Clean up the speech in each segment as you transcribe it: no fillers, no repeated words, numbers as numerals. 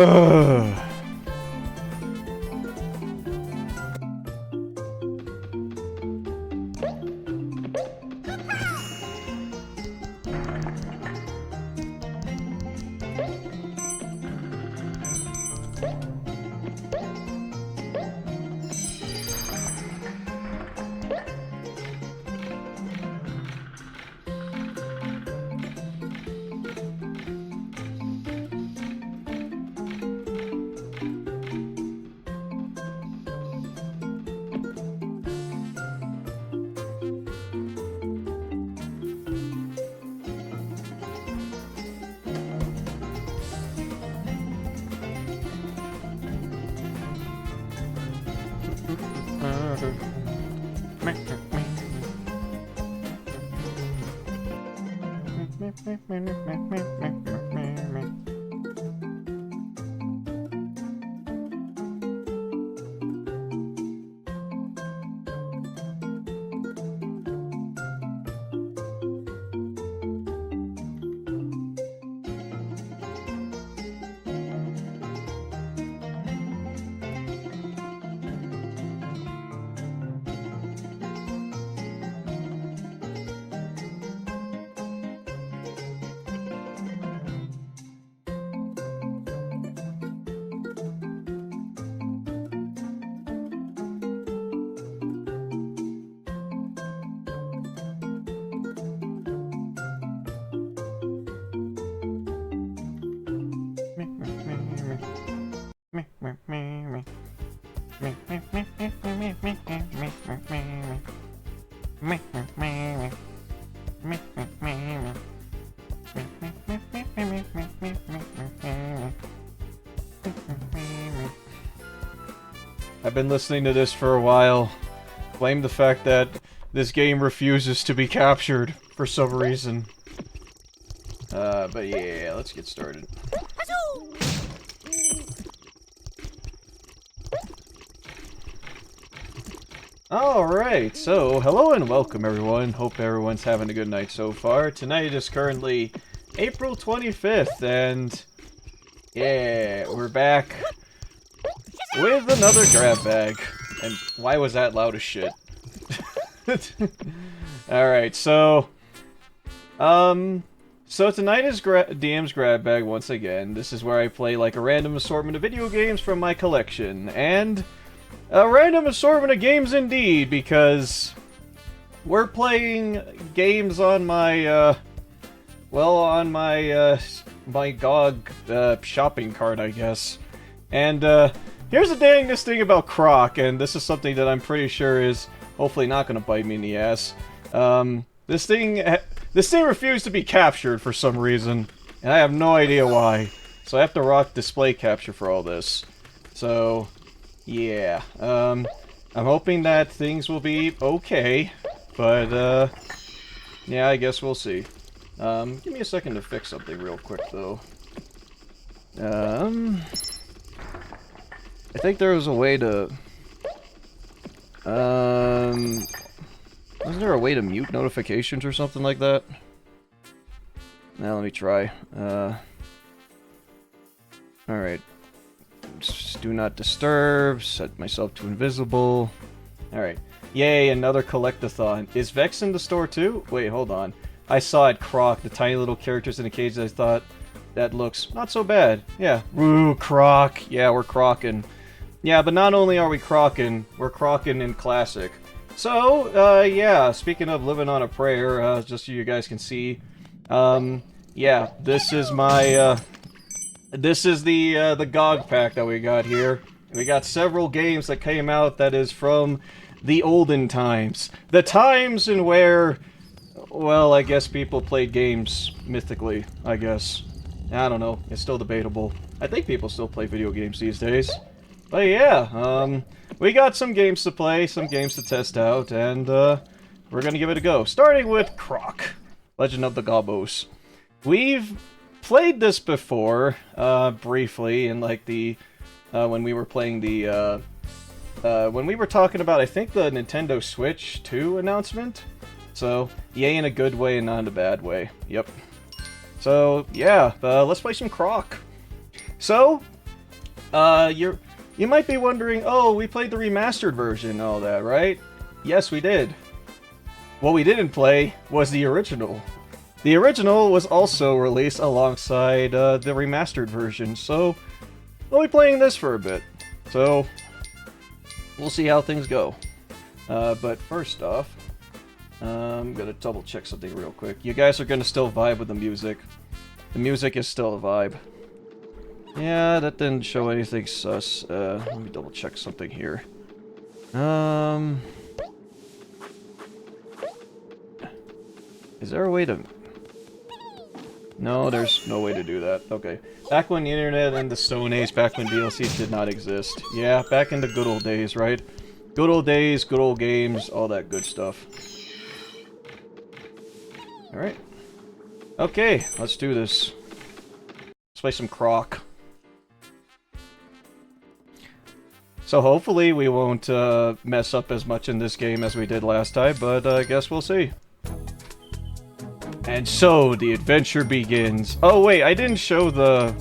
Ugh. I've been listening to this for a while. Blame the fact that this game refuses to be captured for some reason. But yeah, let's get started. Alright, so hello and welcome everyone. Hope everyone's having a good night so far. Tonight is currently April 25th, and yeah, we're back with another grab bag. And why was that loud as shit? Alright, so tonight is DM's grab bag once again. This is where I play like a random assortment of video games from my collection, and a random assortment of games indeed, because we're playing games on my, my GOG shopping cart, I guess. And, here's the dangest thing about Croc, and this is something that I'm pretty sure is hopefully not gonna bite me in the ass. This thing refused to be captured for some reason, and I have no idea why. So I have to rock display capture for all this. So yeah, I'm hoping that things will be okay, but, yeah, I guess we'll see. Give me a second to fix something real quick, though. I think there was a way to, wasn't there a way to mute notifications or something like that? Now let me try. Alright. Just do not disturb, set myself to invisible. Alright. Yay, another collectathon. Is Vex in the store too? Wait, hold on. I saw it Croc, the tiny little characters in the cage. I thought, that looks not so bad. Yeah. Woo, Croc. Yeah, we're crocking. Yeah, but not only are we crocking, we're crocking in classic. So, yeah, speaking of living on a prayer, just so you guys can see, yeah, this is my, this is the GOG pack that we got here. We got several games that came out that is from the olden times. The times in where, well, I guess people played games mythically, I guess. I don't know, it's still debatable. I think people still play video games these days. But yeah, we got some games to play, some games to test out, and we're gonna give it a go. Starting with Croc, Legend of the Gobbos. We've played this before, briefly, in like the, when we were playing the, when we were talking about, I think, the Nintendo Switch 2 announcement. So, yay in a good way and not in a bad way. Yep. So, yeah, let's play some Croc. So, You might be wondering, oh, we played the remastered version and all that, right? Yes, we did. What we didn't play was the original. The original was also released alongside the remastered version, so we'll be playing this for a bit. So, we'll see how things go. But first off, I'm gonna double check something real quick. You guys are gonna still vibe with the music. The music is still a vibe. Yeah, that didn't show anything sus. Let me double check something here. Is there a way to... No, there's no way to do that. Okay. Back when the internet and the Stone Age, back when DLCs did not exist. Yeah, back in the good old days, right? Good old days, good old games, all that good stuff. Alright. Okay, let's do this. Let's play some Croc. So hopefully we won't mess up as much in this game as we did last time, but I guess we'll see. And so, the adventure begins. Oh wait, I didn't show the...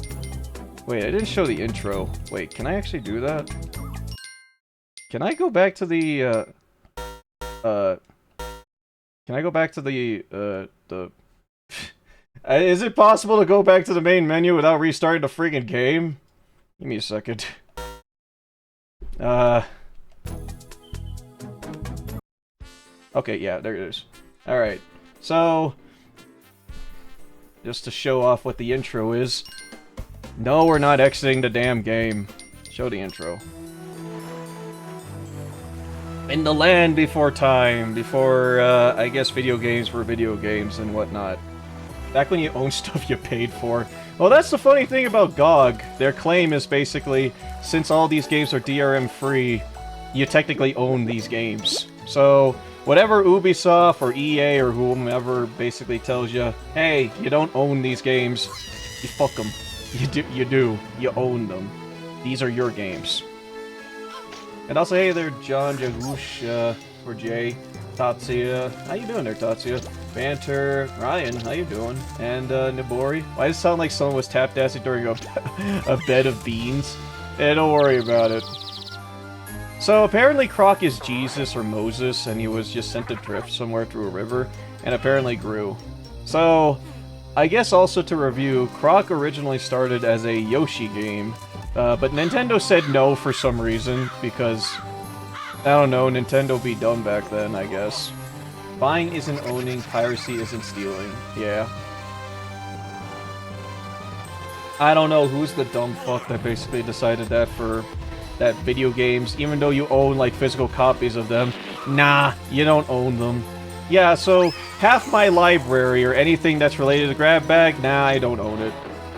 Wait, I didn't show the intro. Wait, can I actually do that? Can I go back to the, Can I go back to the, Is it possible to go back to the main menu without restarting the friggin' game? Give me a second. Okay, yeah, there it is. Alright, so... Just to show off what the intro is. No, we're not exiting the damn game. Show the intro. In the land before time, before, I guess video games were video games and whatnot. Back when you owned stuff you paid for. Well, that's the funny thing about GOG. Their claim is basically, since all these games are DRM free, you technically own these games. So, whatever Ubisoft or EA or whomever basically tells you, hey, you don't own these games, you fuck them. You do. You own them. These are your games. And also, hey there, John, Jahoosh, or Jay, Tatsuya. How you doing there, Tatsuya? Banter, Ryan, how you doing? And, Nibori. Why does it sound like someone was tap dancing during a bed of beans? Hey, don't worry about it. So, apparently Croc is Jesus or Moses, and he was just sent adrift somewhere through a river, and apparently grew. So, I guess also to review, Croc originally started as a Yoshi game, but Nintendo said no for some reason, because, I don't know, Nintendo be dumb back then, I guess. Buying isn't owning, piracy isn't stealing. Yeah. I don't know who's the dumb fuck that basically decided that for that video games, even though you own, like, physical copies of them. Nah, you don't own them. Yeah, so, half my library or anything that's related to Grab Bag, nah, I don't own it.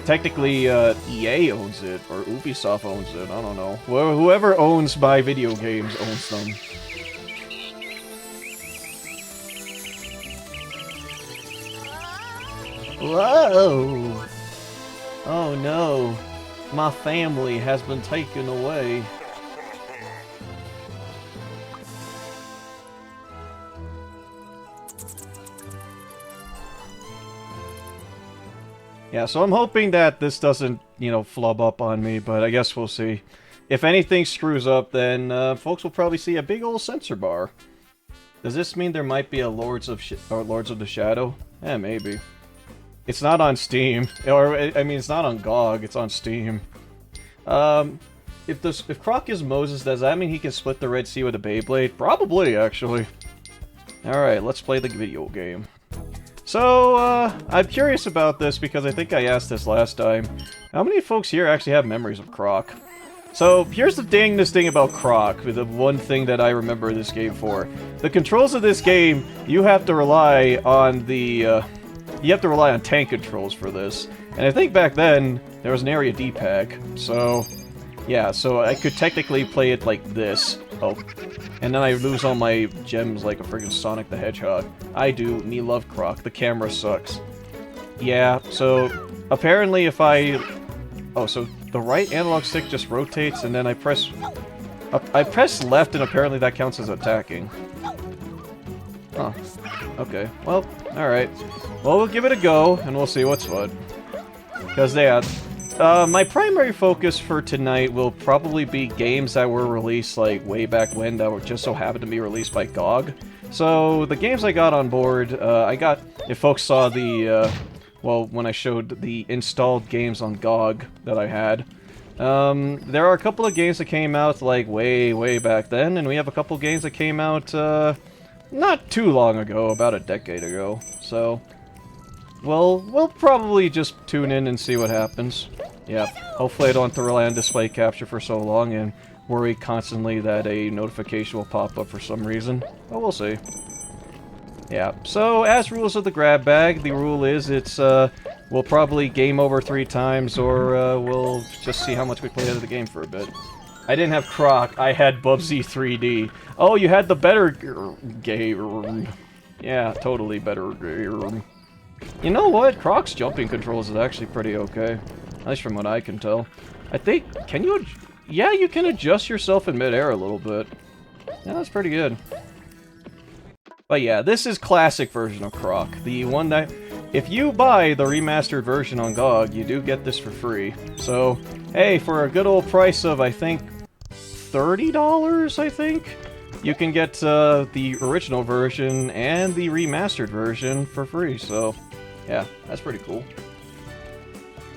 Technically, EA owns it, or Ubisoft owns it, I don't know. Whoever owns my video games owns them. Whoa! Oh no, my family has been taken away. Yeah, so I'm hoping that this doesn't, you know, flub up on me, but I guess we'll see. If anything screws up, then folks will probably see a big old censor bar. Does this mean there might be a Lords of the Shadow? Eh, maybe. It's not on Steam, or I mean, it's not on GOG. It's on Steam. If Croc is Moses, does that mean he can split the Red Sea with a Beyblade? Probably, actually. All right, let's play the video game. So, I'm curious about this because I think I asked this last time. How many folks here actually have memories of Croc? So, here's the dingness thing about Croc, the one thing that I remember this game for. The controls of this game, you have to rely on the, you have to rely on tank controls for this. And I think back then, there was an area D-pad, so... Yeah, so I could technically play it like this. Oh. And then I lose all my gems like a friggin' Sonic the Hedgehog. I do. Me love Croc. The camera sucks. Yeah, so apparently if I... Oh, so the right analog stick just rotates and then I press left and apparently that counts as attacking. Huh. Okay. Well, alright. Well, we'll give it a go and we'll see what's what. Because, yeah, My primary focus for tonight will probably be games that were released, like, way back when that were just so happened to be released by GOG. So, the games I got on board, if folks saw the, well, when I showed the installed games on GOG that I had, there are a couple of games that came out, like, way back then, and we have a couple of games that came out, not too long ago, about a decade ago. So, we'll probably just tune in and see what happens. Yeah, hopefully I don't have to rely on display capture for so long and worry constantly that a notification will pop up for some reason. But we'll see. Yeah, so as rules of the grab bag, the rule is we'll probably game over 3 times, or we'll just see how much we play out of the game for a bit. I didn't have Croc, I had Bubsy 3D. Oh, you had the better game. Yeah, totally better game. You know what? Croc's jumping controls is actually pretty okay. At least from what I can tell. I think, can you... Yeah, you can adjust yourself in midair a little bit. Yeah, that's pretty good. But yeah, this is classic version of Croc. The one that... If you buy the remastered version on GOG, you do get this for free. So, hey, for a good old price of, I think, $30, I think? You can get the original version and the remastered version for free, so... Yeah, that's pretty cool.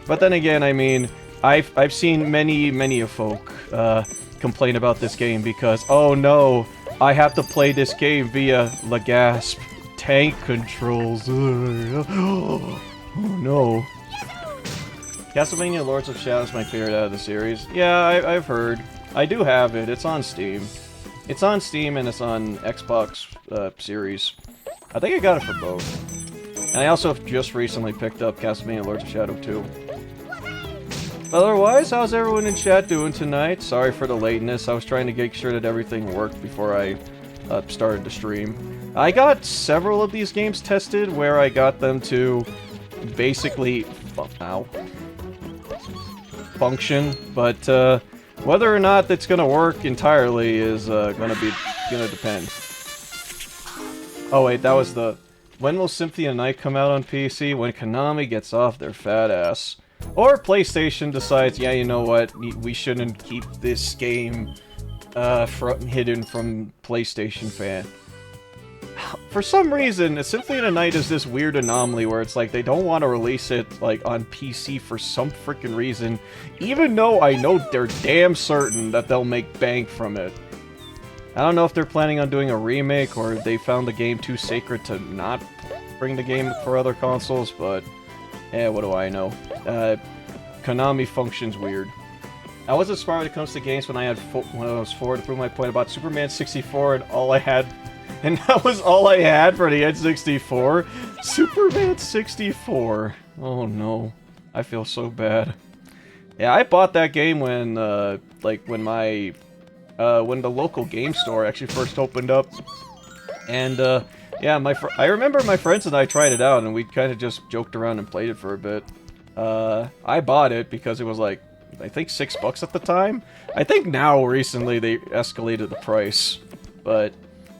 But then again, I mean, I've seen many of folk complain about this game because, oh no, I have to play this game via Legasp tank controls. Oh no. Castlevania Lords of Shadow is my favorite out of the series. Yeah, I've heard. I do have it. It's on Steam. It's on Steam and it's on Xbox Series. I think I got it for both. And I also just recently picked up Castlevania Lords of Shadow 2. Otherwise, how's everyone in chat doing tonight? Sorry for the lateness. I was trying to make sure that everything worked before I started the stream. I got several of these games tested where I got them to basically function, but whether or not that's gonna work entirely is gonna depend. Oh wait, that was the... When will Symphony of the Night come out on PC? When Konami gets off their fat ass. Or PlayStation decides, yeah, you know what, we shouldn't keep this game hidden from PlayStation fan. For some reason, Symphony of the Night is this weird anomaly where it's like they don't want to release it like on PC for some freaking reason, even though I know they're damn certain that they'll make bank from it. I don't know if they're planning on doing a remake or they found the game too sacred to not bring the game for other consoles, but yeah, what do I know? Konami functions weird. I wasn't smart when it comes to games when I was 4 to prove my point about Superman 64 and all I had, and that was all I had for the N64. Superman 64. Oh no, I feel so bad. Yeah, I bought that game when when the local game store actually first opened up, and yeah, I remember my friends and I tried it out, and we kind of just joked around and played it for a bit. I bought it because it was like, I think $6 at the time. I think now recently they escalated the price, but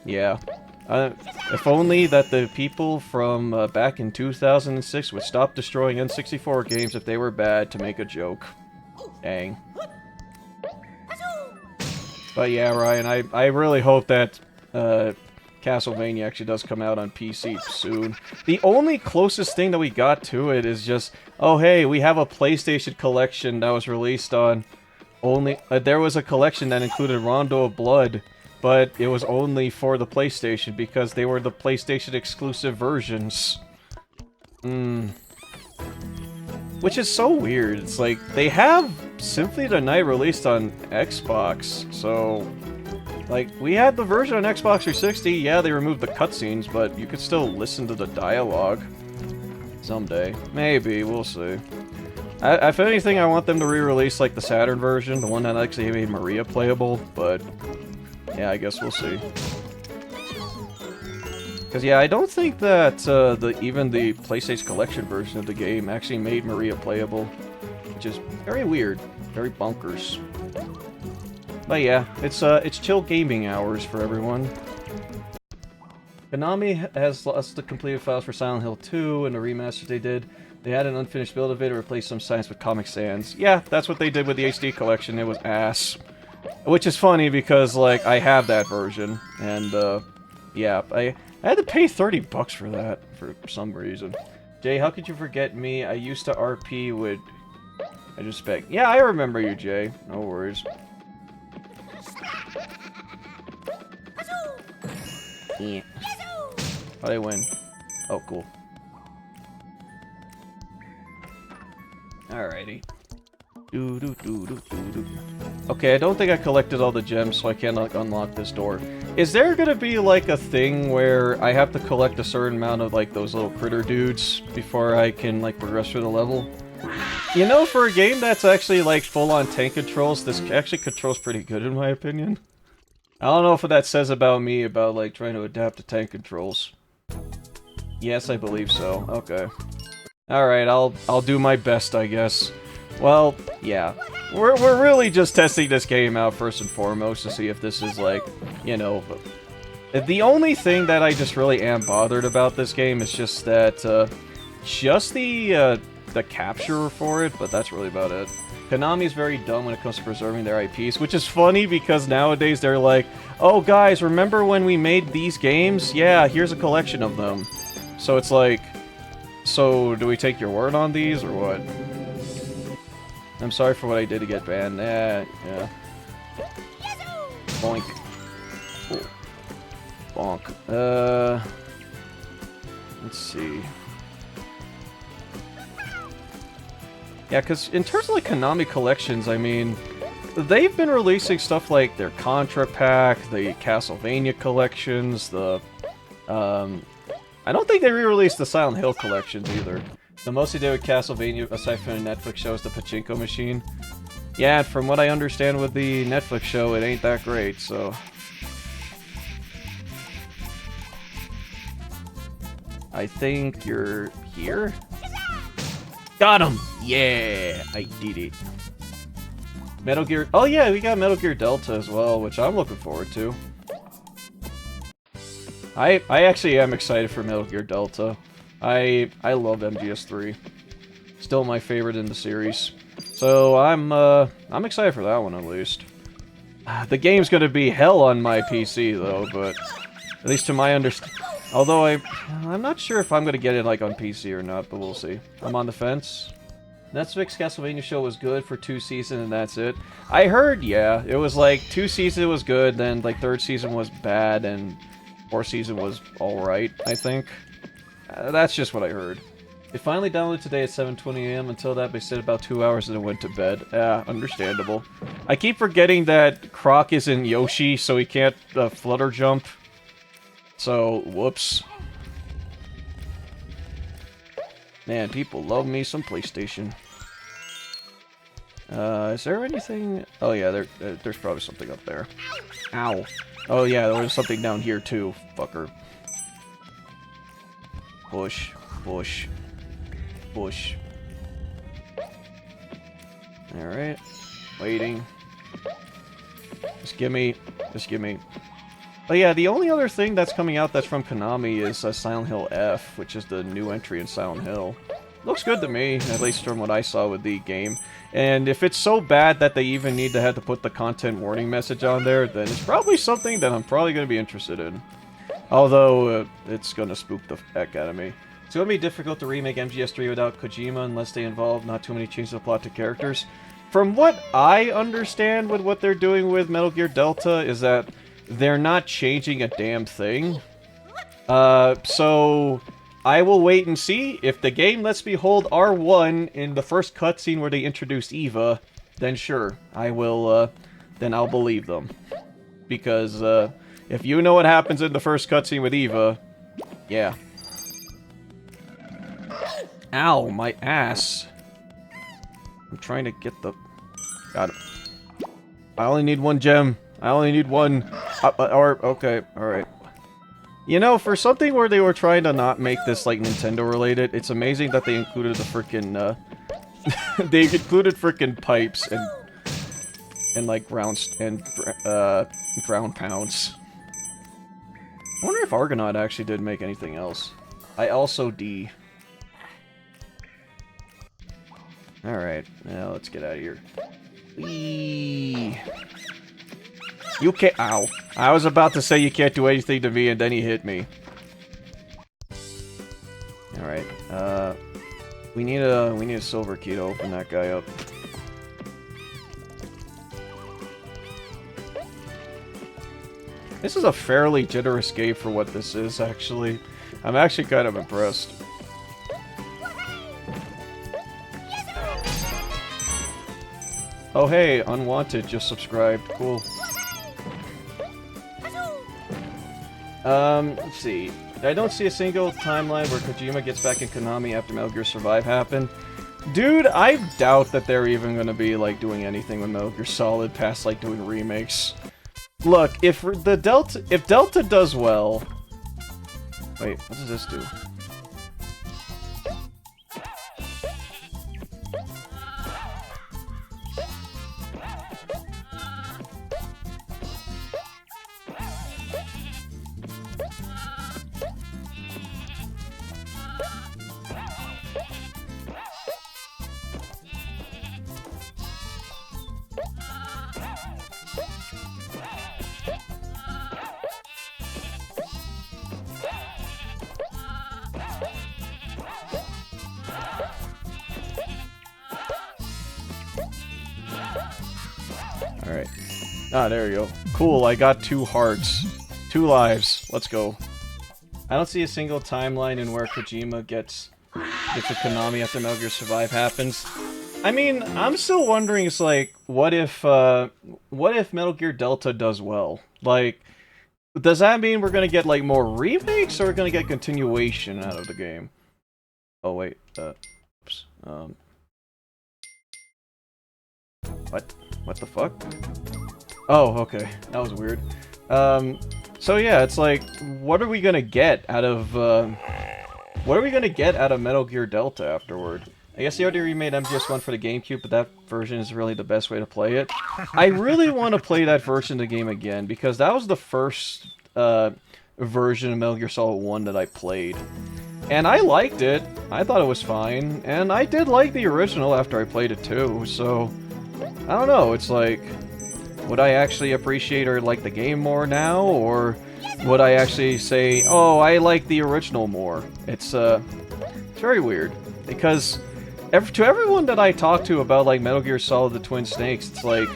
yeah. If only that the people from back in 2006 would stop destroying N64 games if they were bad to make a joke. Dang. But yeah, Ryan, I really hope that Castlevania actually does come out on PC soon. The only closest thing that we got to it is just, oh hey, we have a PlayStation collection that was released on only... there was a collection that included Rondo of Blood, but it was only for the PlayStation because they were the PlayStation exclusive versions. Which is so weird. It's like, they have Symphony of the Night released on Xbox, so... Like, we had the version on Xbox 360, yeah, they removed the cutscenes, but you could still listen to the dialogue. Someday. Maybe, we'll see. If anything, I want them to re-release, like, the Saturn version, the one that actually made Maria playable, but... Yeah, I guess we'll see. Because, yeah, I don't think that even the PlayStation Collection version of the game actually made Maria playable. Which is very weird. Very bonkers. But yeah, it's chill gaming hours for everyone. Konami has lost the completed files for Silent Hill 2 and the remasters they did, They had an unfinished build of it to replace some science with Comic Sans. Yeah, that's what they did with the HD collection. It was ass. Which is funny because, like, I have that version. And, yeah, I had to pay 30 bucks for that for some reason. Jay, how could you forget me? I used to RP with... I just spec. Yeah, I remember you, Jay. No worries. Yeah. How'd I win? Oh, cool. Alrighty. Okay, I don't think I collected all the gems, so I can't unlock this door. Is there gonna be, like, a thing where I have to collect a certain amount of, like, those little critter dudes before I can, like, progress through the level? You know, for a game that's actually, like, full-on tank controls, this actually controls pretty good, in my opinion. I don't know if that says about me, about, like, trying to adapt to tank controls. Yes, I believe so. Okay. Alright, I'll do my best, I guess. Well, yeah. We're really just testing this game out first and foremost to see if this is, like, you know... The only thing that I just really am bothered about this game is just that, just the capture for it, but that's really about it. Konami is very dumb when it comes to preserving their IPs, which is funny because nowadays they're like, oh guys, remember when we made these games? Yeah, here's a collection of them. So it's like, so do we take your word on these or what? I'm sorry for what I did to get banned. Yeah. Boink. Cool. Bonk. Let's see. Yeah, because in terms of, like, Konami collections, I mean, they've been releasing stuff like their Contra Pack, the Castlevania collections, the, I don't think they re-released the Silent Hill collections either. The most they did with Castlevania, aside from the Netflix show, is the Pachinko Machine. Yeah, and from what I understand with the Netflix show, it ain't that great, so... I think you're here? Got him! Yeah! I did it. Metal Gear... Oh yeah, we got Metal Gear Delta as well, which I'm looking forward to. I actually am excited for Metal Gear Delta. I love MGS3. Still my favorite in the series. So I'm excited for that one at least. The game's gonna be hell on my PC though, but at least to my understanding. Although I'm not sure if I'm gonna get it like on PC or not, but we'll see. I'm on the fence. Netflix Castlevania show was good for 2 seasons and that's it. I heard, yeah, it was like 2 seasons was good, then like 3rd season was bad, and 4th season was alright, I think. That's just what I heard. It finally downloaded today at 7:20 AM. Until that, they said about 2 hours and then went to bed. Yeah, understandable. I keep forgetting that Croc is in Yoshi, so he can't flutter jump. So, whoops. Man, people love me some PlayStation. Is there anything... Oh yeah, there's probably something up there. Ow. Oh yeah, there was something down here too, fucker. Push, push, push. Alright. Waiting. Just gimme. Just gimme. But yeah, the only other thing that's coming out that's from Konami is Silent Hill F, which is the new entry in Silent Hill. Looks good to me, at least from what I saw with the game. And if it's so bad that they even need to have to put the content warning message on there, then it's probably something that I'm probably going to be interested in. Although, it's going to spook the heck out of me. It's going to be difficult to remake MGS3 without Kojima unless they involve not too many changes of plot to characters. From what I understand with what they're doing with Metal Gear Delta is that they're not changing a damn thing. So I will wait and see. If the game lets me hold R1 in the first cutscene where they introduced Eva, then sure, I will, then I'll believe them. Because, if you know what happens in the first cutscene with Eva, yeah. Ow, my ass. I'm trying to get the... Got it. I only need 1 gem. I only need 1. Okay, alright. You know, for something where they were trying to not make this, like, Nintendo-related, it's amazing that they included the frickin', they included frickin' pipes and like, ground pounds. I wonder if Argonaut actually did make anything else. I also D. Alright, now let's get out of here. Whee! You can't- ow. I was about to say you can't do anything to me, and then he hit me. Alright, we need a silver key to open that guy up. This is a fairly generous game for what this is, actually. I'm actually kind of impressed. Oh hey, Unwanted just subscribed. Cool. Let's see. I don't see a single timeline where Kojima gets back in Konami after Metal Gear Survive happened. Dude, I doubt that they're even gonna be, like, doing anything with Metal Gear Solid past, like, doing remakes. Look, if Delta does well... Wait, what does this do? Alright. Ah, there you go. Cool, I got 2 hearts. 2 lives. Let's go. I don't see a single timeline in where Kojima gets to Konami after Metal Gear Survive happens. I mean, I'm still wondering, it's like, what if Metal Gear Delta does well? Like, does that mean we're gonna get, like, more remakes, or we're gonna get continuation out of the game? Oh, wait, oops, what? What the fuck? Oh, okay. That was weird. So yeah, it's like, what are we gonna get out of, Metal Gear Delta afterward? I guess they already remade MGS1 for the GameCube, but that version is really the best way to play it. I really want to play that version of the game again, because that was the first, version of Metal Gear Solid 1 that I played. And I liked it. I thought it was fine. And I did like the original after I played it too, so... I don't know, it's like... Would I actually appreciate or like the game more now, or... Would I actually say, oh, I like the original more? It's very weird. Because... to everyone that I talk to about, like, Metal Gear Solid the Twin Snakes, it's like...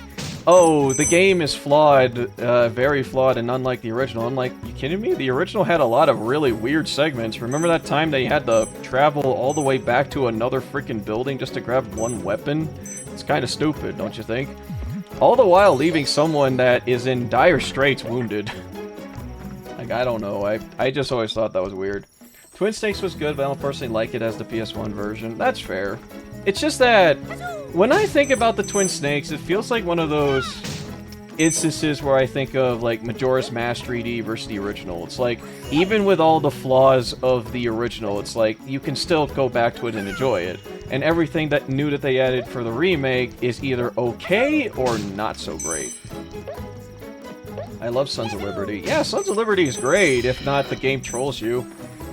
Oh, the game is flawed, very flawed, and unlike the original. I'm like, you kidding me? The original had a lot of really weird segments. Remember that time they had to travel all the way back to another freaking building just to grab one weapon? It's kind of stupid, don't you think? All the while leaving someone that is in dire straits wounded. Like, I don't know. I just always thought that was weird. Twin Snakes was good, but I don't personally like it as the PS1 version. That's fair. It's just that, when I think about the Twin Snakes, it feels like one of those instances where I think of, like, Majora's Mask 3D versus the original. It's like, even with all the flaws of the original, it's like, you can still go back to it and enjoy it. And everything that new that they added for the remake is either okay or not so great. I love Sons of Liberty. Yeah, Sons of Liberty is great, if not the game trolls you.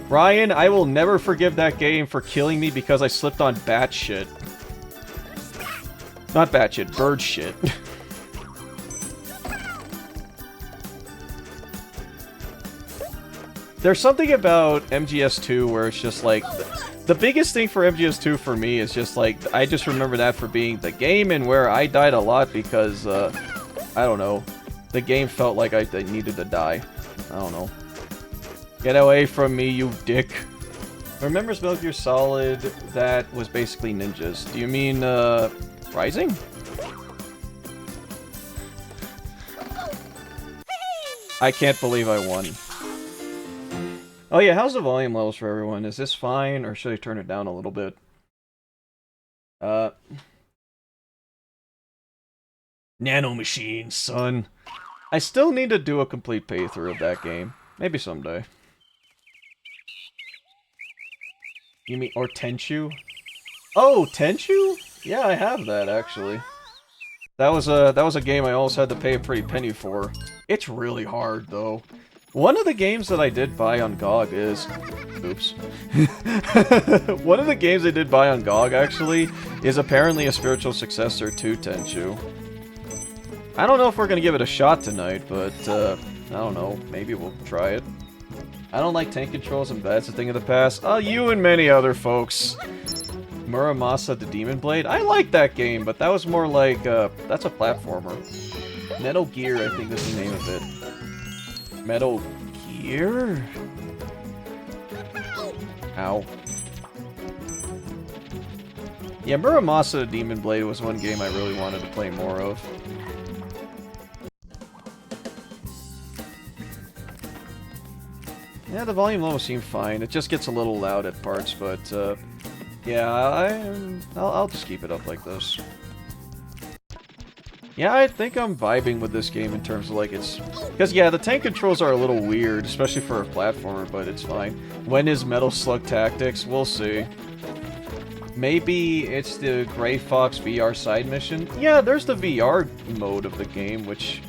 Ryan, I will never forgive that game for killing me because I slipped on bat shit. Not bat shit, bird shit. There's something about MGS2 where it's just like... The biggest thing for MGS2 for me is just like... I just remember that for being the game and where I died a lot because, I don't know. The game felt like I needed to die. I don't know. Get away from me, you dick. Remembers Metal Gear Solid that was basically ninjas. Do you mean, Rising? I can't believe I won. Oh yeah, how's the volume levels for everyone? Is this fine, or should I turn it down a little bit? Nano machines, son. I still need to do a complete playthrough of that game. Maybe someday. You mean, or Tenchu? Oh, Tenchu? Yeah, I have that, actually. That was a game I always had to pay a pretty penny for. It's really hard, though. One of the games that I did buy on GOG is... Oops. One of the games I did buy on GOG, actually, is apparently a spiritual successor to Tenchu. I don't know if we're gonna give it a shot tonight, but, I don't know. Maybe we'll try it. I don't like tank controls, and that's a thing of the past. You and many other folks. Muramasa the Demon Blade? I like that game, but that was more like, that's a platformer. Metal Gear, I think is the name of it. Metal Gear? Ow. Yeah, Muramasa the Demon Blade was one game I really wanted to play more of. Yeah, the volume level seemed fine. It just gets a little loud at parts, but, yeah, I'll just keep it up like this. Yeah, I think I'm vibing with this game in terms of, like, it's... Because, yeah, the tank controls are a little weird, especially for a platformer, but it's fine. When is Metal Slug Tactics? We'll see. Maybe it's the Gray Fox VR side mission? Yeah, there's the VR mode of the game, which...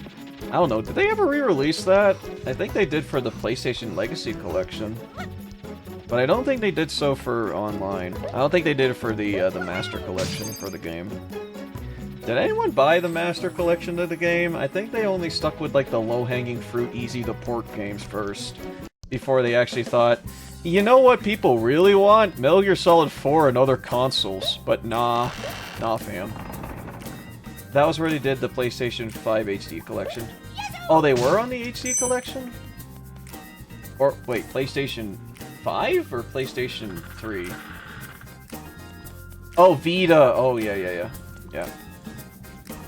I don't know, did they ever re-release that? I think they did for the PlayStation Legacy Collection. But I don't think they did so for online. I don't think they did it for the Master Collection for the game. Did anyone buy the Master Collection of the game? I think they only stuck with, like, the low-hanging fruit, easy-to-port games first. Before they actually thought, you know what people really want? Metal Gear Solid 4 and other consoles. But nah. Nah, fam. That was where they did the PlayStation 5 HD Collection. Oh, they were on the HD Collection? Or, wait, PlayStation 5 or PlayStation 3? Oh, Vita! Oh, yeah.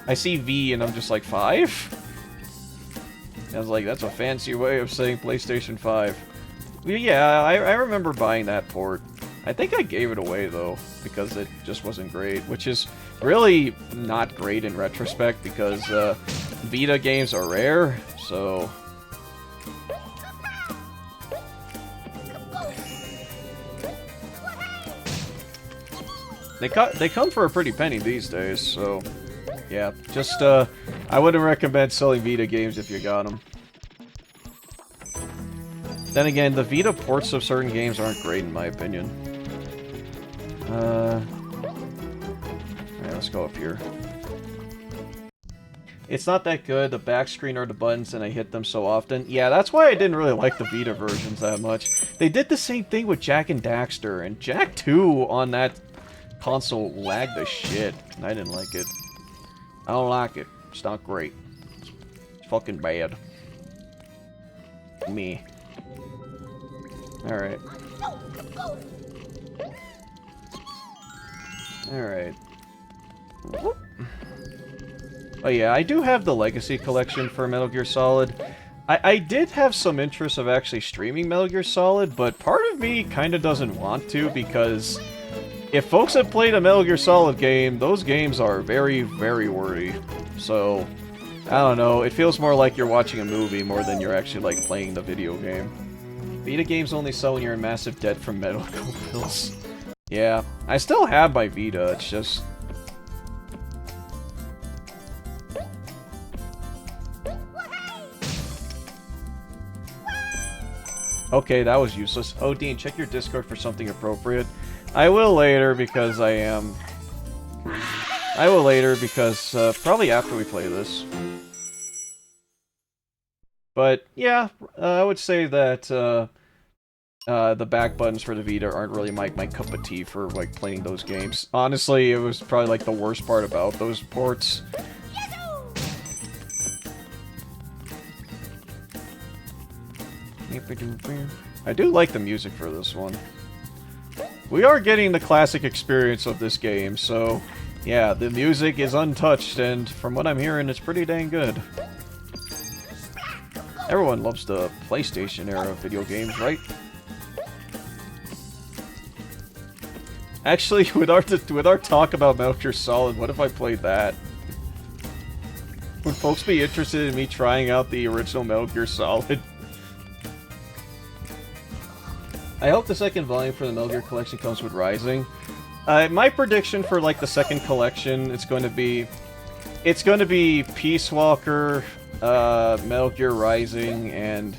I see V and I'm just like, 5? I was like, that's a fancy way of saying PlayStation 5. Yeah, I remember buying that port. I think I gave it away, though, because it just wasn't great, which is really not great in retrospect, because Vita games are rare, so... They come for a pretty penny these days, so... Yeah, just, I wouldn't recommend selling Vita games if you got them. Then again, the Vita ports of certain games aren't great in my opinion. Alright, let's go up here. It's not that good, the back screen are the buttons and I hit them so often. Yeah, that's why I didn't really like the Vita versions that much. They did the same thing with Jak and Daxter, and Jak 2 on that console lagged the shit, and I didn't like it. I don't like it. It's not great. It's fucking bad. Me. Alright. Alright. Oh yeah, I do have the Legacy Collection for Metal Gear Solid. I did have some interest of actually streaming Metal Gear Solid, but part of me kinda doesn't want to, because if folks have played a Metal Gear Solid game, those games are very, very wordy. So, I don't know, it feels more like you're watching a movie more than you're actually, like, playing the video game. Vita games only sell when you're in massive debt from medical bills. Yeah, I still have my Vita, it's just... Okay, that was useless. Oh, Dean, check your Discord for something appropriate. I will later, because I am... I will later, because, probably after we play this. But, yeah, I would say that, the back buttons for the Vita aren't really my cup of tea for, like, playing those games. Honestly, it was probably, like, the worst part about those ports. I do like the music for this one. We are getting the classic experience of this game, so... Yeah, the music is untouched, and from what I'm hearing, it's pretty dang good. Everyone loves the PlayStation era of video games, right? Actually, with our talk about Metal Gear Solid, what if I played that? Would folks be interested in me trying out the original Metal Gear Solid? I hope the second volume for the Metal Gear collection comes with Rising. My prediction for, like, the second collection, it's going to be Peace Walker, Metal Gear Rising, and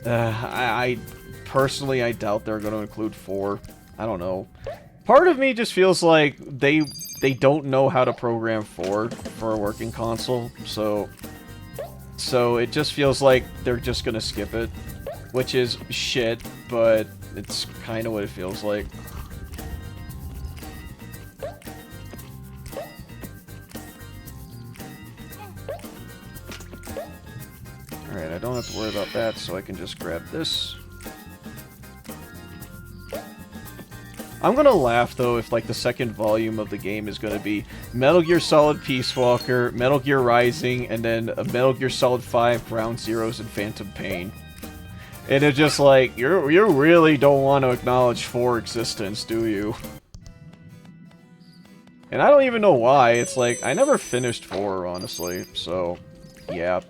I personally, I doubt they're going to include 4. I don't know. Part of me just feels like they don't know how to program 4 for a working console, so it just feels like they're just gonna skip it, which is shit, but it's kind of what it feels like. Alright, I don't have to worry about that, so I can just grab this. I'm gonna laugh, though, if, like, the second volume of the game is gonna be Metal Gear Solid Peace Walker, Metal Gear Rising, and then Metal Gear Solid 5, Ground Zeroes, and Phantom Pain. And it's just like, you really don't want to acknowledge 4 existence, do you? And I don't even know why. It's like, I never finished 4, honestly, so... yeah,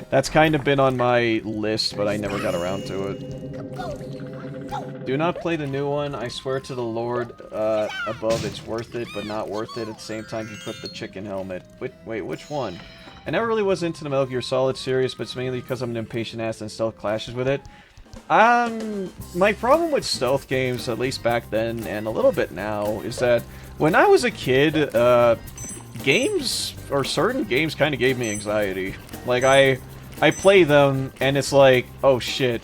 that's kind of been on my list, but I never got around to it. Do not play the new one. I swear to the Lord above, it's worth it, but not worth it. At the same time, you put the chicken helmet. Wait, which one? I never really was into the Metal Gear Solid series, but it's mainly because I'm an impatient ass and stealth clashes with it. My problem with stealth games, at least back then, and a little bit now, is that when I was a kid, games, or certain games, kind of gave me anxiety. Like, I play them, and it's like, oh shit,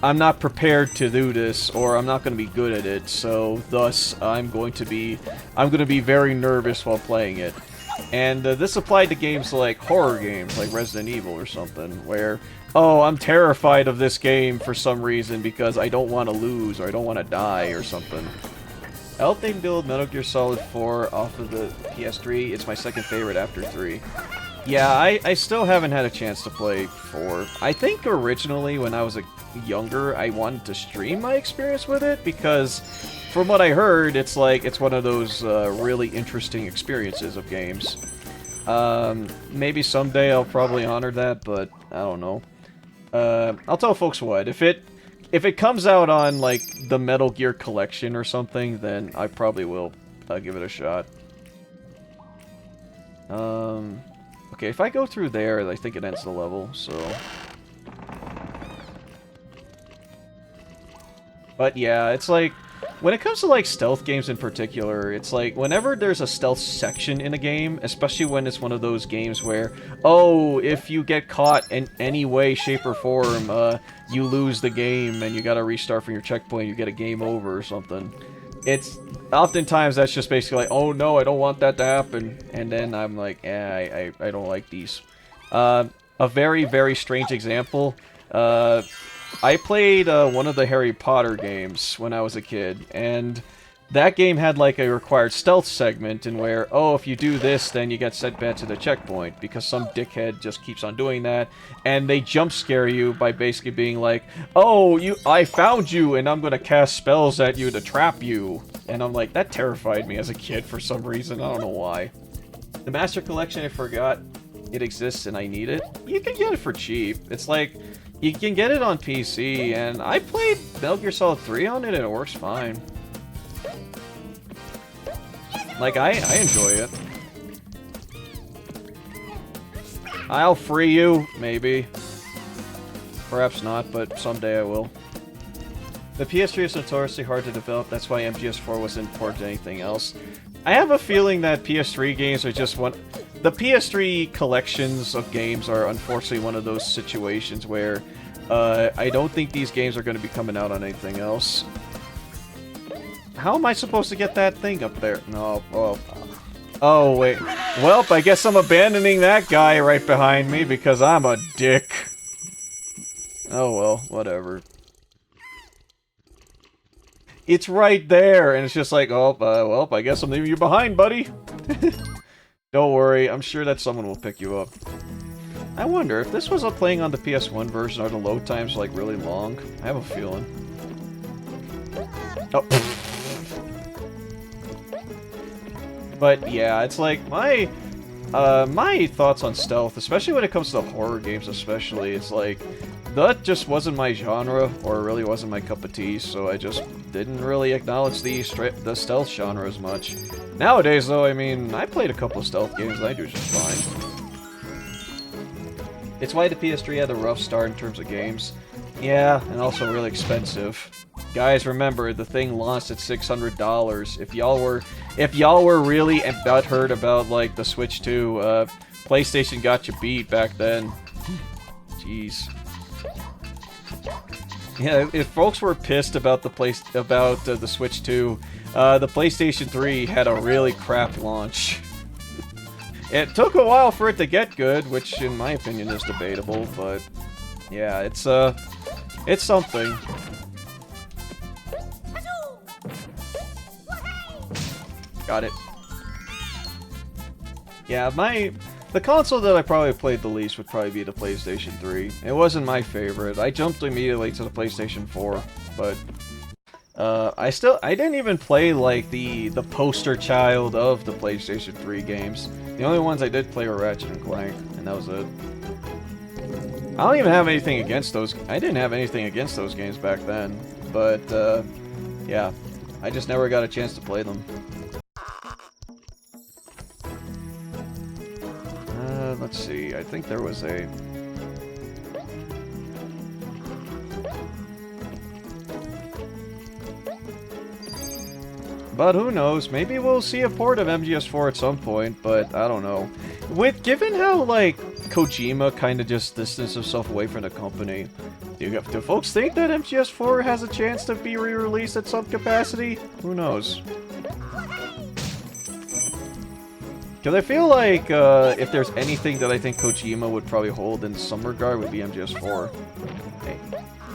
I'm not prepared to do this, or I'm not going to be good at it, so thus I'm going to be very nervous while playing it. And this applied to games like horror games, like Resident Evil or something, where, oh, I'm terrified of this game for some reason because I don't want to lose, or I don't want to die, or something. I hope they build Metal Gear Solid 4 off of the PS3. It's my second favorite after 3. Yeah, I still haven't had a chance to play 4. I think originally, when I was younger, I wanted to stream my experience with it, because from what I heard, it's like, it's one of those really interesting experiences of games. Maybe someday I'll probably honor that, but I don't know. I'll tell folks what, if it comes out on, like, the Metal Gear Collection or something, then I probably will give it a shot. Okay, if I go through there, I think it ends the level, so... But yeah, it's like, when it comes to, like, stealth games in particular, it's like, whenever there's a stealth section in a game, especially when it's one of those games where, oh, if you get caught in any way, shape, or form, you lose the game and you gotta restart from your checkpoint, you get a game over or something. It's, oftentimes that's just basically like, oh no, I don't want that to happen, and then I'm like, I don't like these. A very, very strange example, I played one of the Harry Potter games when I was a kid, and that game had like a required stealth segment in where, oh, if you do this, then you get sent back to the checkpoint, because some dickhead just keeps on doing that, and they jump scare you by basically being like, oh, I found you, and I'm gonna cast spells at you to trap you. And I'm like, that terrified me as a kid for some reason, I don't know why. The Master Collection, I forgot it exists and I need it. You can get it for cheap. It's like, you can get it on PC, and I played Metal Gear Solid 3 on it and it works fine. Like, I enjoy it. I'll free you, maybe. Perhaps not, but someday I will. The PS3 is notoriously hard to develop, that's why MGS4 wasn't ported to anything else. I have a feeling that PS3 games are just one... The PS3 collections of games are unfortunately one of those situations where I don't think these games are going to be coming out on anything else. How am I supposed to get that thing up there? No, well... Oh, wait. Well, I guess I'm abandoning that guy right behind me because I'm a dick. Oh well, whatever. It's right there, and it's just like, oh, well, I guess I'm leaving you behind, buddy. Don't worry, I'm sure that someone will pick you up. I wonder, if this was playing on the PS1 version, are the load times, like, really long? I have a feeling. Oh. But, yeah, it's like, my thoughts on stealth, especially when it comes to horror games especially, it's like, that just wasn't my genre, or really wasn't my cup of tea, so I just didn't really acknowledge the stealth genre as much. Nowadays, though, I mean, I played a couple of stealth games, and I do just fine. It's why the PS3 had a rough start in terms of games. Yeah, and also really expensive. Guys, remember the thing launched at $600. If y'all were really butthurt about like the Switch 2, PlayStation got you beat back then. Jeez. Yeah, if folks were pissed about the Switch 2, the PlayStation 3 had a really crap launch. It took a while for it to get good, which in my opinion is debatable, but yeah, it's something. Got it. Yeah, the console that I probably played the least would probably be the PlayStation 3. It wasn't my favorite. I jumped immediately to the PlayStation 4, but I didn't even play like the poster child of the PlayStation 3 games. The only ones I did play were Ratchet and Clank, and that was it. I don't even have anything against those. I didn't have anything against those games back then, but yeah, I just never got a chance to play them. Let's see. I think there was a. But who knows? Maybe we'll see a port of MGS4 at some point, but I don't know. Given how, like, Kojima kind of just distanced himself away from the company, do folks think that MGS4 has a chance to be re-released at some capacity? Who knows? Because I feel like if there's anything that I think Kojima would probably hold in some regard would be MGS4.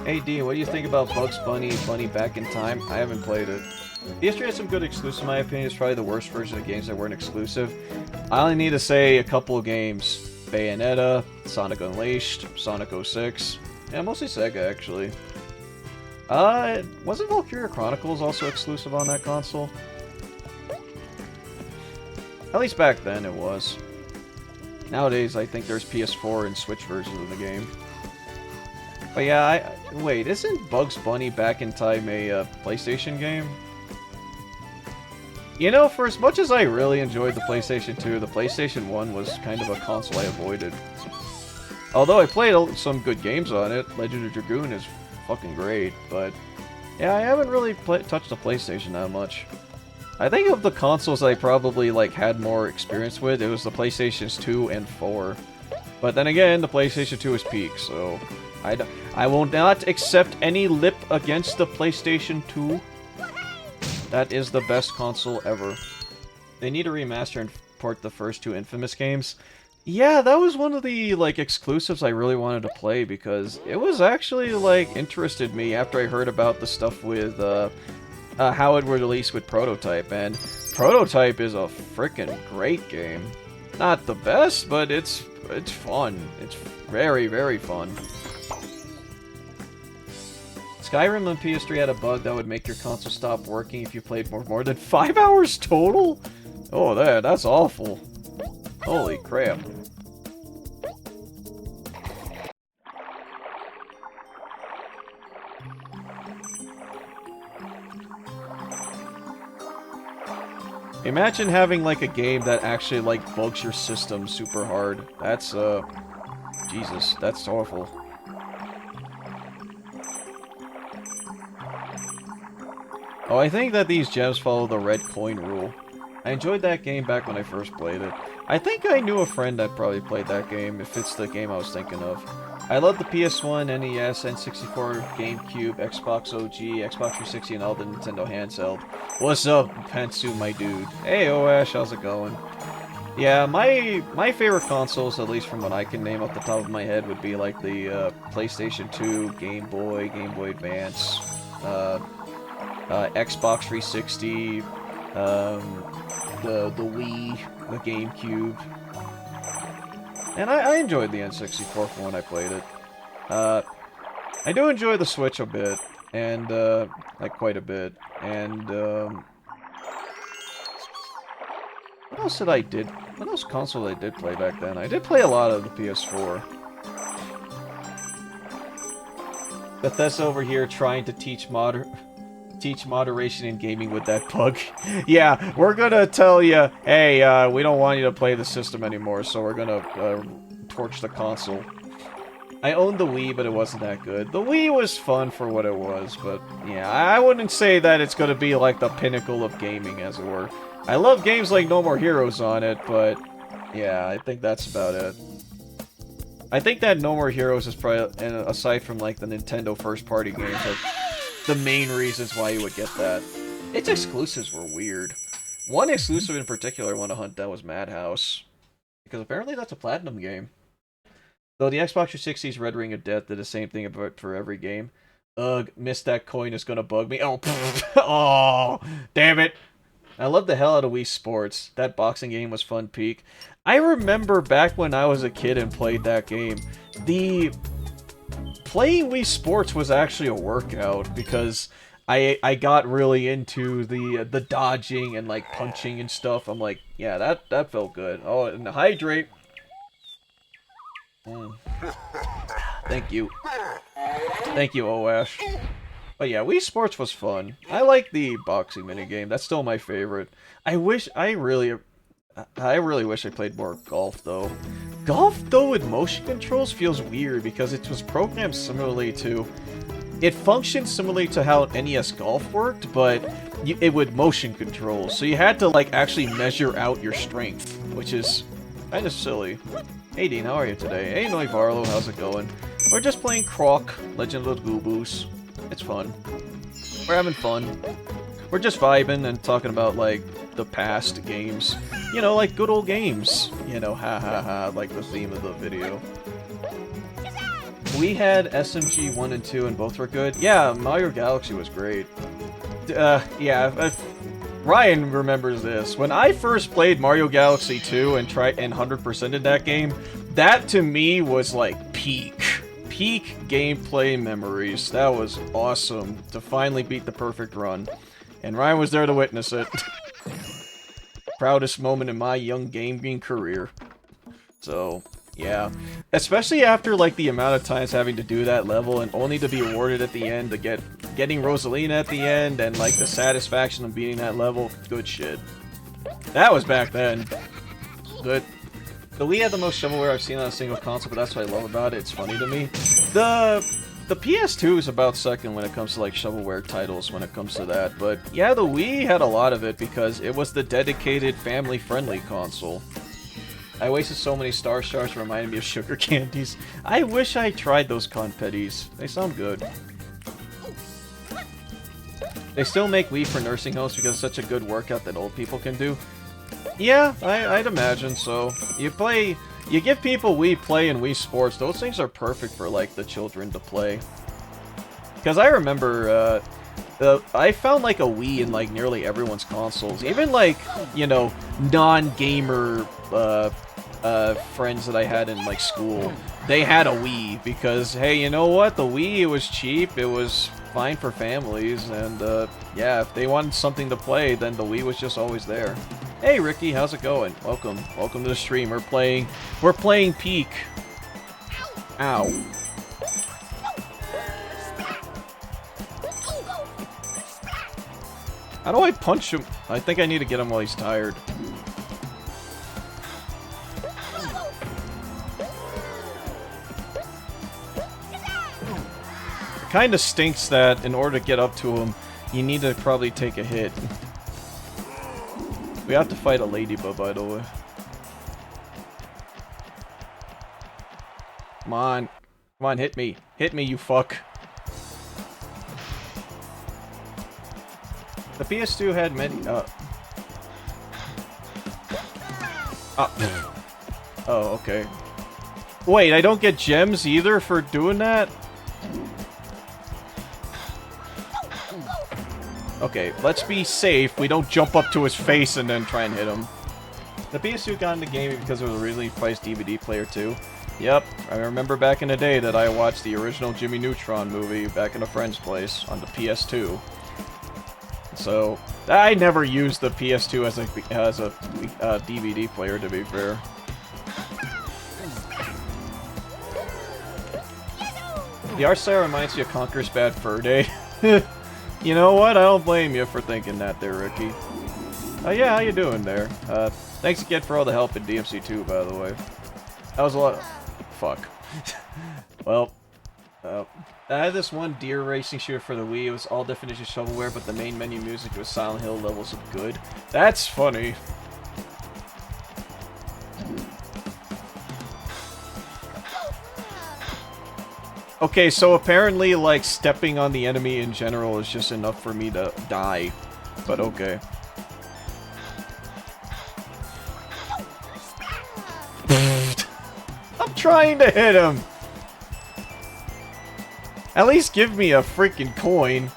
Hey Dean, what do you think about Bugs Bunny Back in Time? I haven't played it. PS3 has some good exclusives in my opinion. It's probably the worst version of games that weren't exclusive. I only need to say a couple of games. Bayonetta, Sonic Unleashed, Sonic 06. Yeah, mostly Sega actually. Wasn't Valkyria Chronicles also exclusive on that console? At least back then it was. Nowadays, I think there's PS4 and Switch versions of the game. But yeah, wait, isn't Bugs Bunny Back in Time a PlayStation game? You know, for as much as I really enjoyed the PlayStation 2, the PlayStation 1 was kind of a console I avoided. Although I played some good games on it, Legend of Dragoon is fucking great, but yeah, I haven't really touched the PlayStation that much. I think of the consoles I probably like had more experience with, it was the PlayStations 2 and 4. But then again, the PlayStation 2 is peak, so I will not accept any lip against the PlayStation 2. That is the best console ever. They need to remaster and port the first two Infamous games. Yeah, that was one of the like exclusives I really wanted to play because it was actually like interested me after I heard about the stuff with how it would release with Prototype, and Prototype is a freaking great game. Not the best, but it's fun. It's very, very fun. Skyrim on PS3 had a bug that would make your console stop working if you played more than 5 hours total? Oh, that's awful. Holy crap. Imagine having like a game that actually like bugs your system super hard. That's Jesus, that's awful. Oh, I think that these gems follow the red coin rule. I enjoyed that game back when I first played it. I think I knew a friend that probably played that game, if it's the game I was thinking of. I love the PS1, NES, N64, GameCube, Xbox OG, Xbox 360, and all the Nintendo handheld. What's up, Pantsu, my dude? Hey, Oash, how's it going? Yeah, my favorite consoles, at least from what I can name off the top of my head, would be like the PlayStation 2, Game Boy Advance, Xbox 360, the Wii, the GameCube. And I enjoyed the N64 from when I played it. I do enjoy the Switch a bit, and, like, quite a bit. And, what else what else console I did play back then? I did play a lot of the PS4. Bethesda over here trying to teach moderation in gaming with that bug. Yeah, we're gonna tell you, hey, we don't want you to play the system anymore, so we're gonna torch the console. I owned the Wii, but it wasn't that good. The Wii was fun for what it was, but yeah, I wouldn't say that it's gonna be like the pinnacle of gaming, as it were. I love games like No More Heroes on it, but yeah, I think that's about it. I think that No More Heroes is probably, and aside from like the Nintendo first-party games, like the main reasons why you would get that. Its exclusives were weird. One exclusive in particular I want to hunt down was Madhouse, because apparently that's a Platinum game. Though the Xbox 360's Red Ring of Death did the same thing for every game. Ugh, missed that coin is gonna bug me. Oh, oh, damn it. I love the hell out of Wii Sports. That boxing game was fun peak. I remember back when I was a kid and played that game, playing Wii Sports was actually a workout because I got really into the dodging and like punching and stuff. I'm like, yeah, that felt good. Oh, and the hydrate. Thank you. Thank you, Oash. But yeah, Wii Sports was fun. I like the boxing minigame. That's still my favorite. I really wish I played more golf, though. Golf, though, with motion controls feels weird because it was programmed similarly to... It functioned similarly to how NES Golf worked, but it would motion controls. So you had to, like, actually measure out your strength, which is kind of silly. Hey Dean, how are you today? Hey Noi Varlo, how's it going? We're just playing Croc, Legend of the Gooboos. It's fun. We're having fun. We're just vibing and talking about, like, the past games. You know, like good old games. You know, ha ha ha, like the theme of the video. We had SMG 1 and 2 and both were good. Yeah, Mario Galaxy was great. Yeah, Ryan remembers this. When I first played Mario Galaxy 2 and 100%ed that game, that to me was like peak gameplay memories. That was awesome to finally beat the perfect run. And Ryan was there to witness it. Proudest moment in my young gaming career. So, yeah. Especially after, like, the amount of times having to do that level and only to be awarded at the end to getting Rosalina at the end and, like, the satisfaction of beating that level. Good shit. That was back then. Good. The Wii had the most shovelware I've seen on a single console, but that's what I love about it. It's funny to me. The PS2 is about second when it comes to, like, shovelware titles when it comes to that. But, yeah, the Wii had a lot of it because it was the dedicated family-friendly console. I wasted so many Star Stars reminding me of sugar candies. I wish I tried those Confettis. They sound good. They still make Wii for nursing homes because it's such a good workout that old people can do. Yeah, I'd imagine so. You give people Wii Play and Wii Sports, those things are perfect for, like, the children to play. Because I remember, I found, like, a Wii in, like, nearly everyone's consoles. Even, like, you know, non-gamer, friends that I had in, like, school. They had a Wii because, hey, you know what? The Wii, it was cheap, it was fine for families, and, yeah, if they wanted something to play, then the Wii was just always there. Hey Ricky, how's it going? Welcome to the stream. We're playing Peak. Ow. How do I punch him? I think I need to get him while he's tired. It kinda stinks that in order to get up to him, you need to probably take a hit. We have to fight a ladybug, by the way. Come on. Come on, hit me. Hit me, you fuck. The PS2 had many, Oh, okay. Wait, I don't get gems either for doing that? Okay, let's be safe. We don't jump up to his face and then try and hit him. The PS2 got into gaming because it was a really priced DVD player too. Yep, I remember back in the day that I watched the original Jimmy Neutron movie back in a friend's place on the PS2. So, I never used the PS2 as a DVD player, to be fair. The art style reminds me of Conker's Bad Fur Day. You know what? I don't blame you for thinking that there, Ricky. Yeah, how you doing there? Thanks again for all the help in DMC2, by the way. That was a lot of... Fuck. Well, I had this one deer racing shooter for the Wii. It was all definition shovelware, but the main menu music was Silent Hill levels of good. That's funny. Okay, so apparently, like, stepping on the enemy in general is just enough for me to die. But okay. I'm trying to hit him! At least give me a freaking coin.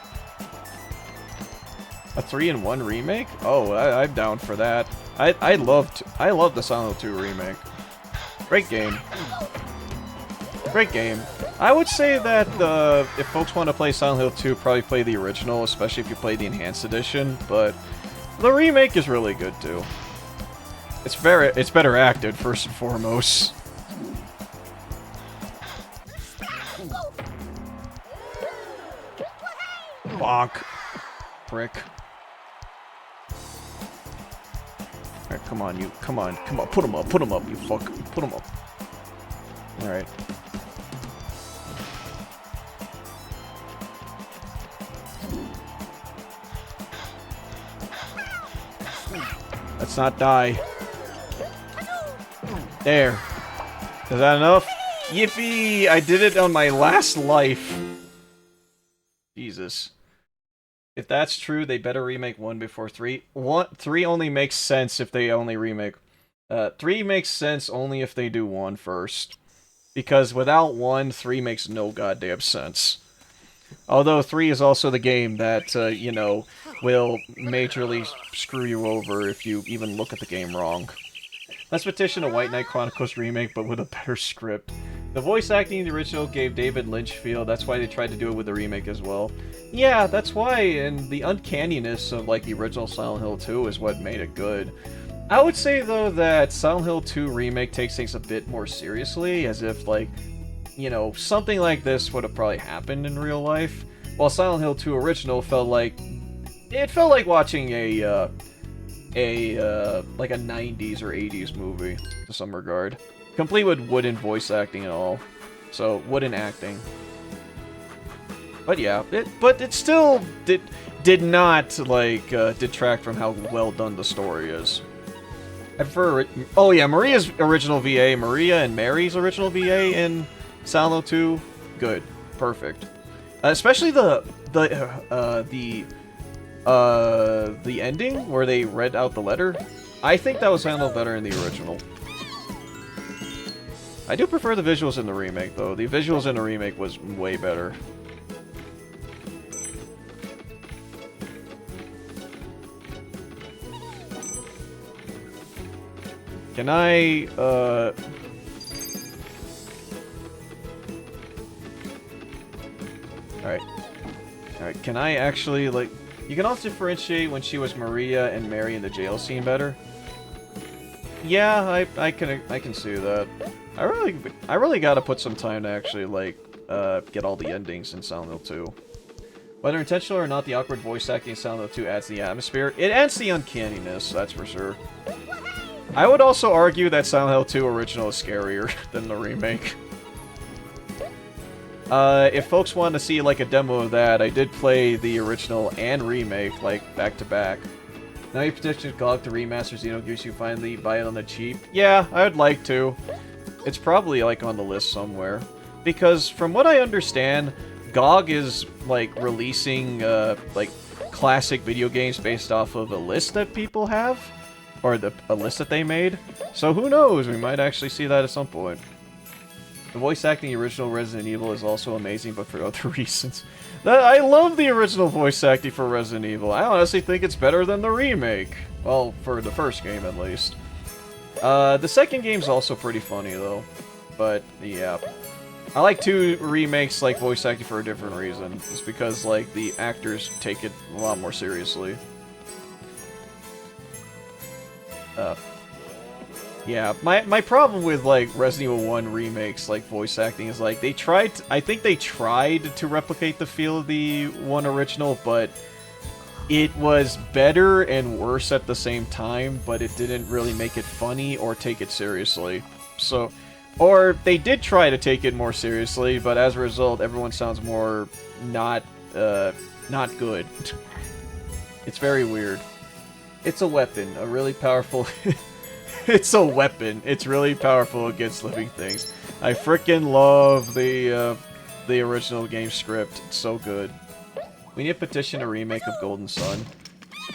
A 3-in-1 remake? Oh, I'm down for that. I love the Silent Hill 2 remake. Great game. Great game. I would say that if folks want to play Silent Hill 2, probably play the original, especially if you play the Enhanced Edition, but the remake is really good too. It's better acted, first and foremost. Bonk. Prick. Alright, come on, you. Come on. Put him up, you fuck. Put him up. Alright. Let's not die. There. Is that enough? Yippee! I did it on my last life. Jesus. If that's true, they better remake 1 before 3. 3 only makes sense if they only remake... 3 makes sense only if they do 1 first. Because without 1, 3 makes no goddamn sense. Although 3 is also the game that, you know, will majorly screw you over if you even look at the game wrong. Let's petition a White Knight Chronicles remake, but with a better script. The voice acting in the original gave David Lynch feel, that's why they tried to do it with the remake as well. Yeah, that's why, and the uncanniness of, like, the original Silent Hill 2 is what made it good. I would say, though, that Silent Hill 2 remake takes things a bit more seriously, as if, like, you know, something like this would have probably happened in real life, while Silent Hill 2 original felt like... It felt like watching like a 90s or 80s movie, to some regard. Complete with wooden voice acting and all. So, wooden acting. But yeah, it still did not, like, detract from how well done the story is. I prefer... Oh yeah, Maria's original VA, Maria and Mary's original VA in Silent Hill 2, good. Perfect. Especially the ending, where they read out the letter. I think that was handled better in the original. I do prefer the visuals in the remake, though. The visuals in the remake was way better. Can I, Alright, can I actually, like... You can also differentiate when she was Maria and Mary in the jail scene better. Yeah, I can see that. I really gotta put some time to actually, like, get all the endings in Silent Hill 2. Whether intentional or not, the awkward voice acting in Silent Hill 2 adds the atmosphere. It adds the uncanniness, that's for sure. I would also argue that Silent Hill 2 original is scarier than the remake. If folks want to see, like, a demo of that, I did play the original and remake, like, back-to-back. Now you petition GOG to remaster Xenogears, you finally buy it on the cheap. Yeah, I would like to. It's probably, like, on the list somewhere. Because, from what I understand, GOG is, like, releasing, like, classic video games based off of a list that people have. Or a list that they made. So who knows, we might actually see that at some point. The voice acting in the original Resident Evil is also amazing, but for other reasons. I love the original voice acting for Resident Evil. I honestly think it's better than the remake. Well, for the first game, at least. The second game's also pretty funny, though. But, yeah. I like 2 remakes, like, voice acting for a different reason. It's because, like, the actors take it a lot more seriously. Yeah, my problem with, like, Resident Evil 1 remakes, like, voice acting is, like, I think they tried to replicate the feel of the 1 original, but it was better and worse at the same time, but it didn't really make it funny or take it seriously. So, Or they did try to take it more seriously, but as a result, everyone sounds more not good. It's very weird. It's a weapon, a really powerful... It's a weapon. It's really powerful against living things. I frickin' love the original game script. It's so good. We need to petition a remake of Golden Sun.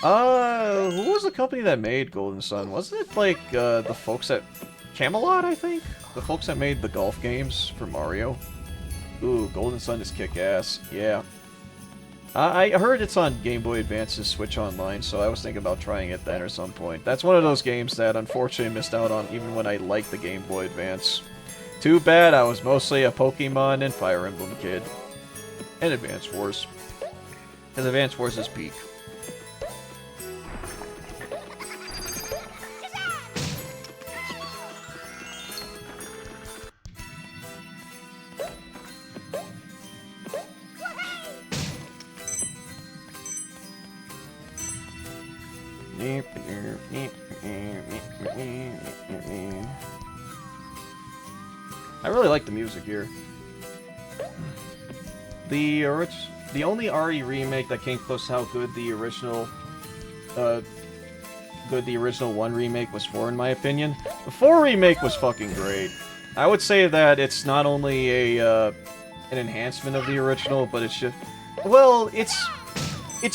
Who was the company that made Golden Sun? Wasn't it like the folks at Camelot, I think? The folks that made the golf games for Mario. Ooh, Golden Sun is kick-ass. Yeah. I heard it's on Game Boy Advance's Switch Online, so I was thinking about trying it then or some point. That's one of those games that unfortunately missed out on even when I liked the Game Boy Advance. Too bad, I was mostly a Pokemon and Fire Emblem kid. And Advance Wars. Because Advance Wars is peak. I really like the music here. The only RE remake that came close to how good the original one remake was for, in my opinion. The 4 remake was fucking great. I would say that it's not only an enhancement of the original, but it's just, well, it's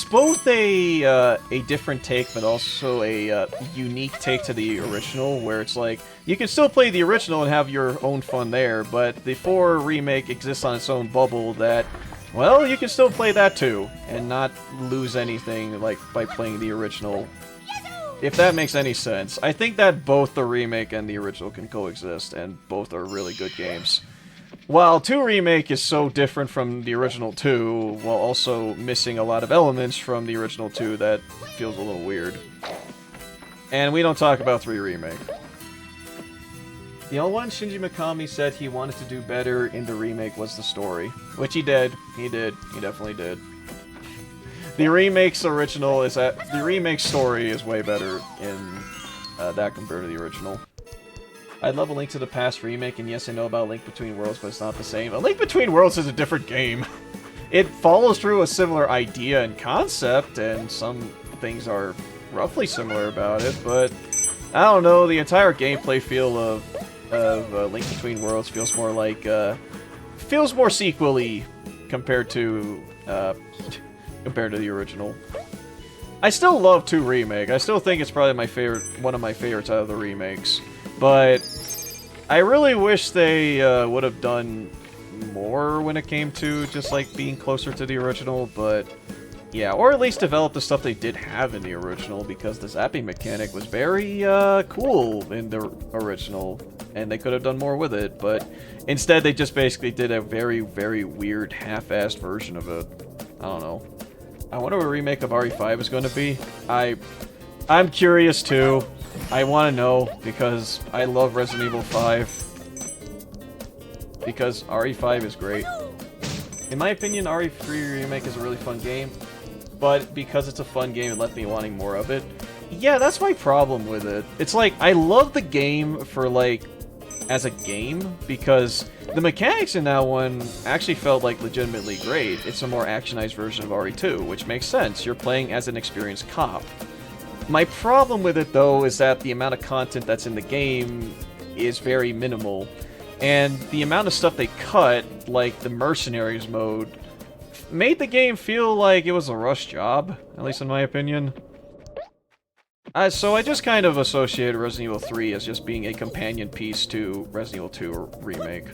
both a different take, but also a unique take to the original, where it's like, you can still play the original and have your own fun there, but the 4 remake exists on its own bubble that, well, you can still play that too, and not lose anything, like, by playing the original. If that makes any sense. I think that both the remake and the original can coexist, and both are really good games. While 2 Remake is so different from the original 2, while also missing a lot of elements from the original 2 that feels a little weird. And we don't talk about 3 Remake. The only one Shinji Mikami said he wanted to do better in the remake was the story. Which he did. He did. He definitely did. The remake's original is that... The remake story is way better in that compared to the original. I'd love A Link to the Past remake, and yes, I know about Link Between Worlds, but it's not the same. A Link Between Worlds is a different game. It follows through a similar idea and concept, and some things are roughly similar about it, but I don't know, the entire gameplay feel of Link Between Worlds feels more like, feels more sequel-y compared to the original. I still love 2 Remake. I still think it's probably my favorite, one of my favorites out of the remakes. But I really wish they would have done more when it came to just like being closer to the original, but yeah, or at least develop the stuff they did have in the original, because the zapping mechanic was very cool in the original, and they could have done more with it, but instead they just basically did a very, very weird half-assed version of it. I don't know. I wonder what a remake of RE5 is going to be. I'm curious too. I want to know, because I love Resident Evil 5. Because RE5 is great. In my opinion, RE3 Remake is a really fun game, but because it's a fun game, it left me wanting more of it. Yeah, that's my problem with it. It's like, I love the game for, like, as a game, because the mechanics in that one actually felt, like, legitimately great. It's a more actionized version of RE2, which makes sense. You're playing as an experienced cop. My problem with it, though, is that the amount of content that's in the game is very minimal, and the amount of stuff they cut, like the Mercenaries mode, made the game feel like it was a rushed job, at least in my opinion. So I just kind of associated Resident Evil 3 as just being a companion piece to Resident Evil 2 Remake.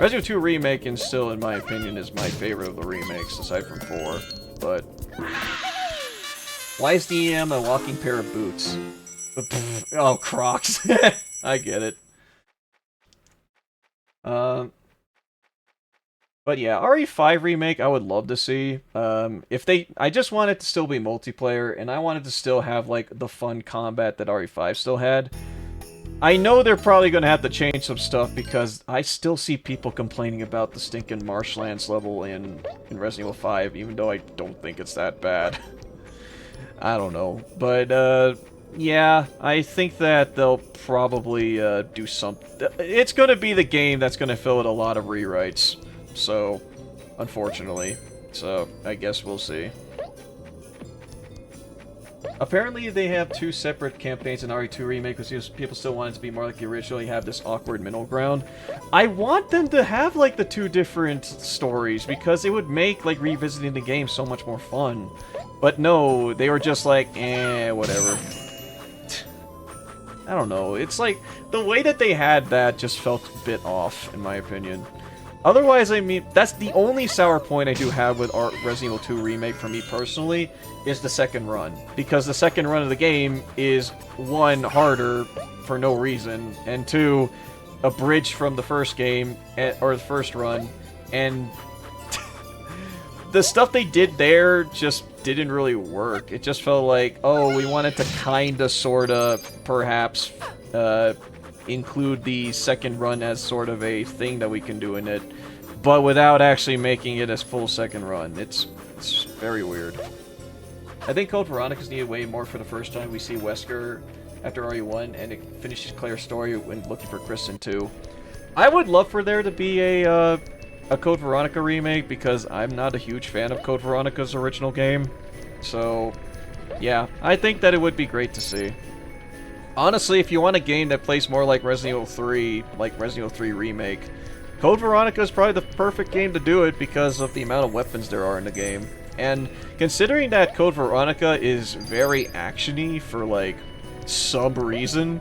Resident Evil 2 Remake, and still, in my opinion, is my favorite of the remakes, aside from 4, but... Why is DEM a walking pair of boots? Oh, Crocs. I get it. But yeah, RE5 Remake, I would love to see. I just want it to still be multiplayer, and I want it to still have, like, the fun combat that RE5 still had. I know they're probably gonna have to change some stuff, because I still see people complaining about the stinking marshlands level in Resident Evil 5, even though I don't think it's that bad. I don't know, but, Yeah, I think that they'll probably do something. It's going to be the game that's going to fill with a lot of rewrites. So, unfortunately. So, I guess we'll see. Apparently, they have two separate campaigns in RE2 Remake because people still want it to be more like the original. You have this awkward middle ground. I want them to have, like, the two different stories because it would make, like, revisiting the game so much more fun. But no, they were just like, whatever. I don't know. It's like, the way that they had that just felt a bit off, in my opinion. Otherwise, I mean, that's the only sour point I do have with Resident Evil 2 Remake for me personally, is the second run. Because the second run of the game is, one, harder for no reason, and two, a bridge from the first game, or the first run, and the stuff they did there just didn't really work. It just felt like, oh, we wanted to kinda, sorta, perhaps, include the second run as sort of a thing that we can do in it, but without actually making it as full second run. It's very weird. I think Code Veronica's needed way more for the first time we see Wesker after RE1, and it finishes Claire's story when looking for Kristen too. I would love for there to be a Code Veronica remake, because I'm not a huge fan of Code Veronica's original game. So, yeah, I think that it would be great to see. Honestly, if you want a game that plays more like Resident Evil 3, like Resident Evil 3 Remake, Code Veronica is probably the perfect game to do it because of the amount of weapons there are in the game. And considering that Code Veronica is very action-y for, like, some reason,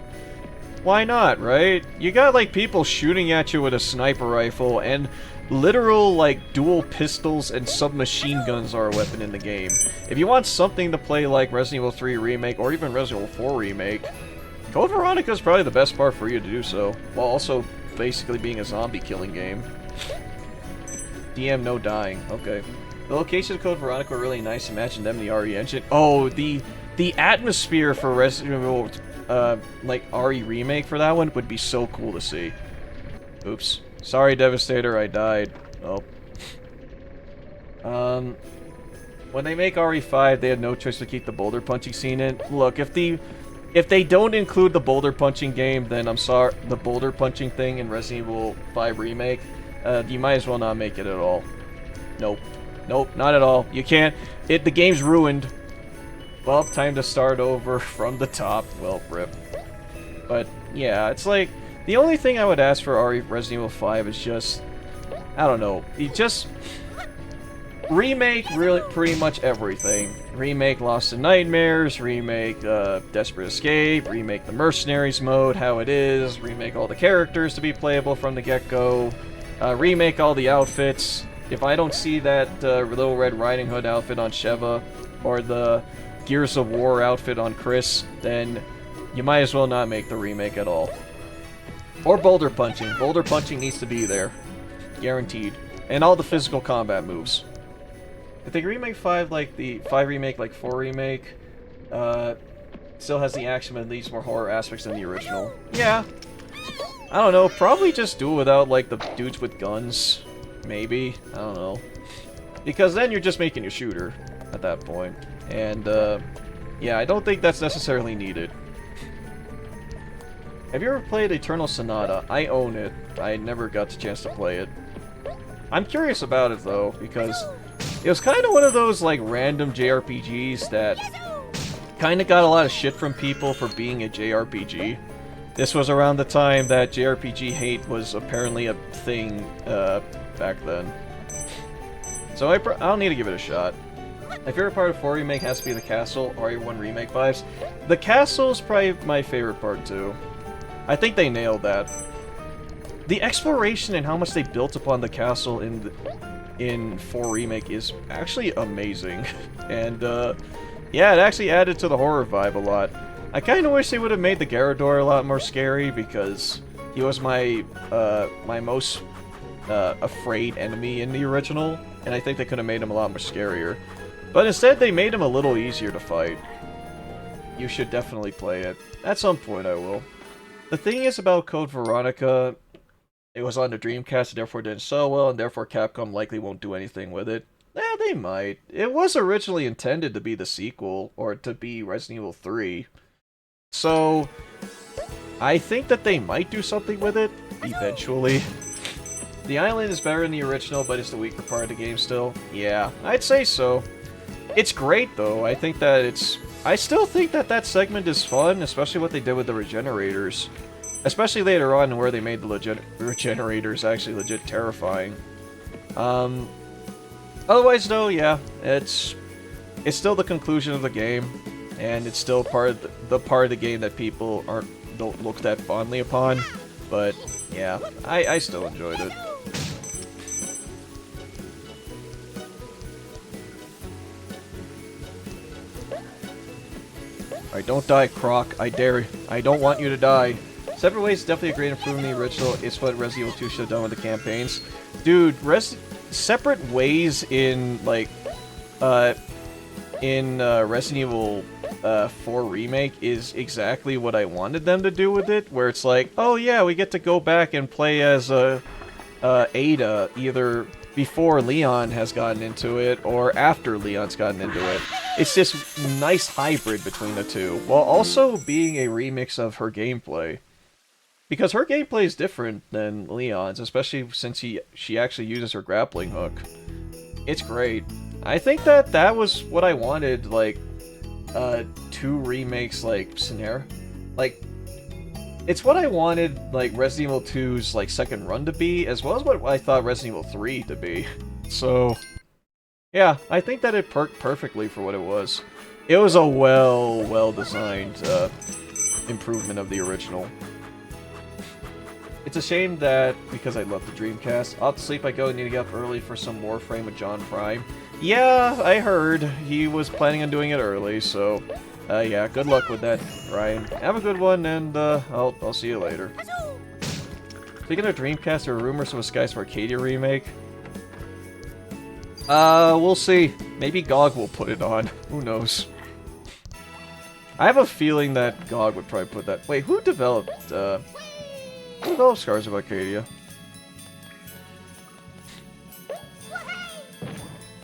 why not, right? You got, like, people shooting at you with a sniper rifle, and literal, like, dual pistols and submachine guns are a weapon in the game. If you want something to play like Resident Evil 3 Remake, or even Resident Evil 4 Remake, Code Veronica is probably the best part for you to do so, while also basically being a zombie killing game. DM no dying, okay. The location of Code Veronica are really nice. Imagine them in the RE engine. Oh, the atmosphere for Resident Evil, like, RE Remake for that one would be so cool to see. Oops. Sorry, Devastator, I died. Oh. When they make RE5, they had no choice to keep the boulder punching scene in. Look, if they don't include the boulder punching game, then I'm sorry, the boulder punching thing in Resident Evil 5 Remake, you might as well not make it at all. Nope. Nope, not at all. You can't. The game's ruined. Well, time to start over from the top. Well, rip. But, yeah, it's like, the only thing I would ask for Resident Evil 5 is just, I don't know, you just remake really pretty much everything. Remake Lost in Nightmares, remake Desperate Escape, remake the Mercenaries mode, how it is, remake all the characters to be playable from the get-go, remake all the outfits. If I don't see that Little Red Riding Hood outfit on Sheva, or the Gears of War outfit on Chris, then you might as well not make the remake at all. Or boulder punching. Boulder punching needs to be there. Guaranteed. And all the physical combat moves. If they remake 5 like the 5 remake like 4 remake, still has the action but leaves more horror aspects than the original. Yeah. I don't know, probably just do it without like the dudes with guns. Maybe. I don't know. Because then you're just making a shooter at that point. And yeah, I don't think that's necessarily needed. Have you ever played Eternal Sonata? I own it. I never got the chance to play it. I'm curious about it though, because it was kind of one of those like random JRPGs that kind of got a lot of shit from people for being a JRPG. This was around the time that JRPG hate was apparently a thing back then. So I'll need to give it a shot. My favorite part of 4 Remake has to be the castle, RE1 Remake vibes. The castle's probably my favorite part too. I think they nailed that. The exploration and how much they built upon the castle in 4 Remake is actually amazing. And, yeah, it actually added to the horror vibe a lot. I kind of wish they would have made the Garrador a lot more scary, because he was my most afraid enemy in the original, and I think they could have made him a lot more scarier. But instead, they made him a little easier to fight. You should definitely play it. At some point, I will. The thing is about Code Veronica, it was on the Dreamcast, and therefore didn't sell well, and therefore Capcom likely won't do anything with it. Eh, they might. It was originally intended to be the sequel, or to be Resident Evil 3. So, I think that they might do something with it, eventually. The island is better than the original, but it's the weaker part of the game still. Yeah, I'd say so. It's great, though. I think that it's... I still think that that segment is fun, especially what they did with the regenerators. Especially later on, where they made the regenerators actually legit terrifying. Otherwise, though, yeah, it's still the conclusion of the game, and it's still part of the part of the game that people don't look that fondly upon. But yeah, I still enjoyed it. Alright, don't die, Croc. I dare you. I don't want you to die. Separate Ways is definitely a great improvement in the original. It's what Resident Evil 2 should have done with the campaigns. Dude, Separate Ways in, like, Resident Evil 4 Remake is exactly what I wanted them to do with it, where it's like, oh yeah, we get to go back and play as Ada, either before Leon has gotten into it, or after Leon's gotten into it. It's this nice hybrid between the two, while also being a remix of her gameplay. Because her gameplay is different than Leon's, especially since she actually uses her grappling hook. It's great. I think that that was what I wanted, like, 2 remakes, like, scenario. Like, it's what I wanted, like, Resident Evil 2's, like, second run to be, as well as what I thought Resident Evil 3 to be. So, yeah, I think that it perked perfectly for what it was. It was a well-designed, improvement of the original. It's a shame that, because I love the Dreamcast, off to sleep I go, need to get up early for some Warframe with John Prime. Yeah, I heard. He was planning on doing it early, so... yeah, good luck with that, Ryan. Have a good one, and, I'll see you later. Speaking of Dreamcast, there are rumors of a Skies of Arcadia remake. We'll see. Maybe GOG will put it on. Who knows? I have a feeling that GOG would probably put that... Wait, who developed Scars of Arcadia?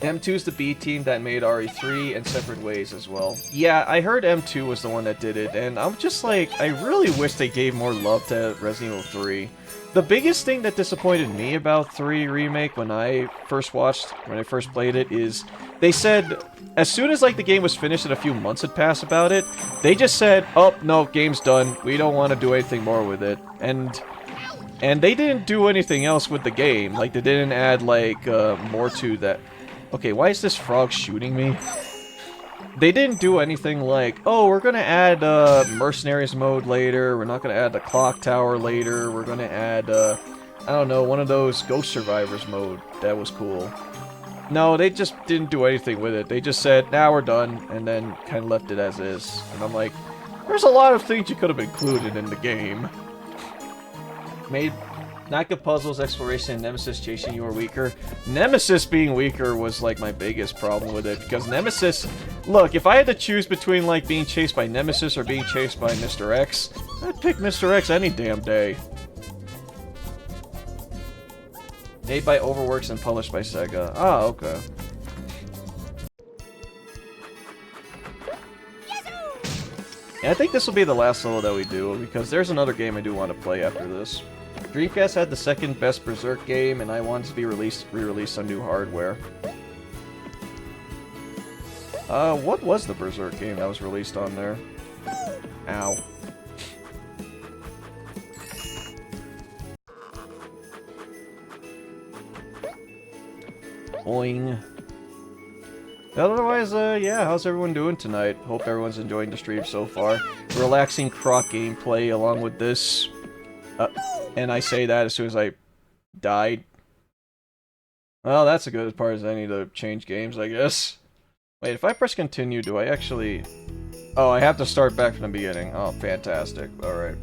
M2's the B team that made RE3 and Separate Ways as well. Yeah, I heard M2 was the one that did it, and I'm just like, I really wish they gave more love to Resident Evil 3. The biggest thing that disappointed me about 3 Remake when I first played it, is they said, as soon as like the game was finished and a few months had passed about it, they just said, oh, no, game's done, we don't want to do anything more with it. And they didn't do anything else with the game, like they didn't add like, more to that. Okay, why is this frog shooting me? They didn't do anything like, oh, we're gonna add, Mercenaries mode later, we're not gonna add the Clock Tower later, we're gonna add, I don't know, one of those Ghost Survivors mode. That was cool. No, they just didn't do anything with it. They just said, now we're done, and then kind of left it as is. And I'm like, there's a lot of things you could have included in the game. Not good puzzles, exploration, and Nemesis chasing you were weaker. Nemesis being weaker was, like, my biggest problem with it, because Nemesis... Look, if I had to choose between, like, being chased by Nemesis or being chased by Mr. X, I'd pick Mr. X any damn day. Made by Overworks and published by Sega. Ah, okay. And I think this will be the last solo that we do, because there's another game I do want to play after this. Dreamcast had the second best Berserk game, and I wanted to be re-released on new hardware. What was the Berserk game that was released on there? Ow. Boing. Otherwise, yeah, how's everyone doing tonight? Hope everyone's enjoying the stream so far. Relaxing Croc gameplay along with this. And I say that as soon as I died. Well, that's a good as part as any to change games, I guess. Wait, if I press continue, do I actually... Oh, I have to start back from the beginning. Oh, fantastic. Alright.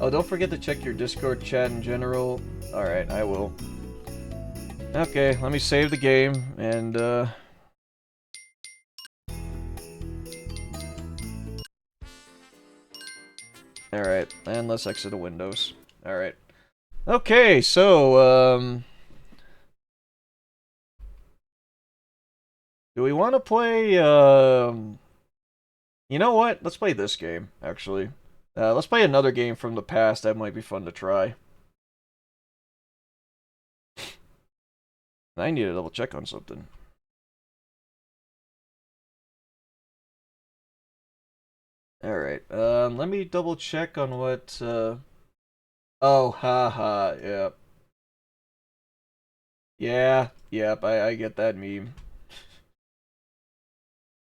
Oh, don't forget to check your Discord chat in general. Alright, I will. Okay, let me save the game, and, Alright, and let's exit the windows. Alright. Okay, so, do we want to play, You know what? Let's play this game, actually. Let's play another game from the past that might be fun to try. I need to double check on something. Alright, let me double check on what, Oh, haha, yep. Yeah, yep, I get that meme.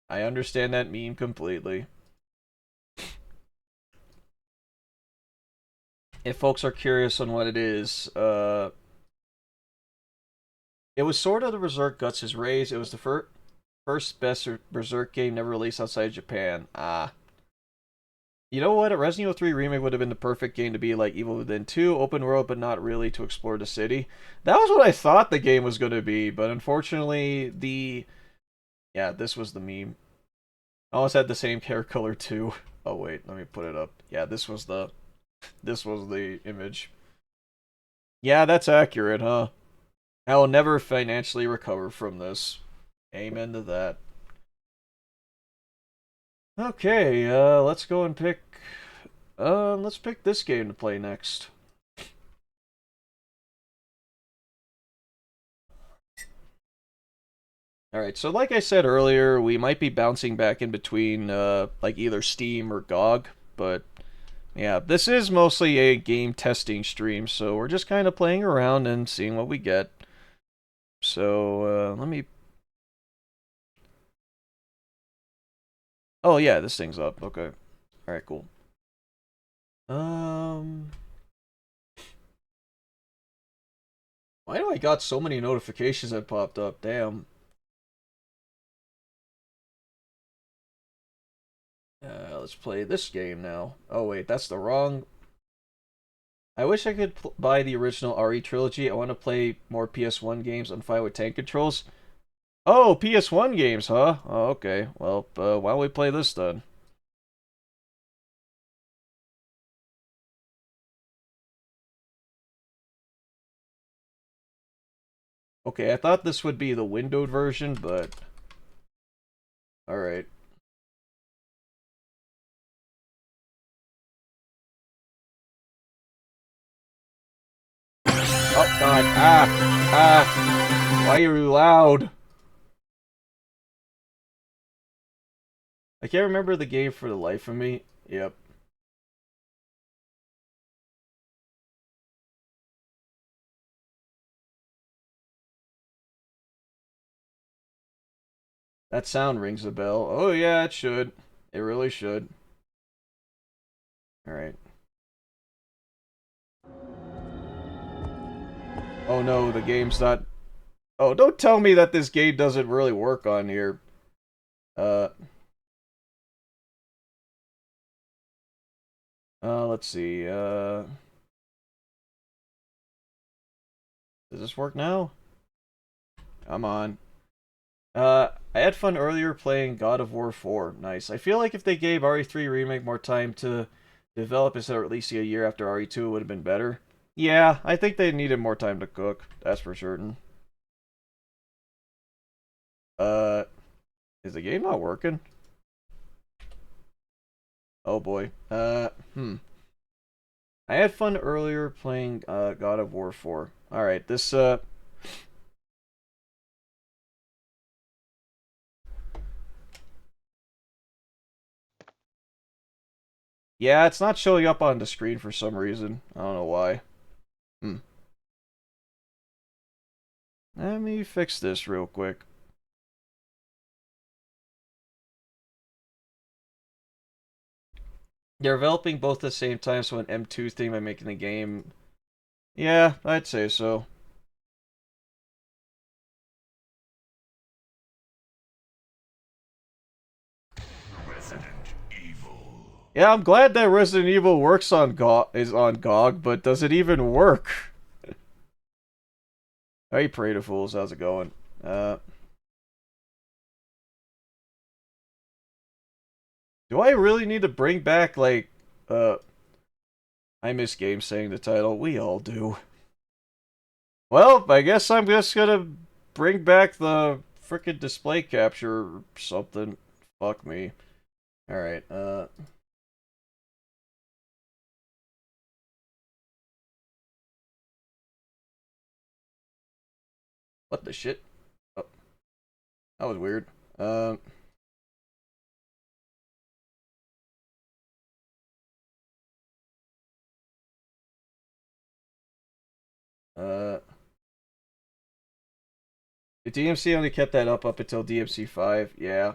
I understand that meme completely. If folks are curious on what it is, it was sort of the Berserk Guts' Raise. It was the first best Berserk game never released outside Japan. Ah. You know what? A Resident Evil 3 remake would have been the perfect game to be like Evil Within 2, open world, but not really to explore the city. That was what I thought the game was going to be, but unfortunately, yeah, this was the meme. I almost had the same hair color too. Oh wait, let me put it up. Yeah, this was the image. Yeah, that's accurate, huh? I will never financially recover from this. Amen to that. Okay, let's go and pick. Let's pick this game to play next. Alright, so like I said earlier, we might be bouncing back in between, like either Steam or GOG, but yeah, this is mostly a game testing stream, so we're just kind of playing around and seeing what we get. So, let me... Oh yeah, this thing's up, okay. Alright, cool. Um... Why do I got so many notifications that popped up? Damn. Let's play this game now. Oh wait, that's the wrong... I wish I could buy the original RE trilogy. I want to play more PS1 games. I'm fine with tank controls. Oh, PS1 games, huh? Oh, okay. Well, why don't we play this then? Okay, I thought this would be the windowed version, but... Alright. Oh, God. Ah! Ah! Why are you loud? I can't remember the game for the life of me. Yep. That sound rings a bell. Oh, yeah, it should. It really should. Alright. Oh no, the game's not... Oh, don't tell me that this game doesn't really work on here. Uh... let's see, Does this work now? Come on. I had fun earlier playing God of War 4. Nice. I feel like if they gave RE3 Remake more time to develop instead of releasing a year after RE2, it would have been better. Yeah, I think they needed more time to cook. That's for certain. Uh, is the game not working? Oh boy. I had fun earlier playing God of War 4. Alright, this yeah, it's not showing up on the screen for some reason. I don't know why. Hmm. Let me fix this real quick. They're developing both at the same time, so an M2 thing by making the game. Yeah, I'd say so. Resident Evil. Yeah, I'm glad that Resident Evil works on GOG, but does it even work? Hey, Pray to Fools, how's it going? Do I really need to bring back, like, I miss games saying the title. We all do. Well, I guess I'm just gonna bring back the frickin' display capture or something. Fuck me. Alright, what the shit? Oh, that was weird. The DMC only kept that up until DMC 5, yeah.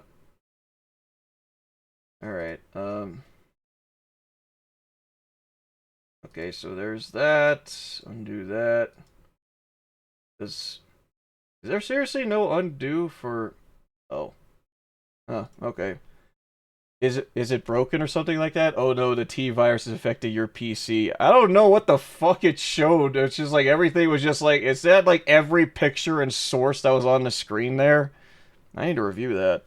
Alright, okay, so there's that. Undo that. Is there seriously no undo for... Oh. Huh, okay. Is it broken or something like that? Oh no, the T virus is affecting your PC. I don't know what the fuck it showed. It's just like everything was just like, is that like every picture and source that was on the screen there? I need to review that.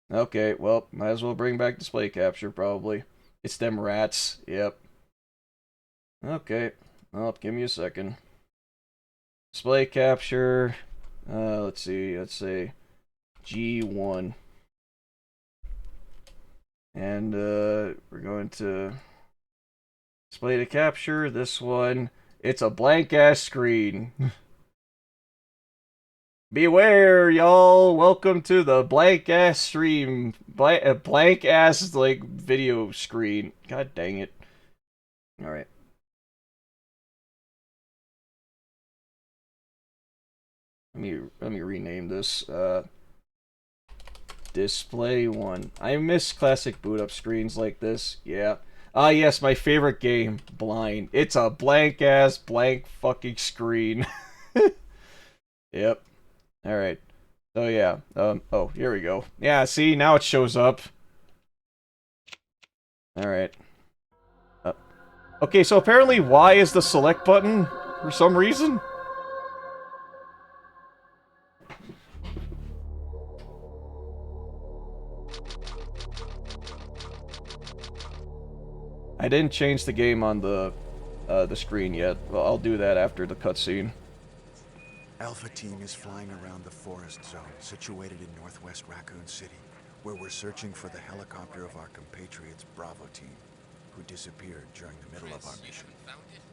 Okay, well, might as well bring back display capture probably. It's them rats. Yep. Okay. Well, give me a second. Display capture. Let's see. Let's say G1. And we're going to display to capture this one. It's a blank ass screen. Beware, y'all! Welcome to the blank ass stream. Blank ass like video screen. God dang it! All right. Let me rename this. Display one. I miss classic boot up screens like this. Yeah. Ah, yes, my favorite game, Blind. It's a blank ass blank fucking screen. Yep. All right. So yeah. Oh, here we go. Yeah. See, now it shows up. All right. Okay. So apparently, Y is the select button for some reason. I didn't change the game on the screen yet. Well, I'll do that after the cutscene. Alpha Team is flying around the forest zone situated in northwest Raccoon City, where we're searching for the helicopter of our compatriots Bravo Team, who disappeared during the middle of our mission.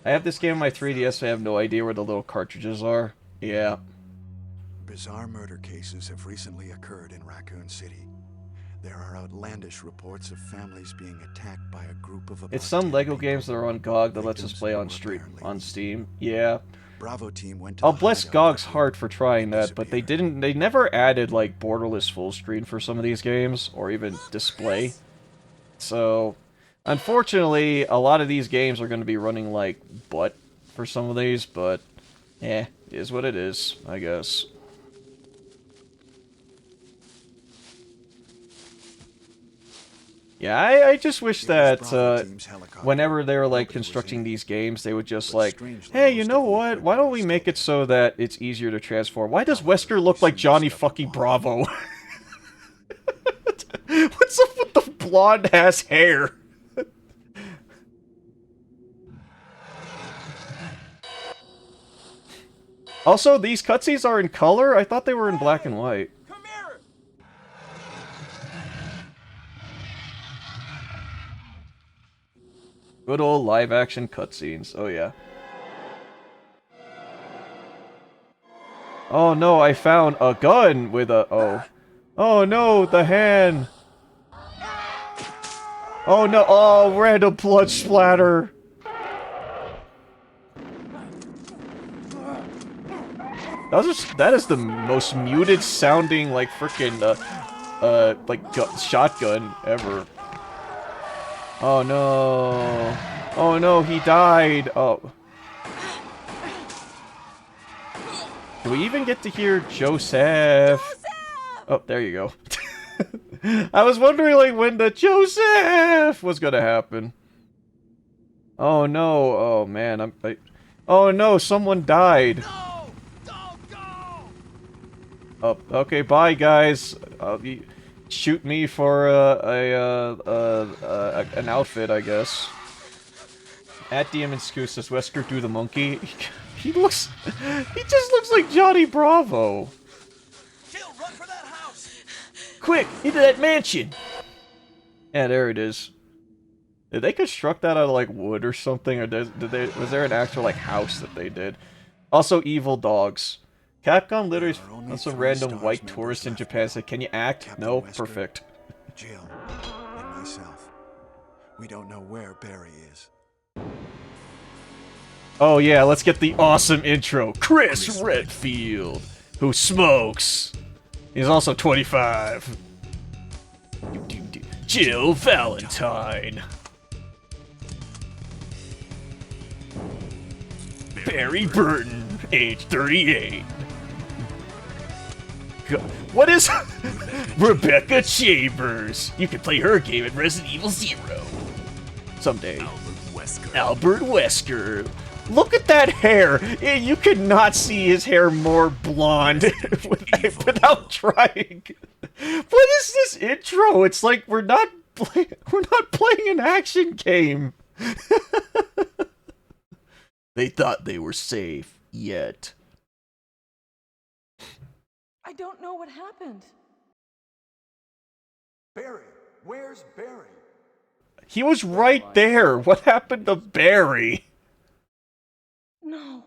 I have this game on my 3DS, I have no idea where the little cartridges are. Yeah. Bizarre murder cases have recently occurred in Raccoon City. There are outlandish reports of families being attacked by a group of... It's some LEGO games that are on GOG that lets us play on Steam. Yeah. Bravo Team went to I'll bless GOG's heart for trying that, but they never added, like, borderless full screen for some of these games, or even display. So, unfortunately, a lot of these games are going to be running like butt for some of these, but, it is what it is, I guess. Yeah, I just wish that whenever they're like constructing these games, they would just like, hey, you know what? Why don't we make it so that it's easier to transform? Why does Wesker look like Johnny fucking Bravo? What's up with the blonde ass hair? Also, these cutscenes are in color? I thought they were in black and white. Good old live-action cutscenes. Oh, yeah. Oh, no, I found a gun with a... Oh. Oh, no, the hand. Oh, no. Oh, random blood splatter. That is the most muted sounding, like, frickin', shotgun ever. Oh no. Oh no, he died. Oh. Do we even get to hear Joseph? Oh, there you go. I was wondering, like, when the Joseph was gonna happen. Oh no. Oh man, oh no, someone died. No! Don't go! Oh, okay, bye guys. Shoot me for an outfit, I guess. At DMSQ says Wesker do the monkey. He just looks like Johnny Bravo. Jill, run for that house! Quick, into that mansion! Yeah, there it is. Did they construct that out of, like, wood or something? Or was there an actual, like, house that they did? Also, evil dogs. Capcom literally There are only on some 3 random stars white members tourist in left Japan now. said, can you act? Captain No? Wesker, Perfect. Jill, and myself. We don't know where Barry is. Oh yeah, let's get the awesome intro. Chris Redfield, who smokes. He's also 25. Jill Valentine. Barry Burton, age 38. What is Rebecca Chambers? You can play her game at Resident Evil 0 someday. Albert Wesker. Look at that hair! You could not see his hair more blonde without trying. What is this intro? It's like we're not playing an action game. They thought they were safe, yet. I don't know what happened. Barry! Where's Barry? He was right there. What happened to Barry? No.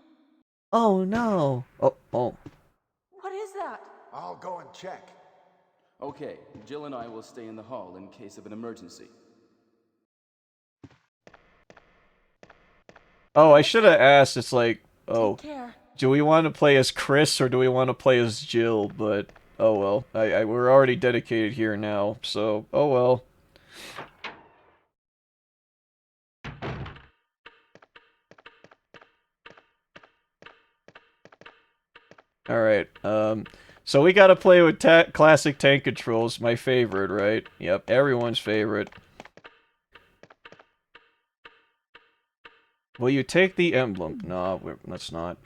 Oh no. Oh. What is that? I'll go and check. Okay, Jill and I will stay in the hall in case of an emergency. Oh, I should have asked. It's like, oh, Take care. do we want to play as Chris or do we want to play as Jill? But oh well, we're already dedicated here now, so oh well. Alright, so we gotta play with classic tank controls, my favorite, right? Yep, everyone's favorite. Will you take the emblem? No, let's not.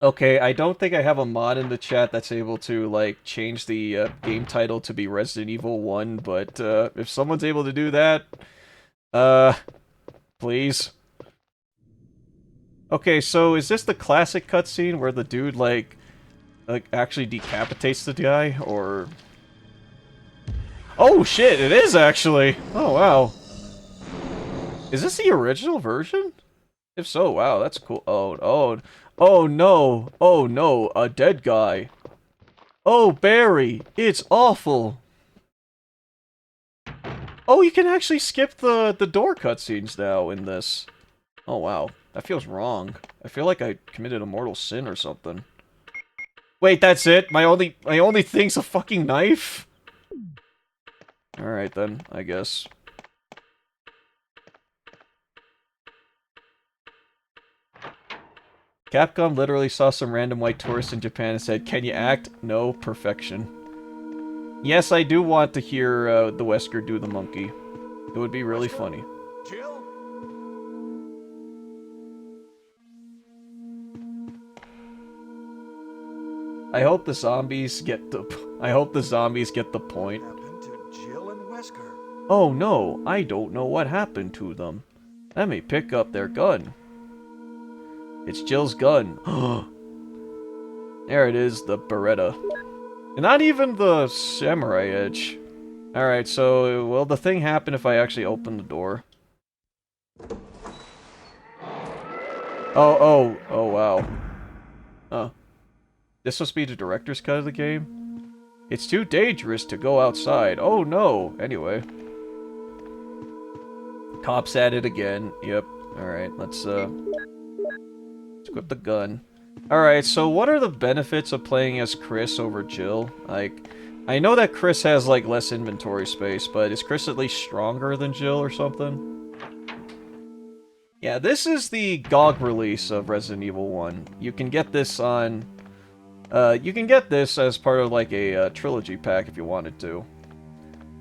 Okay, I don't think I have a mod in the chat that's able to, like, change the game title to be Resident Evil 1, but if someone's able to do that, please. Okay, so is this the classic cutscene where the dude, like actually decapitates the guy, or... Oh shit, it is actually! Oh wow. Is this the original version? If so, wow, that's cool. Oh no, a dead guy. Oh, Barry, it's awful. Oh, you can actually skip the door cutscenes now in this. Oh wow. That feels wrong. I feel like I committed a mortal sin or something. Wait, that's it? My only thing's a fucking knife? Alright then, I guess. Capcom literally saw some random white tourist in Japan and said, can you act? No, perfection. Yes, I do want to hear the Wesker do the monkey. It would be really funny. Jill? I hope the zombies get the point. What happened to Jill and Wesker? Oh no, I don't know what happened to them. Let me pick up their gun. It's Jill's gun. There it is, the Beretta. And not even the samurai edge. Alright, so will the thing happen if I actually open the door? Oh wow. Huh. This must be the director's cut of the game? It's too dangerous to go outside. Oh no! Anyway. Cops at it again. Yep. Alright, let's equip the gun. Alright, so what are the benefits of playing as Chris over Jill? Like, I know that Chris has, like, less inventory space, but is Chris at least stronger than Jill or something? Yeah, this is the GOG release of Resident Evil 1. You can get this on... you can get this as part of, like, a trilogy pack if you wanted to.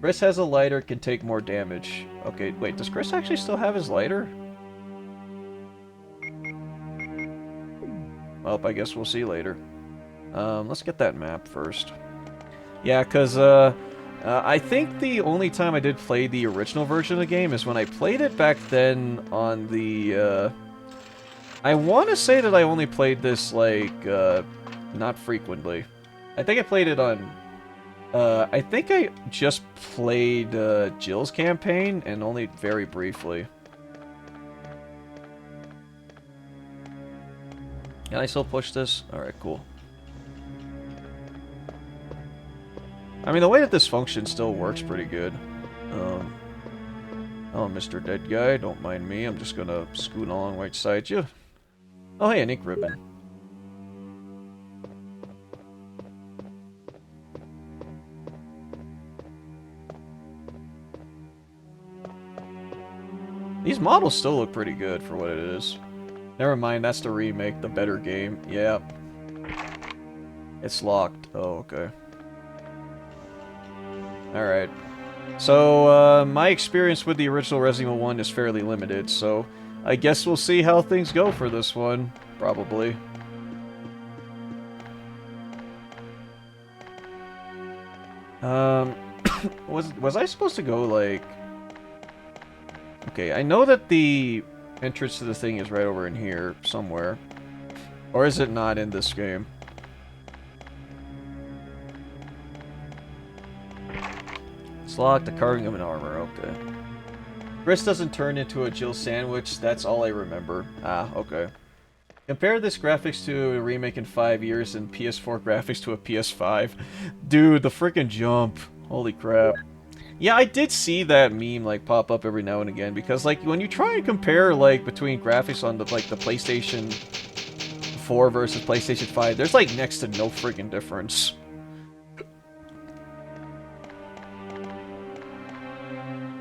Chris has a lighter, can take more damage. Okay, wait, does Chris actually still have his lighter? Well, I guess we'll see later. Let's get that map first. Yeah, because, I think the only time I did play the original version of the game is when I played it back then on the, I want to say that I only played this, like, not frequently. I think I played it on... I think I just played Jill's campaign, and only very briefly. Can I still push this? Alright, cool. I mean, the way that this functions still works pretty good. Oh, Mr. Dead Guy, don't mind me. I'm just gonna scoot along right side you. Oh, hey, an ink ribbon. These models still look pretty good for what it is. Never mind, that's the remake, the better game. Yeah. It's locked. Oh, okay. Alright. So, my experience with the original Resident Evil 1 is fairly limited, so I guess we'll see how things go for this one. Probably. Was I supposed to go, like... Okay, I know that the entrance to the thing is right over in here, somewhere. Or is it not in this game? It's locked, the carving of an armor, okay. Chris doesn't turn into a Jill sandwich, that's all I remember. Ah, okay. Compare this graphics to a remake in 5 years and PS4 graphics to a PS5. Dude, the frickin' jump. Holy crap. Yeah, I did see that meme, like, pop up every now and again, because, like, when you try and compare, like, between graphics on the, like, the PlayStation 4 versus PlayStation 5, there's, like, next to no friggin' difference.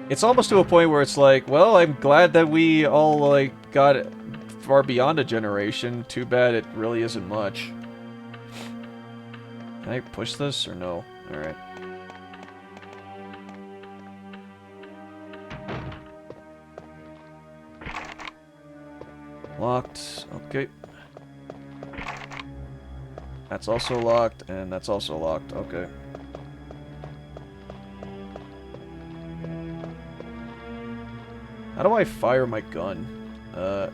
It's almost to a point where it's like, well, I'm glad that we all, like, got far beyond a generation. Too bad it really isn't much. Can I push this, or no? Alright. Locked. Okay. That's also locked, and that's also locked. Okay. How do I fire my gun? How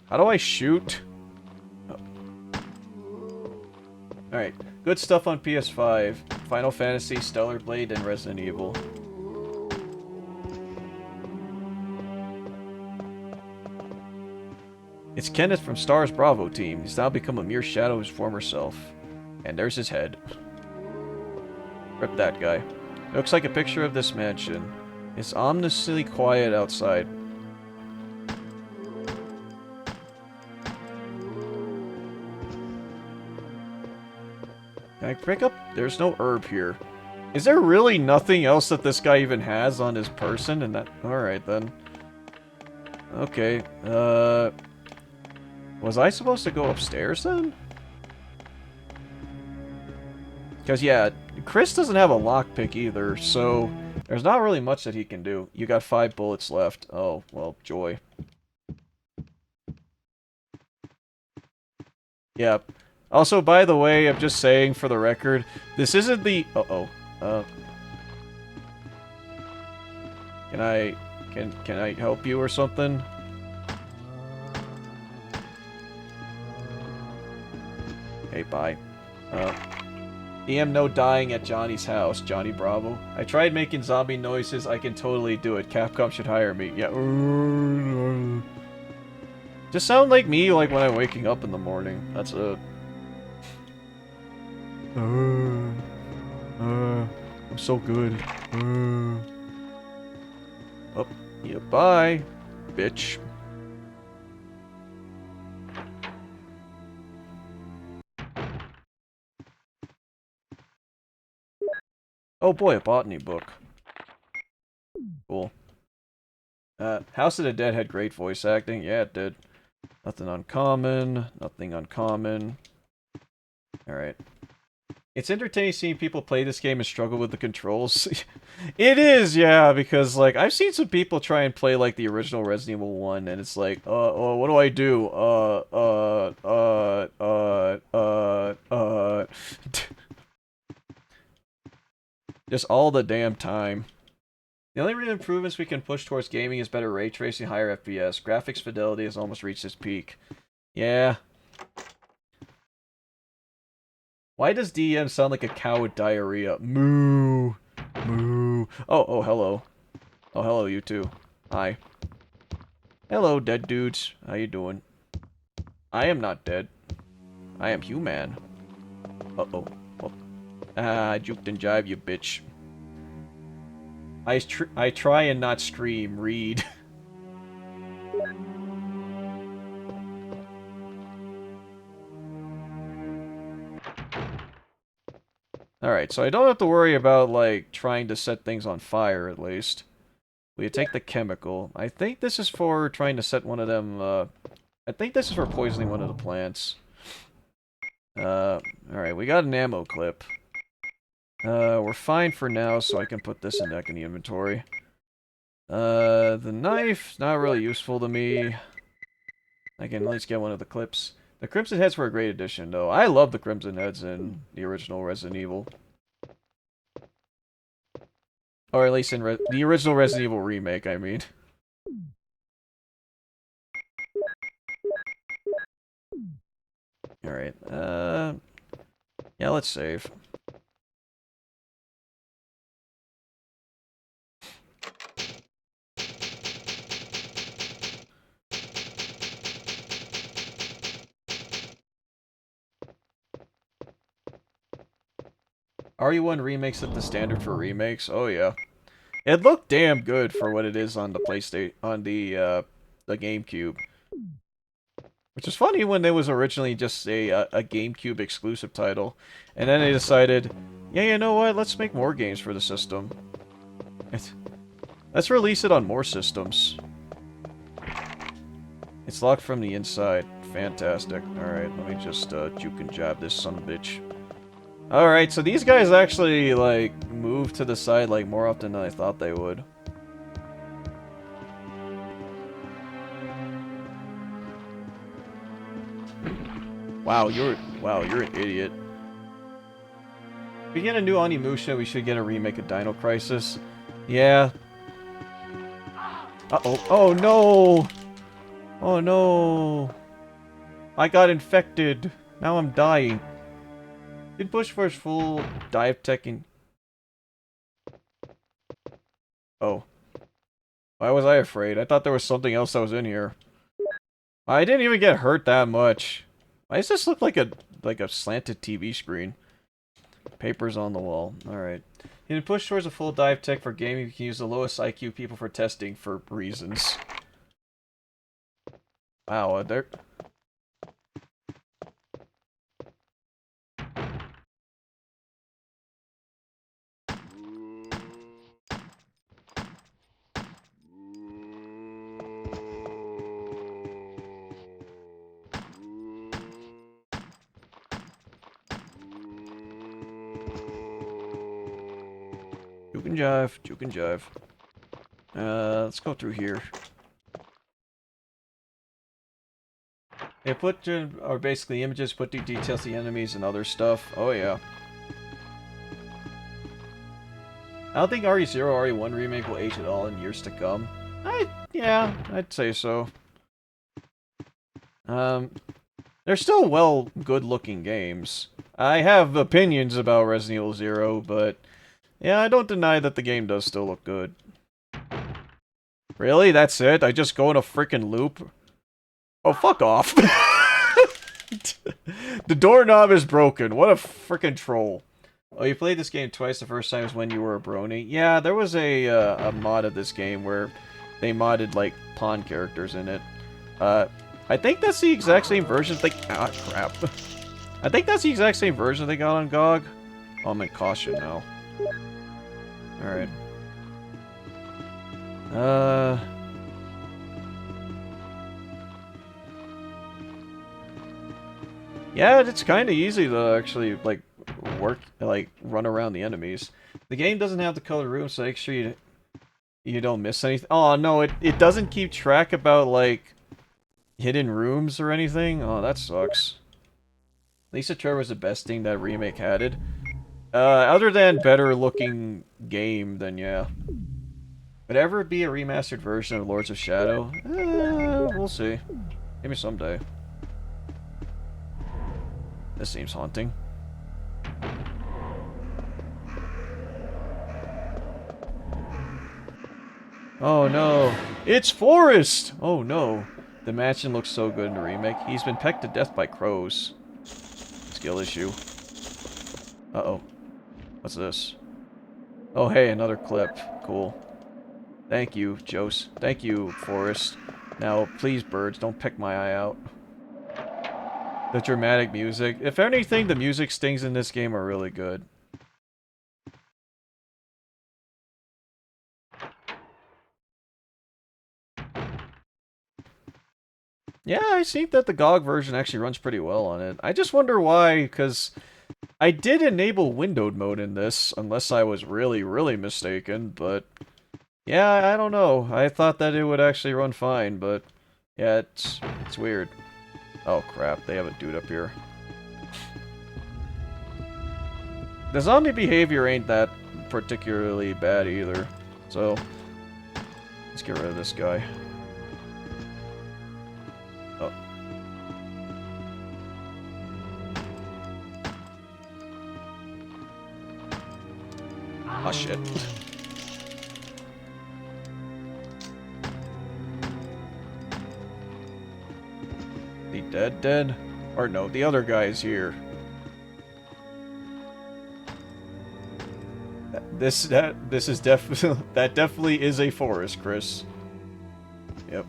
do I shoot? Oh. Alright. Good stuff on PS5. Final Fantasy, Stellar Blade, and Resident Evil. It's Kenneth from Star's Bravo team. He's now become a mere shadow of his former self. And there's his head. Rip that guy. It looks like a picture of this mansion. It's ominously quiet outside. Can I pick up? There's no herb here. Is there really nothing else that this guy even has on his person? And that... Alright then. Okay. Was I supposed to go upstairs then? Because, yeah, Chris doesn't have a lockpick either, so there's not really much that he can do. You got 5 bullets left. Oh, well, joy. Yeah. Also, by the way, I'm just saying for the record, this isn't the... Can I help you or something? Okay, bye. DM no dying at Johnny's house, Johnny Bravo. I tried making zombie noises, I can totally do it. Capcom should hire me. Yeah. Just sound like me, like when I'm waking up in the morning. That's it. I'm so good. Oh, yeah, bye, bitch. Oh boy, a botany book. Cool. House of the Dead had great voice acting. Yeah, it did. Nothing uncommon. Nothing uncommon. Alright. It's entertaining seeing people play this game and struggle with the controls. It is, yeah, because, like, I've seen some people try and play, like, the original Resident Evil 1, and it's like, what do I do? Just all the damn time. The only real improvements we can push towards gaming is better ray tracing, higher FPS. Graphics fidelity has almost reached its peak. Yeah. Why does DEM sound like a cow with diarrhea? Moo. Moo. Oh, hello. Oh, hello, you two. Hi. Hello, dead dudes. How you doing? I am not dead. I am human. Uh-oh. Oh. Ah, juked and jive, you bitch. I try and not scream. Read. Alright, so I don't have to worry about, like, trying to set things on fire, at least. We take the chemical. I think this is for trying to set one of them, I think this is for poisoning one of the plants. Alright, we got an ammo clip. We're fine for now, so I can put this in the inventory. The knife, not really useful to me. I can at least get one of the clips. The Crimson Heads were a great addition, though. I love the Crimson Heads in the original Resident Evil. Or at least in the original Resident Evil remake, I mean. Alright, yeah, let's save. RE1 remake set the standard for remakes. Oh yeah, it looked damn good for what it is on the PlayStation, on the GameCube. Which is funny when it was originally just a GameCube exclusive title, and then they decided, yeah, you know what? Let's make more games for the system. Let's release it on more systems. It's locked from the inside. Fantastic. Alright, let me just juke and jab this son of a bitch. Alright, so these guys actually, like, move to the side, like, more often than I thought they would. Wow, you're an idiot. If we get a new Onimusha, we should get a remake of Dino Crisis. Yeah. Uh-oh. Oh, no! Oh, no! I got infected. Now I'm dying. Did push for his full dive tech in... Oh. Why was I afraid? I thought there was something else that was in here. I didn't even get hurt that much. Why does this look like a slanted TV screen? Papers on the wall. Alright. You can push towards a full dive tech for gaming. You can use the lowest IQ people for testing for reasons. Wow, they're... Juke and jive, juke and jive. Let's go through here. They put, or basically images, put the details, the enemies, and other stuff. Oh yeah. I don't think RE0 or RE1 remake will age at all in years to come. Yeah, I'd say so. They're still good-looking games. I have opinions about Resident Evil 0, but yeah, I don't deny that the game does still look good. Really? That's it? I just go in a freaking loop? Oh, fuck off. The doorknob is broken. What a freaking troll. Oh, you played this game twice. The first time was when you were a brony. Yeah, there was a mod of this game where they modded, like, pawn characters in it. I think that's the exact same version they... Ah, crap. I think that's the exact same version they got on GOG. Oh, I'm in caution now. Alright. Yeah, it's kind of easy to actually, like, run around the enemies. The game doesn't have the colored rooms, so make sure you don't miss anything. Oh, no, it doesn't keep track about, like, hidden rooms or anything. Oh, that sucks. Lisa Trevor was the best thing that remake added. Other than better looking game, then yeah. Would ever be a remastered version of Lords of Shadow? We'll see. Maybe someday. This seems haunting. Oh no, it's Forrest! Oh no, the mansion looks so good in the remake. He's been pecked to death by crows. Skill issue. Uh-oh. What's this? Oh hey, another clip. Cool. Thank you, Jose. Thank you, Forrest. Now, please, birds, don't pick my eye out. The dramatic music. If anything, the music stings in this game are really good. Yeah, I think that the GOG version actually runs pretty well on it. I just wonder why, because I did enable windowed mode in this, unless I was really, really mistaken, but yeah, I don't know. I thought that it would actually run fine, but yeah, it's weird. Oh crap, they have a dude up here. The zombie behavior ain't that particularly bad either, so let's get rid of this guy. Oh. Oh shit. The dead? Or no, the other guy is here. This is definitely that definitely is a forest, Chris. Yep.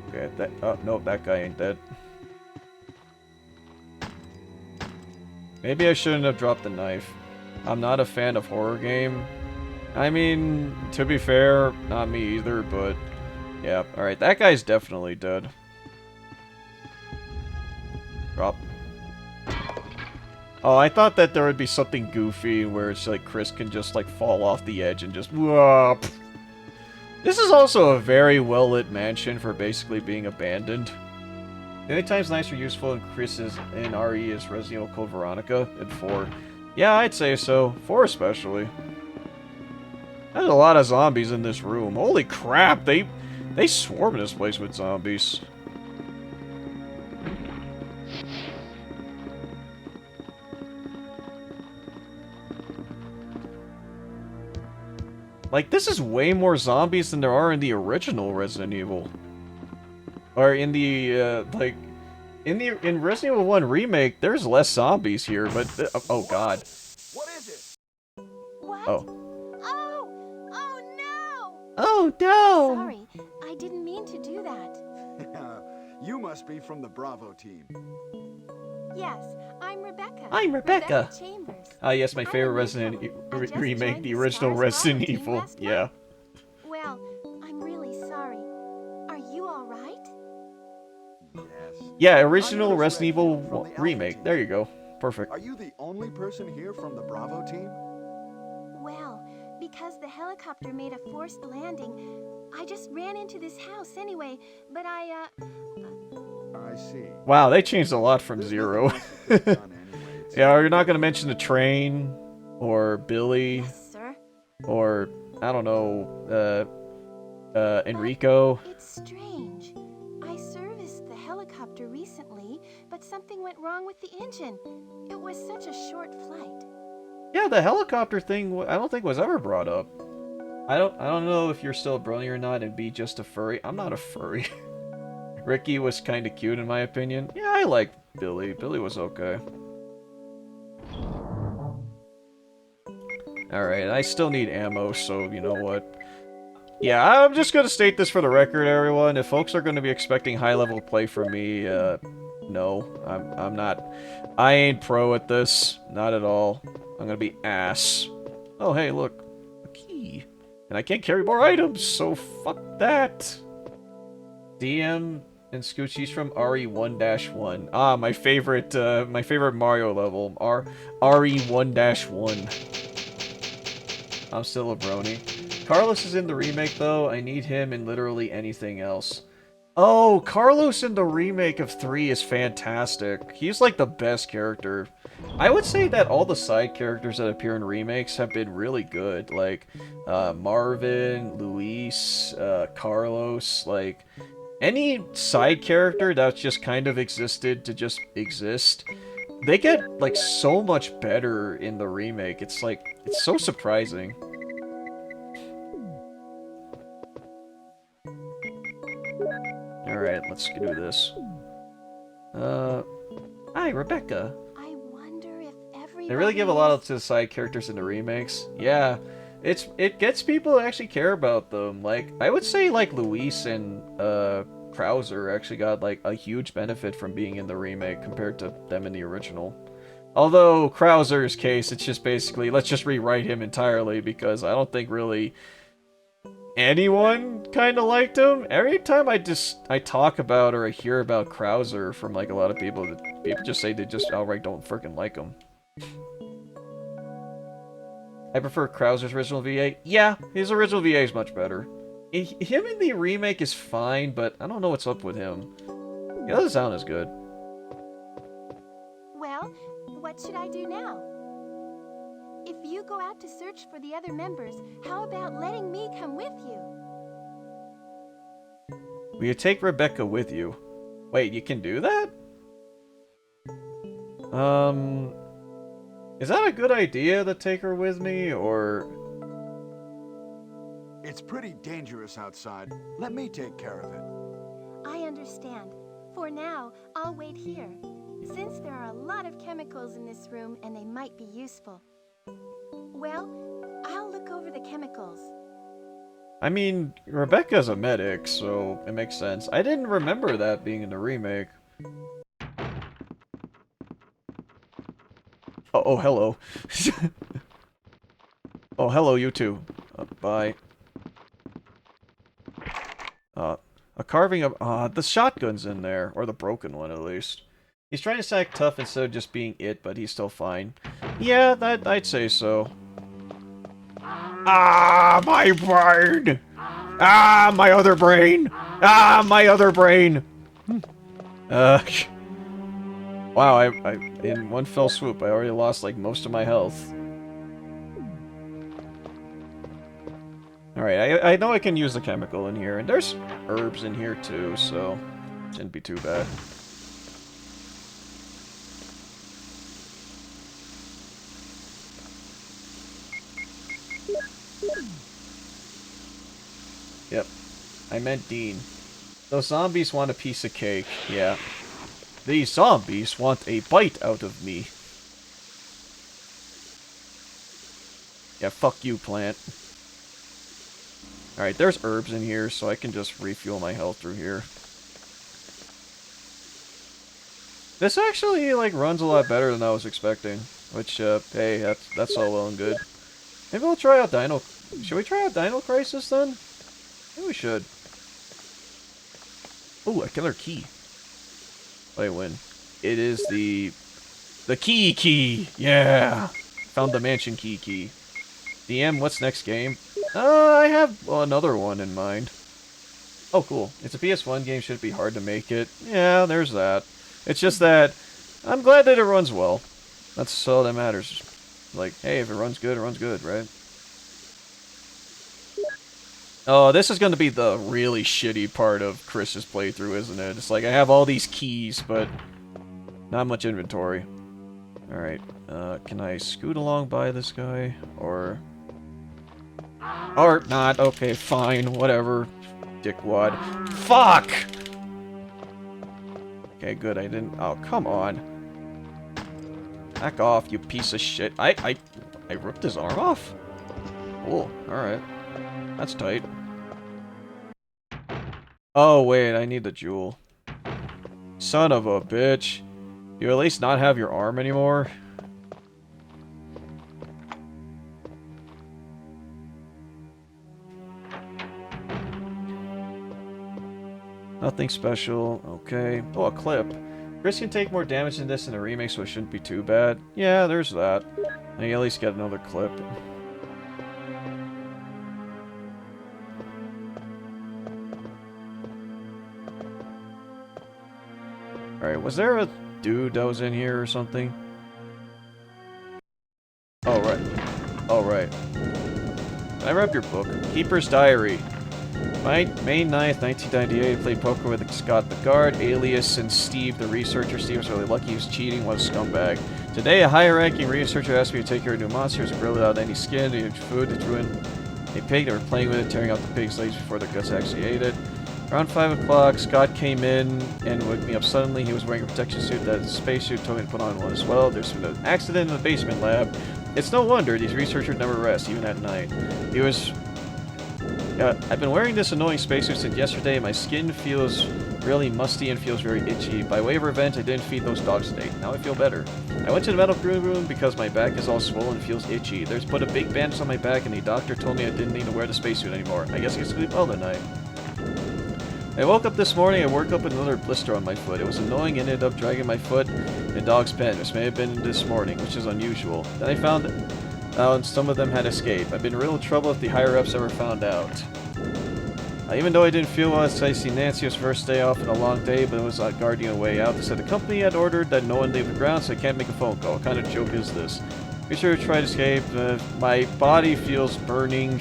Okay, oh no, that guy ain't dead. Maybe I shouldn't have dropped the knife. I'm not a fan of horror game. I mean, to be fair, not me either, but yeah. Alright, that guy's definitely dead. Drop. Oh, I thought that there would be something goofy where it's like Chris can just like fall off the edge and just whoop. This is also a very well-lit mansion for basically being abandoned. The only times knives are useful in Chris's in RE is Resident Evil Code Veronica and 4. Yeah, I'd say so. 4 especially. There's a lot of zombies in this room. Holy crap, they swarm this place with zombies. Like, this is way more zombies than there are in the original Resident Evil. Or in the, like... In Resident Evil 1 Remake, there's less zombies here, but... oh, God. What is it? What? Oh. Oh! Oh, no! Oh, no! Sorry, I didn't mean to do that. You must be from the Bravo team. Yes, I'm Rebecca. I'm Rebecca. Chambers. Ah, yes, my I'm favorite a Resident newcomer. E- I just remake, joined the the original Stars Resident Bravo team Evil. last Yeah. month. Well, I'm really sorry. Are you all right? Yes. Yeah, original I'm Resident Redfield Evil from the Alpha remake. team. There you go. Perfect. Are you the only person here from the Bravo team? Well, because the helicopter made a forced landing, I just ran into this house anyway, but I see. Wow, they changed a lot from There's Zero. nothing else to be done anyway, it Yeah, seems. you're not gonna mention the train, or Billy, yes, sir. or, I don't know, Enrico. It's strange. I serviced the helicopter recently, but something went wrong with the engine. It was such a short flight. Yeah, the helicopter thing, I don't think was ever brought up. I don't know if you're still a brony or not, and be just a furry. I'm not a furry. Ricky was kind of cute in my opinion. Yeah, I like Billy. Billy was okay. Alright, I still need ammo, so you know what. Yeah, I'm just gonna state this for the record, everyone. If folks are gonna be expecting high-level play from me, no. I'm not. I ain't pro at this. Not at all. I'm gonna be ass. Oh, hey, look. A key. And I can't carry more items, so fuck that. DM and Scoochie's from RE1-1. Ah, my favorite Mario level. RE1-1. I'm still a brony. Carlos is in the remake, though. I need him in literally anything else. Oh, Carlos in the remake of 3 is fantastic. He's like the best character. I would say that all the side characters that appear in remakes have been really good. Like, Marvin, Luis, Carlos, like... any side character that's just kind of existed to just exist, they get, like, so much better in the remake. It's like, it's so surprising. Alright, let's do this. Hi, Rebecca. I wonder if everybody. They really give a lot to the side characters in the remakes. Yeah, it gets people to actually care about them. Like, I would say, like, Luis and, Krauser actually got, like, a huge benefit from being in the remake compared to them in the original. Although, Krauser's case, it's just basically, let's just rewrite him entirely, because I don't think really anyone kind of liked him. Every time I talk about or I hear about Krauser from, like, a lot of people, people just say they just outright don't freaking like him. I prefer Krauser's original VA. Yeah, his original VA is much better. Him in the remake is fine, but I don't know what's up with him. He doesn't sound as good. Well, what should I do now? If you go out to search for the other members, how about letting me come with you? Will you take Rebecca with you? Wait, you can do that? Is that a good idea to take her with me, or... It's pretty dangerous outside. Let me take care of it. I understand. For now, I'll wait here, since there are a lot of chemicals in this room and they might be useful. Well, I'll look over the chemicals. I mean, Rebecca's a medic, so it makes sense. I didn't remember that being in the remake. Oh, hello. Oh, hello, you two. Bye. A carving of... the shotgun's in there. Or the broken one, at least. He's trying to act tough instead of just being it, but he's still fine. Yeah, I'd say so. Ah, my brain! Ah, my other brain! Ah, my other brain! Wow, I in one fell swoop, I already lost, like, most of my health. Alright, I know I can use the chemical in here, and there's herbs in here too, so it shouldn't be too bad. Yep, I meant Dean. Those zombies want a piece of cake, yeah. These zombies want a bite out of me. Yeah, fuck you, plant. Alright, there's herbs in here, so I can just refuel my health through here. This actually, like, runs a lot better than I was expecting. Which, hey, that's all well and good. Maybe we'll try out Dino... Should we try out Dino Crisis, then? Maybe we should. Ooh, a killer key. Wait, when? It is the key! Yeah! Found the mansion key. DM, what's next game? I have another one in mind. Oh, cool. It's a PS1 game, should be hard to make it. Yeah, there's that. It's just that I'm glad that it runs well. That's all that matters. Like, hey, if it runs good, right? Oh, this is going to be the really shitty part of Chris's playthrough, isn't it? It's like, I have all these keys, but not much inventory. Alright, can I scoot along by this guy? Or not. Okay, fine. Whatever. Dickwad. Fuck! Okay, good. I didn't... Oh, come on. Back off, you piece of shit. I ripped his arm off? Cool. Alright. That's tight. Oh, wait. I need the jewel. Son of a bitch. You at least not have your arm anymore? Nothing special. Okay. Oh, a clip. Chris can take more damage than this in the remake, so it shouldn't be too bad. Yeah, there's that. I at least get another clip. Alright, was there a dude that was in here or something? Oh, right. Oh, right. I read your book. Keeper's Diary. May 9th, 1998, I played poker with Scott the guard, Alias, and Steve the researcher. Steve was really lucky he was cheating, was a scumbag. Today, a higher-ranking researcher asked me to take care of new monsters, grill without any skin, eat food, to ruin a pig. They were playing with it, tearing out the pig's legs before their guts actually ate it. Around 5 o'clock, Scott came in and woke me up suddenly. He was wearing a protection suit that is a spacesuit, told me to put on one as well. There's been an accident in the basement lab. It's no wonder these researchers never rest, even at night. He was... I've been wearing this annoying spacesuit since yesterday. My skin feels really musty and feels very itchy. By way of revenge, I didn't feed those dogs today. Now I feel better. I went to the medical room because my back is all swollen and feels itchy. There's put a big bandage on my back and the doctor told me I didn't need to wear the spacesuit anymore. I guess I can sleep well tonight. I woke up this morning and woke up with another blister on my foot. It was annoying and ended up dragging my foot in a dog's pen. This may have been this morning, which is unusual. Then I found out some of them had escaped. I've been in real trouble if the higher-ups ever found out. Even though I didn't feel well, I see Nancy was first day off in a long day, but it was guarding a way out. They said the company had ordered that no one leave the ground, so I can't make a phone call. What kind of joke is this? Be sure to try to escape. My body feels burning.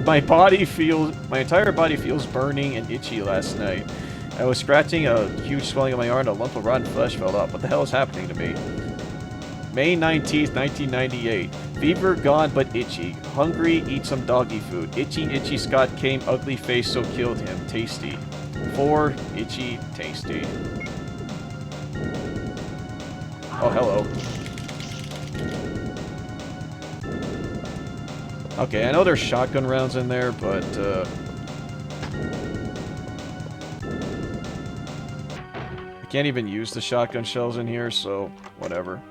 My entire body feels burning and itchy last night. I was scratching a huge swelling on my arm, and a lump of rotten flesh fell out. What the hell is happening to me? May 19th, 1998. Fever gone but itchy. Hungry, eat some doggy food. Itchy, itchy, Scott came, ugly face, so killed him. Tasty. 4, itchy, tasty. Oh, hello. Okay, I know there's shotgun rounds in there, but, I can't even use the shotgun shells in here, so whatever.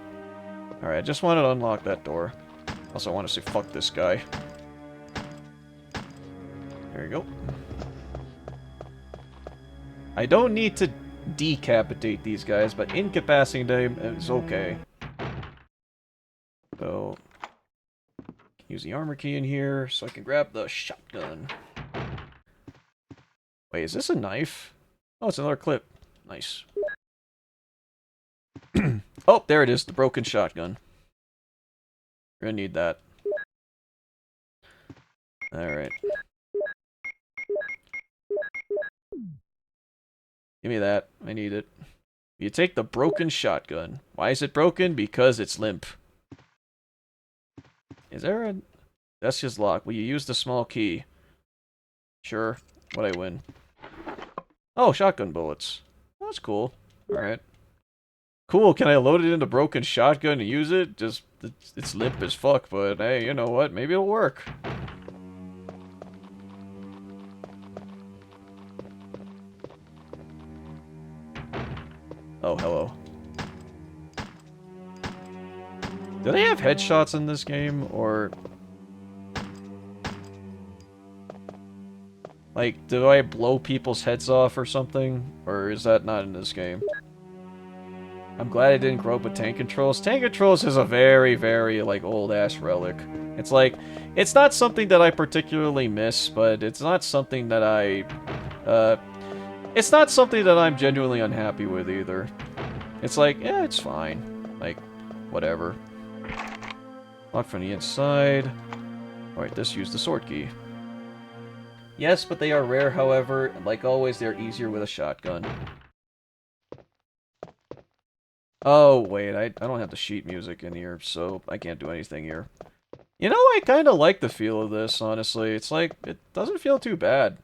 Alright, I just wanted to unlock that door. Also, I want to say fuck this guy. There you go. I don't need to decapitate these guys, but incapacitating them is okay. So, use the armor key in here so I can grab the shotgun. Wait, is this a knife? Oh, it's another clip. Nice. Oh, there it is, the broken shotgun. We're gonna need that. Alright. Give me that. I need it. You take the broken shotgun. Why is it broken? Because it's limp. Is there a... That's just locked. Will you use the small key? Sure. What'd I win? Oh, shotgun bullets. That's cool. Alright. Cool, can I load it into broken shotgun and use it? Just, it's limp as fuck, but hey, you know what? Maybe it'll work. Oh, hello. Do they have headshots in this game, or... Like, do I blow people's heads off or something? Or is that not in this game? I'm glad I didn't grow up with tank controls. Tank controls is a very, very, like, old-ass relic. It's like, it's not something that I particularly miss, but it's not something that it's not something that I'm genuinely unhappy with either. It's like, yeah, it's fine. Like, whatever. Lock from the inside. Alright, this used the sword key. Yes, but they are rare, however, and like always, they're easier with a shotgun. Oh, wait, I don't have the sheet music in here, so I can't do anything here. You know, I kind of like the feel of this, honestly. It's like, it doesn't feel too bad.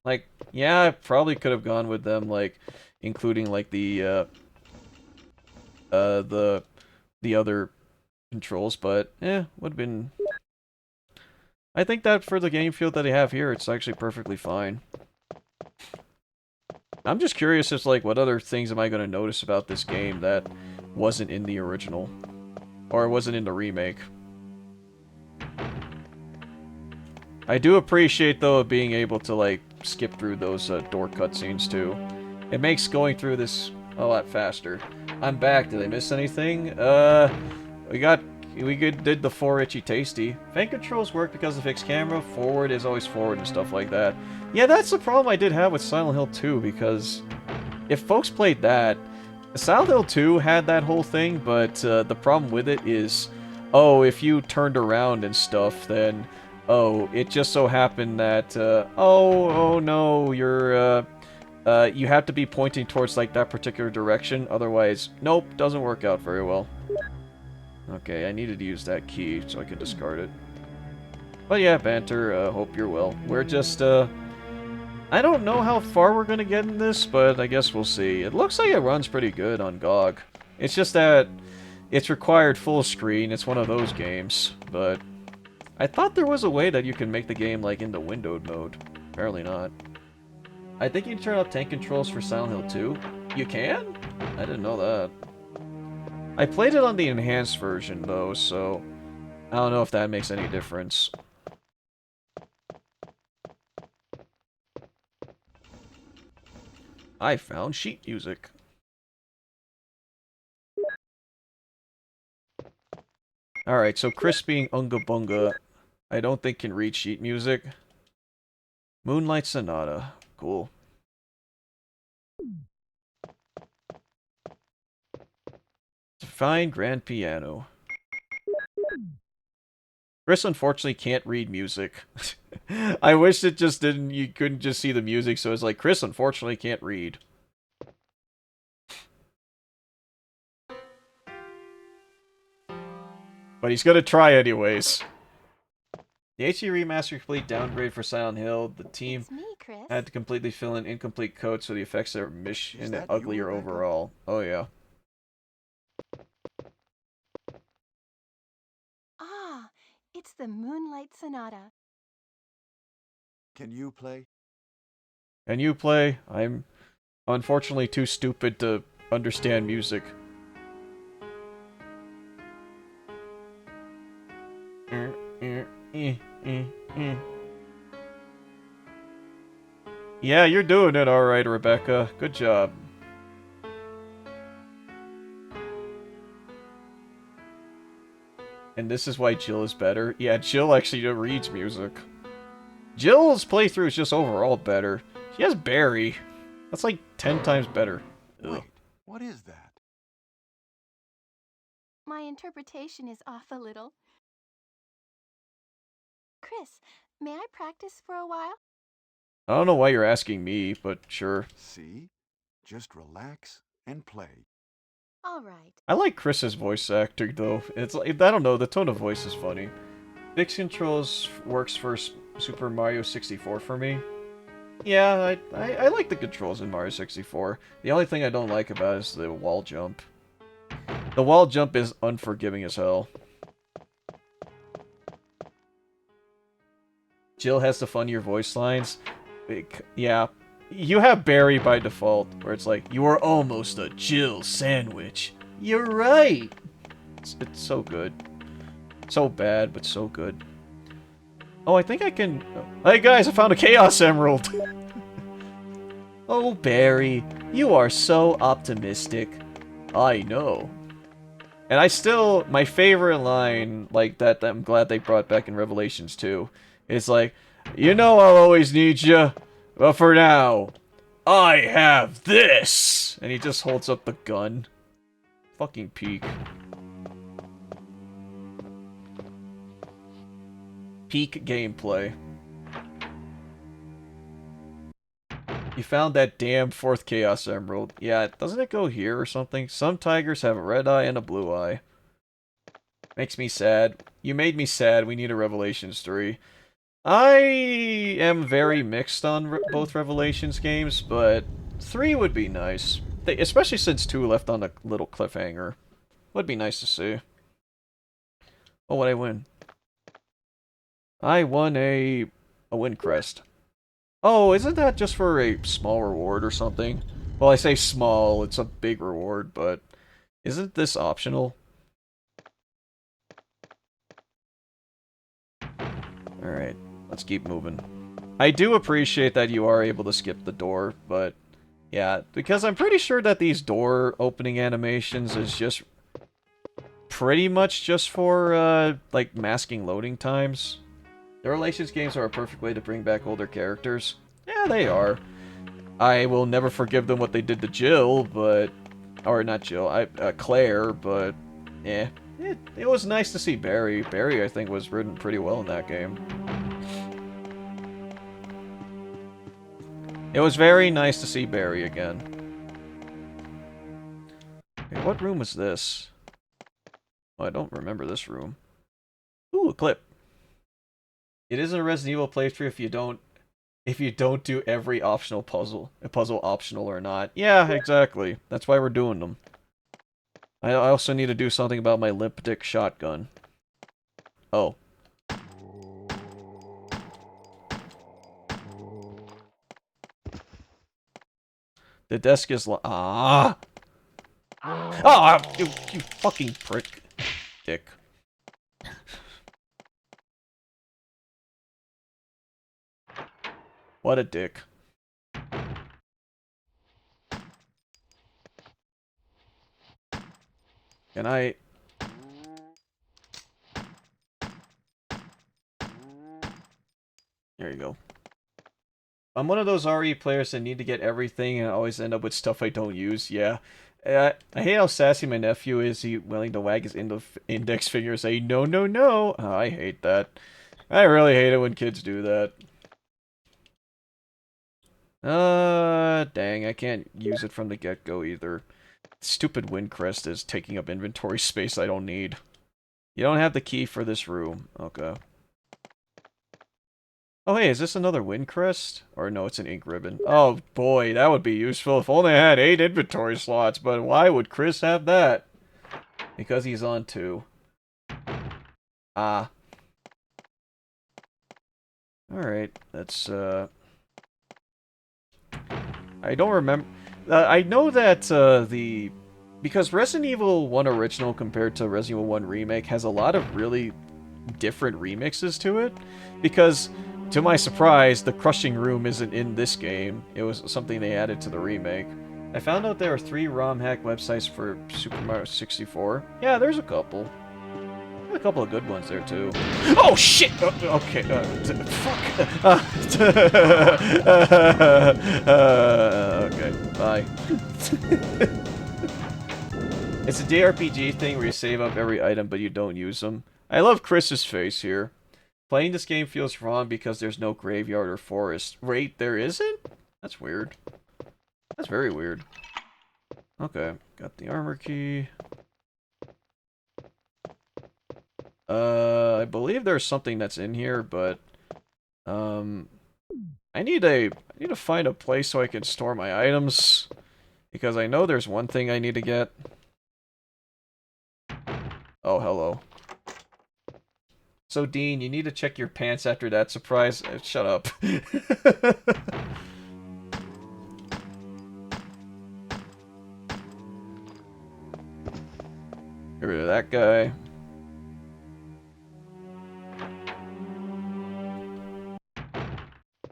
Like, yeah, I probably could have gone with them, like, including, like, the other controls, but, would have been... I think that for the game feel that they have here, it's actually perfectly fine. I'm just curious as, like, what other things am I going to notice about this game that wasn't in the original? Or wasn't in the remake? I do appreciate, though, being able to, like, skip through those door cutscenes, too. It makes going through this a lot faster. I'm back. Did I miss anything? We did the 4 itchy tasty. Fan controls work because of fixed camera. Forward is always forward and stuff like that. Yeah, that's the problem I did have with Silent Hill 2, because if folks played that, Silent Hill 2 had that whole thing, but the problem with it is, oh, if you turned around and stuff, then oh, it just so happened that, oh no, you have to be pointing towards, like, that particular direction, otherwise, nope, doesn't work out very well. Okay, I needed to use that key so I could discard it. But yeah, Banter, hope you're well. We're just, I don't know how far we're gonna get in this, but I guess we'll see. It looks like it runs pretty good on GOG. It's just that it's required full screen. It's one of those games, but I thought there was a way that you can make the game like into windowed mode. Apparently not. I think you can turn off tank controls for Silent Hill 2. You can? I didn't know that. I played it on the enhanced version though, so I don't know if that makes any difference. I found sheet music. Alright, so Chris being Unga Bunga, I don't think can read sheet music. Moonlight Sonata. Cool. Fine grand piano. Chris unfortunately can't read music. I wish it just didn't, you couldn't just see the music, so it's like, Chris unfortunately can't read. But he's gonna try anyways. The HD Remaster Complete downgrade for Silent Hill. The team It's me, Chris. had to completely fill in incomplete code so the effects are Is and that you, uglier Rebecca? overall. Oh yeah. Ah, it's the Moonlight Sonata. Can you play? Can you play? I'm unfortunately too stupid to understand music. Yeah, you're doing it alright, Rebecca. Good job. And this is why Jill is better. Yeah, Jill actually reads music. Jill's playthrough is just overall better. She has Barry. That's like 10 times better. Ugh. Wait, what is that? My interpretation is off a little. Chris, may I practice for a while? I don't know why you're asking me, but sure. See? Just relax and play. All right. I like Chris's voice acting though. It's like, I don't know, the tone of voice is funny. Fixed controls works for Super Mario 64 for me. Yeah, I like the controls in Mario 64. The only thing I don't like about it is the wall jump. The wall jump is unforgiving as hell. Jill has the funnier voice lines. Yeah, you have Barry by default, where it's like, you are almost a Jill sandwich. You're right! It's so good. So bad, but so good. Oh, I think I can... Hey guys, I found a Chaos Emerald! Oh, Barry, you are so optimistic. I know. And I still... My favorite line, like, that I'm glad they brought back in Revelations 2, is like, you know I'll always need you, but for now, I have this! And he just holds up the gun. Fucking peak. Peak gameplay. You found that damn fourth Chaos Emerald. Yeah, doesn't it go here or something? Some tigers have a red eye and a blue eye. Makes me sad. You made me sad. We need a Revelations 3. I am very mixed on both Revelations games, but 3 would be nice. Especially since 2 left on a little cliffhanger. Would be nice to see. Oh, what'd I win? I won a win crest. Oh, isn't that just for a small reward or something? Well, I say small, it's a big reward, but isn't this optional? Alright, let's keep moving. I do appreciate that you are able to skip the door, but yeah, because I'm pretty sure that these door opening animations is just pretty much just for, like, masking loading times. The Revelations games are a perfect way to bring back older characters. Yeah, they are. I will never forgive them what they did to Jill, but... Or not Jill, Claire, but... Yeah. It was nice to see Barry. Barry, I think, was written pretty well in that game. It was very nice to see Barry again. Okay, what room was this? Oh, I don't remember this room. Ooh, a clip. It isn't a Resident Evil playthrough if you don't do every optional puzzle. A puzzle optional or not. Yeah, exactly. That's why we're doing them. I also need to do something about my limp dick shotgun. Oh. The desk is ah! Ah! You fucking prick. Dick. What a dick. Can I... There you go. I'm one of those RE players that need to get everything and always end up with stuff I don't use, yeah. I hate how sassy my nephew is. He willing to wag his index finger and say, no, no, no. Oh, I hate that. I really hate it when kids do that. Dang, I can't use it from the get-go either. Stupid Windcrest is taking up inventory space I don't need. You don't have the key for this room. Okay. Oh, hey, is this another Windcrest? Or no, it's an ink ribbon. Oh, boy, that would be useful if only I had 8 inventory slots, but why would Chris have that? Because he's on 2. Ah. Alright, that's, I don't remember... I know that, because Resident Evil 1 Original compared to Resident Evil 1 Remake has a lot of really different remixes to it. Because, to my surprise, the crushing room isn't in this game. It was something they added to the remake. I found out there are 3 ROM hack websites for Super Mario 64. Yeah, there's a couple. A couple of good ones there, too. Oh, shit! Okay, fuck. Okay, bye. It's a JRPG thing where you save up every item, but you don't use them. I love Chris's face here. Playing this game feels wrong because there's no graveyard or forest. Wait, there isn't? That's weird. That's very weird. Okay, got the armor key. I believe there's something that's in here, but I need to find a place so I can store my items, because I know there's one thing I need to get. Oh, hello. So, Dean, you need to check your pants after that surprise. Shut up. Get rid of that guy.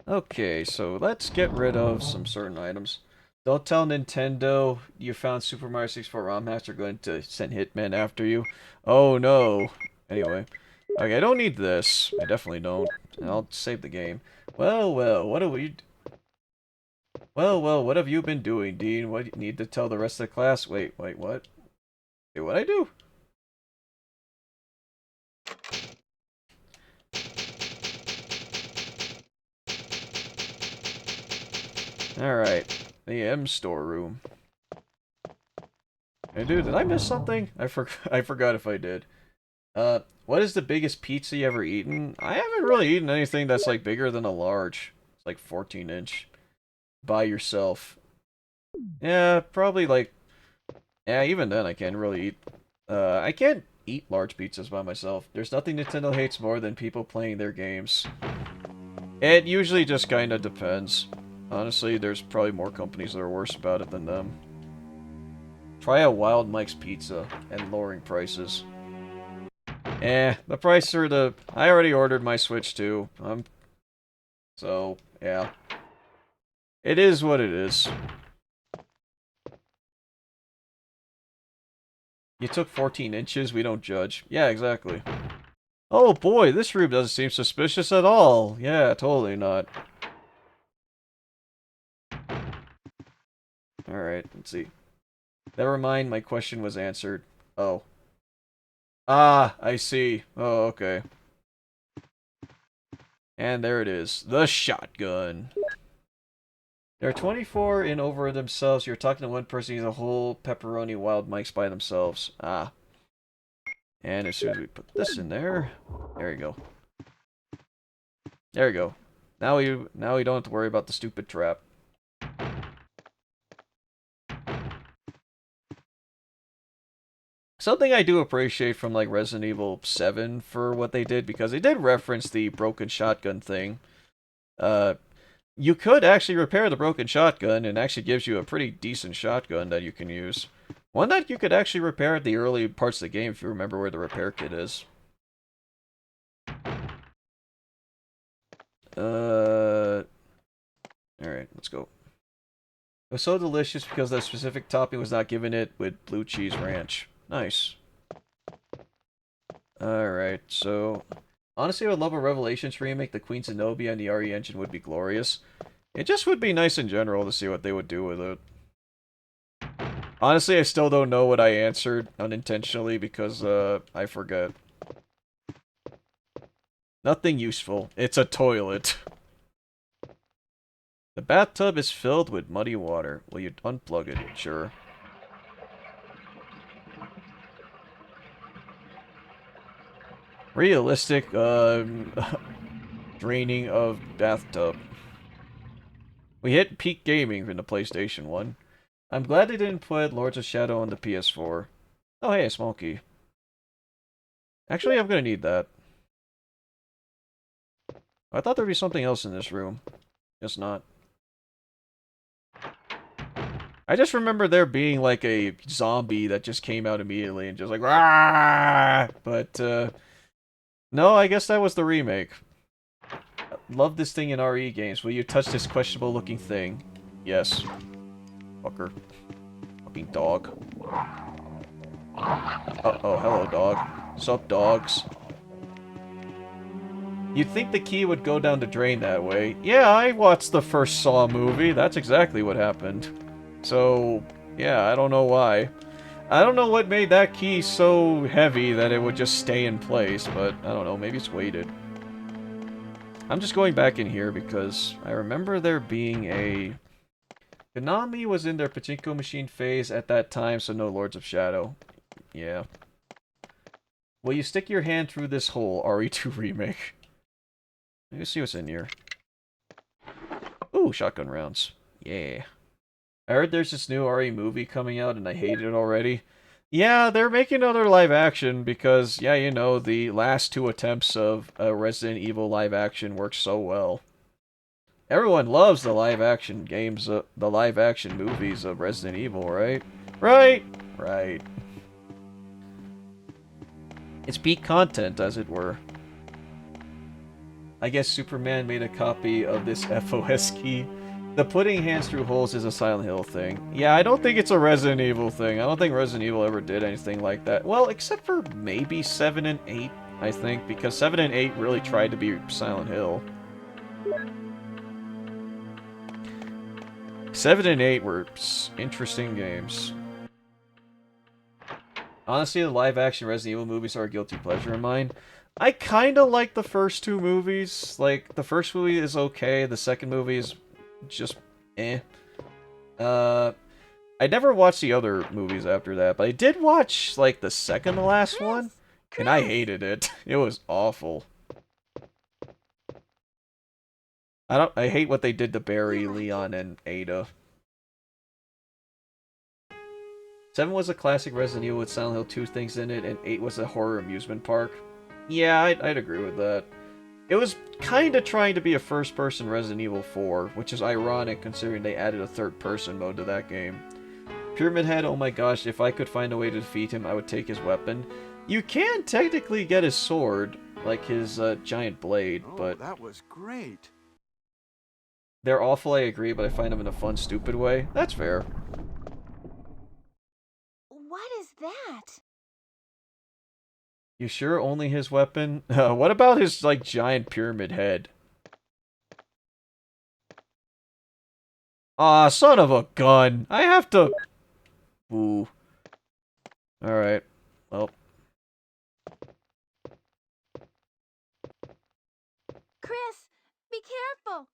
Okay, so let's get rid of some certain items. Don't tell Nintendo you found Super Mario 64 ROM hacks are going to send Hitman after you. Oh no. Anyway. Okay, I don't need this. I definitely don't. I'll save the game. Well, what do we... Well, what have you been doing, Dean? What do you need to tell the rest of the class? Wait, what? Wait, what'd I do? Alright, the M storeroom. Hey dude, did I miss something? I forgot if I did. What is the biggest pizza you ever eaten? I haven't really eaten anything that's like bigger than a large. It's like 14-inch. By yourself. Yeah, probably like... Yeah, even then I can't really eat... I can't eat large pizzas by myself. There's nothing Nintendo hates more than people playing their games. It usually just kinda depends. Honestly, there's probably more companies that are worse about it than them. Try a Wild Mike's Pizza and lowering prices. The price are the... I already ordered my Switch too. So, yeah. It is what it is. You took 14 inches, we don't judge. Yeah, exactly. Oh boy, this room doesn't seem suspicious at all. Yeah, totally not. Alright, let's see. Never mind, my question was answered. Oh. Ah, I see. Oh, okay. And there it is. The shotgun. There are 24 in over themselves. You're talking to one person who's a whole pepperoni wild mics by themselves. Ah. And as soon as we put this in there, there you go. There you go. Now we don't have to worry about the stupid trap. Something I do appreciate from like Resident Evil 7 for what they did, because they did reference the broken shotgun thing. You could actually repair the broken shotgun, and actually gives you a pretty decent shotgun that you can use. One that you could actually repair at the early parts of the game if you remember where the repair kit is. Alright, let's go. It was so delicious because that specific topping was not given it with blue cheese ranch. Nice. Alright, so... Honestly, I would love a Revelations remake. The Queen Zenobia and the RE engine would be glorious. It just would be nice in general to see what they would do with it. Honestly, I still don't know what I answered unintentionally because, I forget. Nothing useful. It's a toilet. The bathtub is filled with muddy water. Will you unplug it? Sure. Realistic, draining of bathtub. We hit peak gaming in the PlayStation 1. I'm glad they didn't put Lords of Shadow on the PS4. Oh hey, a small key. Actually, I'm gonna need that. I thought there'd be something else in this room. Guess not. I just remember there being like a zombie that just came out immediately and just like, "Rah!" But, no, I guess that was the remake. Love this thing in RE games. Will you touch this questionable looking thing? Yes. Fucker. Fucking dog. Uh-oh, hello dog. Sup dogs? You'd think the key would go down the drain that way. Yeah, I watched the first Saw movie. That's exactly what happened. So, yeah, I don't know why. I don't know what made that key so heavy that it would just stay in place, but I don't know, maybe it's weighted. I'm just going back in here because I remember there being a... Konami was in their pachinko machine phase at that time, so no Lords of Shadow. Yeah. Will you stick your hand through this hole, RE2 Remake? Let me see what's in here. Ooh, shotgun rounds. Yeah. I heard there's this new RE movie coming out and I hate it already. Yeah, they're making another live action because, yeah, you know, the last two attempts of Resident Evil live action worked so well. Everyone loves the live action games, the live action movies of Resident Evil, right? Right! Right. It's peak content, as it were. I guess Superman made a copy of this FOS key. The putting hands through holes is a Silent Hill thing. Yeah, I don't think it's a Resident Evil thing. I don't think Resident Evil ever did anything like that. Well, except for maybe 7 and 8, I think, because 7 and 8 really tried to be Silent Hill. 7 and 8 were interesting games. Honestly, the live-action Resident Evil movies are a guilty pleasure of mine. I kinda like the first two movies. Like, the first movie is okay, the second movie is just eh. I never watched the other movies after that, but I did watch, like, the second to last one, and I hated it. It was awful. I hate what they did to Barry, Leon, and Ada. 7 was a classic Resident Evil with Silent Hill 2 things in it, and 8 was a horror amusement park. Yeah, I'd agree with that. It was kinda trying to be a first-person Resident Evil 4, which is ironic considering they added a third-person mode to that game. Pyramid Head, oh my gosh, if I could find a way to defeat him, I would take his weapon. You can technically get his sword, like his giant blade, but... Oh, that was great. They're awful, I agree, but I find them in a fun, stupid way. That's fair. What is that? You sure only his weapon? What about his, like, giant pyramid head? Aw, son of a gun! I have to... Ooh. Alright. Well. Chris, be careful!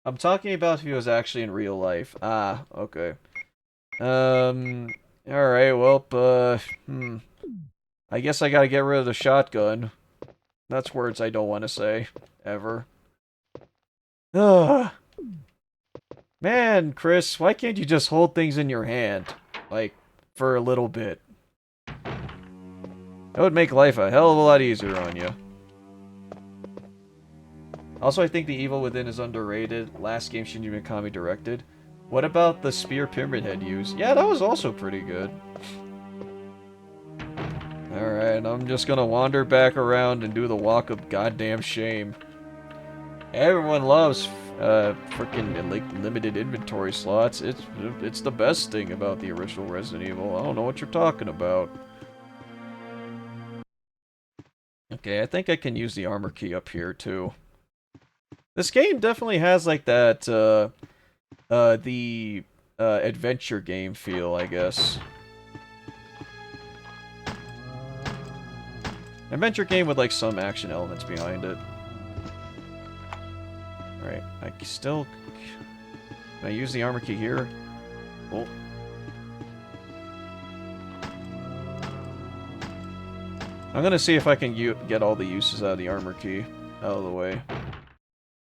I'm talking about if he was actually in real life. Ah, okay. Alright, well, I guess I gotta get rid of the shotgun. That's words I don't want to say. Ever. Ugh. Man, Chris, why can't you just hold things in your hand? Like, for a little bit. That would make life a hell of a lot easier on you. Also, I think The Evil Within is underrated. Last game Shinji Mikami directed. What about the spear Pyramid Head used? Yeah, that was also pretty good. Alright, I'm just gonna wander back around and do the walk of goddamn shame. Everyone loves freaking limited inventory slots. It's the best thing about the original Resident Evil. I don't know what you're talking about. Okay, I think I can use the armor key up here too. This game definitely has like that adventure game feel, I guess. Adventure game with like some action elements behind it. Alright, I still... Can I use the armor key here? Cool. I'm gonna see if I can get all the uses out of the armor key out of the way.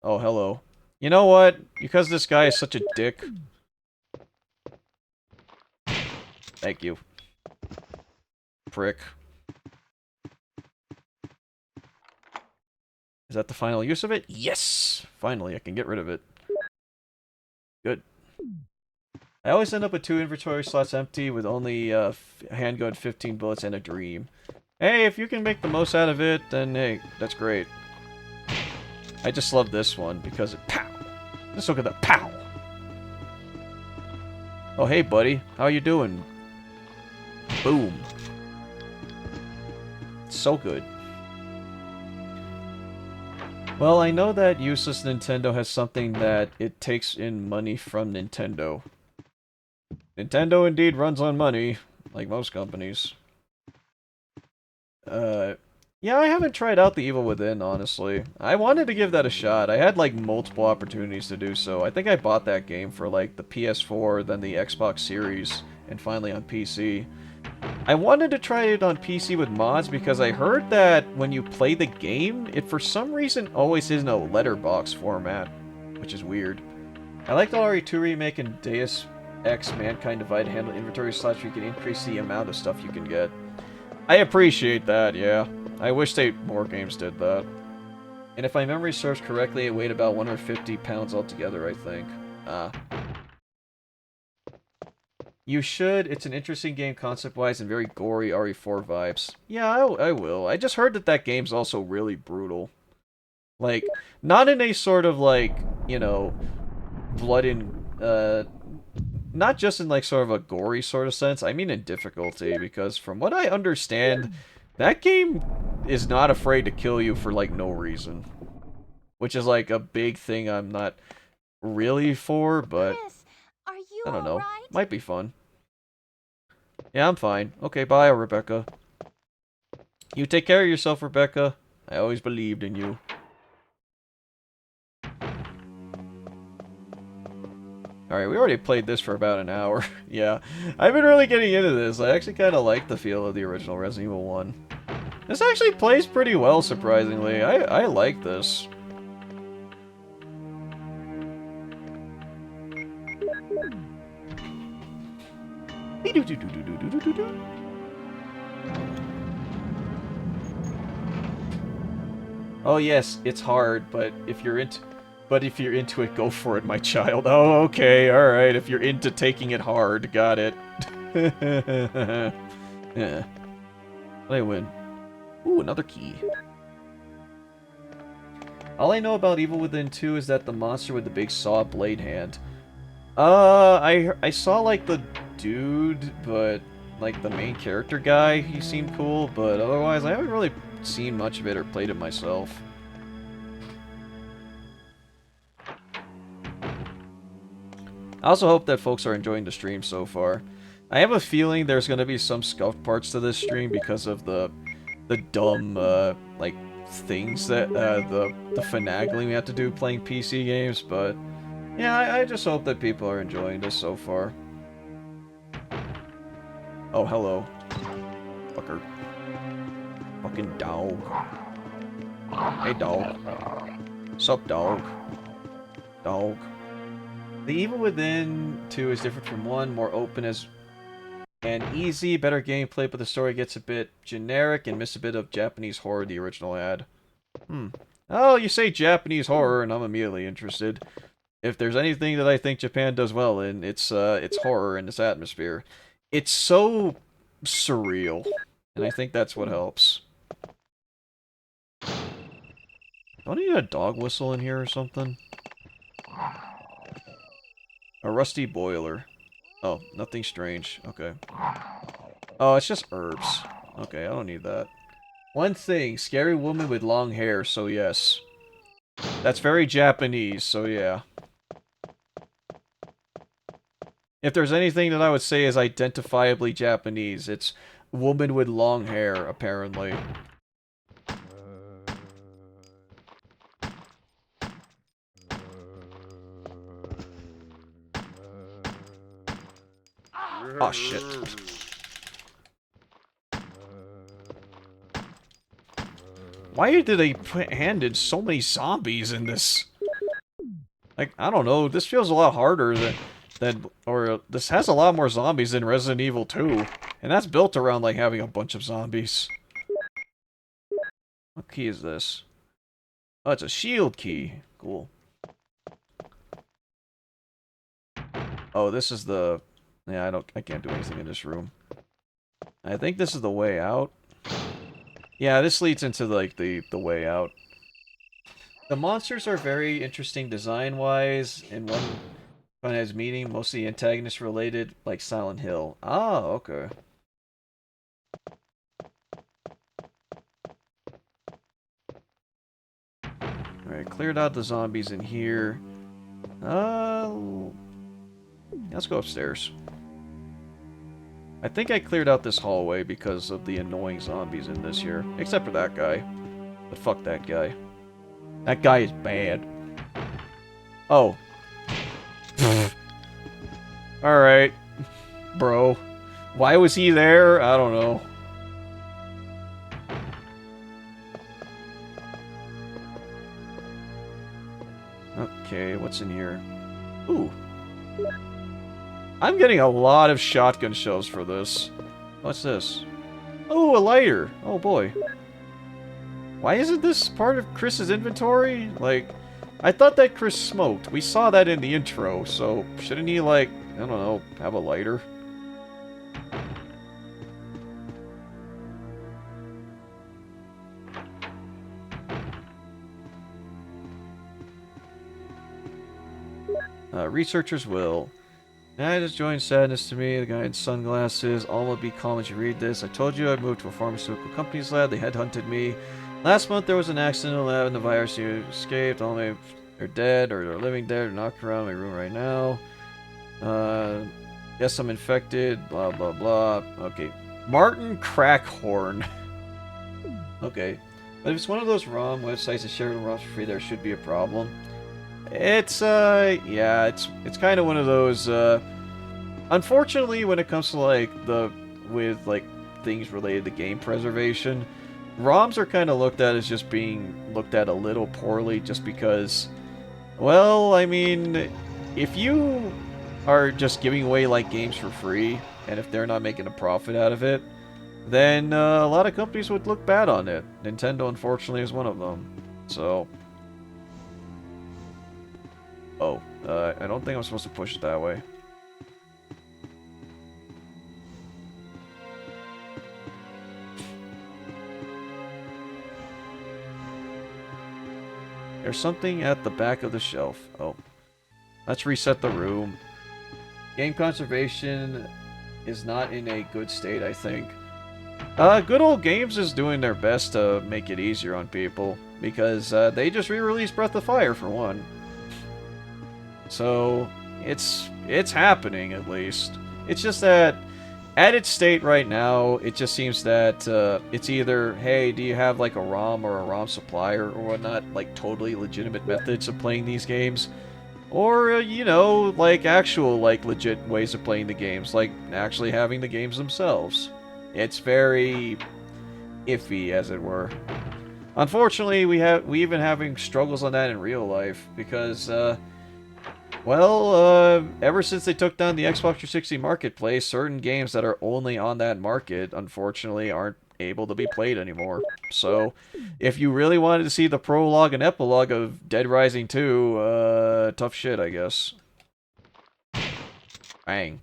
Oh, hello. You know what? Because this guy is such a dick. Thank you. Prick. Is that the final use of it? Yes! Finally, I can get rid of it. Good. I always end up with 2 inventory slots empty with only handgun, 15 bullets, and a dream. Hey, if you can make the most out of it, then hey, that's great. I just love this one because it pow! Let's look at the pow! Oh, hey, buddy. How you doing? Boom. So good. Well, I know that useless Nintendo has something that it takes in money from Nintendo. Nintendo indeed runs on money, like most companies. Yeah, I haven't tried out The Evil Within, honestly. I wanted to give that a shot. I had, like, multiple opportunities to do so. I think I bought that game for, like, the PS4, then the Xbox Series, and finally on PC. I wanted to try it on PC with mods because I heard that when you play the game, it for some reason always is in a letterbox format, which is weird. I like the RE2 remake and Deus Ex Mankind Divided handle inventory slots where you can increase the amount of stuff you can get. I appreciate that, yeah. I wish more games did that. And if my memory serves correctly, it weighed about 150 pounds altogether, I think. You should. It's an interesting game concept-wise and very gory RE4 vibes. Yeah, I will. I just heard that that game's also really brutal. Like, not in a sort of, like, you know, blood and, not just in, like, sort of a gory sort of sense. I mean in difficulty, because from what I understand, that game is not afraid to kill you for, like, no reason. Which is, like, a big thing I'm not really for, but... Chris, are you I don't know. alright? Might be fun. Yeah, I'm fine. Okay, bye, Rebecca. You take care of yourself, Rebecca. I always believed in you. Alright, we already played this for about an hour. Yeah, I've been really getting into this. I actually kind of like the feel of the original Resident Evil 1. This actually plays pretty well, surprisingly. I like this. Oh yes, it's hard, but if you're into it, go for it, my child. Oh, okay, alright, if you're into taking it hard, got it. Yeah. I win. Ooh, another key. All I know about Evil Within 2 is that the monster with the big saw blade hand. I saw, like, the dude, but, like, the main character guy, he seemed cool, but otherwise, I haven't really seen much of it or played it myself. I also hope that folks are enjoying the stream so far. I have a feeling there's gonna be some scuffed parts to this stream because of the dumb, like, things that, the finagling we have to do playing PC games, but Yeah, I just hope that people are enjoying this so far. Oh, hello. Fucker. Fucking dog. Hey, dog. Sup, dog. Dog. The Evil Within 2 is different from 1, more open as and easy, better gameplay, but the story gets a bit generic and miss a bit of Japanese horror the original had. Oh, you say Japanese horror, and I'm immediately interested. If there's anything that I think Japan does well in, it's horror and its atmosphere. It's so surreal, and I think that's what helps. Don't I need a dog whistle in here or something? A rusty boiler. Oh, nothing strange. Okay. Oh, it's just herbs. Okay, I don't need that. One thing, scary woman with long hair, so yes. That's very Japanese, so yeah. If there's anything that I would say is identifiably Japanese, it's woman with long hair, apparently. Oh, shit. Why did they hand in so many zombies in this? Like, I don't know, this feels a lot harder or this has a lot more zombies than Resident Evil 2. And that's built around, like, having a bunch of zombies. What key is this? Oh, it's a shield key. Cool. Oh, this is the... Yeah, I can't do anything in this room. I think this is the way out. Yeah, this leads into, like, the way out. The monsters are very interesting design-wise, and one has meaning, mostly antagonist-related, like Silent Hill. Ah, okay. Alright, cleared out the zombies in here. Let's go upstairs. I think I cleared out this hallway because of the annoying zombies in this here. Except for that guy. But fuck that guy. That guy is bad. Oh. Alright. Bro. Why was he there? I don't know. Okay, what's in here? Ooh. I'm getting a lot of shotgun shells for this. What's this? Oh, a lighter! Oh boy. Why isn't this part of Chris's inventory? Like, I thought that Chris smoked. We saw that in the intro, so shouldn't he, like, I don't know, have a lighter? Researchers will. I just joined sadness to me. The guy in sunglasses. Alma, be calm as you read this. I told you I'd moved to a pharmaceutical company's lab. They headhunted me. Last month there was an accident in the lab and the virus escaped. All my they're dead or they're living dead or knocked around my room right now. Guess I'm infected. Blah blah blah. Okay. Martin Crackhorn. Okay. But if it's one of those ROM websites that share ROMs for free, there should be a problem. It's, yeah, it's kind of one of those, unfortunately, when it comes to, like, with things related to game preservation, ROMs are kind of looked at as just being looked at a little poorly just because, well, I mean, if you are just giving away, like, games for free, and if they're not making a profit out of it, then, a lot of companies would look bad on it. Nintendo, unfortunately, is one of them. So... Oh, I don't think I'm supposed to push it that way. There's something at the back of the shelf. Oh. Let's reset the room. Game conservation is not in a good state, I think. Good Old Games is doing their best to make it easier on people, because they just re-released Breath of Fire, for one. So, it's happening, at least. It's just that, at its state right now, it just seems that it's either, hey, do you have like a ROM or a ROM supplier or whatnot, like totally legitimate methods of playing these games, Or, you know, like actual, like legit ways of playing the games, like actually having the games themselves. It's very iffy, as it were. Unfortunately, we even having struggles on that in real life because, ever since they took down the Xbox 360 marketplace, certain games that are only on that market, unfortunately, aren't able to be played anymore. So, if you really wanted to see the prologue and epilogue of Dead Rising 2, tough shit, I guess. Bang.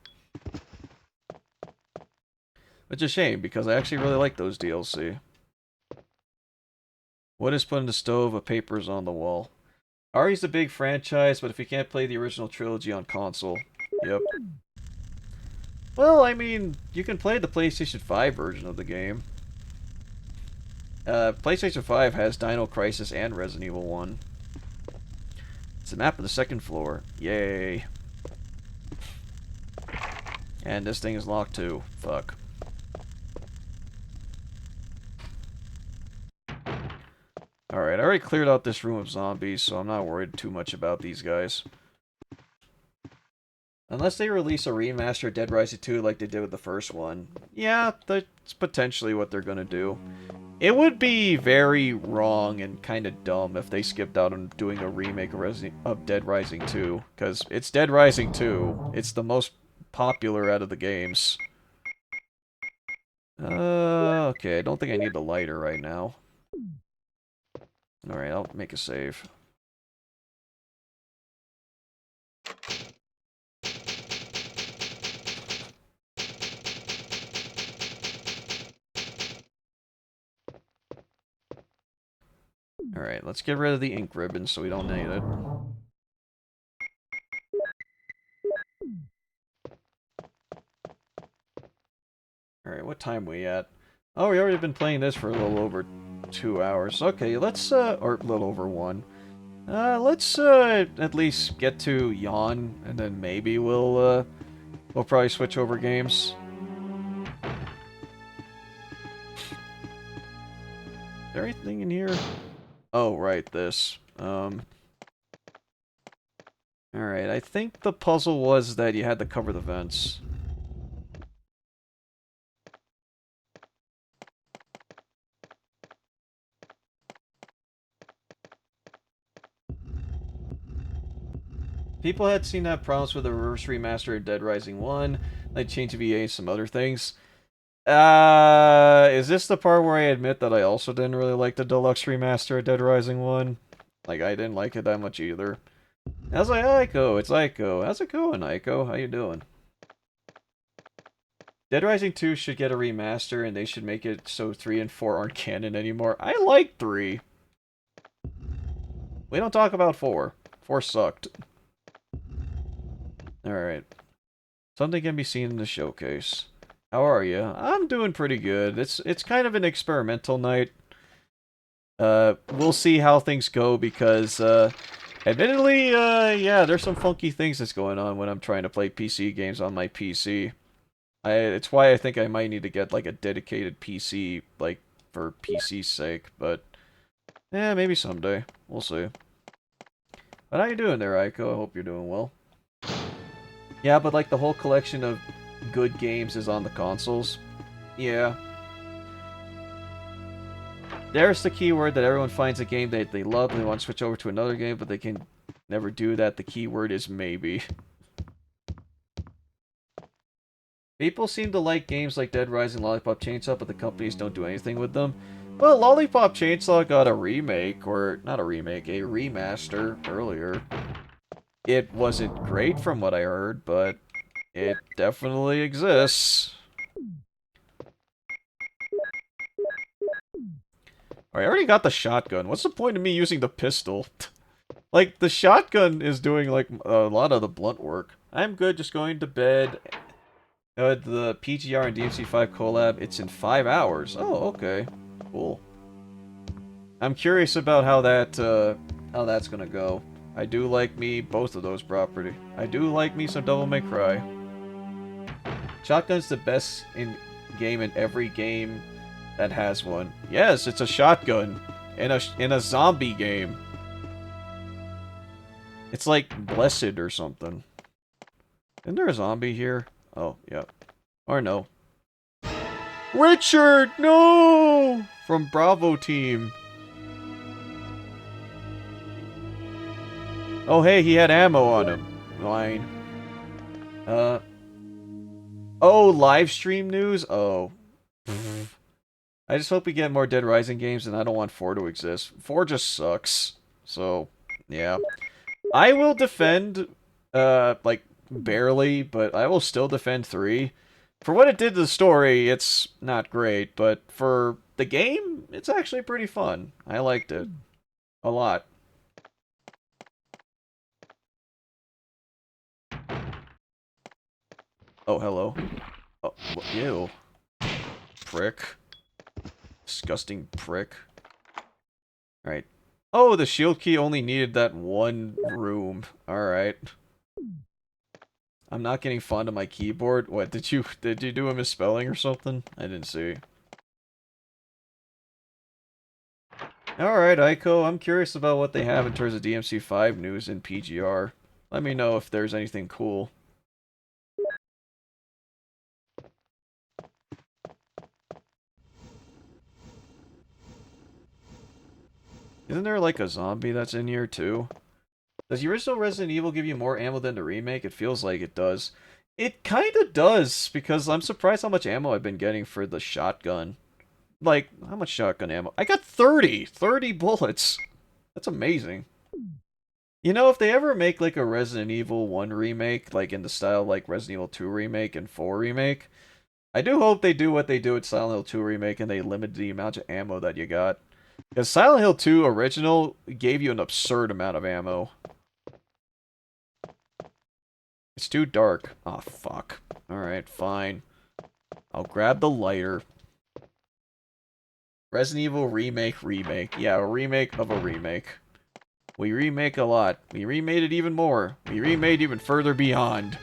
Which is a shame, because I actually really like those DLC. What is put in the stove? A paper's on the wall. Ari's a big franchise, but if you can't play the original trilogy on console, yep. Well, I mean, you can play the PlayStation 5 version of the game. PlayStation 5 has Dino Crisis and Resident Evil 1. It's a map of the second floor. Yay. And this thing is locked too. Fuck. Alright, I already cleared out this room of zombies, so I'm not worried too much about these guys. Unless they release a remaster of Dead Rising 2 like they did with the first one. Yeah, that's potentially what they're gonna do. It would be very wrong and kind of dumb if they skipped out on doing a remake of Dead Rising 2. Because it's Dead Rising 2. It's the most popular out of the games. Okay, I don't think I need the lighter right now. Alright, I'll make a save. Alright, let's get rid of the ink ribbon so we don't need it. Alright, what time are we at? Oh, we already been playing this for a little over 2 hours. Okay, let's, or a little over 1. Let's, at least get to Yawn, and then maybe we'll probably switch over games. Is there anything in here? Oh, right, this. Alright, I think the puzzle was that you had to cover the vents. People had seen that problems with the reverse remaster of Dead Rising 1. They changed VA and some other things. Is this the part where I admit that I also didn't really like the deluxe remaster of Dead Rising 1? Like, I didn't like it that much either. I was like, Aiko, it's Aiko. How's it going, Aiko? How you doing? Dead Rising 2 should get a remaster, and they should make it so 3 and 4 aren't canon anymore. I like 3. We don't talk about 4. 4 sucked. Alright. Something can be seen in the showcase. How are you? I'm doing pretty good. It's kind of an experimental night. We'll see how things go because, admittedly, yeah, there's some funky things that's going on when I'm trying to play PC games on my PC. It's why I think I might need to get, like, a dedicated PC, like, for PC's sake, but, yeah, maybe someday. We'll see. But how you doing there, Aiko? I hope you're doing well. Yeah, but, like, the whole collection of good games is on the consoles. Yeah. There's the keyword that everyone finds a game that they love and they want to switch over to another game, but they can never do that. The keyword is maybe. People seem to like games like Dead Rising, Lollipop Chainsaw, but the companies don't do anything with them. Well, Lollipop Chainsaw got a remake, or not a remake, a remaster earlier. It wasn't great from what I heard, but it definitely exists. I already got the shotgun. What's the point of me using the pistol? Like, the shotgun is doing, like, a lot of the blunt work. I'm good, just going to bed. The PGR and DMC5 collab, it's in 5 hours. Oh, okay. Cool. I'm curious about how that's gonna go. I do like me both of those property. I do like me some Devil May Cry. Shotgun's the best game in every game that has one. Yes, it's a shotgun in a zombie game. It's like blessed or something. Isn't there a zombie here? Oh, yeah. Or no. Richard! No! From Bravo Team. Oh, hey, he had ammo on him. Line. Oh, live stream news? Oh. I just hope we get more Dead Rising games, and I don't want 4 to exist. 4 just sucks. So, yeah. I will defend, like, barely, but I will still defend 3. For what it did to the story, it's not great, but for the game, it's actually pretty fun. I liked it. A lot. Oh, hello. Oh, ew. Prick. Disgusting prick. Alright. Oh, the shield key only needed that one room. Alright. I'm not getting fond of my keyboard. What, did you do a misspelling or something? I didn't see. Alright, Aiko, I'm curious about what they have in terms of DMC5 news in PGR. Let me know if there's anything cool. Isn't there like a zombie that's in here too? Does the original Resident Evil give you more ammo than the remake? It feels like it does. It kinda does, because I'm surprised how much ammo I've been getting for the shotgun. Like, how much shotgun ammo? I got 30! 30 bullets! That's amazing. You know, if they ever make like a Resident Evil 1 remake, like in the style like Resident Evil 2 remake and 4 remake, I do hope they do what they do at Silent Hill 2 remake and they limit the amount of ammo that you got. Because Silent Hill 2 original gave you an absurd amount of ammo. It's too dark. Oh, fuck. Alright, fine. I'll grab the lighter. Resident Evil remake. Yeah, a remake of a remake. We remake a lot. We remade it even more. We remade even further beyond.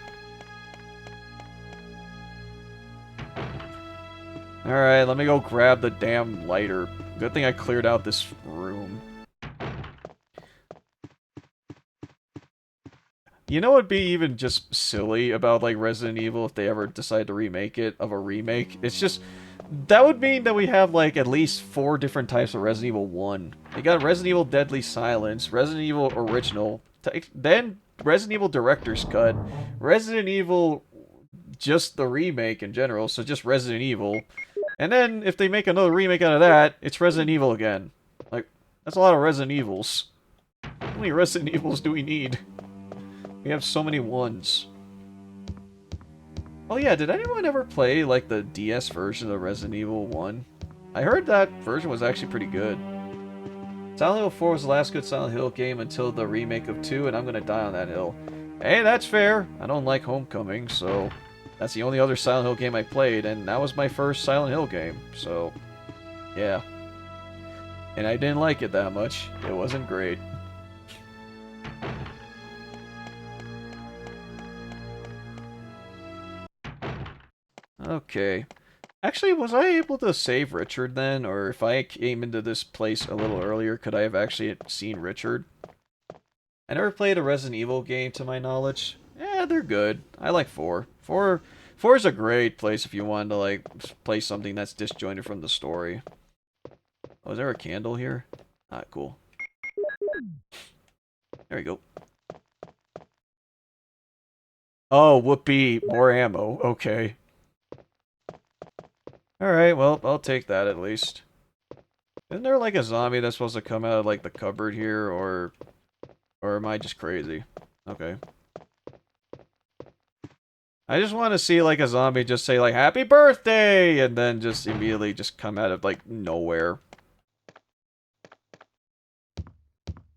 Alright, let me go grab the damn lighter. Good thing I cleared out this room. You know what'd be even just silly about, like, Resident Evil if they ever decide to remake it, of a remake? It's just, that would mean that we have, like, at least 4 different types of Resident Evil 1. You got Resident Evil Deadly Silence, Resident Evil Original, then Resident Evil Director's Cut, Resident Evil just the remake in general, so just Resident Evil. And then, if they make another remake out of that, it's Resident Evil again. Like, that's a lot of Resident Evils. How many Resident Evils do we need? We have so many ones. Oh yeah, did anyone ever play, like, the DS version of Resident Evil 1? I heard that version was actually pretty good. Silent Hill 4 was the last good Silent Hill game until the remake of 2, and I'm gonna die on that hill. Hey, that's fair. I don't like Homecoming, so... That's the only other Silent Hill game I played, and that was my first Silent Hill game, so... Yeah. And I didn't like it that much. It wasn't great. Okay. Actually, was I able to save Richard then? Or if I came into this place a little earlier, could I have actually seen Richard? I never played a Resident Evil game to my knowledge. Yeah, they're good. I like 4. 4 is a great place if you wanted to, like, play something that's disjointed from the story. Oh, is there a candle here? Ah, cool. There we go. Oh, whoopee. More ammo. Okay. Alright, well, I'll take that at least. Isn't there, like, a zombie that's supposed to come out of, like, the cupboard here, or am I just crazy? Okay. I just want to see, like, a zombie just say, like, Happy Birthday! And then just immediately just come out of, like, nowhere.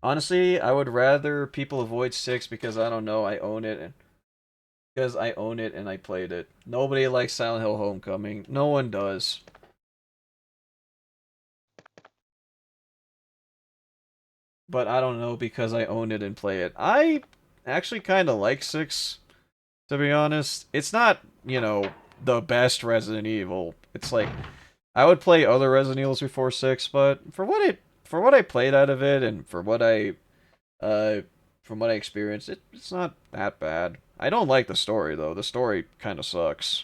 Honestly, I would rather people avoid 6 because, I don't know, I own it. Because I own it and I played it. Nobody likes Silent Hill Homecoming. No one does. But I don't know because I own it and play it. I actually kind of like 6, to be honest. It's not, you know, the best Resident Evil. It's like, I would play other Resident Evils before 6, but for what I played out of it and for what I from what I experienced, it's not that bad. I don't like the story, though. The story kind of sucks.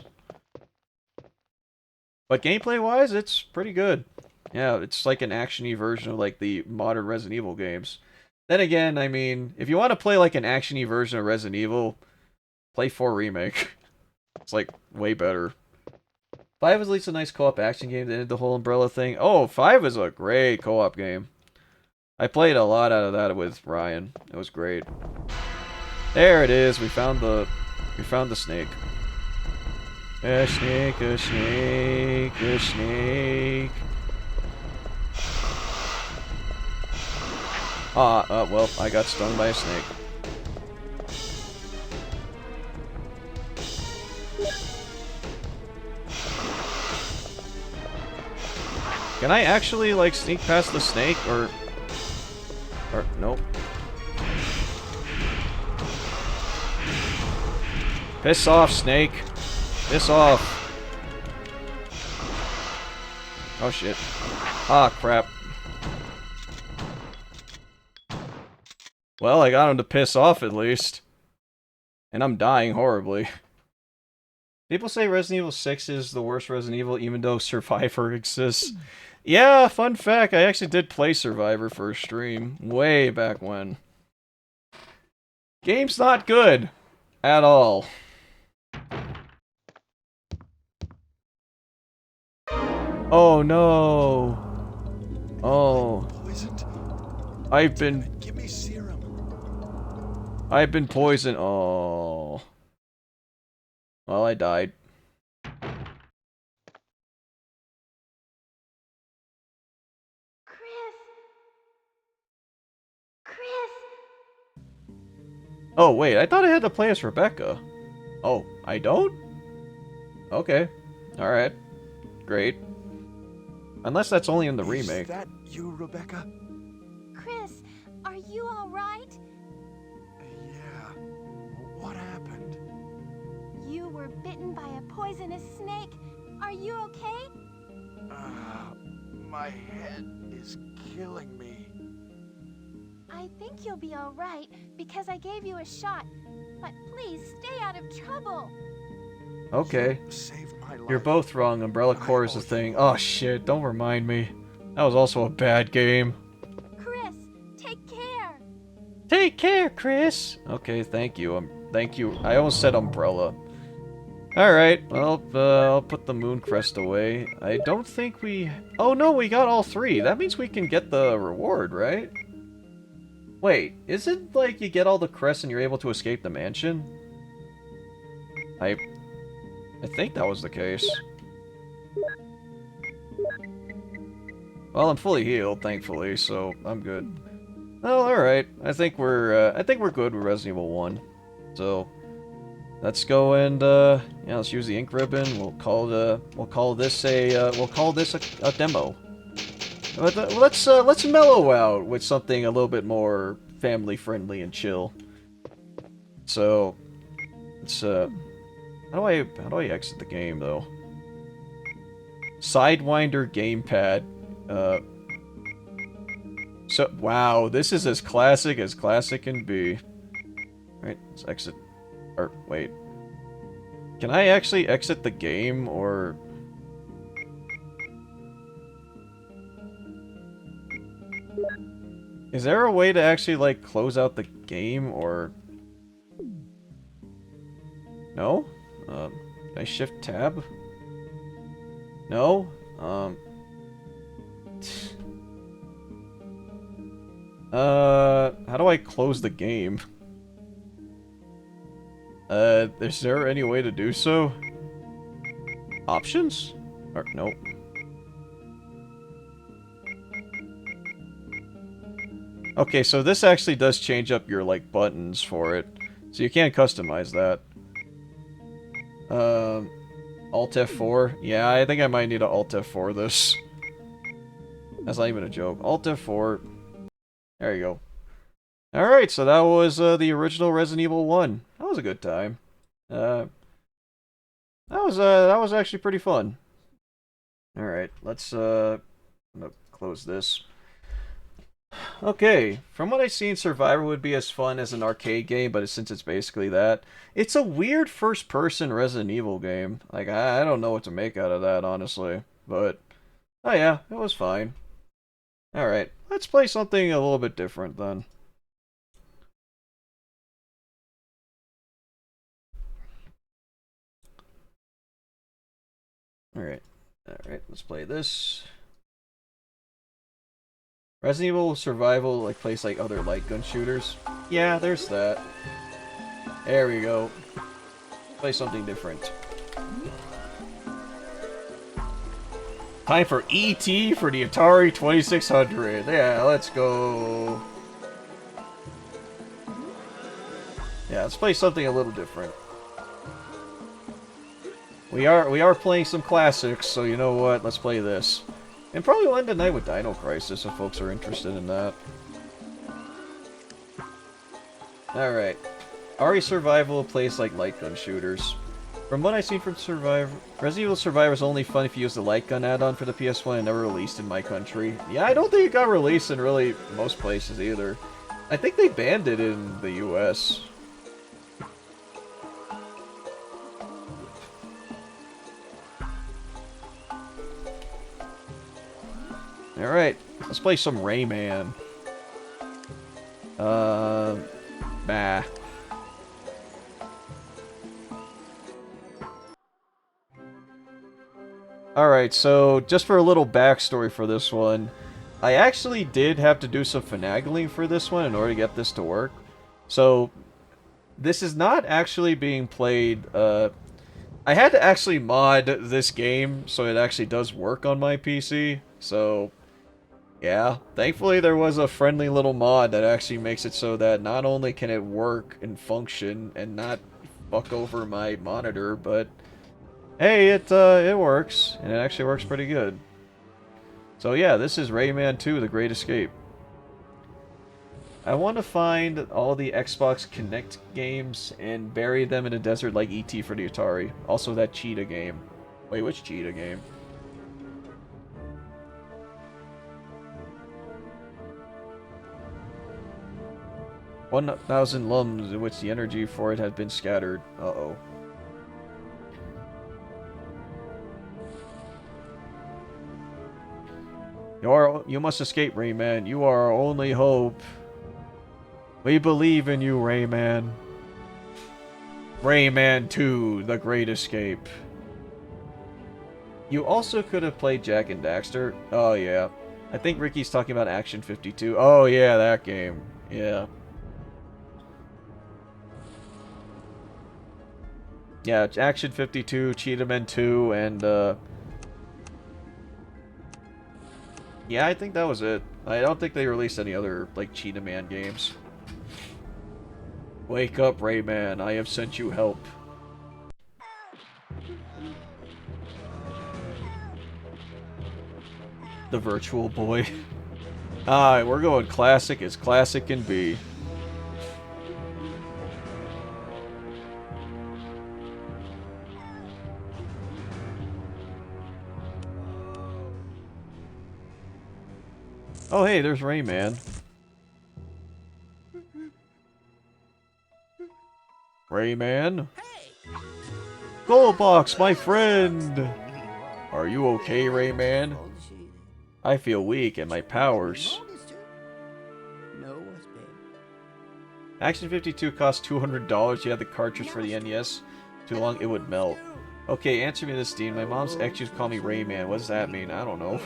But gameplay-wise, it's pretty good. Yeah, it's like an action-y version of, like, the modern Resident Evil games. Then again, I mean, if you want to play, like, an action-y version of Resident Evil, play 4 Remake. It's, like, way better. 5 is at least a nice co-op action game that ended the whole Umbrella thing. Oh, 5 is a great co-op game. I played a lot out of that with Ryan. It was great. There it is. We found the snake. A snake, a snake, a snake. Well, I got stung by a snake. Can I actually, like, sneak past the snake, or nope. Piss off, snake. Piss off. Oh, shit. Ah, crap. Well, I got him to piss off, at least. And I'm dying horribly. People say Resident Evil 6 is the worst Resident Evil, even though Survivor exists. Yeah, fun fact, I actually did play Survivor for a stream way back when. Game's not good. At all. Oh no. Oh. Poisoned? Give me serum. I've been poisoned. Oh. Well, I died. Chris! Oh, wait, I thought I had to play as Rebecca. Oh, I don't? Okay. Alright. Great. Unless that's only in the remake. Is that you, Rebecca? Chris, are you alright? Yeah. What happened? You were bitten by a poisonous snake. Are you okay? My head is killing me. I think you'll be alright because I gave you a shot. But please stay out of trouble. Okay. You saved my life. You're both wrong. Umbrella Corps is the thing. Oh shit, don't remind me. That was also a bad game. Chris, take care. Take care, Chris! Okay, thank you. Thank you. I almost said Umbrella. Alright, well, I'll put the moon crest away. I don't think we... Oh no, we got all 3. That means we can get the reward, right? Wait, is it like you get all the crests and you're able to escape the mansion? I think that was the case. Well, I'm fully healed, thankfully, so I'm good. Well, alright. I think we're good with Resident Evil 1. So, let's go and, yeah, let's use the ink ribbon. We'll call this a demo. But, let's mellow out with something a little bit more family-friendly and chill. So, let's, how do I exit the game, though? Sidewinder gamepad. So, wow, this is as classic can be. Right, let's exit. Or, wait. Can I actually exit the game, or... Is there a way to actually, like, close out the game, or... No? Can I shift tab? No? How do I close the game? Is there any way to do so? Options? Or, nope. Okay, so this actually does change up your, like, buttons for it. So you can't customize that. Alt F4? Yeah, I think I might need to Alt F4 this. That's not even a joke. Alt F4. There you go. Alright, so that was the original Resident Evil 1. That was a good time. That was actually pretty fun. Alright, let's I'm gonna close this. Okay, from what I've seen, Survivor would be as fun as an arcade game, but since it's basically that, it's a weird first-person Resident Evil game. Like, I don't know what to make out of that, honestly. But, oh yeah, it was fine. Alright, let's play something a little bit different then. Alright, let's play this. Resident Evil Survival like plays like other light gun shooters. Yeah, there's that. There we go. Play something different. Time for E.T. for the Atari 2600. Yeah, let's go. Yeah, let's play something a little different. We are playing some classics, so you know what? Let's play this. And probably we'll end the night with Dino Crisis if folks are interested in that. Alright. RE Survival plays like light gun shooters. From what I've seen from Survivor, Resident Evil Survivor is only fun if you use the light gun add-on for the PS1 and never released in my country. Yeah, I don't think it got released in really most places either. I think they banned it in the US. Alright, let's play some Rayman. Bah. Alright, so just for a little backstory for this one, I actually did have to do some finagling for this one in order to get this to work. So, this is not actually being played, I had to actually mod this game so it actually does work on my PC, so yeah, thankfully there was a friendly little mod that actually makes it so that not only can it work and function and not fuck over my monitor, but hey, it works, and it actually works pretty good. So yeah, this is Rayman 2: The Great Escape. I want to find all the Xbox Kinect games and bury them in a desert like E.T. for the Atari. Also that Cheetah game. Wait, which Cheetah game? "1,000 lums in which the energy for it has been scattered." Uh-oh. You must escape, Rayman. You are our only hope. We believe in you, Rayman. Rayman 2: The Great Escape. You also could have played Jak and Daxter. Oh, yeah. I think Ricky's talking about Action 52. Oh, yeah, that game. Yeah. Yeah, Action 52, Cheetah Men 2, and, yeah, I think that was it. I don't think they released any other, like, Cheetah Man games. Wake up, Rayman. I have sent you help. The Virtual Boy. Alright, we're going classic as classic can be. Oh, hey, there's Rayman. Rayman? Goldbox, my friend! Are you okay, Rayman? I feel weak and my powers. Action 52 costs $200. You had the cartridge for the NES. Too long, it would melt. Okay, answer me this, Dean. My mom's ex used to call me Rayman. What does that mean? I don't know.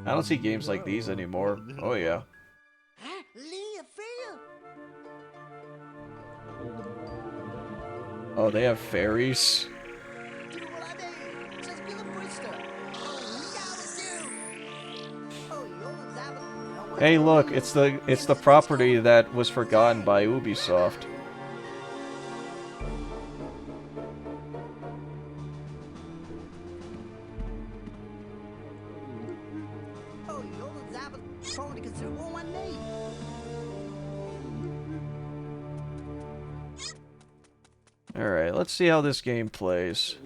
I don't see games like these anymore. Oh, yeah. Oh, they have fairies? Hey, look, it's the property that was forgotten by Ubisoft. Alright, let's see how this game plays.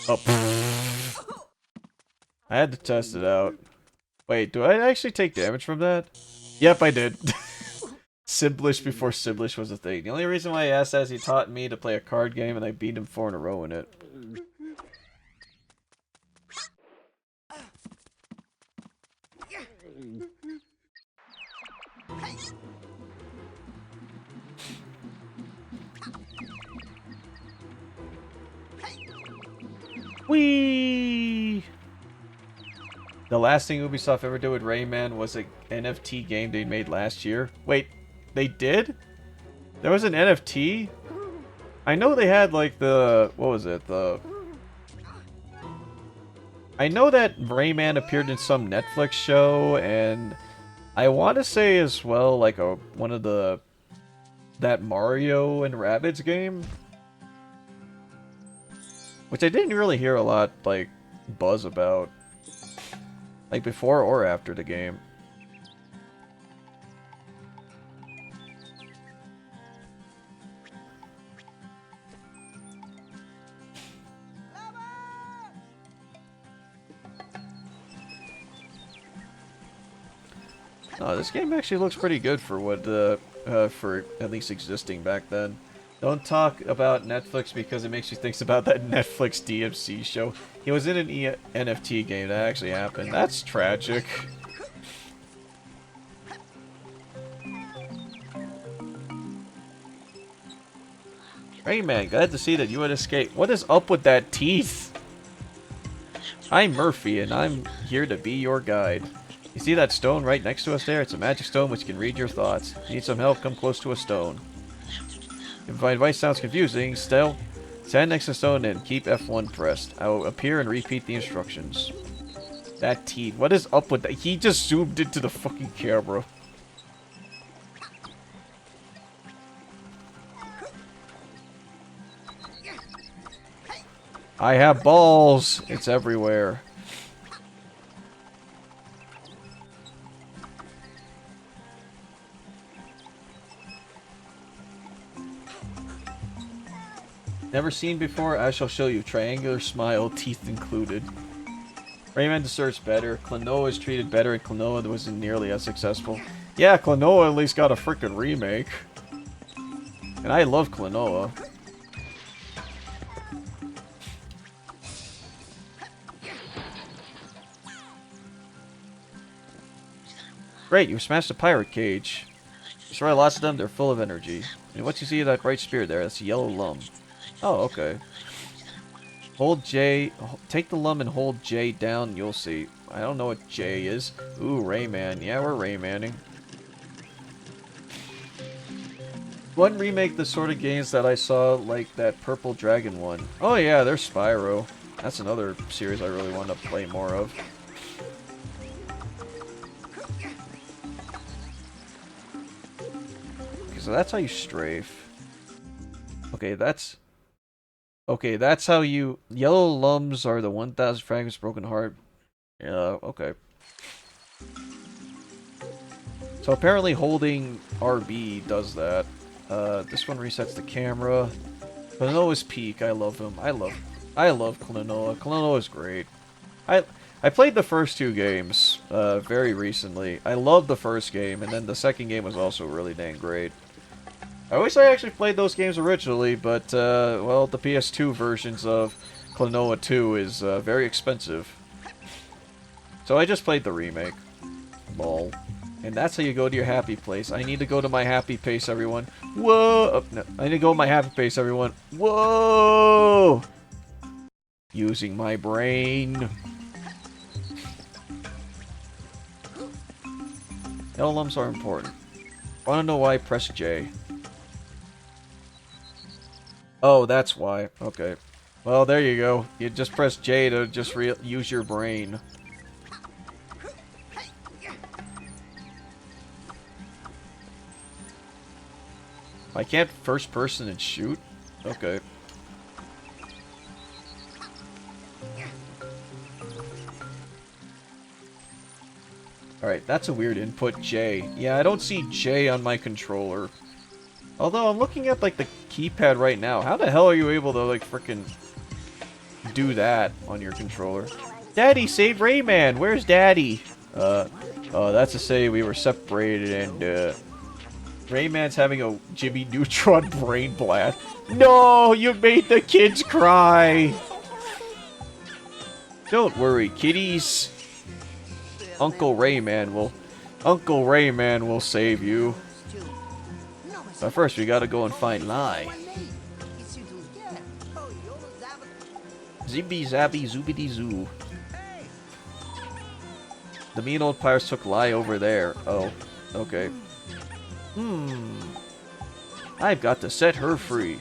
Oh, I had to test it out. Wait, do I actually take damage from that? Yep, I did. Simlish before Simlish was a thing. The only reason why I asked that is he taught me to play a card game and I beat him 4 in a row in it. Whee! The last thing Ubisoft ever did with Rayman was an NFT game they made last year. Wait, they did? There was an NFT? I know they had like the... what was it? I know that Rayman appeared in some Netflix show, and I want to say as well like one of that Mario and Rabbids game. Which I didn't really hear a lot like buzz about. Like before or after the game. Oh, this game actually looks pretty good for what for at least existing back then. Don't talk about Netflix because it makes you think about that Netflix DMC show. He was in an NFT game that actually happened. That's tragic. Rayman, glad to see that you had escaped. What is up with that teeth? I'm Murphy, and I'm here to be your guide. You see that stone right next to us there? It's a magic stone which can read your thoughts. Need some help? Come close to a stone. If my advice sounds confusing, still, stand next to the stone and keep F1 pressed. I will appear and repeat the instructions. That teeth. What is up with that? He just zoomed into the fucking camera. I have balls. It's everywhere. Never seen before? I shall show you. Triangular smile, teeth included. Rayman deserves better. Klonoa is treated better, and Klonoa wasn't nearly as successful. Yeah, Klonoa at least got a freaking remake. And I love Klonoa. Great, you smashed a pirate cage. Destroy lots of them, they're full of energy. And what you see of that bright spear there, that's a yellow lum. Oh, okay. Hold J, take the lum and hold J down, you'll see. I don't know what J is. Ooh, Rayman. Yeah, we're Raymanning. One remake the sort of games that I saw, like that Purple Dragon one. Oh yeah, there's Spyro. That's another series I really want to play more of. Okay, so that's how you strafe. Okay, that's how you... Yellow lums are the 1,000 fragments broken heart. Yeah, okay. So apparently holding RB does that. This one resets the camera. Klonoa's peak. I love him. I love Klonoa. Klonoa is great. I played the first 2 games very recently. I loved the first game, and then the second game was also really dang great. I wish I actually played those games originally, but, well, the PS2 versions of Klonoa 2 is very expensive. So I just played the remake. Lol. And that's how you go to your happy place. I need to go to my happy place, everyone. Whoa! Oh, no. I need to go to my happy place, everyone. Whoa! Using my brain. Lums are important. Wanna know why? Press J. Oh, that's why. Okay. Well, there you go. You just press J to just use your brain. I can't first person and shoot? Okay. Alright, that's a weird input, J. Yeah, I don't see J on my controller. Although, I'm looking at, like, the keypad right now. How the hell are you able to, like, frickin' do that on your controller? Daddy, save Rayman! Where's Daddy? That's to say we were separated and, Rayman's having a Jimmy Neutron brain blast. No, you made the kids cry! Don't worry, kiddies. Uncle Rayman will save you. But first, we gotta go and find Lai. Zibby zabby zoobity zoo. The mean old pirates took Lai over there. Oh, okay. I've got to set her free.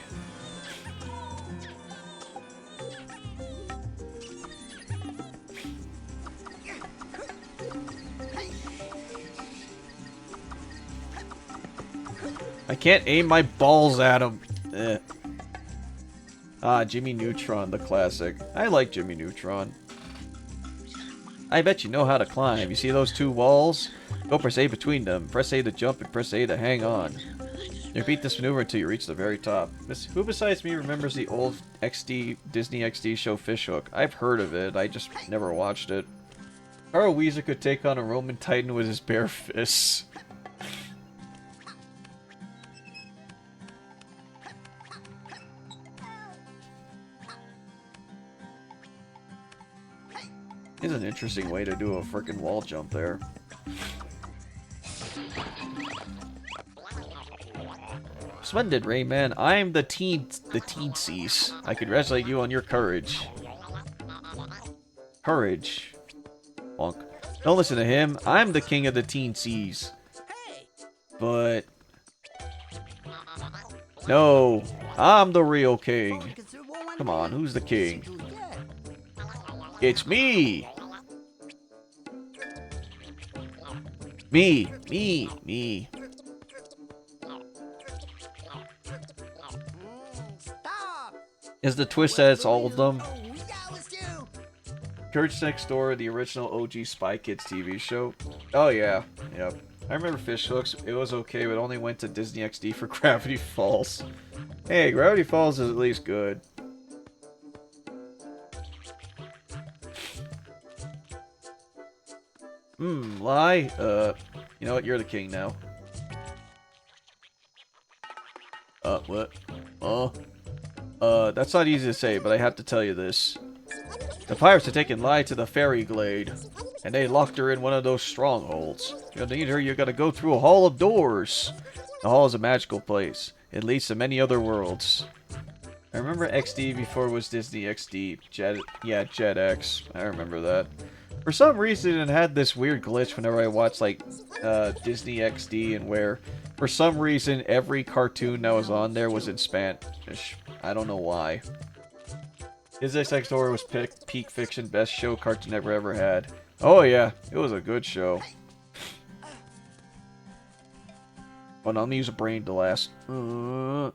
I can't aim my balls at him. Ah, Jimmy Neutron, the classic. I like Jimmy Neutron. I bet you know how to climb. You see those two walls? Go press A between them. Press A to jump and press A to hang on. You repeat this maneuver until you reach the very top. Who besides me remembers the old Disney XD show Fishhook? I've heard of it, I just never watched it. Carl Weezer could take on a Roman Titan with his bare fists. It's an interesting way to do a frickin' wall jump there. Splendid, Rayman. I'm the teensies. I congratulate you on your courage. Courage. Bonk. Don't listen to him. I'm the king of the teensies. But... no. I'm the real king. Come on, who's the king? It's me! Me. Is the twist that it's all of them? Courage Next Door, the original OG Spy Kids TV show. Oh yeah, yep. I remember Fishhooks. It was okay, but only went to Disney XD for Gravity Falls. Hey, Gravity Falls is at least good. Lai? You know what? You're the king now. What? That's not easy to say, but I have to tell you this. The pirates had taken Lai to the fairy glade, and they locked her in one of those strongholds. To need her, you gotta go through a hall of doors. The hall is a magical place. It leads to many other worlds. I remember XD before it was Disney XD. Jetix. I remember that. For some reason, it had this weird glitch whenever I watched, like, Disney XD, and where, for some reason, every cartoon that was on there was in Spanish. I don't know why. Disney Next Door was peak fiction, best show Cartoon Network ever had. Oh yeah, it was a good show. Well, I'm gonna use a brain to last. Oh,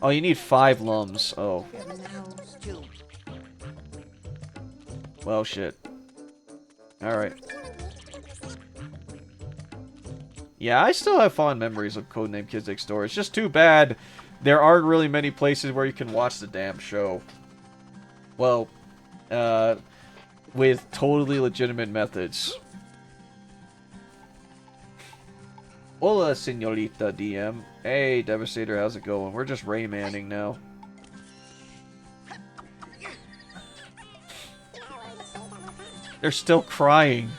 you need 5 lums. Oh. Well, shit. Alright. Yeah, I still have fond memories of Codename Kids Next Door. It's just too bad there aren't really many places where you can watch the damn show. Well, with totally legitimate methods. Hola, señorita DM. Hey, Devastator, how's it going? We're just Raymanning now. They're still crying.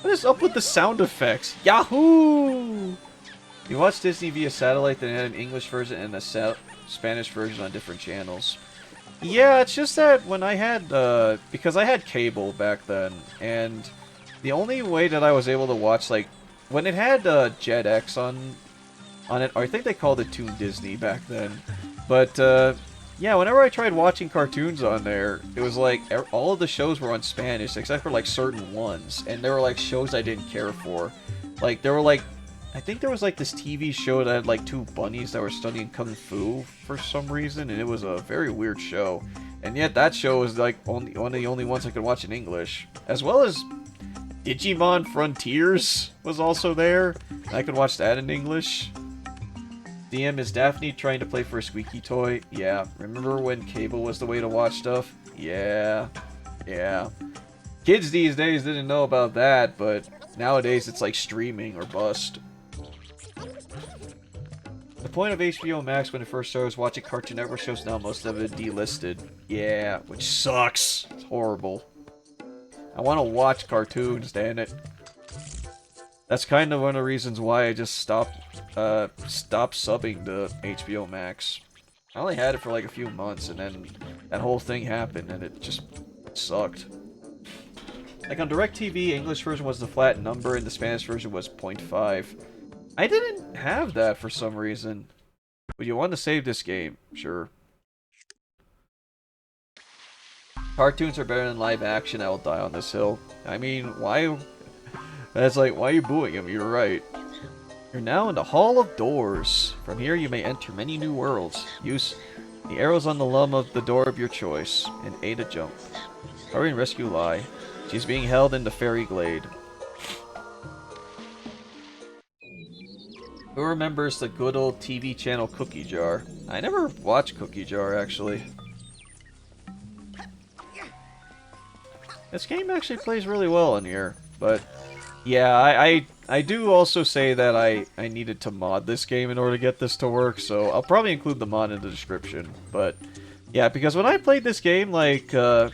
What is up with the sound effects? Yahoo! You watch Disney via satellite, then had an English version and a Spanish version on different channels. Yeah, it's just that when I had, because I had cable back then, and the only way that I was able to watch, like, when it had Jetix on it, or I think they called it Toon Disney back then, but, yeah, whenever I tried watching cartoons on there, it was like, all of the shows were on Spanish, except for, like, certain ones, and there were, like, shows I didn't care for. Like, there were, like, I think there was, like, this TV show that had, like, 2 bunnies that were studying Kung Fu for some reason, and it was a very weird show. And yet, that show was, like, one of the only ones I could watch in English. As well as Digimon Frontiers was also there. I could watch that in English. DM, is Daphne trying to play for a squeaky toy? Yeah. Remember when cable was the way to watch stuff? Yeah. Yeah. Kids these days didn't know about that, but nowadays it's like streaming or bust. The point of HBO Max when it first started was watching Cartoon Network shows. Now most of it delisted. Yeah, which sucks. It's horrible. I want to watch cartoons, damn it. That's kind of one of the reasons why I just stopped subbing to HBO Max. I only had it for like a few months, and then that whole thing happened, and it just sucked. Like on DirecTV, English version was the flat number, and the Spanish version was 0.5. I didn't have that for some reason. Would you want to save this game? Sure. Cartoons are better than live action. I will die on this hill. I mean, why? That's like, why are you booing him? You're right. You're now in the Hall of Doors. From here, you may enter many new worlds. Use the arrows on the lum of the door of your choice, and A to jump. Hurry and rescue Lai. She's being held in the fairy glade. Who remembers the good old TV channel Cookie Jar? I never watched Cookie Jar, actually. This game actually plays really well in here, but yeah, I do also say that I needed to mod this game in order to get this to work, so I'll probably include the mod in the description. But yeah, because when I played this game, like like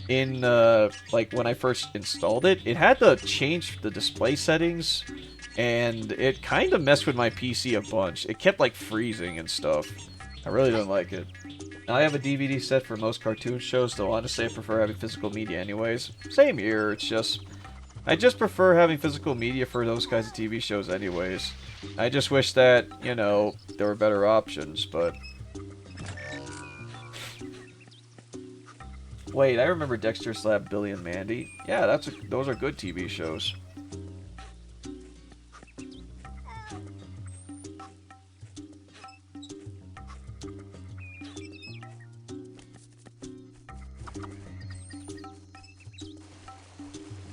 when I first installed it, it had to change the display settings, and it kind of messed with my PC a bunch. It kept like freezing and stuff. I really didn't like it. Now I have a DVD set for most cartoon shows, though honestly I prefer having physical media anyways. Same here, it's just... I just prefer having physical media for those kinds of TV shows anyways. I just wish that, you know, there were better options, but... Wait, I remember Dexter's Lab, Billy and Mandy. Yeah, those are good TV shows.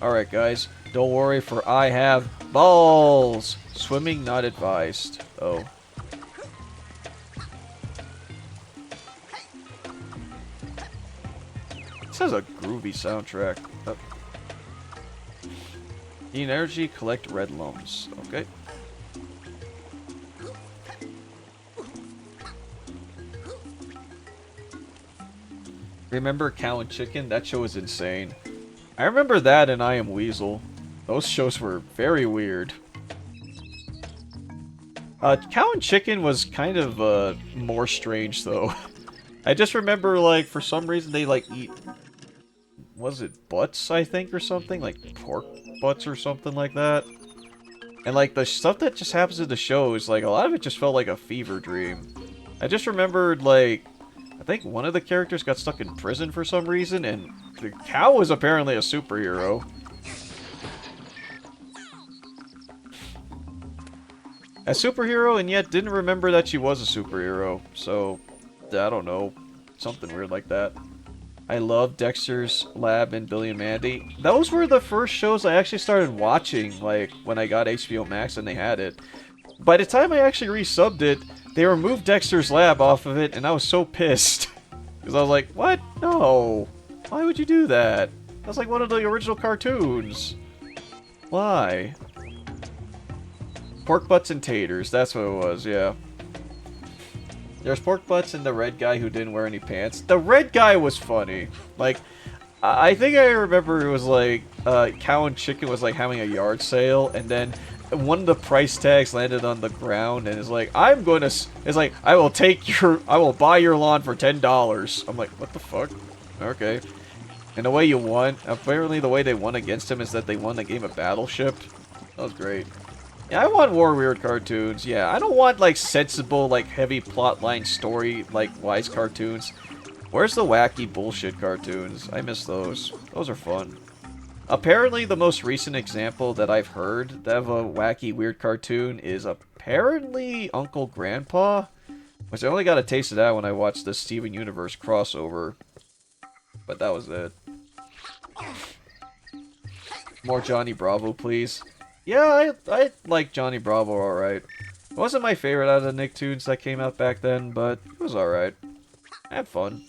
Alright guys, don't worry for I have balls! Swimming not advised. Oh. This has a groovy soundtrack. Oh. Need energy, collect red lumps. Okay. Remember Cow and Chicken? That show was insane. I remember that and I Am Weasel. Those shows were very weird. Cow and Chicken was kind of more strange though. I just remember like for some reason they like eat, was it butts I think or something? Like pork butts or something like that. And like the stuff that just happens in the shows, like a lot of it just felt like a fever dream. I just remembered like I think one of the characters got stuck in prison for some reason, and the cow was apparently a superhero. A superhero, and yet didn't remember that she was a superhero. So, I don't know. Something weird like that. I love Dexter's Lab and Billy and Mandy. Those were the first shows I actually started watching, like, when I got HBO Max and they had it. By the time I actually resubbed it, they removed Dexter's Lab off of it, and I was so pissed. Because I was like, what? No. Why would you do that? That's like one of the original cartoons. Why? Pork butts and taters, that's what it was, yeah. There's pork butts and the red guy who didn't wear any pants. The red guy was funny. Like, I think I remember it was like, Cow and Chicken was like having a yard sale, and then one of the price tags landed on the ground, and it's like, I will buy your lawn for $10. I'm like, what the fuck? Okay. And the way you won, apparently the way they won against him is that they won the game of Battleship. That was great. Yeah, I want more weird cartoons, yeah. I don't want, like, sensible, like, heavy plotline story, like, wise cartoons. Where's the wacky bullshit cartoons? I miss those. Those are fun. Apparently, the most recent example that I've heard of a wacky, weird cartoon is apparently Uncle Grandpa, which I only got a taste of that when I watched the Steven Universe crossover. But that was it. More Johnny Bravo, please. Yeah, I like Johnny Bravo alright. It wasn't my favorite out of the Nicktoons that came out back then, but it was alright. I had fun.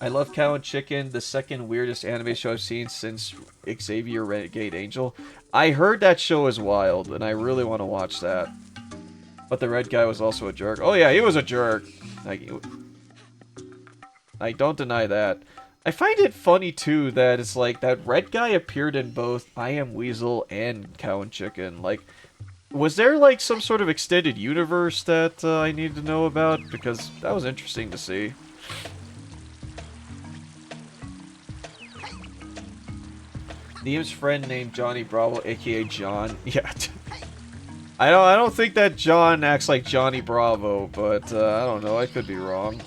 I love Cow and Chicken, the second weirdest anime show I've seen since Xavier Renegade Angel. I heard that show is wild, and I really want to watch that. But the red guy was also a jerk. Oh yeah, he was a jerk. I don't deny that. I find it funny, too, that it's like, that red guy appeared in both I Am Weasel and Cow and Chicken. Like, was there, like, some sort of extended universe that I need to know about? Because that was interesting to see. Liam's friend named Johnny Bravo, aka John. Yeah. I don't think that John acts like Johnny Bravo, but I don't know. I could be wrong.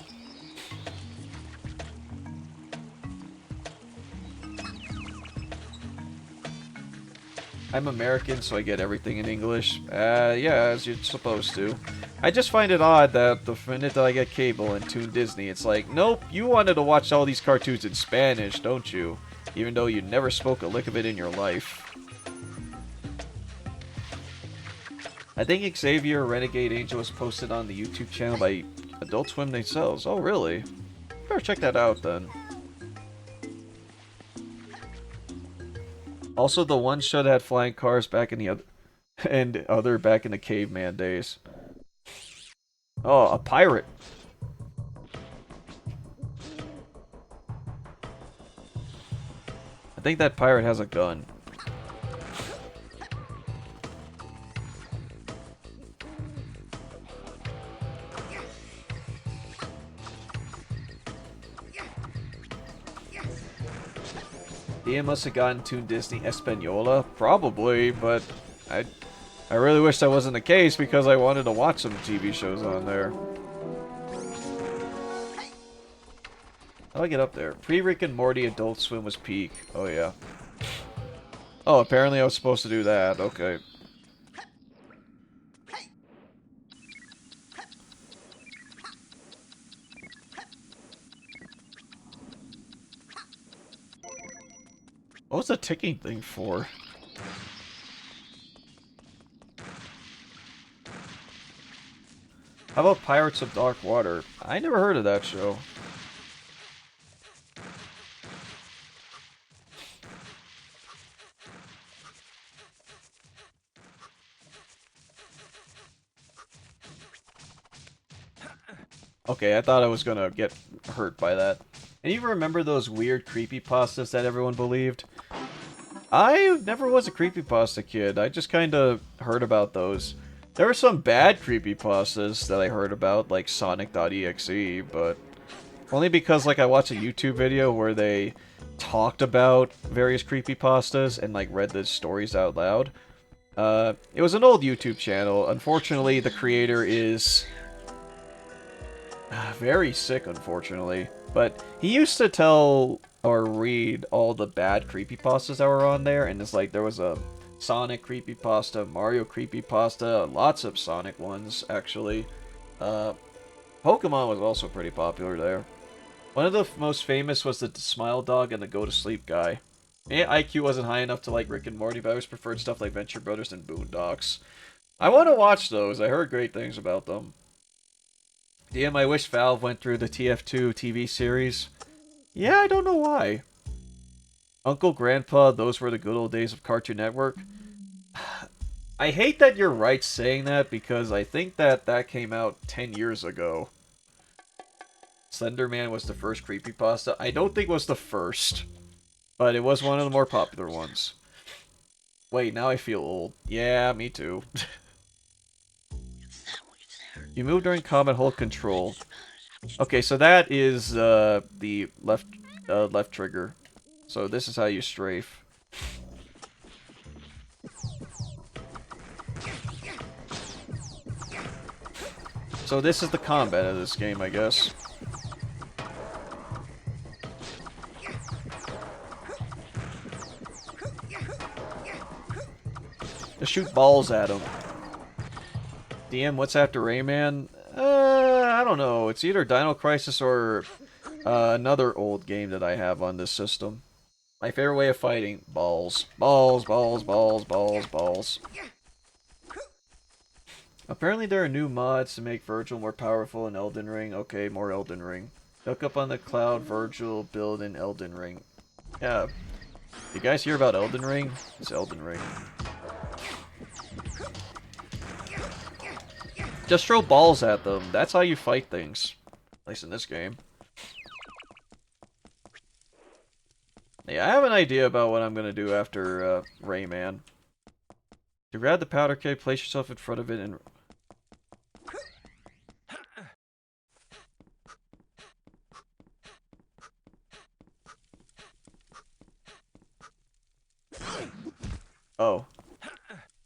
I'm American, so I get everything in English. Yeah, as you're supposed to. I just find it odd that the minute that I get cable and Toon Disney, it's like, nope, you wanted to watch all these cartoons in Spanish, don't you? Even though you never spoke a lick of it in your life. I think Xavier Renegade Angel was posted on the YouTube channel by Adult Swim themselves. Oh, really? Better check that out, then. Also, the one show that had flying cars back in the other back in the caveman days. Oh, a pirate. I think that pirate has a gun. Ian must have gotten Toon Disney Española, probably, but I really wish that wasn't the case because I wanted to watch some TV shows on there. How do I get up there? Pre-Rick and Morty Adult Swim was peak. Oh, yeah. Oh, apparently I was supposed to do that. Okay. What was the ticking thing for? How about Pirates of Dark Water? I never heard of that show. Okay, I thought I was gonna get hurt by that. And you remember those weird creepypastas that everyone believed? I never was a creepypasta kid. I just kinda heard about those. There were some bad creepypastas that I heard about, like Sonic.exe, but only because, like, I watched a YouTube video where they talked about various creepypastas and, like, read the stories out loud. It was an old YouTube channel. Unfortunately, the creator is very sick, unfortunately. But he used to tell or read all the bad creepypastas that were on there, and it's like there was a Sonic creepypasta, Mario creepypasta, lots of Sonic ones, actually. Pokemon was also pretty popular there. One of the most famous was the Smile Dog and the Go to Sleep guy. Yeah, IQ wasn't high enough to like Rick and Morty, but I always preferred stuff like Venture Brothers and Boondocks. I want to watch those. I heard great things about them. DM, I wish Valve went through the TF2 TV series. Yeah, I don't know why. Uncle, Grandpa, those were the good old days of Cartoon Network. I hate that you're right saying that, because I think that came out 10 years ago. Slenderman was the first creepypasta. I don't think it was the first, but it was one of the more popular ones. Wait, now I feel old. Yeah, me too. You move during combat, hold control. Okay, so that is the left trigger. So this is how you strafe. So this is the combat of this game, I guess. Just shoot balls at him. DM, what's after Rayman? I don't know. It's either Dino Crisis or another old game that I have on this system. My favorite way of fighting. Balls. Balls, balls, balls, balls, balls. Apparently there are new mods to make Virgil more powerful in Elden Ring. Okay, more Elden Ring. Hook up on the cloud, Virgil, build in Elden Ring. Yeah. You guys hear about Elden Ring? It's Elden Ring. Just throw balls at them. That's how you fight things. At least in this game. Yeah, I have an idea about what I'm gonna do after Rayman. You grab the powder keg, place yourself in front of it, and... Oh.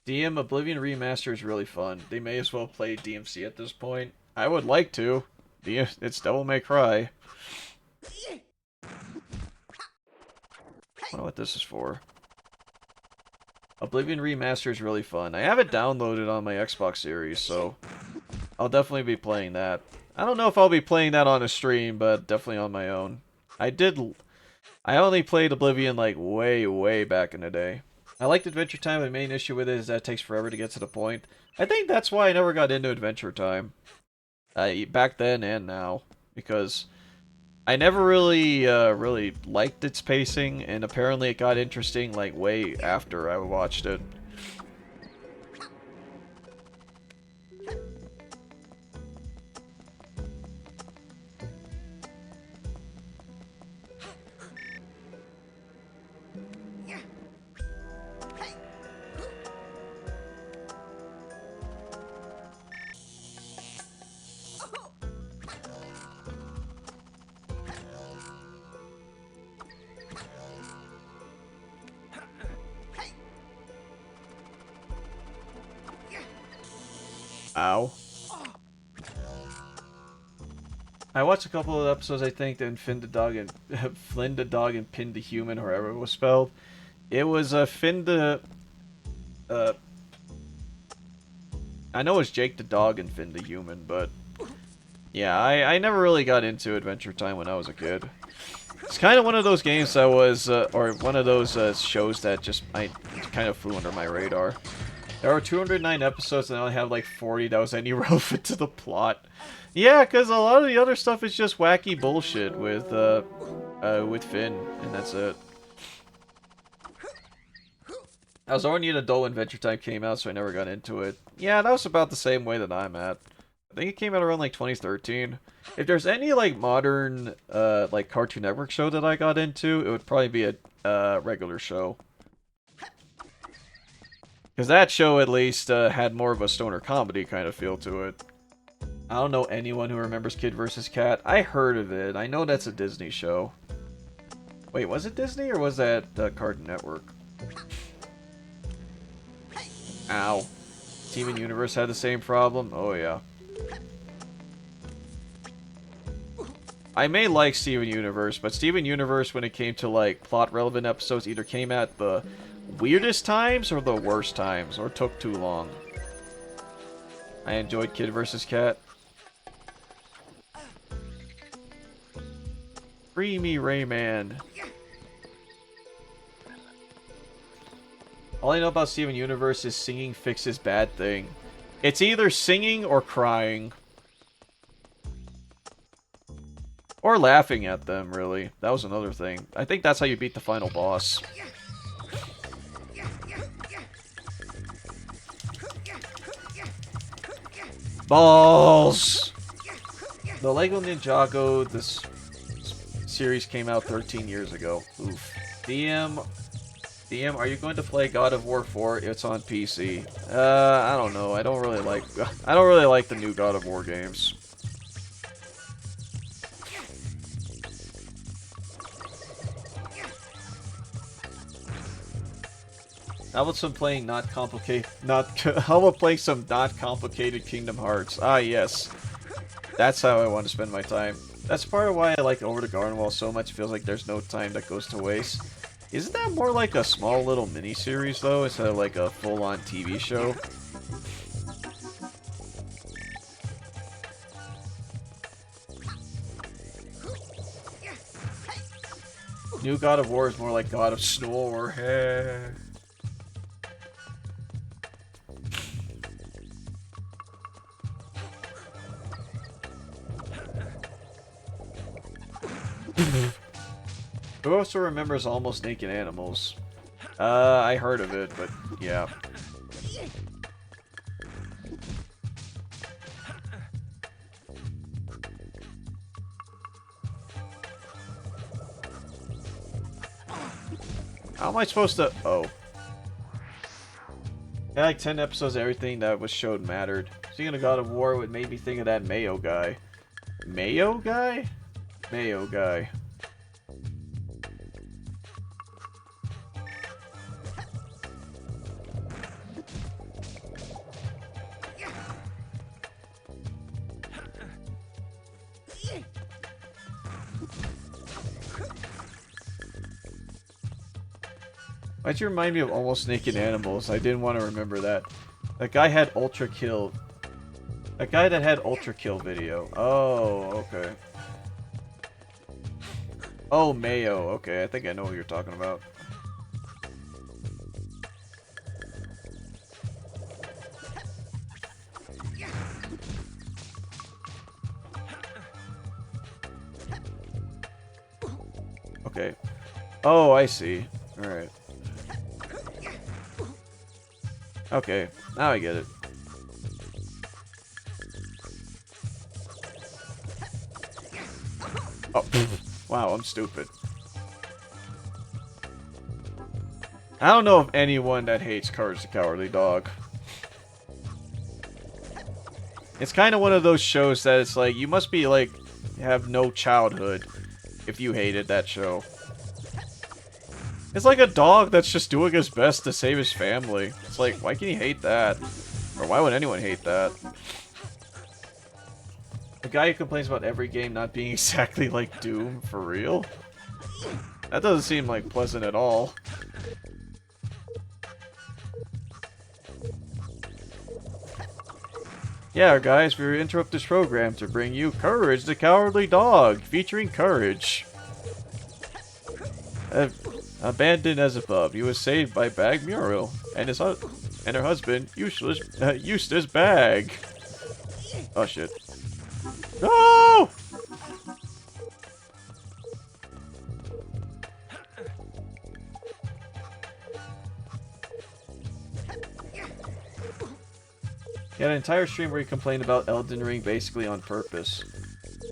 DM Oblivion Remaster is really fun. They may as well play DMC at this point. I would like to. It's Devil May Cry. I wonder what this is for. Oblivion Remaster is really fun. I have it downloaded on my Xbox Series, so I'll definitely be playing that. I don't know if I'll be playing that on a stream, but definitely on my own. I only played Oblivion like way back in the day. I liked Adventure Time, the main issue with it is that it takes forever to get to the point. I think that's why I never got into Adventure Time. Back then and now. Because I never really liked its pacing, and apparently it got interesting like way after I watched it. Ow. I watched a couple of episodes, I think, and Finn the Dog and Flynn the Dog and Pin the Human, or however it was spelled. It was Finn the... I know it's Jake the Dog and Finn the Human, but... Yeah, I never really got into Adventure Time when I was a kid. It's kind of one of those games that was, or one of those shows that just kind of flew under my radar. There are 209 episodes and I only have like 40 that was any relevant to the plot. Yeah, because a lot of the other stuff is just wacky bullshit with Finn, and that's it. I was already an adult when Adventure Time came out, so I never got into it. Yeah, that was about the same way that I'm at. I think it came out around like 2013. If there's any like modern like Cartoon Network show that I got into, it would probably be a regular show. Because that show, at least, had more of a stoner comedy kind of feel to it. I don't know anyone who remembers Kid vs. Kat. I heard of it. I know that's a Disney show. Wait, was it Disney or was that Cartoon Network? Ow. Steven Universe had the same problem? Oh, yeah. I may like Steven Universe, but Steven Universe, when it came to, like, plot-relevant episodes, either came at the weirdest times or the worst times, or took too long. I enjoyed Kid vs. Kat. Free me, Rayman. All I know about Steven Universe is singing fixes bad thing. It's either singing or crying. Or laughing at them, really. That was another thing. I think that's how you beat the final boss. Balls! The Lego Ninjago, this series came out 13 years ago. Oof. DM, are you going to play God of War 4? It's on PC. I don't know. I don't really like the new God of War games. How about some playing how about playing some not complicated Kingdom Hearts? Ah, yes. That's how I want to spend my time. That's part of why I like Over the Garden Wall so much. It feels like there's no time that goes to waste. Isn't that more like a small little mini-series, though, instead of like a full-on TV show? New God of War is more like God of Snore. Who also remembers Almost Naked Animals? I heard of it, but yeah. How am I supposed to... Oh. Yeah, like 10 episodes, everything that was showed mattered. Seeing a God of War, what made me think of that Mayo guy. Mayo guy? Mayo guy. Why'd you remind me of Almost Naked Animals? I didn't want to remember that. That guy had Ultra Kill. That guy that had Ultra Kill video. Oh, okay. Oh, Mayo. Okay, I think I know what you're talking about. Okay. Oh, I see. Alright. Okay, now I get it. Oh, wow, I'm stupid. I don't know of anyone that hates Courage the Cowardly Dog. It's kind of one of those shows that it's like, you must be like, have no childhood if you hated that show. It's like a dog that's just doing his best to save his family. It's like, why can you hate that? Or why would anyone hate that? The guy who complains about every game not being exactly like Doom, for real? That doesn't seem like pleasant at all. Yeah, guys, we interrupt this program to bring you Courage the Cowardly Dog, featuring Courage. Abandoned as above, he was saved by Bag Muriel and her husband, Eustace Bag. Oh shit. No! He had an entire stream where he complained about Elden Ring basically on purpose.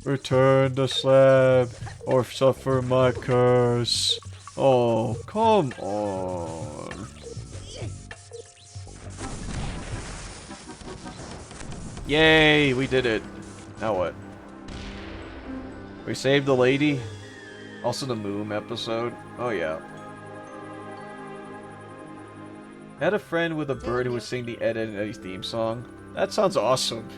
Return the slab or suffer my curse. Oh, come on. Yay, we did it. Now what? We saved the lady? Also the Moom episode? Oh yeah. I had a friend with a bird who would sing the Ed, Edd n Eddy theme song. That sounds awesome.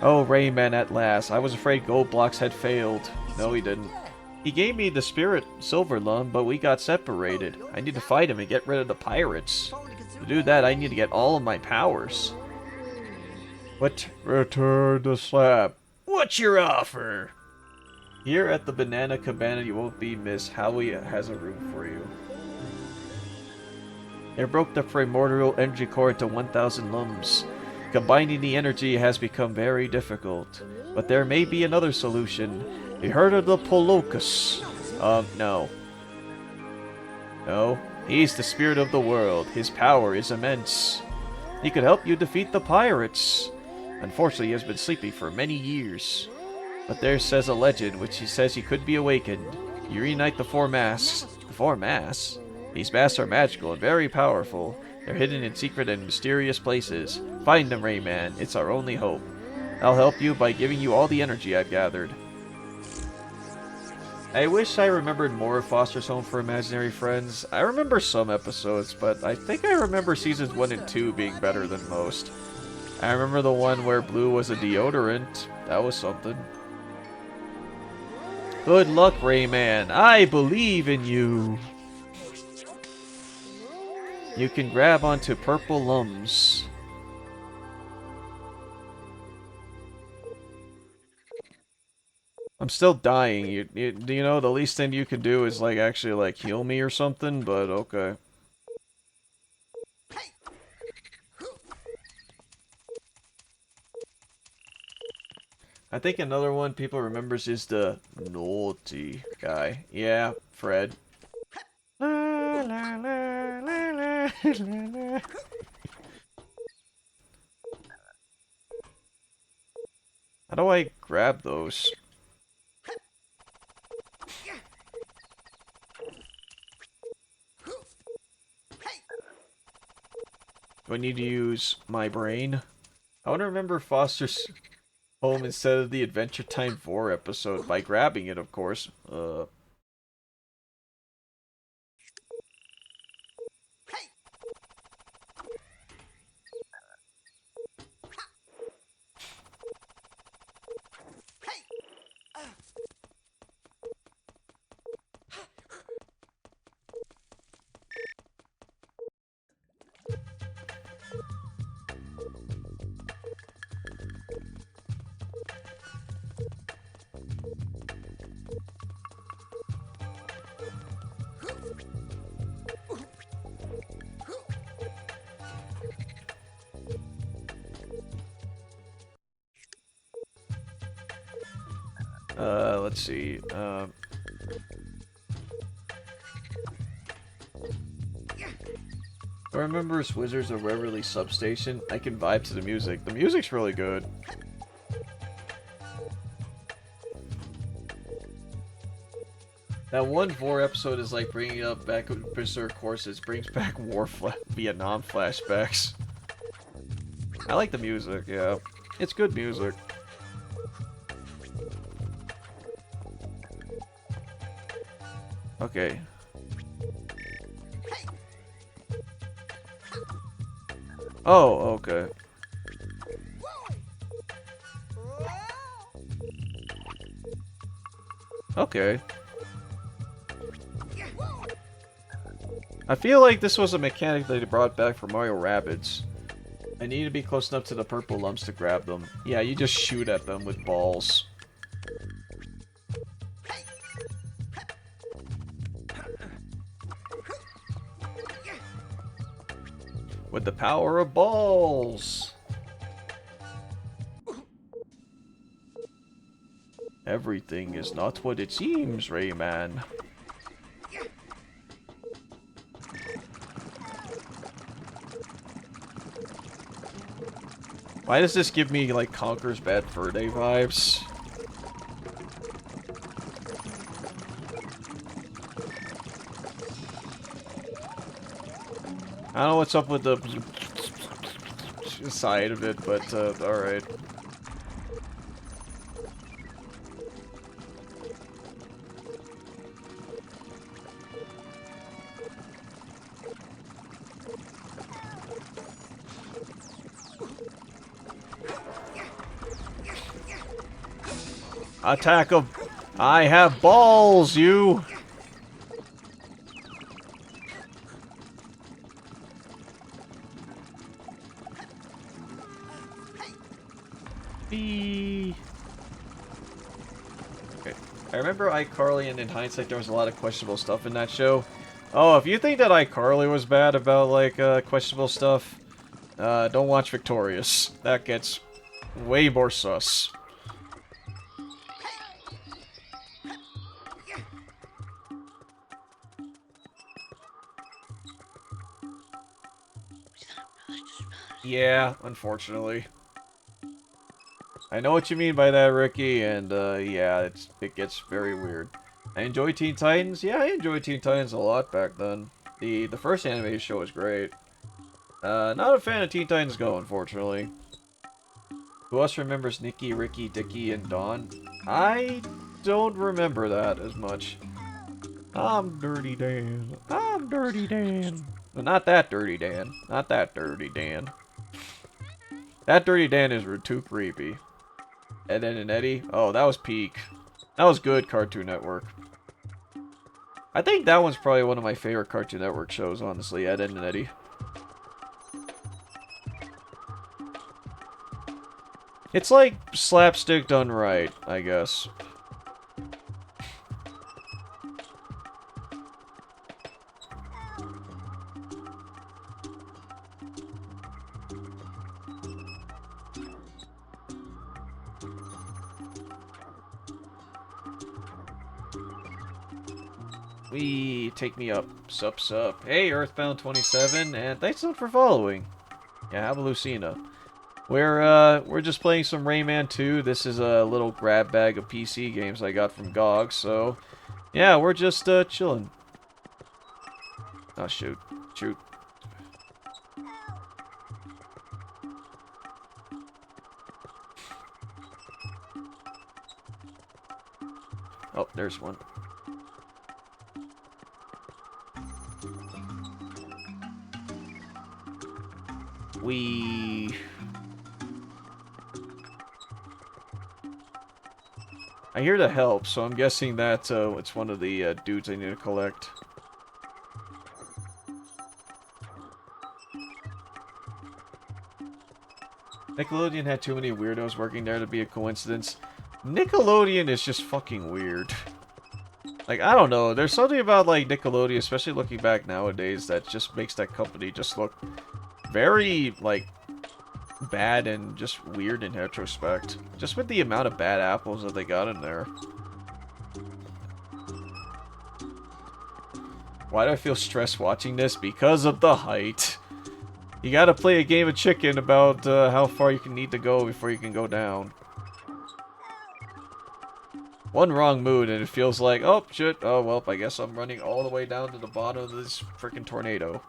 Oh, Rayman at last. I was afraid Goldblocks had failed. No, he didn't. He gave me the Spirit Silver Lung, but we got separated. I need to fight him and get rid of the pirates. To do that, I need to get all of my powers. What? Return the slab. What's your offer? Here at the Banana Cabana, you won't be missed. Howie has a room for you. They broke the primordial energy core into 1,000 lums. Combining the energy has become very difficult. But there may be another solution. You heard of the Polocus? No. No? He's the spirit of the world. His power is immense. He could help you defeat the pirates. Unfortunately, he has been sleeping for many years. But there says a legend which he says he could be awakened. You reunite the four masks. The four masks? These masks are magical and very powerful. They're hidden in secret and mysterious places. Find them, Rayman. It's our only hope. I'll help you by giving you all the energy I've gathered. I wish I remembered more of Foster's Home for Imaginary Friends. I remember some episodes, but I think I remember seasons 1 and 2 being better than most. I remember the one where blue was a deodorant. That was something. Good luck, Rayman. I believe in you. You can grab onto purple lums. I'm still dying. You know, the least thing you can do is like actually like heal me or something, but okay. I think another one people remembers is the naughty guy. Yeah, Fred. La, la, la, la, la, la, la. How do I grab those? Do I need to use my brain? I want to remember Foster's home instead of the Adventure Time 4 episode by grabbing it, of course. Let's see. I remember Wizards of Waverly Substation. I can vibe to the music. The music's really good. That one Vor episode is like bringing up back Berserk courses, brings back Vietnam flashbacks. I like the music, yeah. It's good music. Okay. Oh, okay. Okay. I feel like this was a mechanic that they brought back for Mario Rabbids. I need to be close enough to the purple lumps to grab them. Yeah, you just shoot at them with balls. With the power of balls! Everything is not what it seems, Rayman. Why does this give me, like, Conker's Bad Fur Day vibes? I don't know what's up with the side of it, but, alright. Attack him! I have balls, you! Bee. Okay. I remember iCarly, and in hindsight, there was a lot of questionable stuff in that show. Oh, if you think that iCarly was bad about, like, questionable stuff, don't watch Victorious. That gets way more sus. Yeah, unfortunately. I know what you mean by that, Ricky, and yeah, it gets very weird. I enjoy Teen Titans. Yeah, I enjoyed Teen Titans a lot back then. The first animated show was great. Not a fan of Teen Titans Go, unfortunately. Who else remembers Nikki, Ricky, Dickie, and Dawn? I don't remember that as much. I'm Dirty Dan. I'm Dirty Dan. Well, not that Dirty Dan. Not that Dirty Dan. That Dirty Dan is too creepy. Ed, Edd and Eddy? Oh, that was peak. That was good, Cartoon Network. I think that one's probably one of my favorite Cartoon Network shows, honestly, Ed, Edd and Eddy. It's like slapstick done right, I guess. We take me up. Sup, sup. Hey, Earthbound 27, and thanks a lot for following. Yeah, have a Lucina. We're just playing some Rayman 2. This is a little grab bag of PC games I got from GOG, so yeah, we're just chilling. Oh shoot. Shoot. Oh, there's one. I hear the help, so I'm guessing that it's one of the dudes I need to collect. Nickelodeon had too many weirdos working there to be a coincidence. Nickelodeon is just fucking weird. Like, I don't know, there's something about, like, Nickelodeon, especially looking back nowadays, that just makes that company just look very, like, bad and just weird in retrospect. Just with the amount of bad apples that they got in there. Why do I feel stressed watching this? Because of the height. You gotta play a game of chicken about how far you can need to go before you can go down. One wrong move and it feels like, oh shit, oh well, I guess I'm running all the way down to the bottom of this freaking tornado.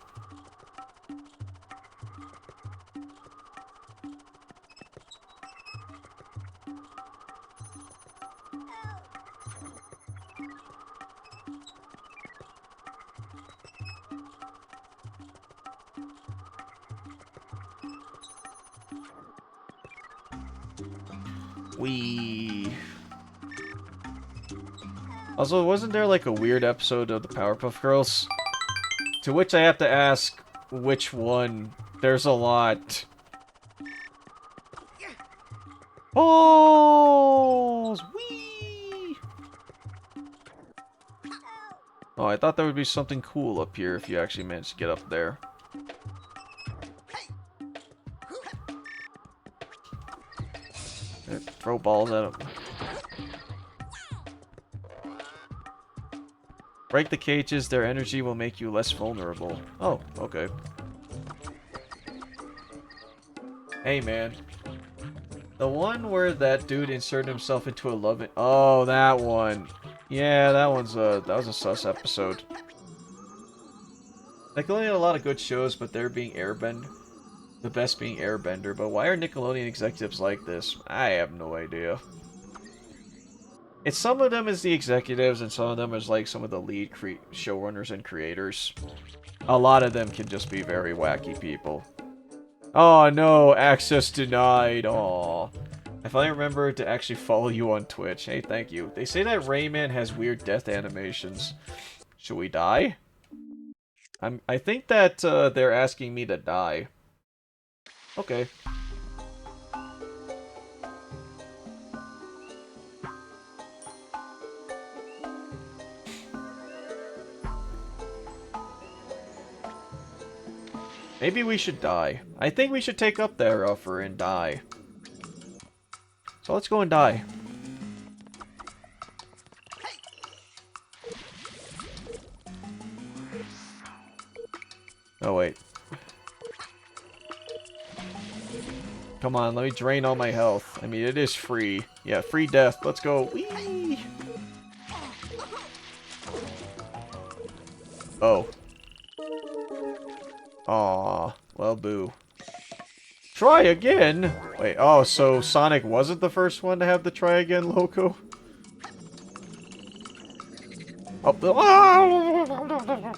Also, wasn't there like a weird episode of the Powerpuff Girls? To which I have to ask, which one? There's a lot. Balls! Whee! Oh, I thought there would be something cool up here if you actually managed to get up there. Throw balls at them. Break the cages, their energy will make you less vulnerable. Oh, okay. Hey, man. The one where that dude inserted himself into a love... Oh, that one. Yeah, that was a sus episode. Nickelodeon had a lot of good shows, but they're being Airbend. The best being Airbender. But why are Nickelodeon executives like this? I have no idea. It's some of them is the executives, and some of them is like some of the lead showrunners and creators. A lot of them can just be very wacky people. Oh no, access denied. Aw. I finally remembered to actually follow you on Twitch. Hey, thank you. They say that Rayman has weird death animations. Should we die? I think that they're asking me to die. Okay. Maybe we should die. I think we should take up their offer and die. So let's go and die. Oh, wait. Come on, let me drain all my health. I mean, it is free. Yeah, free death. Let's go. Whee! Oh. Aw, well, boo. Try again? Wait, oh, so Sonic wasn't the first one to have the try again logo? Oh,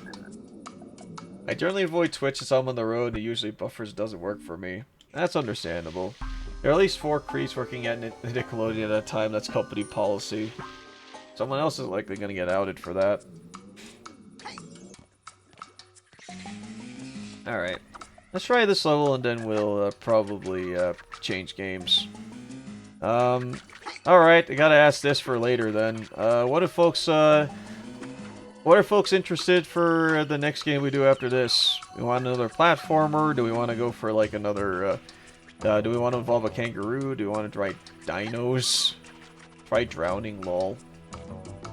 I generally avoid Twitch as I'm on the road, and usually buffers doesn't work for me. That's understandable. There are at least 4 creeps working at Nickelodeon at a time, that's company policy. Someone else is likely gonna get outed for that. Alright. Let's try this level and then we'll probably change games. Alright, I gotta ask this for later then. What are folks interested for the next game we do after this? We want another platformer? Do we want to go for like another, do we want to involve a kangaroo? Do we want to try dinos? Try drowning, lol.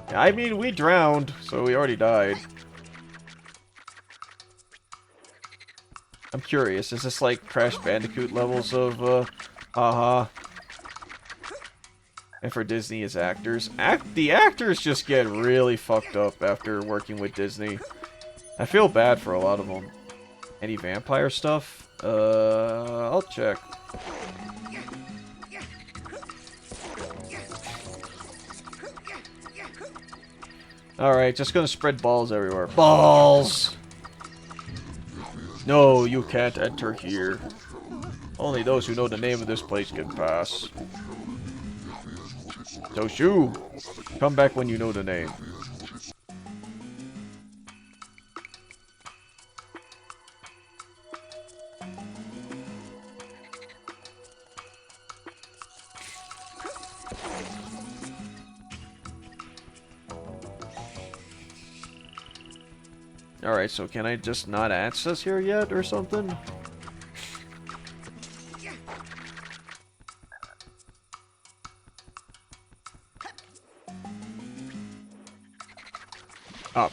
I mean, we drowned, so we already died. I'm curious, is this like Crash Bandicoot levels of, haha? And for Disney as actors. The actors just get really fucked up after working with Disney. I feel bad for a lot of them. Any vampire stuff? I'll check. Alright, just gonna spread balls everywhere. Balls! No, you can't enter here. Only those who know the name of this place can pass. Toshu! Come back when you know the name. Alright, so can I just not access here yet or something? Up.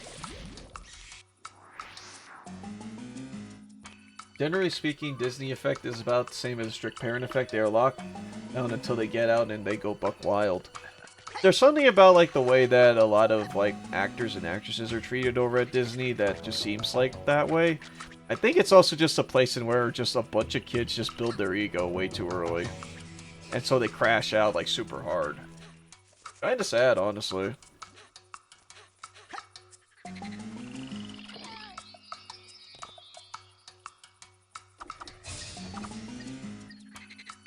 Generally speaking, Disney effect is about the same as a strict parent effect. They are locked down until they get out and they go buck wild. There's something about like the way that a lot of like actors and actresses are treated over at Disney that just seems like that way. I think it's also just a place in where just a bunch of kids just build their ego way too early. And so they crash out like super hard. Kinda sad, honestly.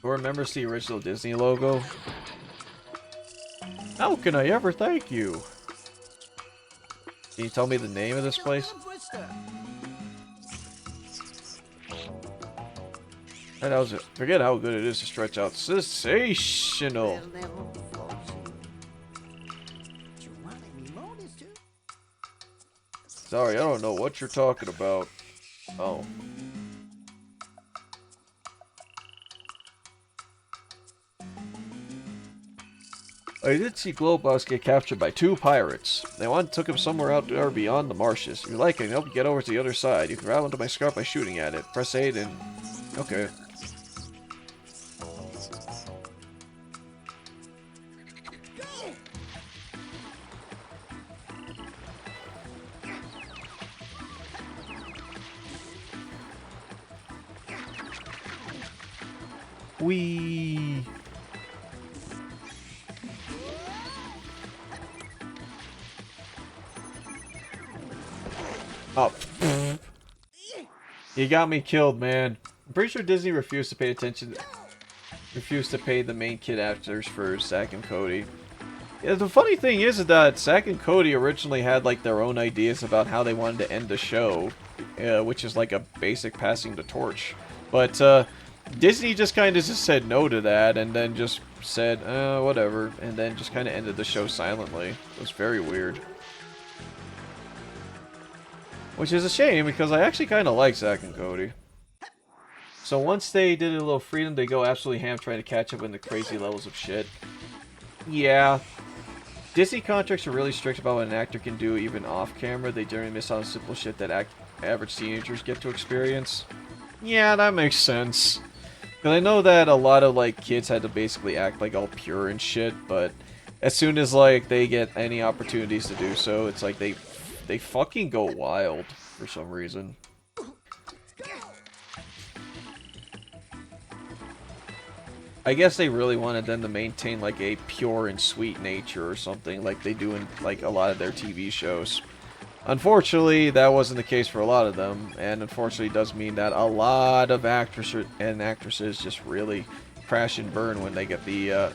Who remembers the original Disney logo? How can I ever thank you? Can you tell me the name of this place? And that was it. Forget how good it is to stretch out. Sensational. Sorry, I don't know what you're talking about. Oh. I did see Glowbox get captured by 2 pirates. They took him somewhere out there beyond the marshes. If you like, I can help you get over to the other side. You can rattle into my scarf by shooting at it. Press 8 and... Okay. Whee! Oh. You got me killed, man. I'm pretty sure Disney refused to pay the main kid actors for Zack and Cody. Yeah, the funny thing is that Zack and Cody originally had like their own ideas about how they wanted to end the show, which is like a basic passing the torch. But Disney just kind of just said no to that, and then just said, whatever, and then just kind of ended the show silently. It was very weird. Which is a shame, because I actually kind of like Zack and Cody. So once they did a little freedom, they go absolutely ham trying to catch up in the crazy levels of shit. Yeah. Disney contracts are really strict about what an actor can do, even off-camera. They generally miss out on simple shit that average teenagers get to experience. Yeah, that makes sense. Because I know that a lot of, like, kids had to basically act, like, all pure and shit, but as soon as, like, they get any opportunities to do so, it's like they fucking go wild for some reason. I guess they really wanted them to maintain like a pure and sweet nature or something like they do in like a lot of their TV shows. Unfortunately, that wasn't the case for a lot of them, and unfortunately it does mean that a lot of actors and actresses just really crash and burn when they get the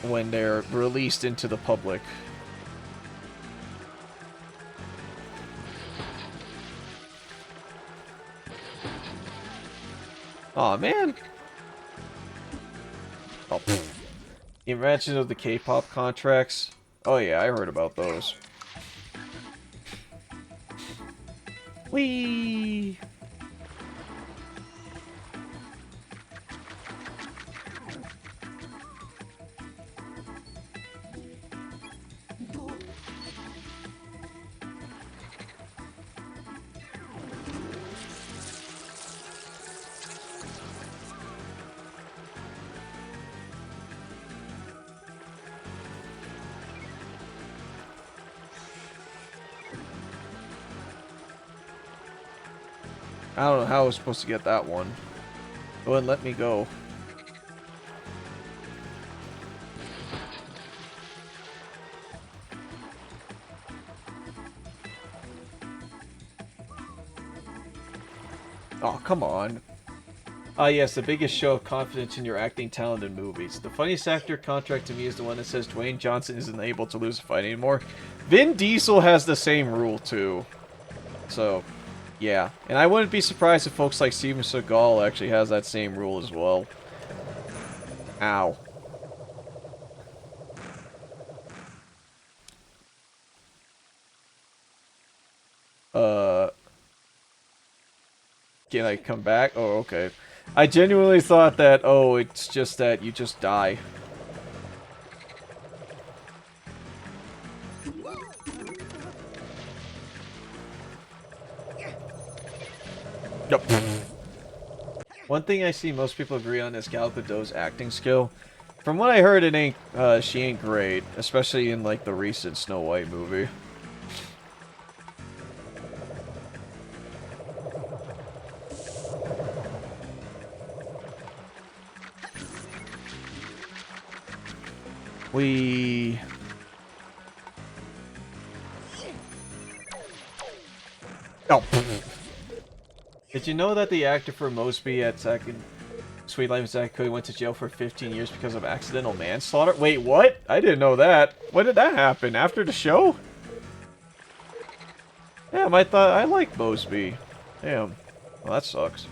when they're released into the public. Aw, man. Oh, pfft. Invention of the K-pop contracts. Oh yeah, I heard about those. Whee! I don't know how I was supposed to get that one. Go ahead and let me go. Oh, come on. Ah, yes, the biggest show of confidence in your acting talent in movies. The funniest actor contract to me is the one that says Dwayne Johnson isn't able to lose a fight anymore. Vin Diesel has the same rule, too. So, yeah. And I wouldn't be surprised if folks like Steven Seagal actually has that same rule as well. Ow. Can I come back? Oh, okay. I genuinely thought that, oh, it's just that you just die. Nope. One thing I see most people agree on is Gal Gadot's acting skill. From what I heard, it ain't, she ain't great, especially in, like, the recent Snow White movie. Oh. Did you know that the actor for Mosby at Sweet Life of Zack Cody went to jail for 15 years because of accidental manslaughter? Wait, what? I didn't know that. When did that happen? After the show? Damn, I thought I liked Mosby. Damn. Well, that sucks.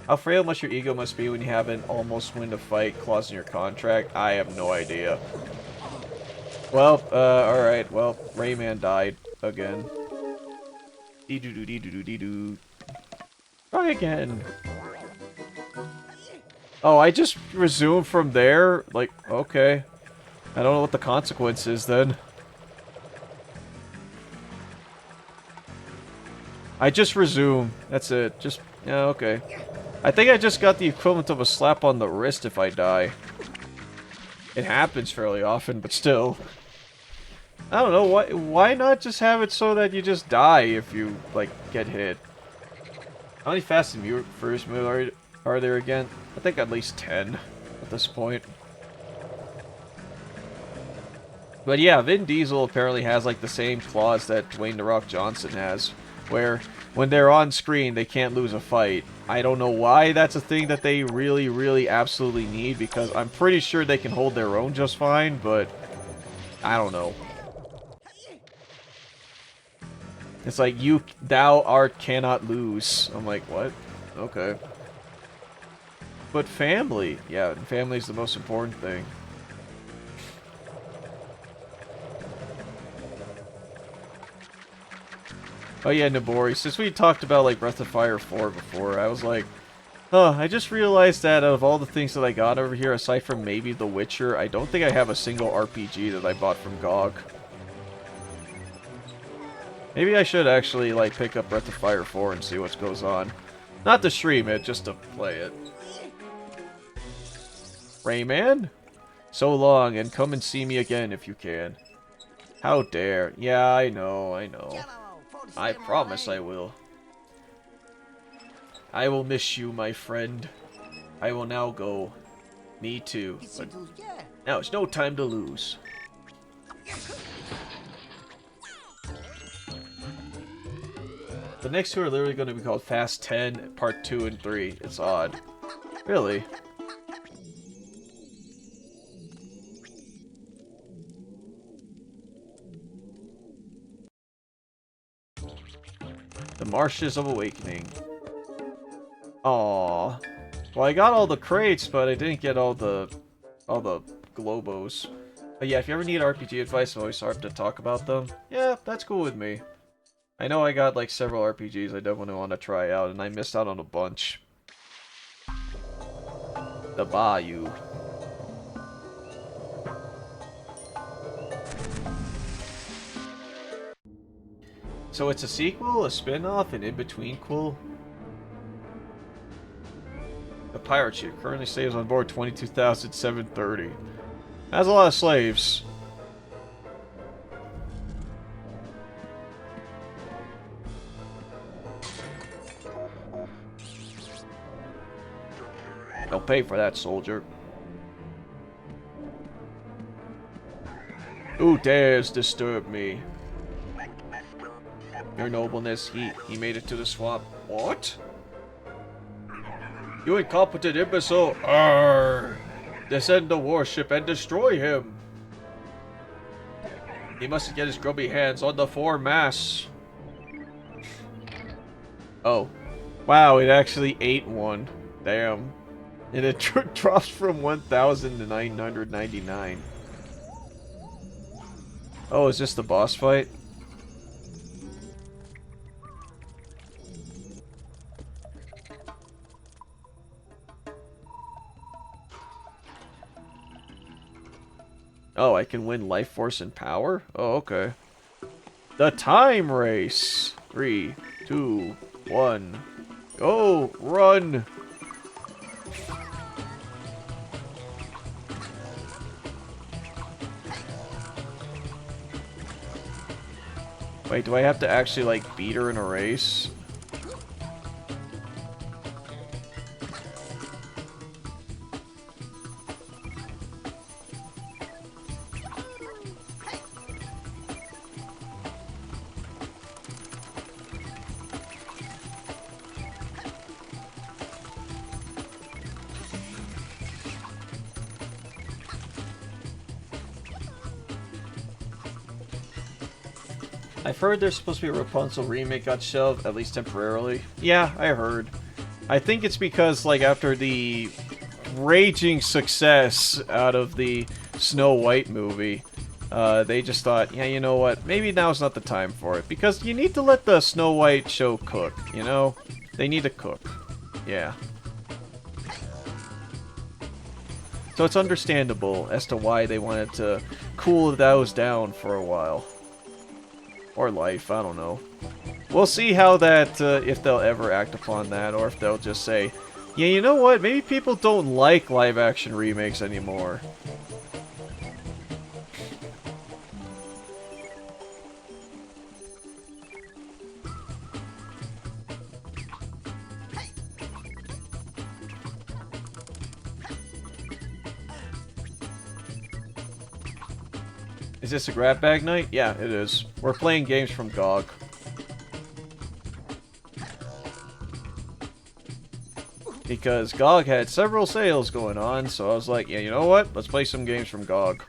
How frail much your ego must be when you have an almost win a fight clause in your contract? I have no idea. Well, alright. Well, Rayman died again. Dee-doo-doo-dee-doo-doo-dee-doo. Try again. Oh, I just resumed from there? Like, okay. I don't know what the consequence is then. I just resume. That's it. Just, yeah, okay. I think I just got the equivalent of a slap on the wrist if I die. It happens fairly often, but still. I don't know, why not just have it so that you just die if you, like, get hit? How many Fast and Furious movies are there again? I think at least 10 at this point. But yeah, Vin Diesel apparently has, like, the same clause that Dwayne "The Rock" Johnson has, where when they're on screen, they can't lose a fight. I don't know why that's a thing that they really, really absolutely need, because I'm pretty sure they can hold their own just fine, but I don't know. It's like, thou art cannot lose. I'm like, what? Okay. But family. Yeah, family's the most important thing. Oh yeah, Nabori, since we talked about, like, Breath of Fire 4 before, I was like, huh, I just realized that out of all the things that I got over here, aside from maybe The Witcher, I don't think I have a single RPG that I bought from GOG. Maybe I should actually, like, pick up Breath of Fire 4 and see what goes on. Not to stream it, just to play it. Rayman? So long, and come and see me again if you can. How dare. Yeah, I know, I know. I promise I will. I will miss you, my friend. I will now go. Me too. But now it's no time to lose. The next two are literally going to be called Fast 10, Part 2 and 3. It's odd. Really? The Marshes of Awakening. Aww. Well, I got all the crates, but I didn't get all the Globos. But yeah, if you ever need RPG advice, I'm always hard to talk about them. Yeah, that's cool with me. I know I got, like, several RPGs I definitely want to try out, and I missed out on a bunch. The Bayou. So it's a sequel, a spin-off, an in-between-quel? The pirate ship currently slaves on board 22,730. That's a lot of slaves. They'll pay for that, soldier. Who dares disturb me? Your nobleness, he made it to the swamp. What? You incompetent imbecile! Arrgh! Descend the warship and destroy him! He mustn't get his grubby hands on the foremasts. Oh. Wow, it actually ate one. Damn. And it drops from 1,000 to 999. Oh, is this the boss fight? Oh, I can win life force and power? Oh, okay. The time race! 3, 2, 1. Go! Run! Wait, do I have to actually, like, beat her in a race? I've heard there's supposed to be a Rapunzel remake got shelved, at least temporarily. Yeah, I heard. I think it's because, like, after the raging success out of the Snow White movie, they just thought, yeah, you know what, maybe now's not the time for it. Because you need to let the Snow White show cook, you know? They need to cook. Yeah. So it's understandable as to why they wanted to cool those down for a while. Or life, I don't know. We'll see how that, if they'll ever act upon that, or if they'll just say, yeah, you know what, maybe people don't like live-action remakes anymore. Is this a grab bag night? Yeah, it is. We're playing games from GOG. Because GOG had several sales going on, so I was like, yeah, you know what? Let's play some games from GOG.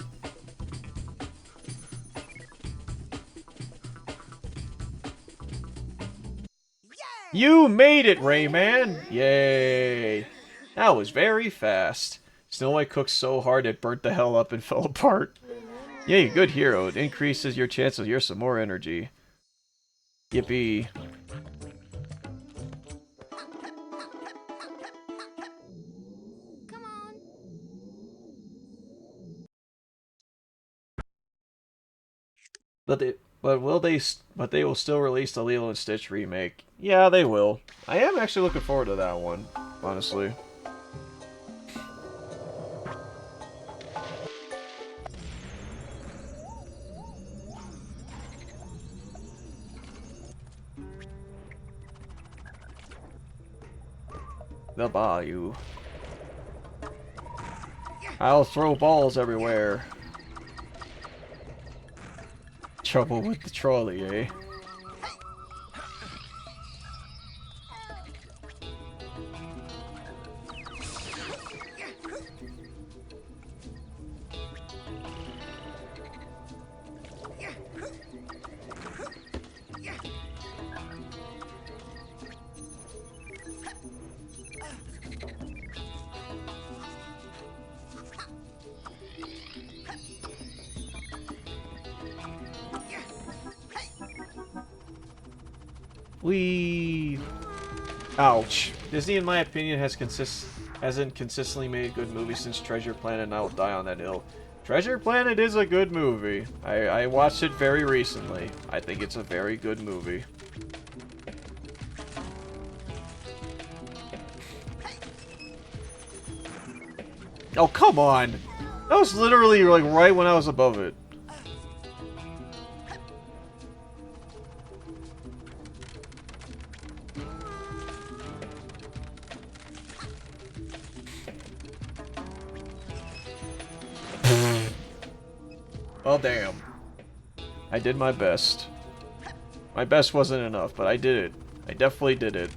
You made it, Rayman! Yay! That was very fast. Snow White cooked so hard it burnt the hell up and fell apart. Yay, good hero. It increases your chance of some more energy. Yippee. Come on. But they will still release the Lilo and Stitch remake. Yeah, they will. I am actually looking forward to that one, honestly. The bayou. I'll throw balls everywhere. Trouble with the trolley, eh? Whee! Ouch. Disney, in my opinion, hasn't consistently made good movies since Treasure Planet, and I will die on that hill. Treasure Planet is a good movie. I watched it very recently. I think it's a very good movie. Oh, come on! That was literally, like, right when I was above it. Well, damn. I did my best. My best wasn't enough, but I did it. I definitely did it.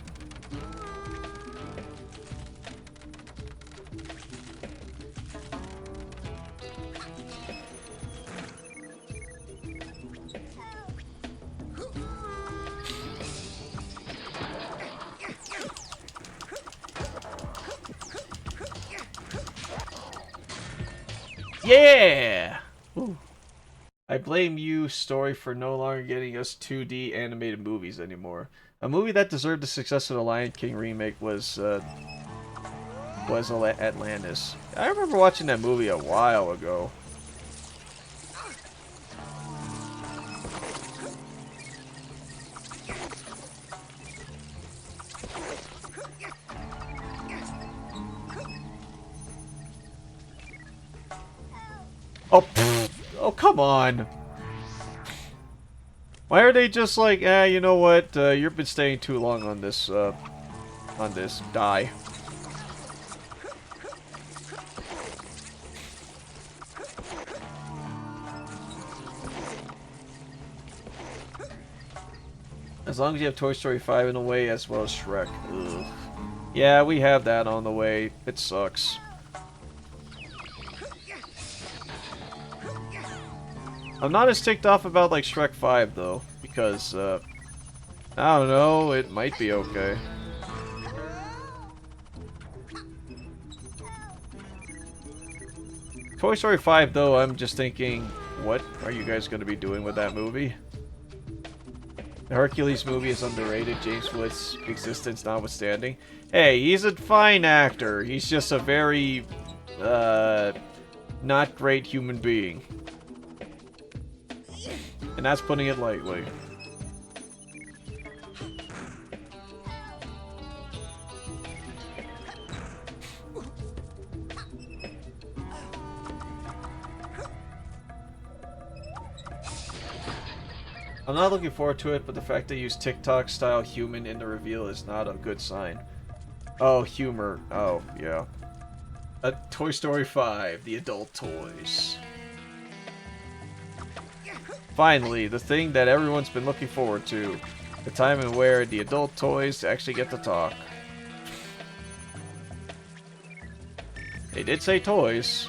Yeah! Ooh. I blame you, story, for no longer getting us 2D animated movies anymore. A movie that deserved the success of the Lion King remake was Atlantis. I remember watching that movie a while ago. Oh, pfft. Oh, come on. Why are they just like, you know what? You've been staying too long on this, Die. As long as you have Toy Story 5 in the way, as well as Shrek. Ugh. Yeah, we have that on the way. It sucks. I'm not as ticked off about, like, Shrek 5, though, because, I don't know, it might be okay. Toy Story 5, though, I'm just thinking, what are you guys going to be doing with that movie? The Hercules movie is underrated, James Woods' existence notwithstanding. Hey, he's a fine actor. He's just a very, not great human being. And that's putting it lightly. I'm not looking forward to it, but the fact they use TikTok-style human in the reveal is not a good sign. Oh, humor. Oh, yeah. Toy Story 5, the adult toys. Finally, the thing that everyone's been looking forward to. The time and where the adult toys actually get to talk. They did say toys.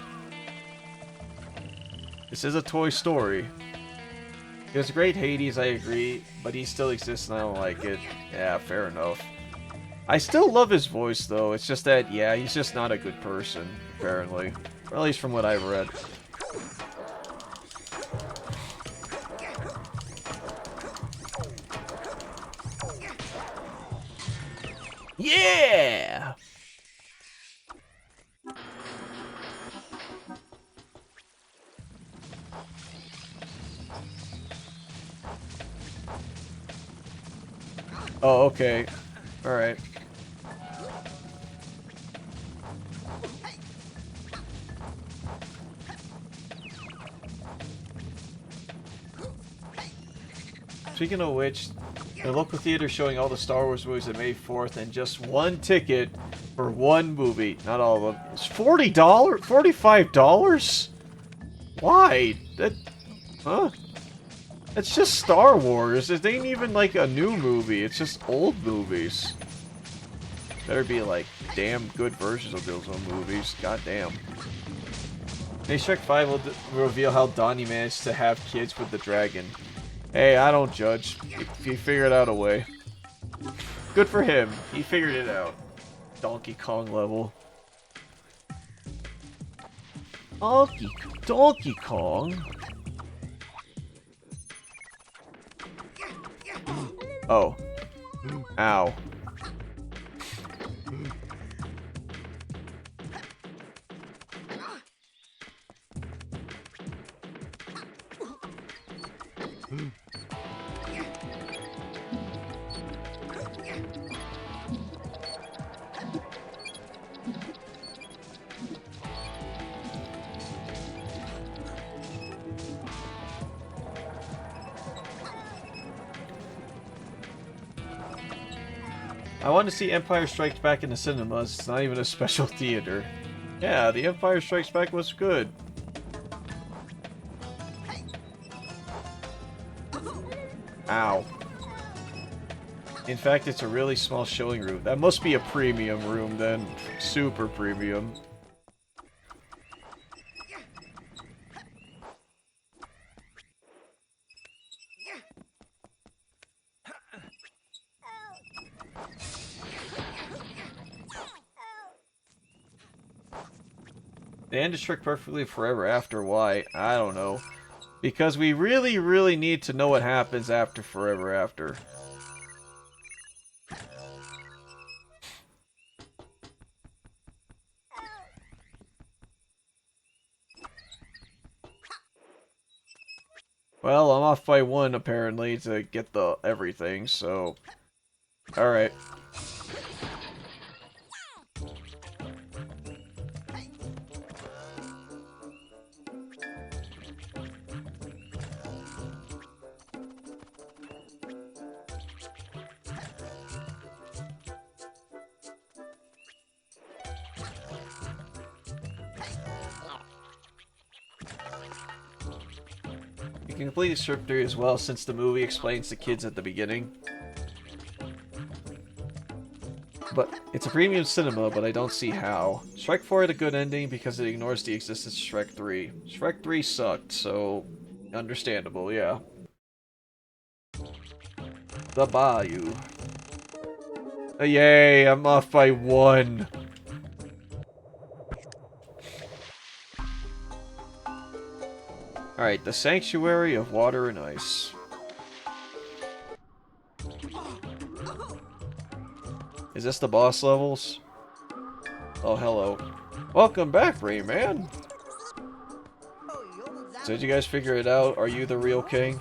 This is a Toy Story. It was great Hades, I agree, but he still exists and I don't like it. Yeah, fair enough. I still love his voice, though. It's just that, yeah, he's just not a good person, apparently. Or at least from what I've read. Yeah! Oh, okay. Alright. Speaking of which, the local theater showing all the Star Wars movies on May 4th and just one ticket for one movie. Not all of them. It's $40? $45? Why? That... Huh? It's just Star Wars. It ain't even like a new movie. It's just old movies. Better be like damn good versions of those old movies. God damn. Hey, Shrek 5 will reveal how Donnie managed to have kids with the dragon. Hey, I don't judge. He figured out a way. Good for him. He figured it out. Donkey Kong level. Donkey Kong? Oh. Ow. I want to see Empire Strikes Back in the cinemas. It's not even a special theater. Yeah, the Empire Strikes Back was good. Ow. In fact, it's a really small showing room. That must be a premium room then. Super premium. They ended Shrek perfectly forever after. Why? I don't know. Because we really, really need to know what happens after Forever After. Well, I'm off by one, apparently, to get the everything, so... Alright. You can complete Shrek 3 as well, since the movie explains to kids at the beginning. But it's a premium cinema, but I don't see how. Shrek 4 had a good ending because it ignores the existence of Shrek 3. Shrek 3 sucked, so understandable, yeah. The Bayou. Yay, I'm off by one. Alright, the Sanctuary of Water and Ice. Is this the boss levels? Oh, hello. Welcome back, Rayman! So did you guys figure it out? Are you the real king?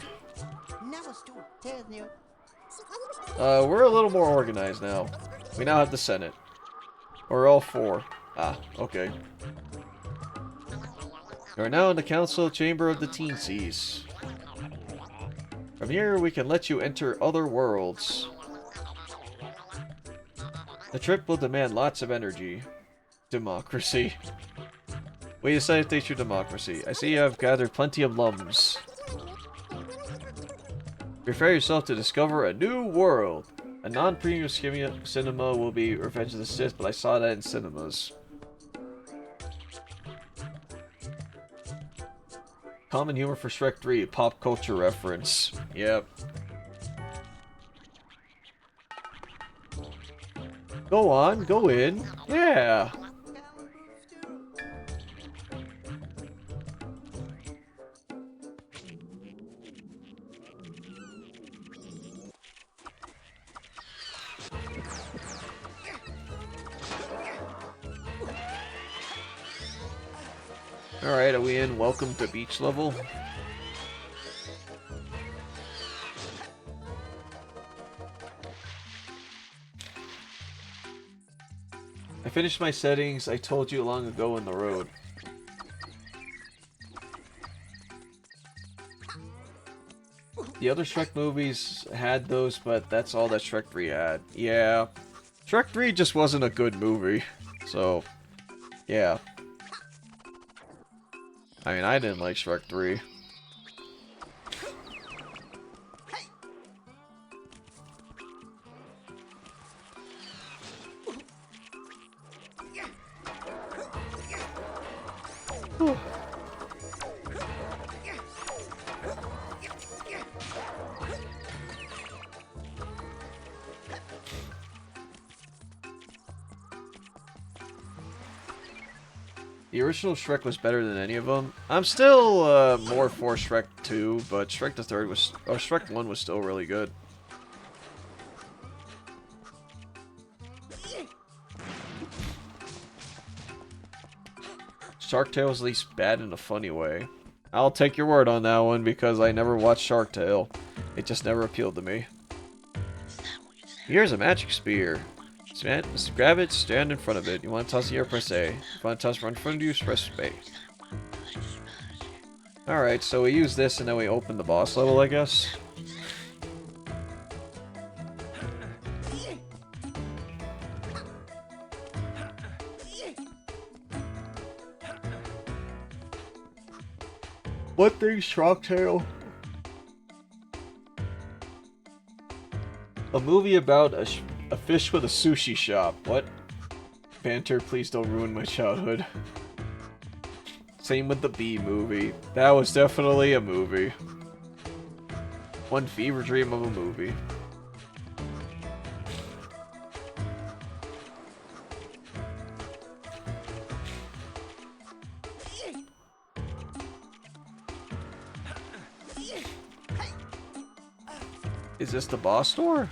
We're a little more organized now. We now have the Senate. Or all four. Ah, okay. We are now in the Council Chamber of the Teensies. From here, we can let you enter other worlds. The trip will demand lots of energy. Democracy. We decided to take your democracy. I see you have gathered plenty of lums. Prepare yourself to discover a new world. A non-premium cinema will be Revenge of the Sith, but I saw that in cinemas. Common humor for Shrek 3, pop culture reference. Yep. Go on, go in. Yeah. Alright, are we in Welcome to Beach level? I finished my settings I told you long ago in the road. The other Shrek movies had those, but that's all that Shrek 3 had. Yeah. Shrek 3 just wasn't a good movie. So, yeah. I mean, I didn't like Shrek 3. The original Shrek was better than any of them. I'm still more for Shrek 2, but Shrek the Third was, or Shrek 1 was still really good. Shark Tale was at least bad in a funny way. I'll take your word on that one because I never watched Shark Tale. It just never appealed to me. Here's a magic spear. Just grab it, stand in front of it. You want to toss the air, press A. You want to toss right in front of you, press space. Alright, so we use this and then we open the boss level, I guess. What thing's Shark Tale? A movie about a fish with a sushi shop. What? Banter, please don't ruin my childhood. Same with the Bee movie. That was definitely a movie. One fever dream of a movie. Is this the boss store?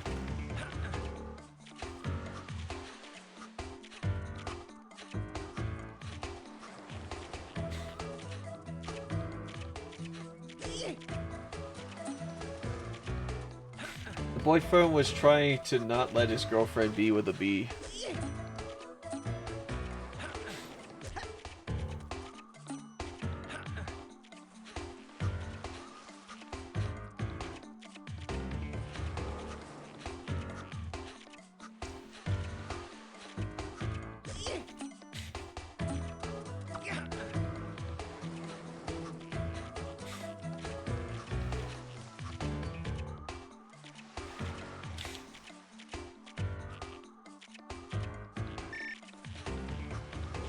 The boyfriend was trying to not let his girlfriend be with a bee.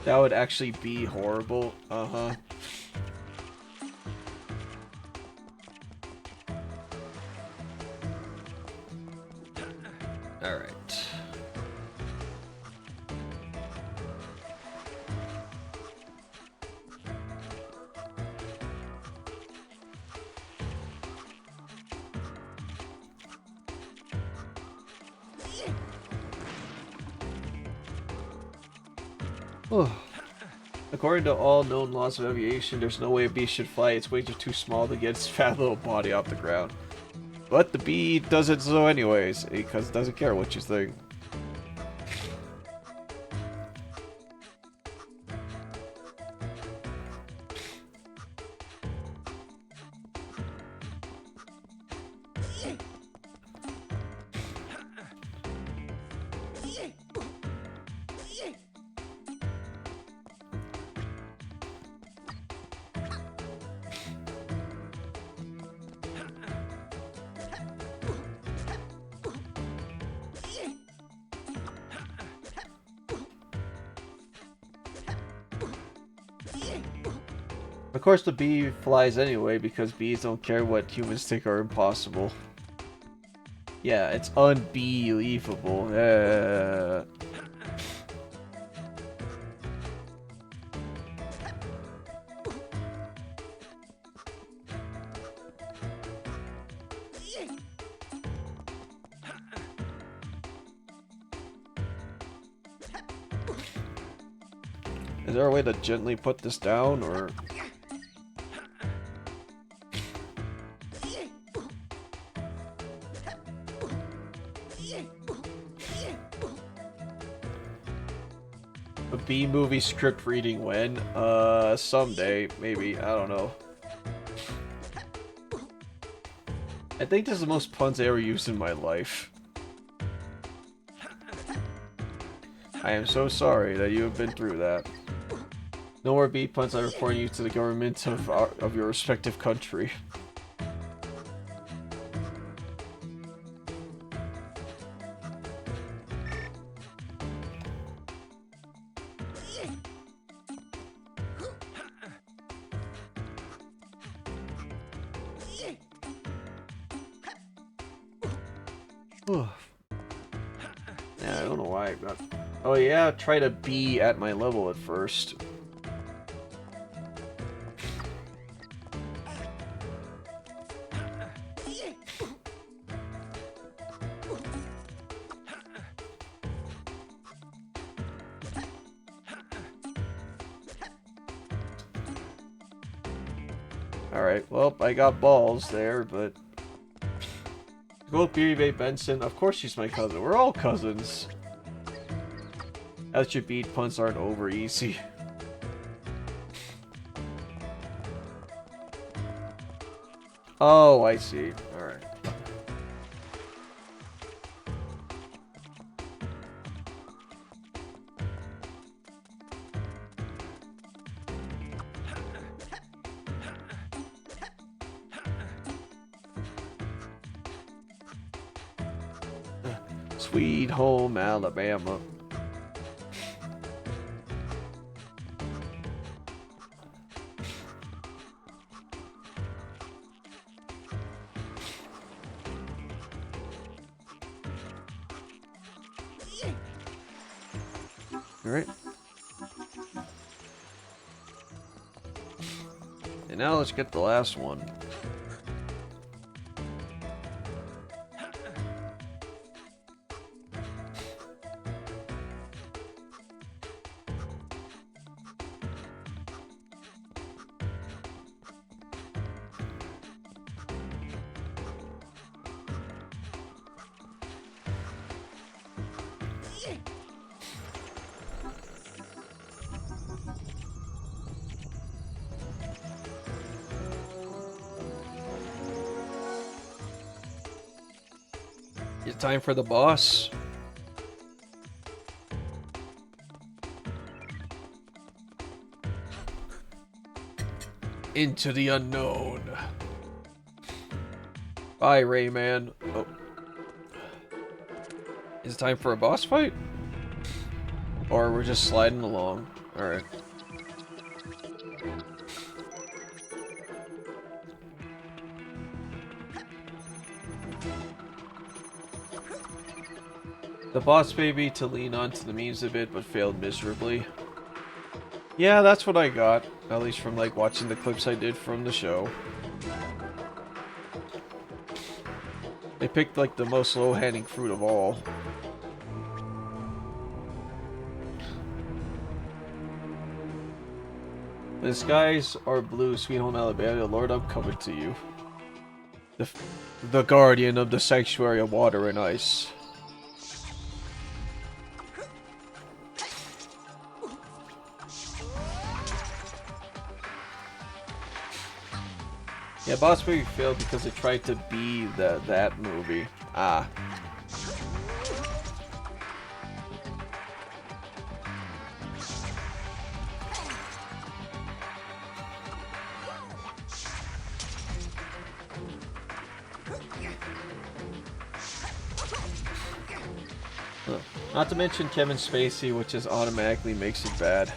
That would actually be horrible. Uh-huh. Alright. According to all known laws of aviation, there's no way a bee should fly. Its wings are too small to get its fat little body off the ground. But the bee does it so anyways, because it doesn't care what you think. Of course the bee flies anyway, because bees don't care what humans think are impossible. Yeah, it's unbelievable. Is there a way to gently put this down, or... A bee movie script reading when? Someday, maybe. I don't know. I think this is the most puns I ever used in my life. I am so sorry that you have been through that. No more bee puns. I report you to the government of your respective country. Yeah, I don't know why I got... Oh yeah, try to be at my level at first. Alright, well, I got balls there, but... Go with Beery Bay Benson. Of course she's my cousin. We're all cousins. As your beat puns aren't over easy. Oh, I see. Alright. Sweet home Alabama. Alright. And now let's get the last one. It's time for the boss. Into the unknown. Bye, Rayman. Oh. Is it time for a boss fight? Or we're just sliding along? Alright. The boss baby to lean onto the memes a bit, but failed miserably. Yeah, that's what I got. At least from like watching the clips I did from the show. They picked like the most low-hanging fruit of all. The skies are blue, sweet home Alabama. Lord, I'm coming to you. The guardian of the sanctuary of water and ice. Yeah, Boss Baby failed because it tried to be that movie. Ah. Not to mention Kevin Spacey, which just automatically makes it bad.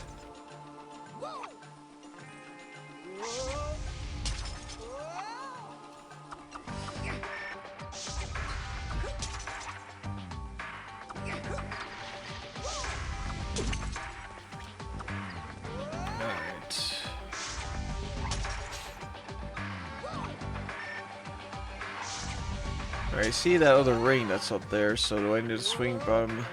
Alright, see that other ring that's up there, so do I need to swing bottom?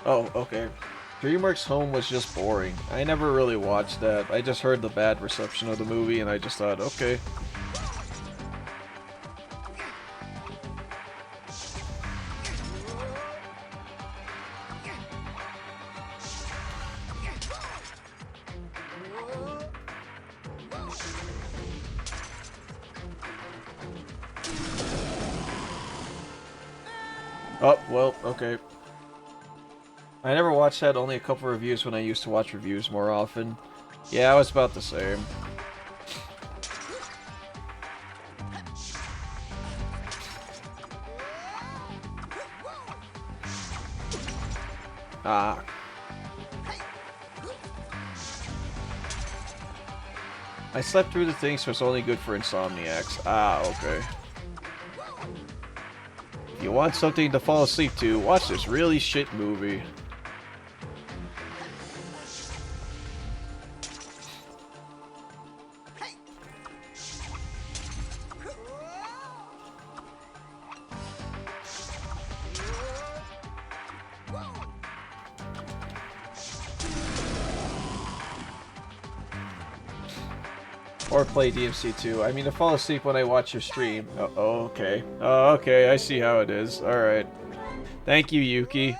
Oh, okay. DreamWorks Home was just boring. I never really watched that. I just heard the bad reception of the movie and I just thought, okay. Oh, well, okay. I never watched that, only a couple reviews when I used to watch reviews more often. Yeah, I was about the same. Ah. I slept through the thing, so it's only good for insomniacs. Ah, okay. If you want something to fall asleep to, watch this really shit movie. Or play DMC2. I mean, to fall asleep when I watch your stream. Oh, okay. Oh, okay, I see how it is. Alright. Thank you, Yuki.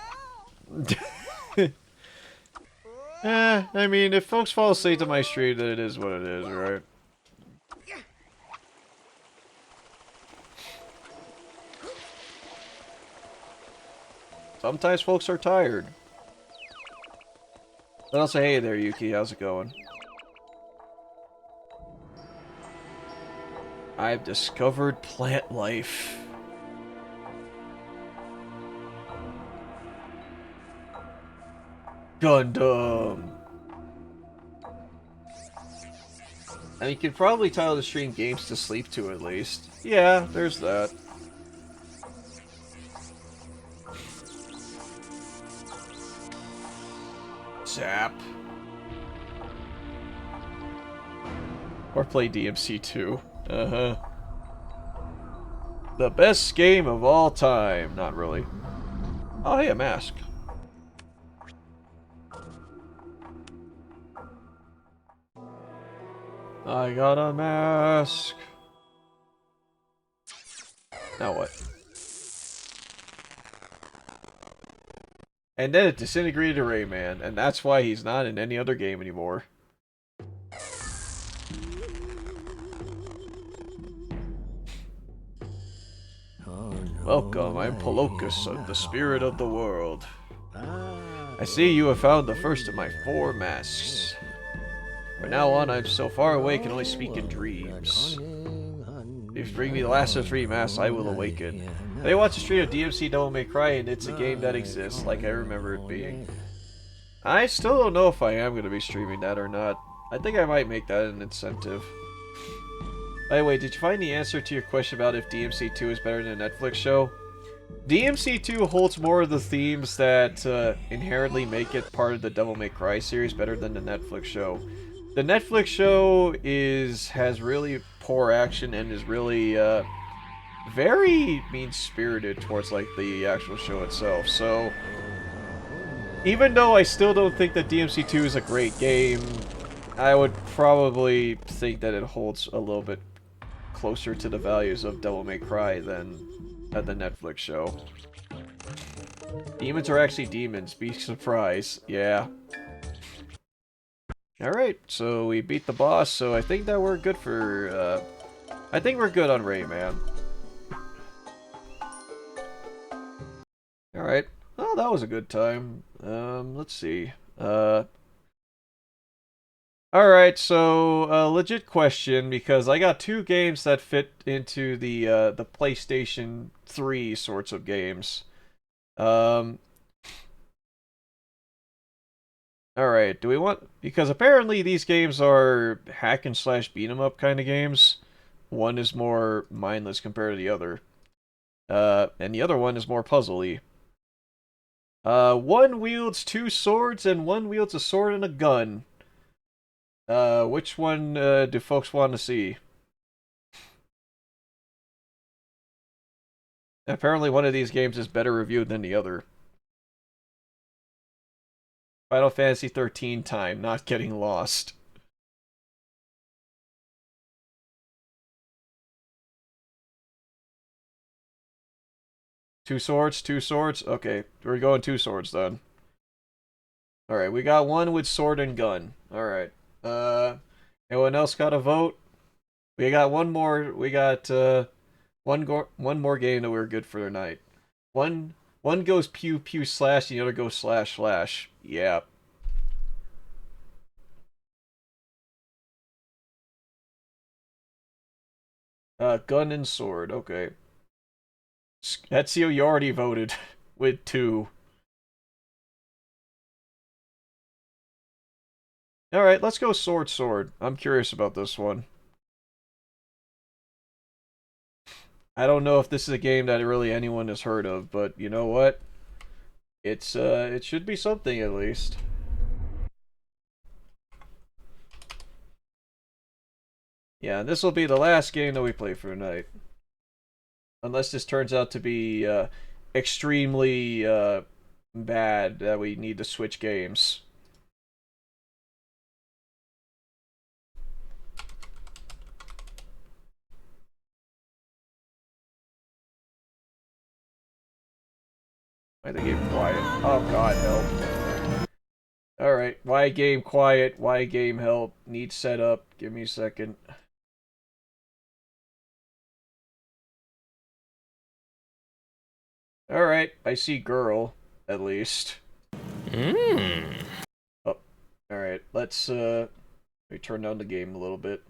I mean, if folks fall asleep to my stream, then it is what it is, right? Sometimes folks are tired. But I'll say, hey there, Yuki, how's it going? I've discovered plant life. Gundam! And you could probably title the stream Games to Sleep to at least. Yeah, there's that. Zap. Or play DMC2. Uh-huh. The best game of all time. Not really. Oh, hey, a mask. I got a mask. Now what? And then it disintegrated Rayman, and that's why he's not in any other game anymore. Welcome, I'm Polokus, the spirit of the world. I see you have found the first of my 4 masks. From now on, I'm so far away, can only speak in dreams. If you bring me the last of 3 masks, I will awaken. They watch a stream of DMC Devil May Cry, and it's a game that exists, like I remember it being. I still don't know if I am going to be streaming that or not. I think I might make that an incentive. By the way, did you find the answer to your question about if DMC 2 is better than a Netflix show? DMC 2 holds more of the themes that inherently make it part of the Devil May Cry series better than the Netflix show. The Netflix show has really poor action and is really very mean-spirited towards like the actual show itself. So even though I still don't think that DMC 2 is a great game, I would probably think that it holds a little bit closer to the values of Devil May Cry than the Netflix show. Demons are actually demons. Be surprised. Yeah. Alright, so we beat the boss, so I think that we're good for, I think we're good on Rayman. Alright. Oh, that was a good time. Let's see. Alright, so, legit question, because I got 2 games that fit into the PlayStation 3 sorts of games. Alright, do we want... Because apparently these games are hack and slash beat 'em up kind of games. One is more mindless compared to the other. And the other one is more puzzly. One wields 2 swords and one wields a sword and a gun. Which one do folks want to see? Apparently one of these games is better reviewed than the other. Final Fantasy 13 time, not getting lost. Two swords? Okay, we're going 2 swords then. Alright, we got one with sword and gun. Alright. Anyone else got a vote? We got one more. We got one more game that we're good for tonight. One goes pew pew slash, the other goes slash slash. Yeah. Gun and sword. Okay. Ezio, you already voted with 2. Alright, let's go sword. I'm curious about this one. I don't know if this is a game that really anyone has heard of, but you know what? It's it should be something at least. Yeah, this will be the last game that we play for tonight. Unless this turns out to be extremely bad that we need to switch games. Why the game quiet? Oh god, help. Alright, why game quiet? Why game help? Need setup. Give me a second. Alright, I see girl. at least. Oh, alright, let's let me turn down the game a little bit.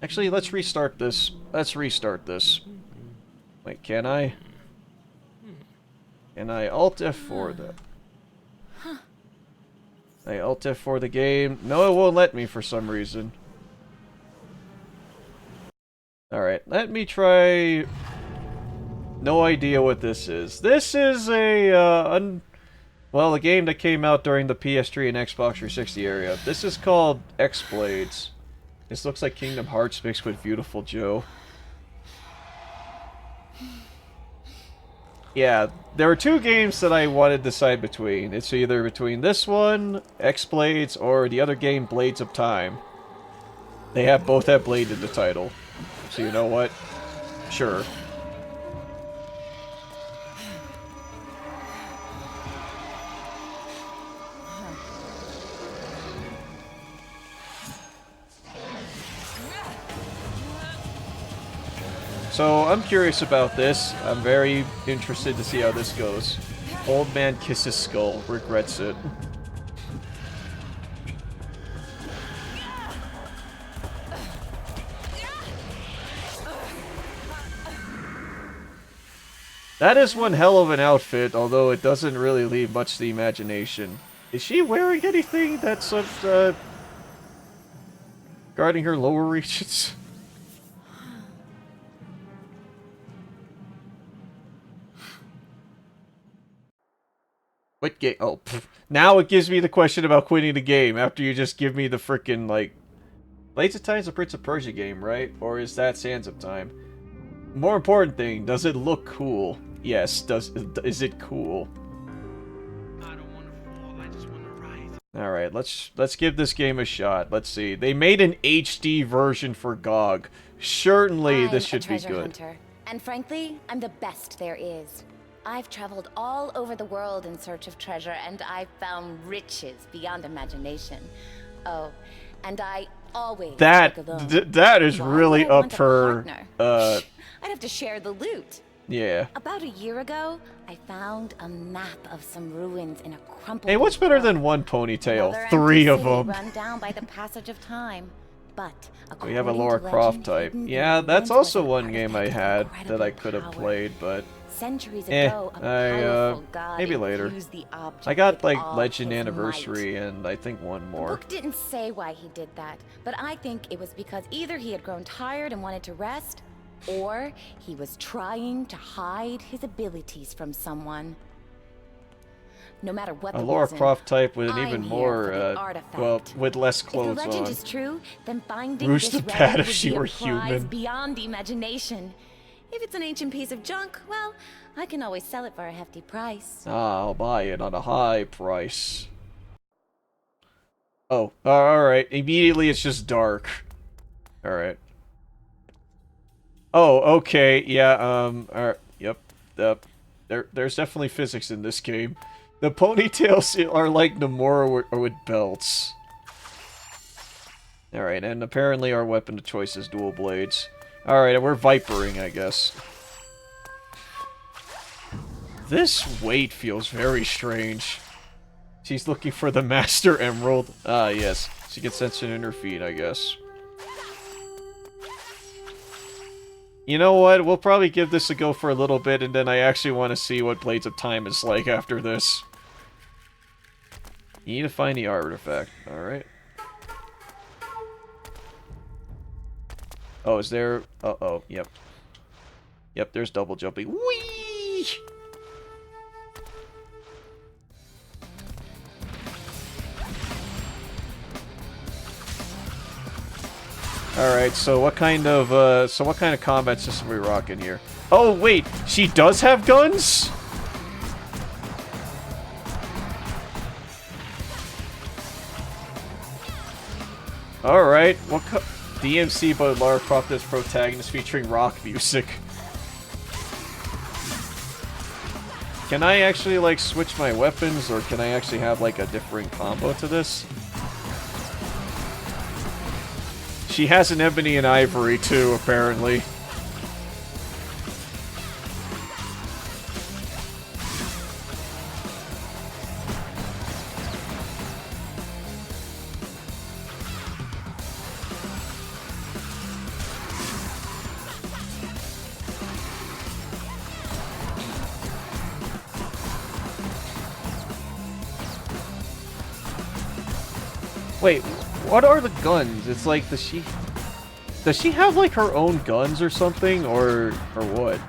Actually, let's restart this. Let's restart this. Wait, can I? Can I Alt F4 that? I Alt F4 the game. No, it won't let me for some reason. Alright, let me try... No idea what this is. This is a, well, a game that came out during the PS3 and Xbox 360 area. This is called X-Blades. This looks like Kingdom Hearts mixed with Beautiful Joe. Yeah, there were two games that I wanted to decide between. It's either between this one, X-Blades, or the other game, Blades of Time. They both have Blade in the title. So you know what? Sure. So, I'm curious about this. I'm very interested to see how this goes. Old man kisses skull, regrets it. That is one hell of an outfit, although it doesn't really leave much to the imagination. Is she wearing anything that's guarding her lower regions? What game? Oh, pff. Now it gives me the question about quitting the game after you just give me the frickin' like... Blades of Time's a Prince of Persia game, right? Or is that Sands of Time? More important thing, does it look cool? Yes, is it cool? I don't want to fall, I just want to rise. Alright, let's give this game a shot. Let's see. They made an HD version for GOG. Certainly this should be good. Hunter, and frankly, I'm the best there is. I've traveled all over the world in search of treasure, and I've found riches beyond imagination. Oh, and I always That work alone. that is Why really would I up want a her partner? I'd have to share the loot. yeah. About a year ago, I found a map of some ruins in a crumpled... Hey, what's better book. than one ponytail? Another 3 empty of city them. Run down by the passage of time. But We have a according Lara to Croft legend, type. hidden Yeah, in the that's ruins was also an one game I artifact of had incredible that I could have power. played, but Centuries Eh, ago, a powerful god maybe later. infused the object I got with like all Legend his Anniversary and I think one might. The more. book didn't say why he did that, but I think it was because either he had grown tired and wanted to rest, or he was trying to hide his abilities from someone. No matter what A the Lara reason, Croft type with an I'm even here more, for the artifact. well, with less If the clothes legend on. is true, then finding Roost this the relic Pat if would she be a were prize human. beyond imagination. If it's an ancient piece of junk, well, I can always sell it for a hefty price. I'll buy it on a high price. Oh, alright. Immediately it's just dark. Alright. Oh, okay. Yeah, alright. Yep. There's definitely physics in this game. The ponytails are like Nomura or with belts. Alright, and apparently our weapon of choice is dual blades. Alright, we're vipering, I guess. This weight feels very strange. She's looking for the Master Emerald. Ah, yes. She gets sensor in her feet, I guess. You know what? We'll probably give this a go for a little bit, and then I actually want to see what Blades of Time is like after this. You need to find the artifact. Alright. Oh, is there... Uh-oh, yep. Yep, there's double jumping. Whee! Alright, so what kind of combat system are we rocking here? Oh, wait! She does have guns?! Alright, what DMC but Lara Croft as protagonist featuring rock music. Can I actually, like, switch my weapons, or can I actually have, like, a different combo to this? She has an ebony and ivory too, apparently. Wait, what are the guns? It's like, does she have like her own guns or something, or what?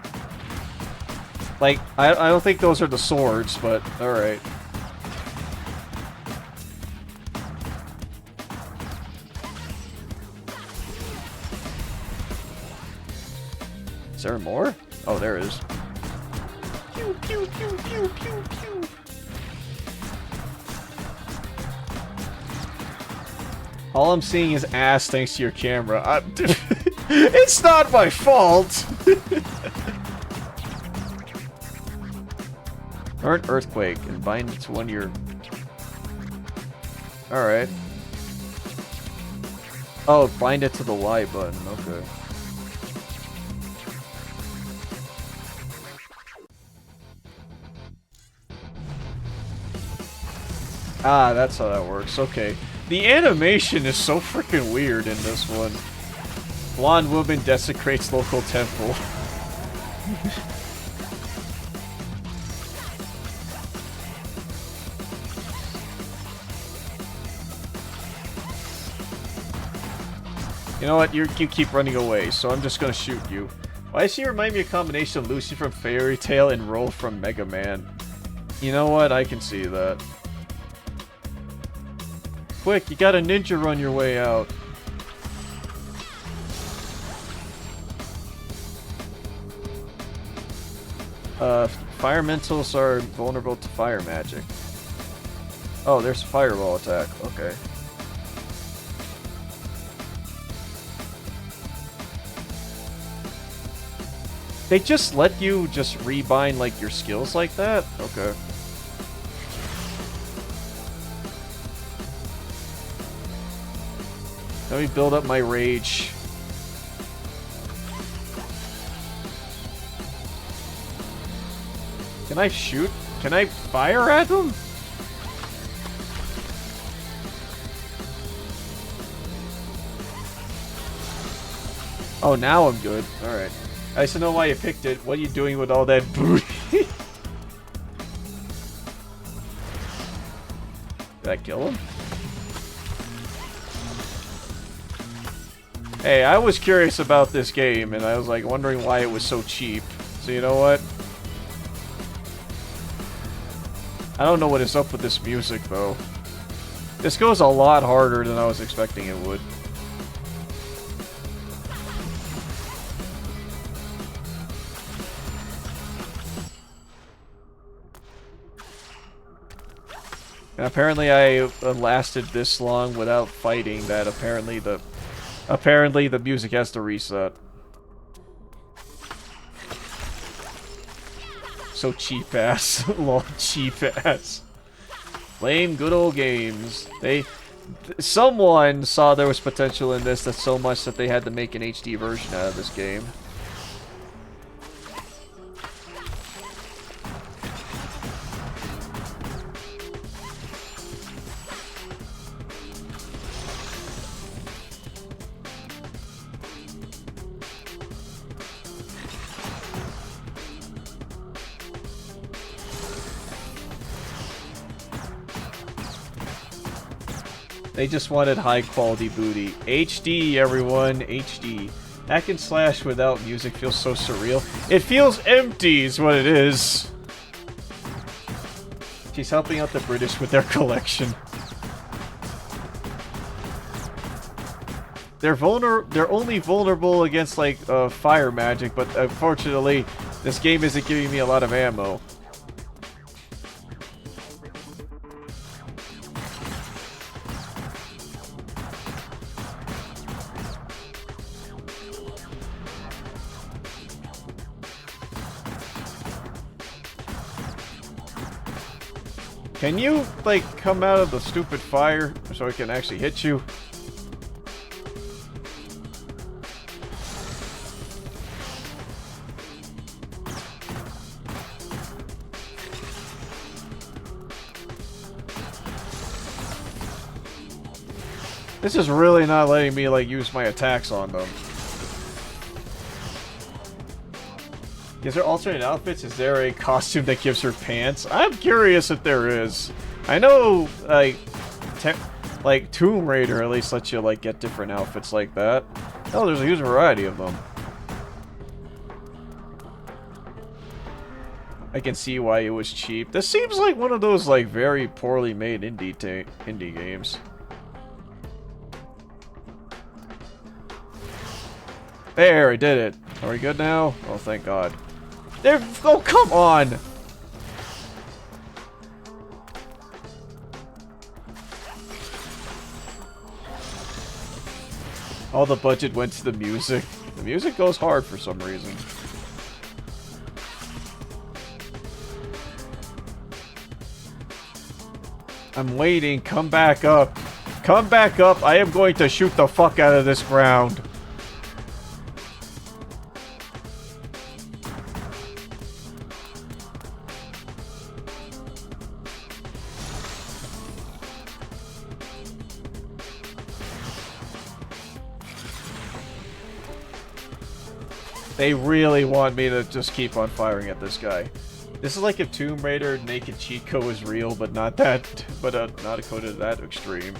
Like, I don't think those are the swords, but alright. Is there more? Oh, there is. Pew, pew, pew, pew, pew, pew. All I'm seeing is ass thanks to your camera. It's not my fault! Earn Earthquake and bind it to one of your... Alright. Oh, bind it to the Y button, okay. Ah, that's how that works, okay. The animation is so freaking weird in this one. Blonde woman desecrates local temple. You know what? You keep running away, so I'm just gonna shoot you. Why does she remind me of a combination of Lucy from Fairy Tail and Roll from Mega Man? You know what? I can see that. Quick, you got a ninja run your way out. Fire mentals are vulnerable to fire magic. Oh, there's a fireball attack. Okay. They just let you just rebind like your skills like that? Okay. Let me build up my rage. Can I shoot? Can I fire at them? Oh, now I'm good. Alright. I just don't know why you picked it. What are you doing with all that booty? Did I kill him? Hey, I was curious about this game, and I was like wondering why it was so cheap. So you know what? I don't know what is up with this music, though. This goes a lot harder than I was expecting it would. And apparently I lasted this long without fighting that apparently the music has to reset. So cheap ass. Lol, cheap ass. Lame good old games. Someone saw there was potential in this so much that they had to make an HD version out of this game. They just wanted high quality booty. HD, everyone, HD. Hack and slash without music feels so surreal. It feels empty is what it is. She's helping out the British with their collection. They're only vulnerable against like fire magic, but unfortunately this game isn't giving me a lot of ammo. Can you, like, come out of the stupid fire so I can actually hit you? This is really not letting me, like, use my attacks on them. Is there alternate outfits? Is there a costume that gives her pants? I'm curious if there is. I know, like Tomb Raider at least lets you, like, get different outfits like that. Oh, there's a huge variety of them. I can see why it was cheap. This seems like one of those, like, very poorly made indie games. There, I did it. Are we good now? Oh, thank God. There. Oh, come on! All the budget went to the music. The music goes hard for some reason. I'm waiting. Come back up. Come back up. I am going to shoot the fuck out of this ground. They really want me to just keep on firing at this guy. This is like if Tomb Raider Naked Chico was real, but not that, not equated to that extreme.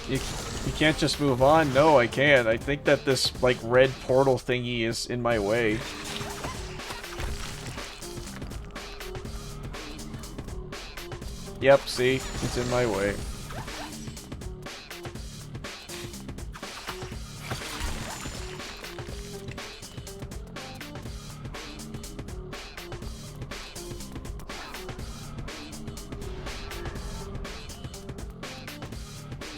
You can't just move on? No, I can't. I think that this, like, red portal thingy is in my way. Yep, see? It's in my way.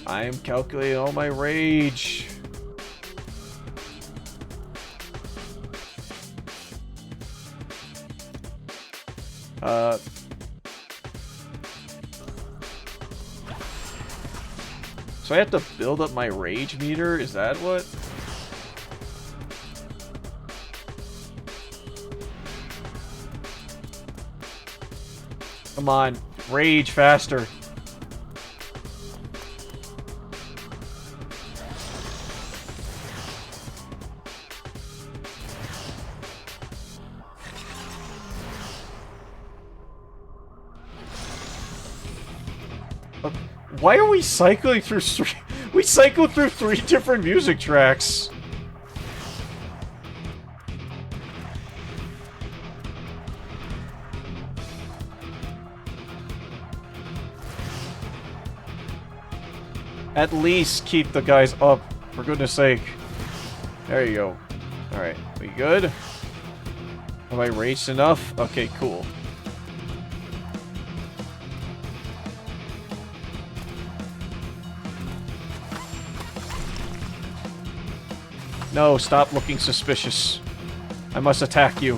I am calculating all my rage. So I have to build up my rage meter? Is that what? Come on, rage faster. Why are we cycling through we cycled through 3 different music tracks. At least keep the guys up, for goodness sake. There you go. Alright, we good? Have I raged enough? Okay, cool. No, stop looking suspicious. I must attack you.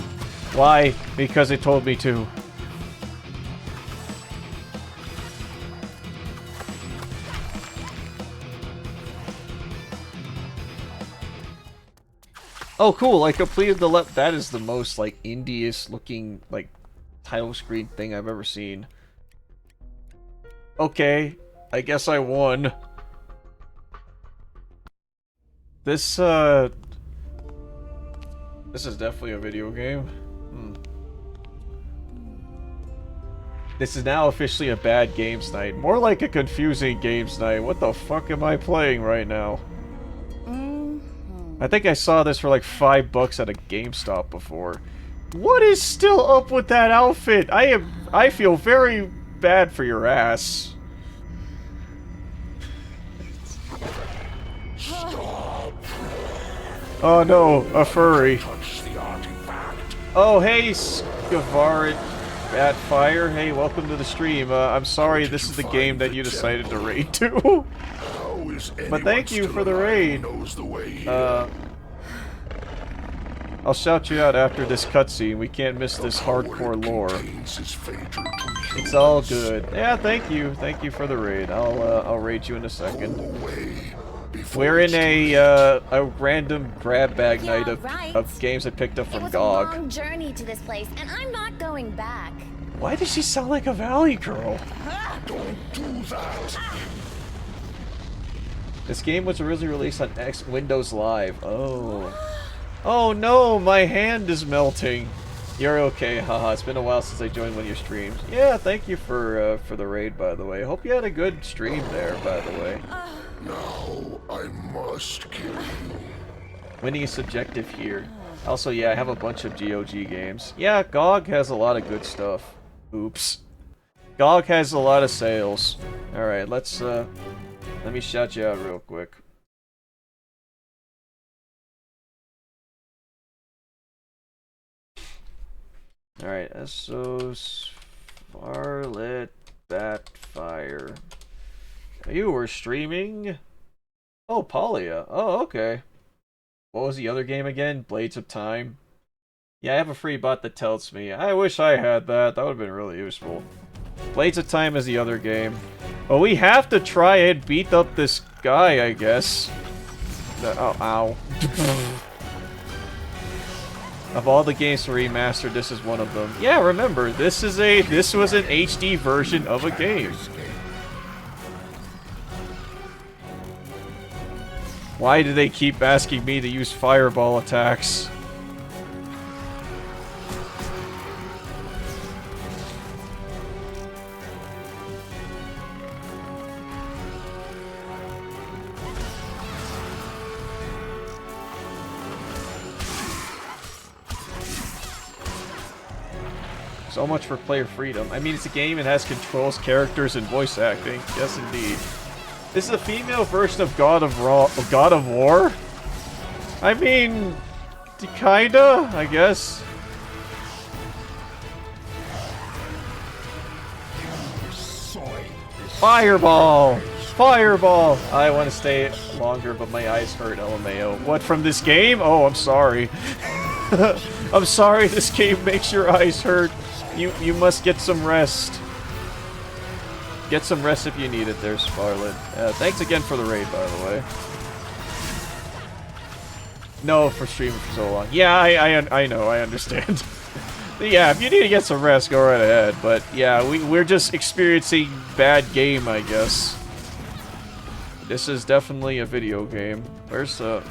Why? Because it told me to. Oh, cool! I completed the that is the most, like, indie-ish looking, like, title screen thing I've ever seen. Okay, I guess I won. This is definitely a video game. This is now officially a bad games night. More like a confusing games night. What the fuck am I playing right now? I think I saw this for like $5 at a GameStop before. What is still up with that outfit? I feel very bad for your ass. Oh no, a furry. Oh hey, Skavarit Batfire. Hey, welcome to the stream. I'm sorry this is the game that you decided to raid to. But thank you for the raid. I'll shout you out after this cutscene. We can't miss this hardcore lore. It's all good. Yeah, thank you. Thank you for the raid. I'll raid you in a second. We're in a random grab bag night of games I picked up It from was GOG. a long journey to this place, and I'm not going back. Why does she sound like a Valley girl? Don't do that. This game was originally released on Windows Live. Oh. Oh no, my hand is melting. You're okay, haha. It's been a while since I joined one of your streams. Yeah, thank you for the raid, by the way. Hope you had a good stream there, by the way. Now I must kill you. Winning is subjective here. Also, yeah, I have a bunch of GOG games. Yeah, GOG has a lot of good stuff. Oops. GOG has a lot of sales. Alright, let me shout you out real quick. Alright, Essos Scarlet Batfire. You were streaming? Oh, Polya. Oh, okay. What was the other game again? Blades of Time? Yeah, I have a free bot that tells me. I wish I had that. That would have been really useful. Blades of Time is the other game. Well, we have to try and beat up this guy, I guess. Oh, ow. Of all the games to remaster, this is one of them. Yeah, remember, this was an HD version of a game. Why do they keep asking me to use fireball attacks? So much for player freedom. I mean, it's a game, it has controls, characters, and voice acting. Yes, indeed. This is a female version of God of War? I mean, kinda, I guess. Fireball! Fireball! I want to stay longer, but my eyes hurt, LMAO. What, from this game? Oh, I'm sorry. I'm sorry, this game makes your eyes hurt. You must get some rest. Get some rest if you need it there, Scarlet. Thanks again for the raid, by the way. No, for streaming for so long. Yeah, I know, I understand. Yeah, if you need to get some rest, go right ahead. But yeah, we're just experiencing bad game, I guess. This is definitely a video game. Where's the...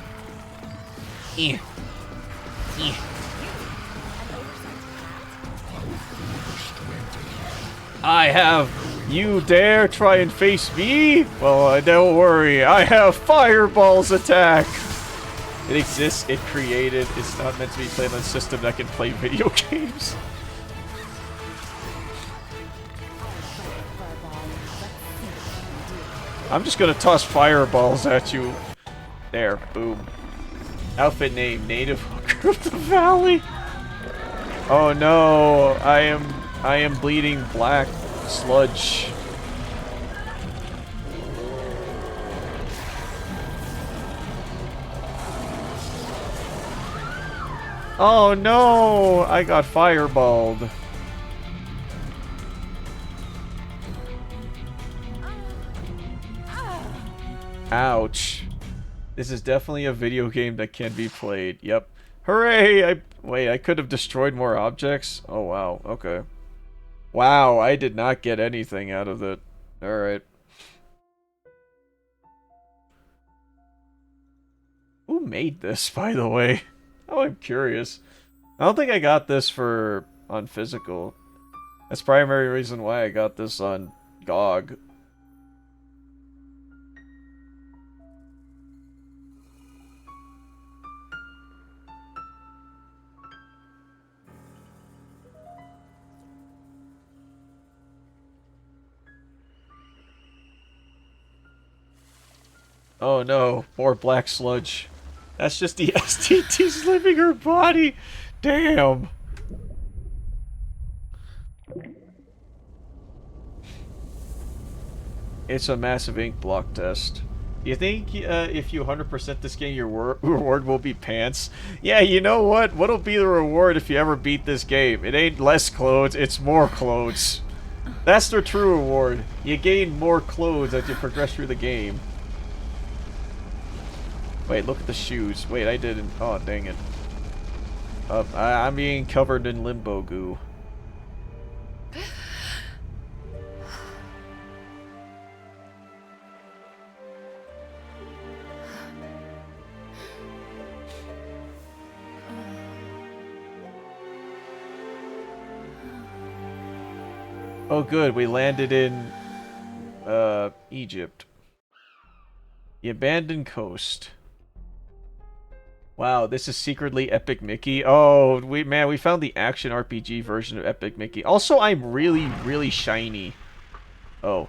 I have... You dare try and face me? Well, don't worry. I have Fireball's attack. It exists, it created, it's not meant to be played on a system that can play video games. I'm just gonna toss fireballs at you. There, boom. Outfit name, Native Hooker of the Valley. Oh no, I am bleeding black sludge. Oh no! I got fireballed. Ouch. This is definitely a video game that can be played. Yep. Hooray! Wait, I could have destroyed more objects? Oh wow, okay. Wow, I did not get anything out of it. Alright. Who made this, by the way? Oh, I'm curious. I don't think I got this on physical. That's the primary reason why I got this on GOG. Oh no, more black sludge. That's just the STTs leaving her body. Damn. It's a massive ink block test. You think if you 100% this game, your reward will be pants? Yeah, you know what? What'll be the reward if you ever beat this game? It ain't less clothes, it's more clothes. That's the true reward. You gain more clothes as you progress through the game. Wait, look at the shoes. Wait, I didn't. Oh, dang it. I'm being covered in limbo goo. Oh good, we landed in Egypt. The abandoned coast. Wow, this is secretly Epic Mickey. Oh, we found the action RPG version of Epic Mickey. Also, I'm really shiny. Oh.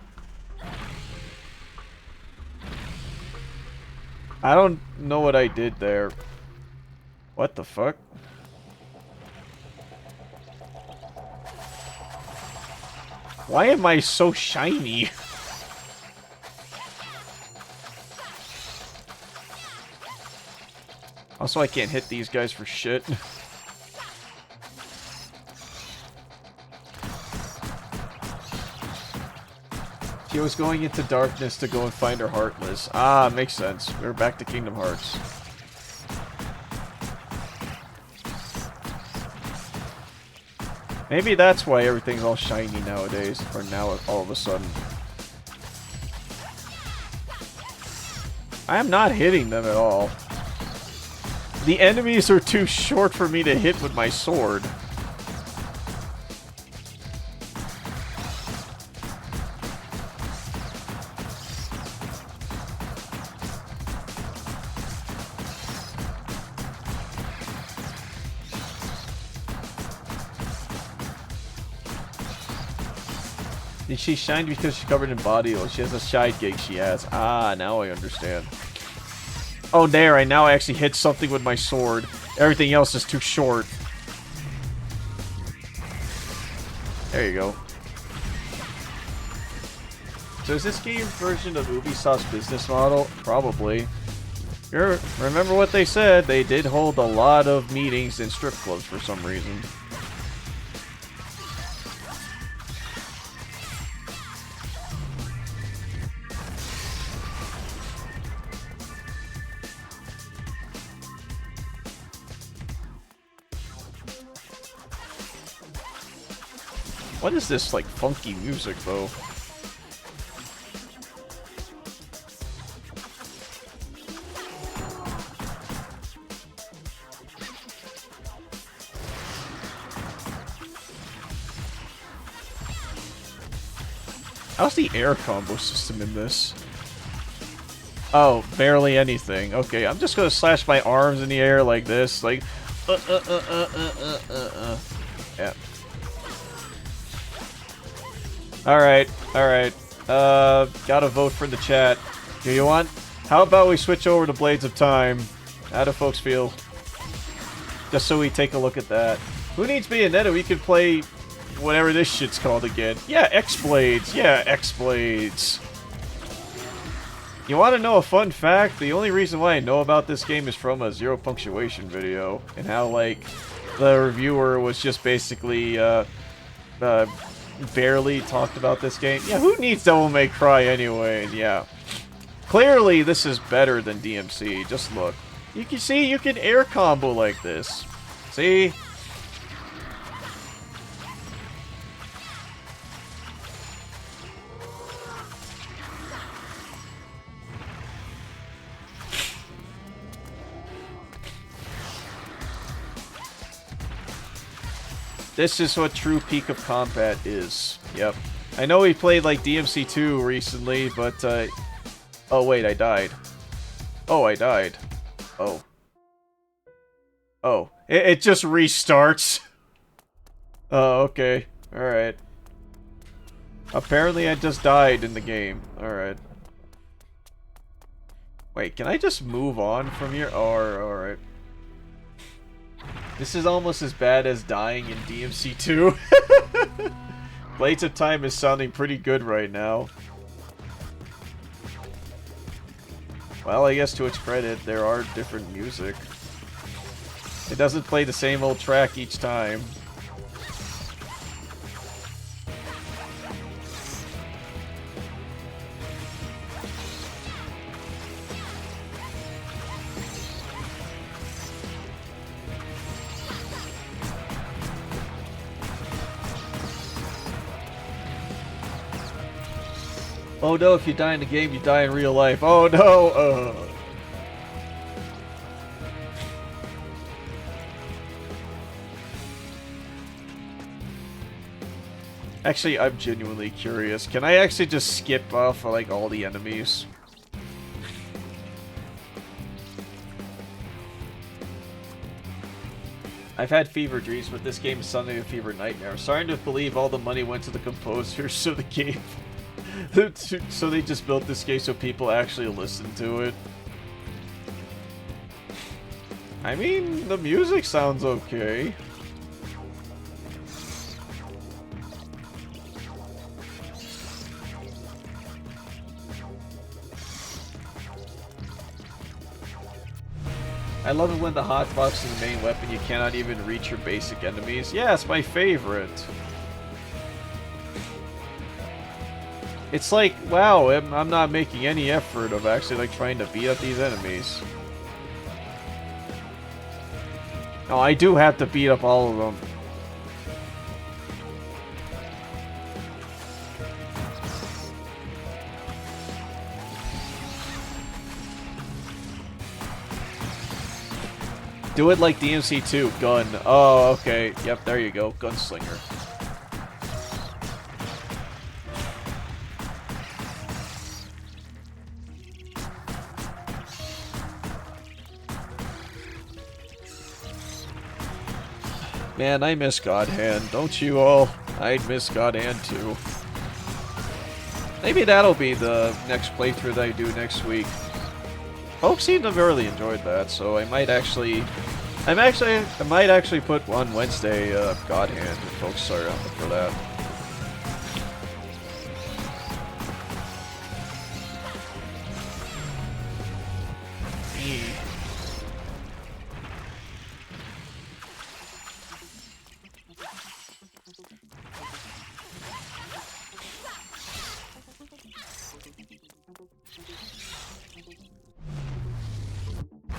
I don't know what I did there. What the fuck? Why am I so shiny? Also, I can't hit these guys for shit. She was going into darkness to go and find her Heartless. Ah, makes sense. We're back to Kingdom Hearts. Maybe that's why everything's all shiny nowadays, or now all of a sudden. I am not hitting them at all. The enemies are too short for me to hit with my sword. Did she shine because she's covered in body oil? She has a side gig she has. Ah, now I understand. Oh, there, I now actually hit something with my sword. Everything else is too short. There you go. So is this game version of Ubisoft's business model? Probably. Remember what they said, they did hold a lot of meetings in strip clubs for some reason. What is this, like, funky music, though? How's the air combo system in this? Oh, barely anything. Okay, I'm just gonna slash my arms in the air like this, like... Yeah. Alright, alright. Gotta vote for the chat. Do you want? How about we switch over to Blades of Time? How do folks feel? Just so we take a look at that. Who needs Bayonetta? We could play whatever this shit's called again. Yeah, X-Blades. Yeah, X-Blades. You want to know a fun fact? The only reason why I know about this game is from a Zero Punctuation video. And how, like, the reviewer was just basically, barely talked about this game. Yeah, who needs Devil May Cry anyway? Yeah. Clearly, this is better than DMC. Just look. You can see, you can air combo like this. See? This is what true peak of combat is. Yep. I know we played like DMC 2 recently, but oh wait, I died. Oh, I died. Oh. Oh. It just restarts. Oh, okay. Alright. Apparently I just died in the game. Alright. Wait, can I just move on from here? Oh, alright. This is almost as bad as dying in DMC 2. Blades of Time is sounding pretty good right now. Well, I guess to its credit, there are different music. It doesn't play the same old track each time. Oh no, if you die in the game, you die in real life. Oh no! Actually, I'm genuinely curious. Can I actually just skip off like all the enemies? I've had fever dreams, but this game is suddenly a fever nightmare. I'm starting to believe all the money went to the composers so the game... so they just built this game so people actually listen to it. I mean, the music sounds okay. I love it when the hotbox is the main weapon, you cannot even reach your basic enemies. Yeah, it's my favorite. It's like, wow, I'm not making any effort of actually like trying to beat up these enemies. No, I do have to beat up all of them. Do it like DMC2, gun. Oh, okay. Yep, there you go. Gunslinger. Man, I miss God Hand. Don't you all? I'd miss God Hand too. Maybe that'll be the next playthrough that I do next week. Folks seem to have really enjoyed that, so I might actually... I might actually put on Wednesday God Hand if folks are up for that.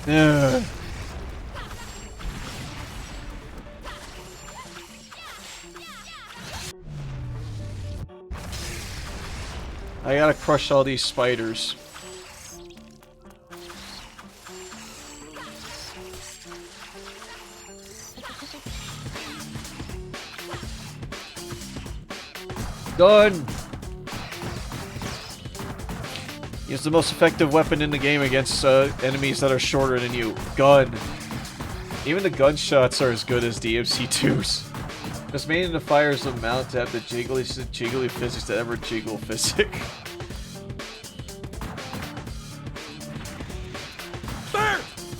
Ugh. I gotta crush all these spiders. Done! Use the most effective weapon in the game against enemies that are shorter than you. Gun. Even the gunshots are as good as DMC2's. Just made in the fires of mount to have the jiggly physics that ever jiggle physic.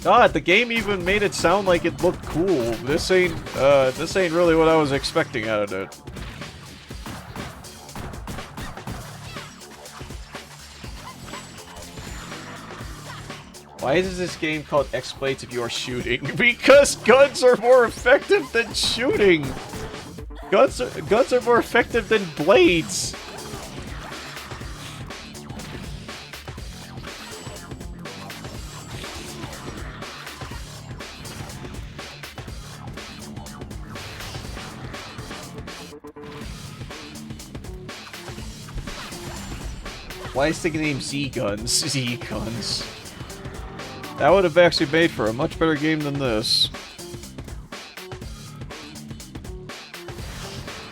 God, the game even made it sound like it looked cool. This ain't really what I was expecting out of it. Why is this game called X-Blades if you are shooting? Because guns are more effective than shooting! Guns are more effective than blades! Why is the name Z-Guns? Z-Guns. That would have actually made for a much better game than this.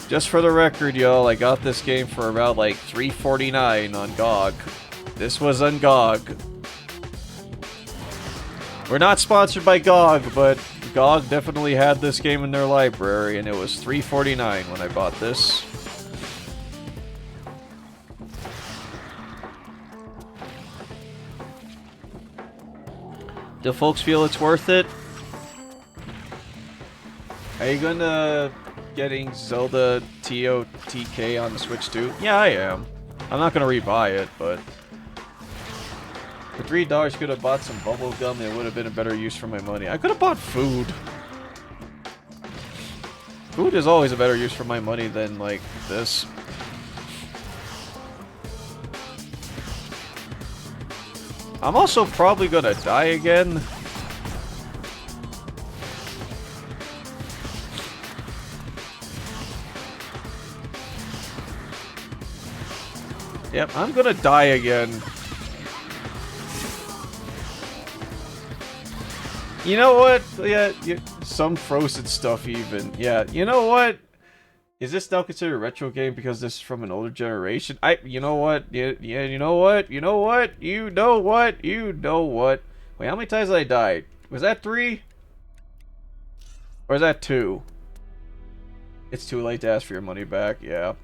Just for the record, y'all, I got this game for about like $3.49 on GOG. This was on GOG. We're not sponsored by GOG, but GOG definitely had this game in their library, and it was $3.49 when I bought this. Do folks feel it's worth it? Are you gonna getting Zelda TOTK on the Switch too? Yeah, I am. I'm not gonna rebuy it, but for $3 could have bought some bubble gum. It would have been a better use for my money. I could have bought food. Food is always a better use for my money than like this. I'm also probably gonna die again. Yep, I'm gonna die again. You know what? Yeah, some frozen stuff even. Yeah, you know what? Is this now considered a retro game because this is from an older generation? You know what? Yeah, you know what? You know what? You know what? You know what? Wait, how many times did I die? Was that 3? Or is that 2? It's too late to ask for your money back. Yeah.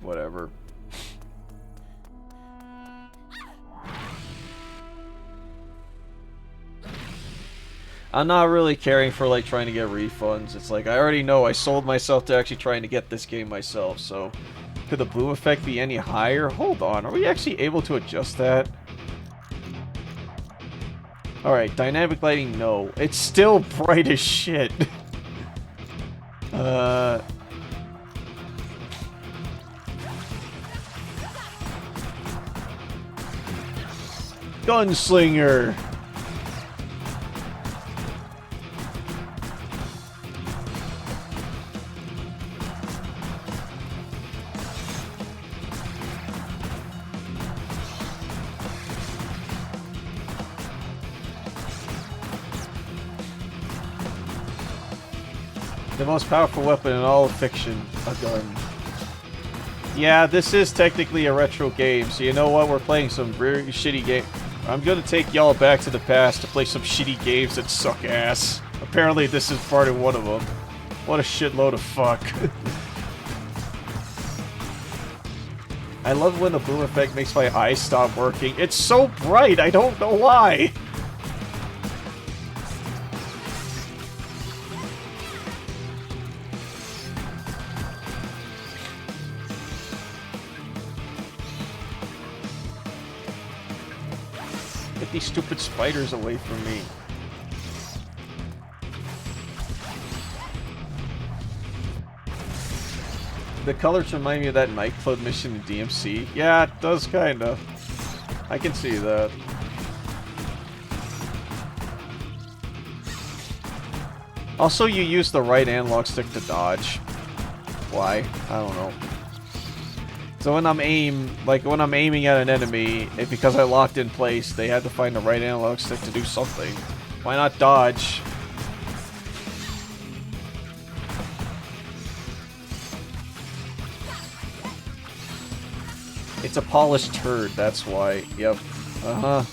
Whatever. I'm not really caring for, like, trying to get refunds. It's like, I already know I sold myself to actually trying to get this game myself, so... Could the bloom effect be any higher? Hold on, are we actually able to adjust that? Alright, dynamic lighting, no. It's still bright as shit. Gunslinger! The most powerful weapon in all of fiction, a gun. Yeah, this is technically a retro game, so you know what? We're playing some very shitty game. I'm gonna take y'all back to the past to play some shitty games that suck ass. Apparently this is part of one of them. What a shitload of fuck. I love when the bloom effect makes my eyes stop working. It's so bright, I don't know why! Get these stupid spiders away from me. The colors remind me of that nightclub mission in DMC. Yeah, it does kinda. I can see that. Also, you use the right analog stick to dodge. Why? I don't know. So when I'm aiming at an enemy, because I locked in place, they had to find the right analog stick to do something. Why not dodge? It's a polished turd, that's why. Yep. Uh-huh.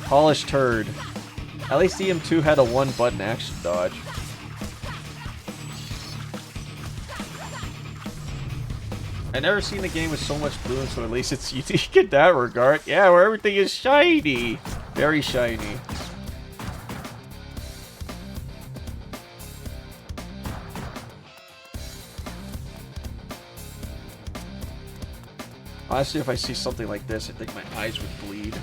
Polished turd. At least EM2 had a one-button action dodge. I've never seen a game with so much bloom, so at least it's unique in that regard. Yeah, where everything is shiny. Very shiny. Honestly, if I see something like this, I think my eyes would bleed.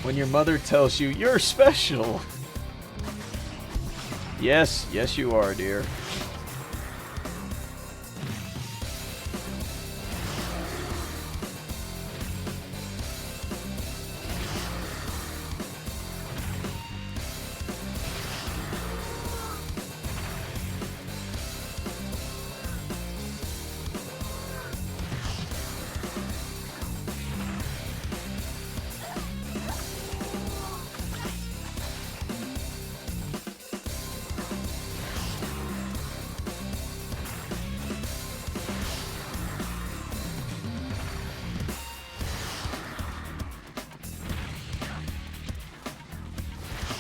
When your mother tells you, you're special! Yes, yes you are, dear.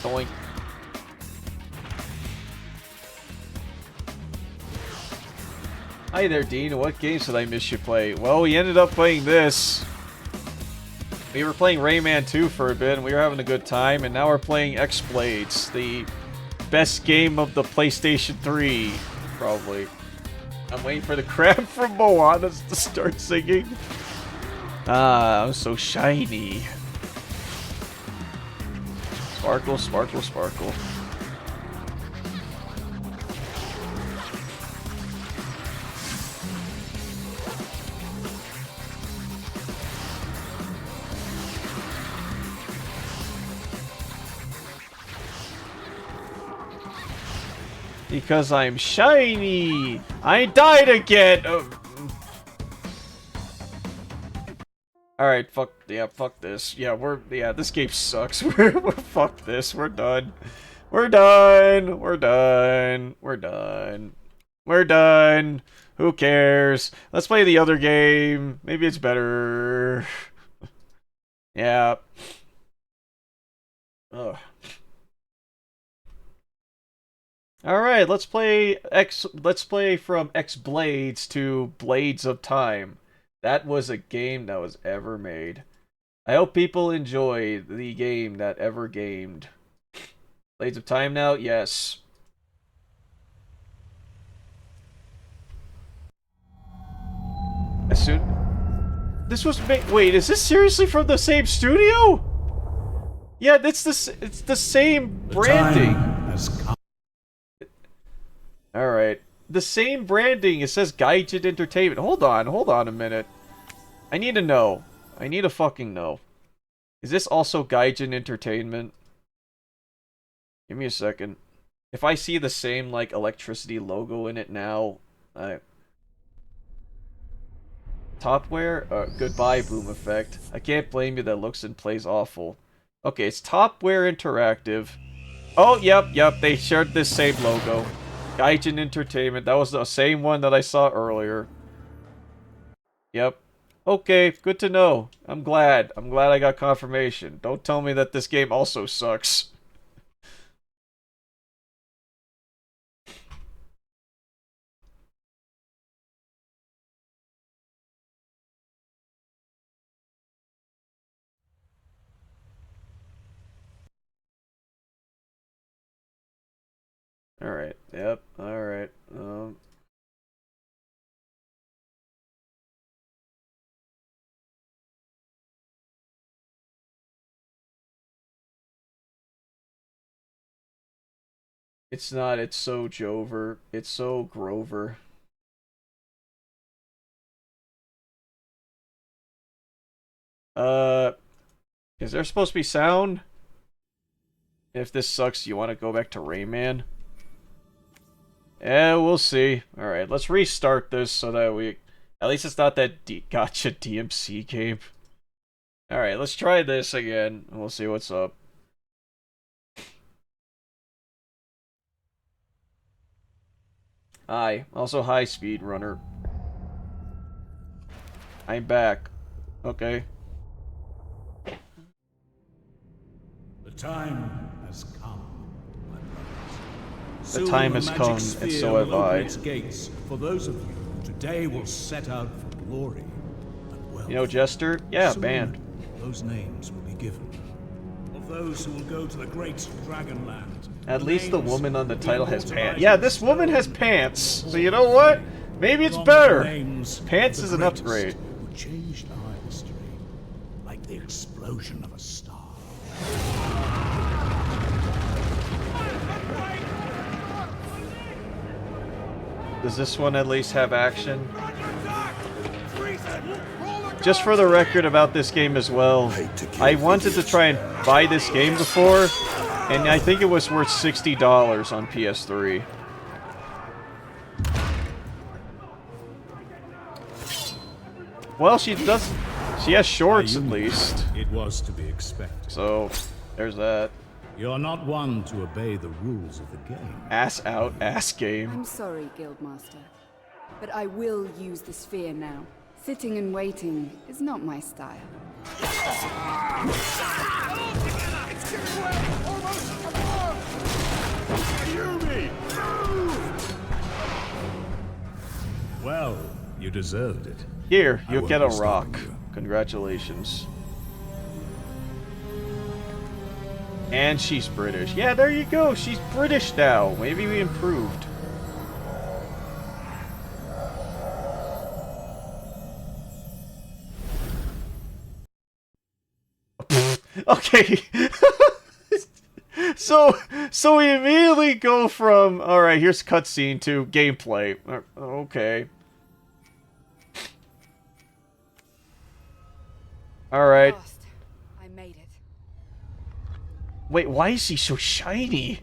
Doink. Hi there, Dean. What games did I miss you play? Well, we ended up playing this. We were playing Rayman 2 for a bit, and we were having a good time, and now we're playing X-Blades, the best game of the PlayStation 3, probably. I'm waiting for the crab from Moana to start singing. Ah, I'm so shiny. Sparkle, sparkle, sparkle. Because I'm shiny! I died again! Alright, fuck this. Yeah, this game sucks. we're fuck this. We're done. We're done. We're done. We're done. We're done. Who cares? Let's play the other game. Maybe it's better. Yeah. Ugh. Alright, let's play from X Blades to Blades of Time. That was a game that was ever made. I hope people enjoy the game that ever gamed. Blades of Time now? Yes. As soon... This was made... Wait, is this seriously from the same studio? Yeah, it's the same branding. Alright. The same branding. It says Gaijin Entertainment. Hold on a minute. I need to know. I need to fucking know. Is this also Gaijin Entertainment? Give me a second. If I see the same, like, electricity logo in it now, Topware? Goodbye, Boom Effect. I can't blame you that looks and plays awful. Okay, it's Topware Interactive. Oh, yep, they shared this same logo. Gaijin Entertainment. That was the same one that I saw earlier. Yep. Okay, good to know. I'm glad. I'm glad I got confirmation. Don't tell me that this game also sucks. Alright, yep, alright. It's not, it's so Jover. It's so Grover. Is there supposed to be sound? If this sucks, you want to go back to Rayman? Yeah, we'll see. Alright, let's restart this so that we... At least it's not that gotcha DMC game. Alright, let's try this again, and we'll see what's up. Hi. Also, hi, Speedrunner. I'm back. Okay. The time has come, my brothers. The time has come, and so have I. Its gates for those of you who today will set out for glory and wealth. You know, Jester? Yeah, Soon, banned. Those names will be given. Of those who will go to the great Dragonland. At least the woman on the title has pants. Yeah, this woman has pants. So you know what? Maybe it's better. Pants is an upgrade. Who changed our history like the explosion of a star. Does this one at least have action? Just for the record about this game as well, I wanted to try and buy this game before, and I think it was worth $60 on PS3. Well, she has shorts at least. It was to be expected. So, there's that. You're not one to obey the rules of the game. Ass out, ass game. I'm sorry, Guildmaster, but I will use the sphere now. Sitting and waiting is not my style. Well, you deserved it. Here, you'll get a rock. Congratulations. And she's British. Yeah, there you go. She's British now. Maybe we improved. Okay. So we immediately go from, alright, here's cutscene to gameplay. Okay. Alright. I made it. Wait, why is he so shiny?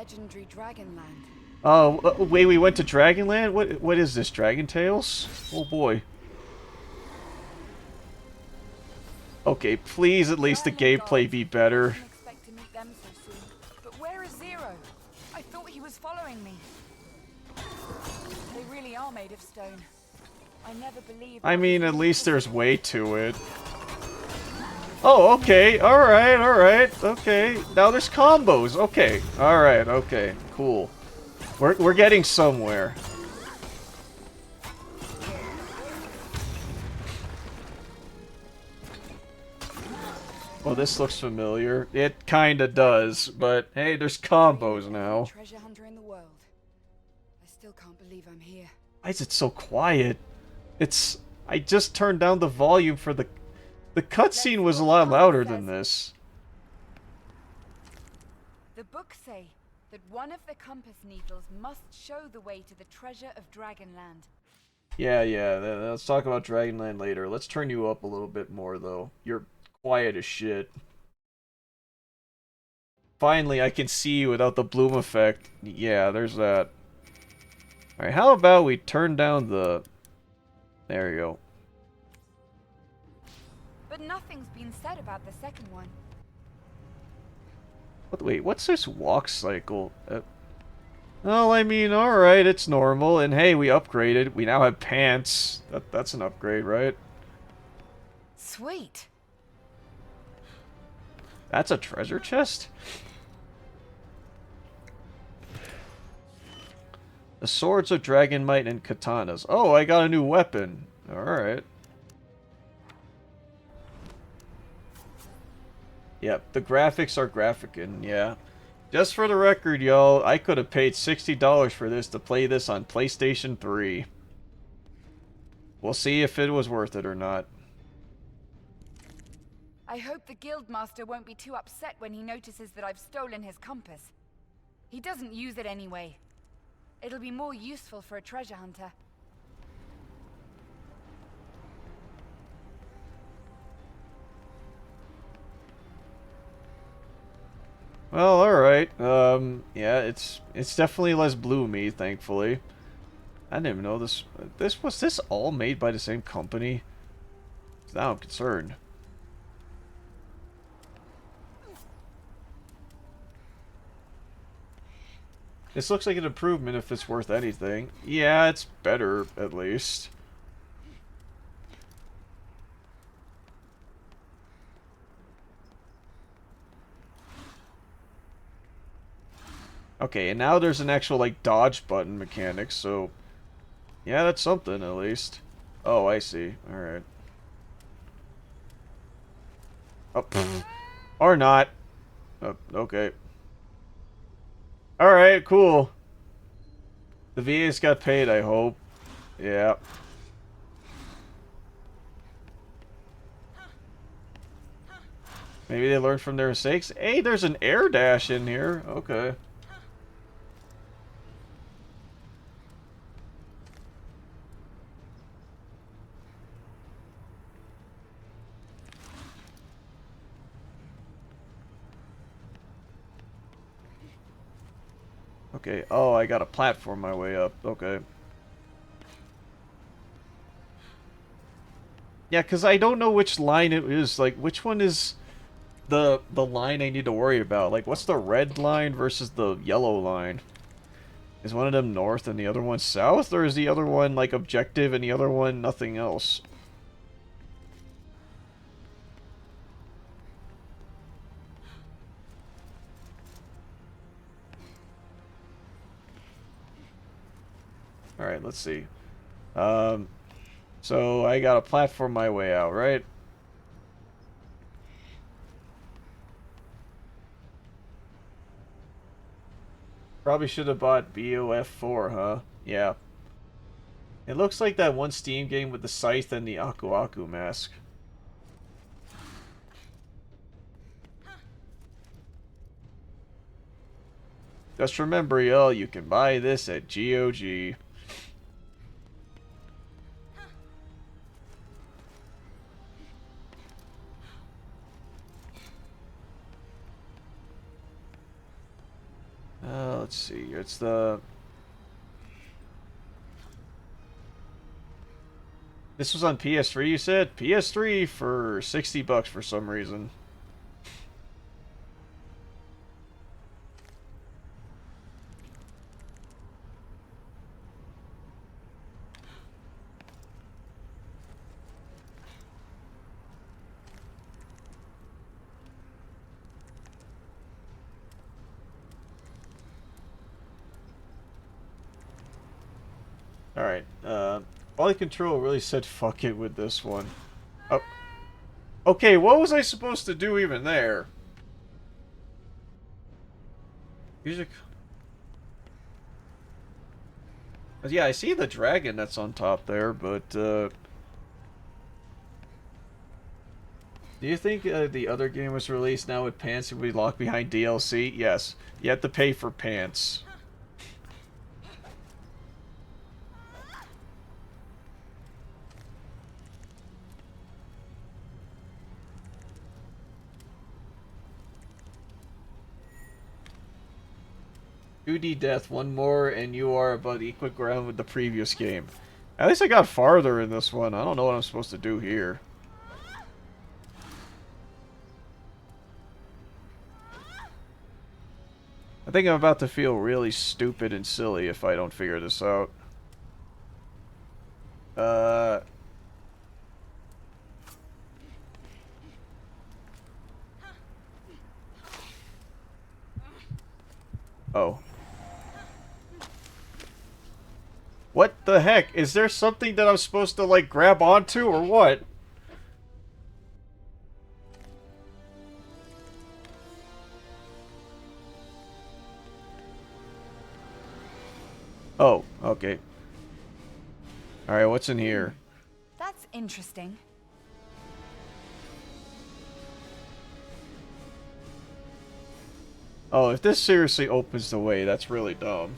legendary Dragonland. Oh, wait, we went to Dragonland? What is this, Dragon Tales? Oh boy. Okay, please at least the gameplay be better. I didn't expect to meet them so soon. But where is Zero? I thought he was following me. They really are made of stone. I never believed. I mean, at least there's weight to it. Oh, okay, alright, okay. Now there's combos, okay. Alright, okay, cool. We're getting somewhere. Well, this looks familiar. It kinda does, but hey, there's combos now. Treasure hunter in the world. I still can't believe I'm here. Why is it so quiet? I just turned down the volume for the cutscene was a lot louder than this. The books say that one of the compass needles must show the way to the treasure of Dragonland. Yeah, let's talk about Dragonland later. Let's turn you up a little bit more, though. You're quiet as shit. Finally, I can see you without the bloom effect. Yeah, there's that. Alright, how about we turn down the... There you go. But nothing's been said about the second one. Wait, what's this walk cycle? Well, I mean, alright, it's normal. And hey, we upgraded. We now have pants. That's an upgrade, right? Sweet. That's a treasure chest? The swords of Dragonmight and katanas. Oh, I got a new weapon. Alright. Yep, the graphics are graphicking, yeah. Just for the record, y'all, I could have paid $60 for this to play this on PlayStation 3. We'll see if it was worth it or not. I hope the Guildmaster won't be too upset when he notices that I've stolen his compass. He doesn't use it anyway. It'll be more useful for a treasure hunter. Well, alright. Yeah, it's definitely less bloomy, thankfully. I didn't even know this was this all made by the same company? Now I'm concerned. This looks like an improvement if it's worth anything. Yeah, it's better, at least. Okay, and now there's an actual, like, dodge button mechanic, so... Yeah, that's something, at least. Oh, I see. Alright. Oh, pfft. Or not. Oh, okay. Alright, cool. The VA's got paid, I hope. Yeah. Maybe they learned from their mistakes. Hey, there's an air dash in here. Okay. Okay, oh, I got a platform my way up. Okay. Yeah, because I don't know which line it is. Like, which one is the line I need to worry about? Like, what's the red line versus the yellow line? Is one of them north and the other one south? Or is the other one, like, objective and the other one nothing else? Alright, let's see. So I got a platform my way out, right? Probably should have bought BOF4, huh? Yeah. It looks like that one Steam game with the scythe and the Aku Aku mask. Just remember, y'all, you can buy this at GOG. let's see. It's the... This was on PS3, you said? PS3 for $60 for some reason. Alright, Quality Control really said fuck it with this one. Oh. Okay, what was I supposed to do even there? Music. Yeah, I see the dragon that's on top there, but, do you think the other game was released now with pants and we locked behind DLC? Yes. You have to pay for pants. 2D death, one more, and you are about equal ground with the previous game. At least I got farther in this one. I don't know what I'm supposed to do here. I think I'm about to feel really stupid and silly if I don't figure this out. Oh. What the heck? Is there something that I'm supposed to, like, grab onto, or what? Oh, okay. Alright, what's in here? That's interesting. Oh, if this seriously opens the way, that's really dumb.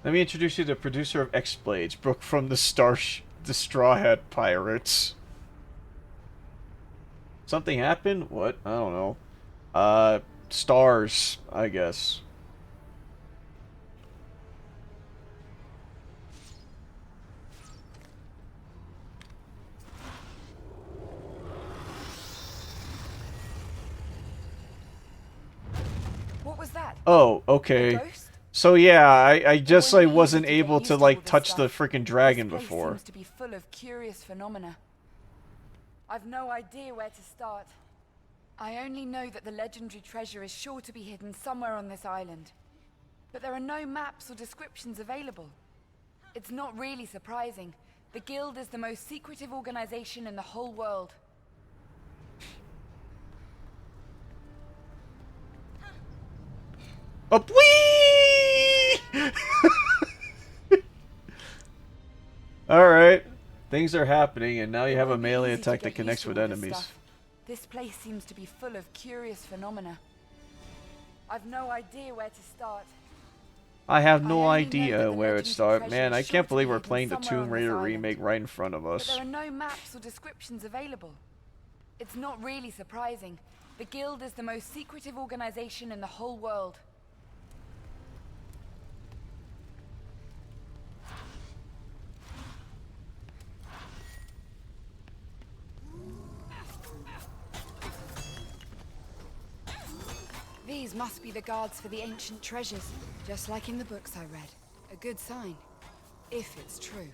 Let me introduce you to the producer of X-Blades, Brooke from the Straw Hat Pirates. Something happened? What? I don't know. Stars, I guess. What was that? Oh, okay. So yeah, I just like wasn't able to like touch the freaking dragon This place before. seems to be full of curious phenomena. I've no idea where to start. I only know that the legendary treasure is sure to be hidden somewhere on this island. But there are no maps or descriptions available. It's not really surprising. The Guild is the most secretive organization in the whole world. Up wee! Alright. Things are happening, and now you have a melee Easy to attack that get connects used with to all this enemies. stuff. This place seems to be full of curious phenomena. I've no idea where to start. I have no I only know that idea the where it legendary started. treasure Man, is I sure can't to believe be we're hidden playing the somewhere on Tomb this Raider island. remake right in front of But us. there are no maps or descriptions available. It's not really surprising. The Guild is the most secretive organization in the whole world. These must be the guards for the ancient treasures, just like in the books I read. A good sign, if it's true.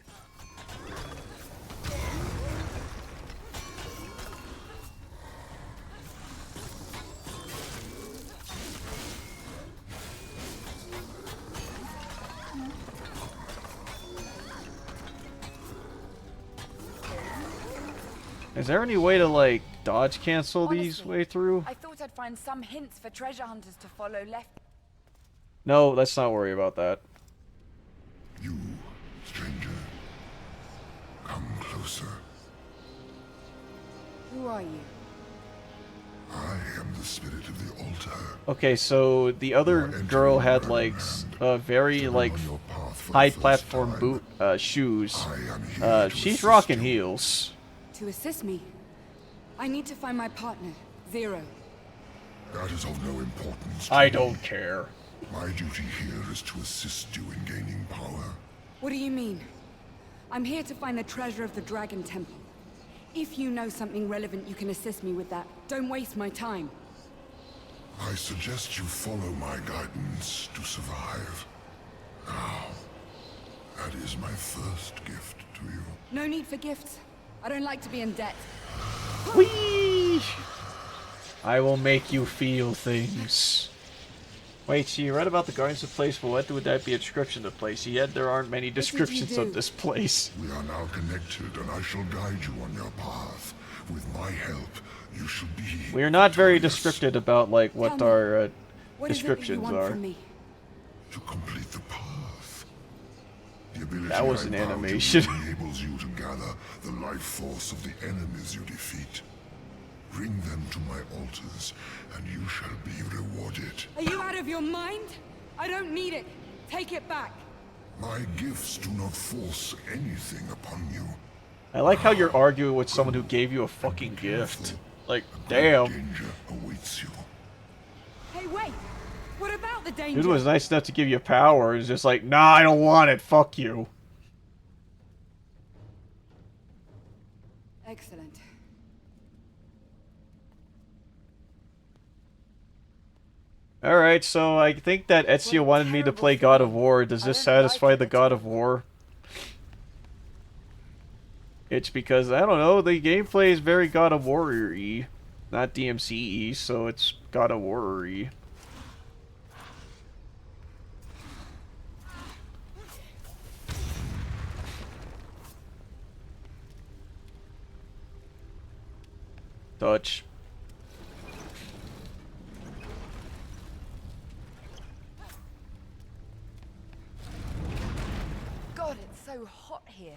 Is there any way to, like, dodge cancel these Honestly, way through? I thought I'd find some hints for treasure hunters to follow left. No, let's not worry about that. You, stranger. Come closer. Who are you? I am the spirit of the altar. Okay, so the other girl had like very like high platform boot shoes. She's rocking heels. To assist me, I need to find my partner, Zero. That is of no importance. I don't care. My duty here is to assist you in gaining power. What do you mean? I'm here to find the treasure of the Dragon Temple. If you know something relevant, you can assist me with that. Don't waste my time. I suggest you follow my guidance to survive. Now, that is my first gift to you. No need for gifts. I don't like to be in debt. Whee! I will make you feel things. Wait, so you read about the Guardians of the Place, but what would that be a description of the place? Yet there aren't many descriptions of this place. We are now connected, and I shall guide you on your path. With my help, you shall be... We are not very descriptive about, like, what our What is it that you descriptions want are. from me? To complete the path. The ability That was I an bow to animation. enables you to gather the life force of the enemies you defeat. Bring them to my altars, and you shall be rewarded. Are you out of your mind? I don't need it. Take it back. My gifts do not force anything upon you. I like how you're arguing with someone who gave you a fucking gift. Like, damn. Danger awaits you. Hey, wait! What about the danger? Dude was nice enough to give you power. It's just like, nah, I don't want it. Fuck you. Excellent. Alright, so I think that Ezio wanted me to play God of War. Does this satisfy the God of War? It's because, I don't know, the gameplay is very God of War-y. Not DMC-y, so it's God of War-y. Touch. God, it's so hot here.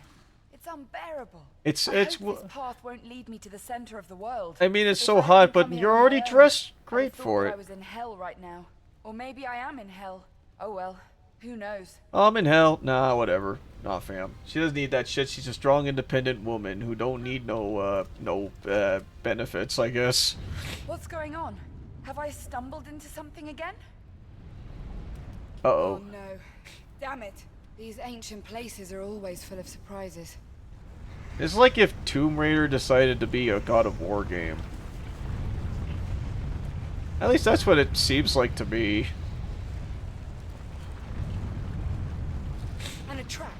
It's unbearable. It's I hope this path won't lead me to the center of the world. I mean, it's If so I hot, hadn't but come here you're on my already own, dressed I'd great have thought for that it. I was in hell right now. Or maybe I am in hell. Oh well, who knows? I'm in hell. Nah, whatever. Nah, fam. She doesn't need that shit. She's a strong, independent woman who don't need no benefits, I guess. What's going on? Have I stumbled into something again? Uh-oh. Oh no. Damn it. These ancient places are always full of surprises. It's like if Tomb Raider decided to be a God of War game. At least that's what it seems like to me. And a trap.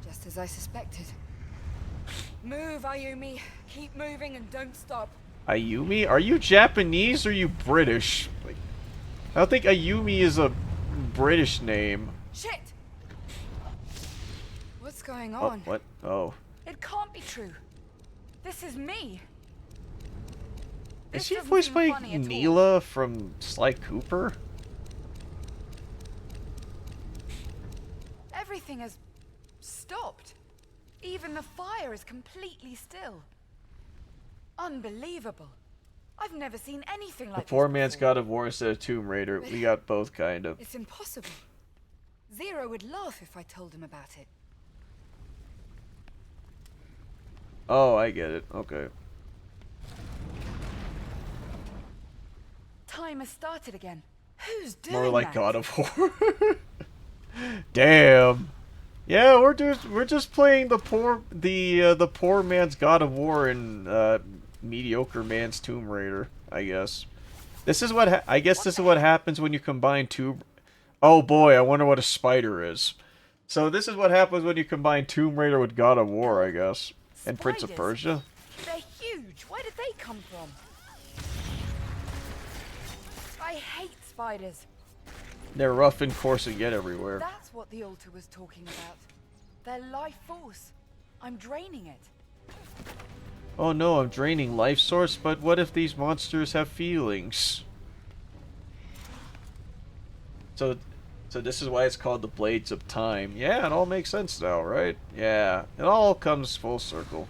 Just as I suspected. Move, Ayumi. Keep moving and don't stop. Ayumi? Are you Japanese or are you British? Like, I don't think Ayumi is a British name. Shit! What's going Oh, on? what? Oh. It can't be true. This is me. Is This she doesn't voiced seem by funny at all. Neela from Sly Cooper? Everything has stopped. Even the fire is completely still. Unbelievable. I've never seen anything The like poor this man's before. God of War instead of Tomb Raider. We got both, kind of. It's impossible. Zero would laugh if I told him about it. Oh, I get it. Okay. Time has started again. Who's doing More like that? God of War. Damn. Yeah, we're just playing the poor man's God of War and mediocre man's Tomb Raider, I guess. This is what I guess this is what happens when you combine two. Oh boy, I wonder what a spider is. So this is what happens when you combine Tomb Raider with God of War, I guess, and Prince of Spiders? Persia. They're huge. Where did they come from? I hate spiders. They're rough and coarse and get everywhere. That's what the altar was talking about. Their life force. I'm draining it. Oh no, I'm draining life source, but what if these monsters have feelings? So this is why it's called the Blades of Time. Yeah, it all makes sense now, right? Yeah, it all comes full circle.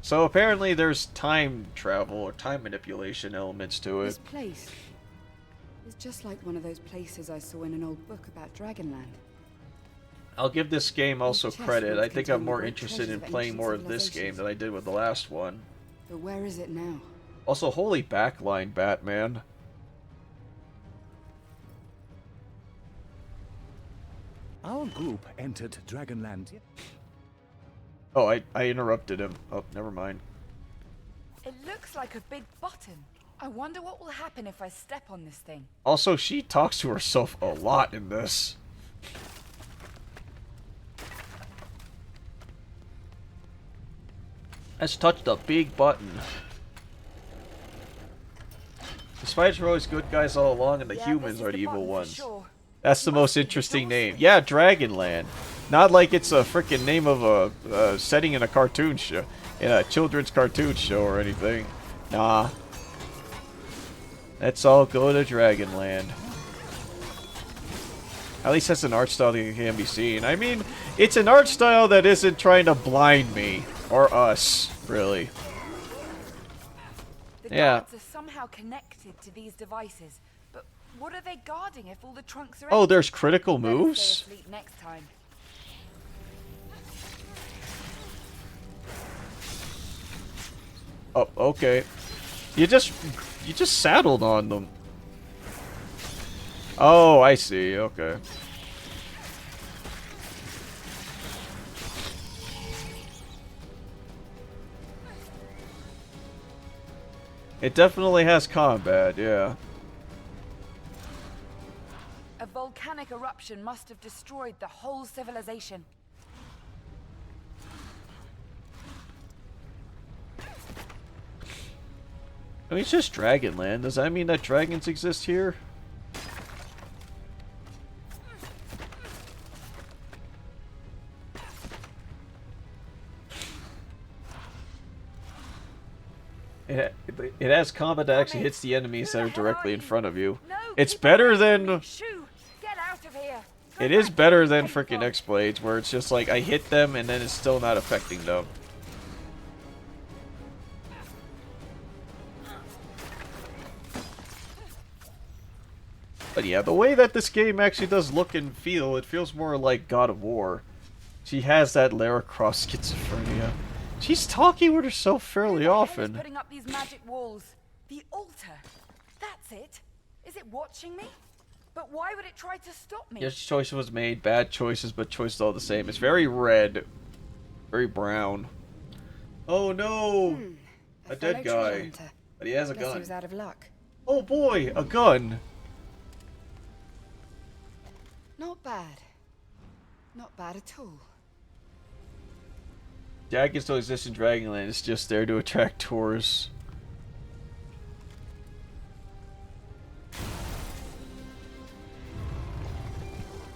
So apparently there's time travel or time manipulation elements to This it. place is just like one of those places I saw in an old book about Dragonland. I'll give this game also These chests credit. I once think I'm contained more great interested treasures in of playing ancient more of this game civilizations. than I did with the last one. But where is it now? Also, holy backline, Batman. Our group entered Dragonland. Oh, I interrupted him. Oh, never mind. It looks like a big button. I wonder what will happen if I step on this thing. Also, she talks to herself a lot in this. Let's touch the big button. The spiders were always good guys all along, and the humans are the evil ones. That's the most interesting name. Yeah, Dragonland. Not like it's a freaking name of a setting in a cartoon show, in a children's cartoon show or anything. Nah. Let's all go to Dragonland. At least that's an art style that can be seen. I mean, it's an art style that isn't trying to blind me. Or us, really. The Yeah. guards are somehow connected to these devices, but what are they guarding if all the trunks are Oh, empty? there's critical Better stay moves? asleep next time. Oh, okay. You just saddled on them. Oh, I see. Okay. It definitely has combat, yeah. A volcanic eruption must have destroyed the whole civilization. I mean, it's just Dragonland. Does that mean that dragons exist here? It has combat that actually hits the enemies that are directly in front of you. It's better than... Shoo! Get out of here! It is better than freaking X-Blades, where it's just like, I hit them and then it's still not affecting them. But yeah, the way that this game actually does look and feel, it feels more like God of War. She has that Lara Croft schizophrenia. She's talking with herself fairly often. Putting up these magic walls. The altar. That's it. Is it watching me? But why would it try to stop me? Yes, choice was made. Bad choices, but choices all the same. It's very red. Very brown. Oh no! A dead guy. But he has a Guess he gun. was out of luck. Oh boy, a gun! Not bad. Not bad at all. Dragons don't exist in Dragonland. It's just there to attract tourists.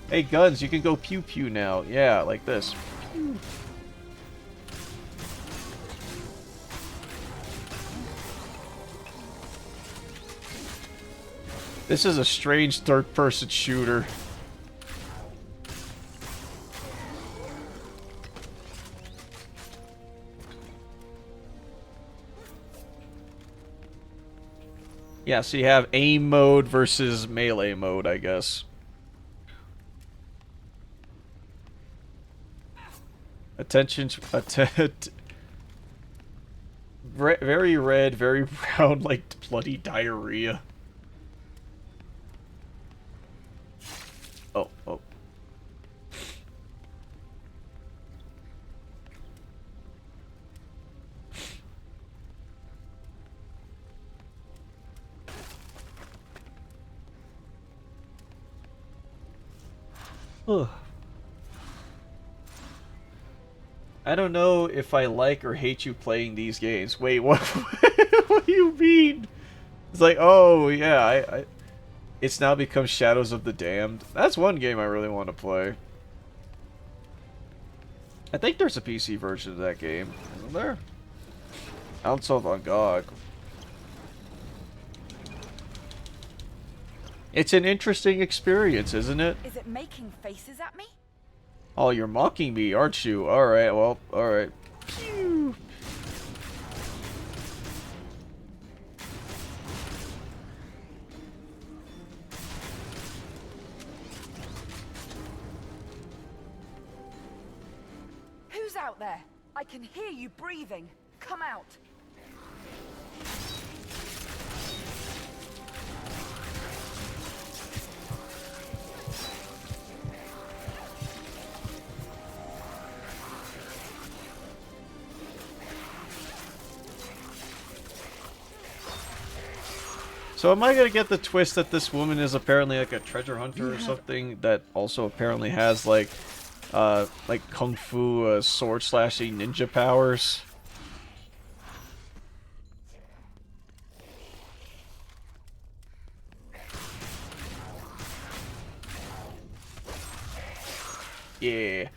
Hey, guns, you can go pew-pew now. Yeah, like this. Pew. This is a strange third-person shooter. Yeah, so you have aim mode versus melee mode, I guess. Attention, very red, very brown, like bloody diarrhea. Oh, oh. Ugh. I don't know if I like or hate you playing these games. Wait, what? What do you mean? It's like, oh yeah, it's now become Shadows of the Damned. That's one game I really want to play. I think there's a PC version of that game, isn't there? Council of Ungog. It's an interesting experience, isn't it? Is it making faces at me? Oh, you're mocking me, aren't you? Alright, well, alright. Pew. out there. I can hear you breathing. Come out. So am I gonna get the twist that this woman is apparently like a treasure hunter or something that also apparently has like kung fu sword slashing ninja powers? Yeah.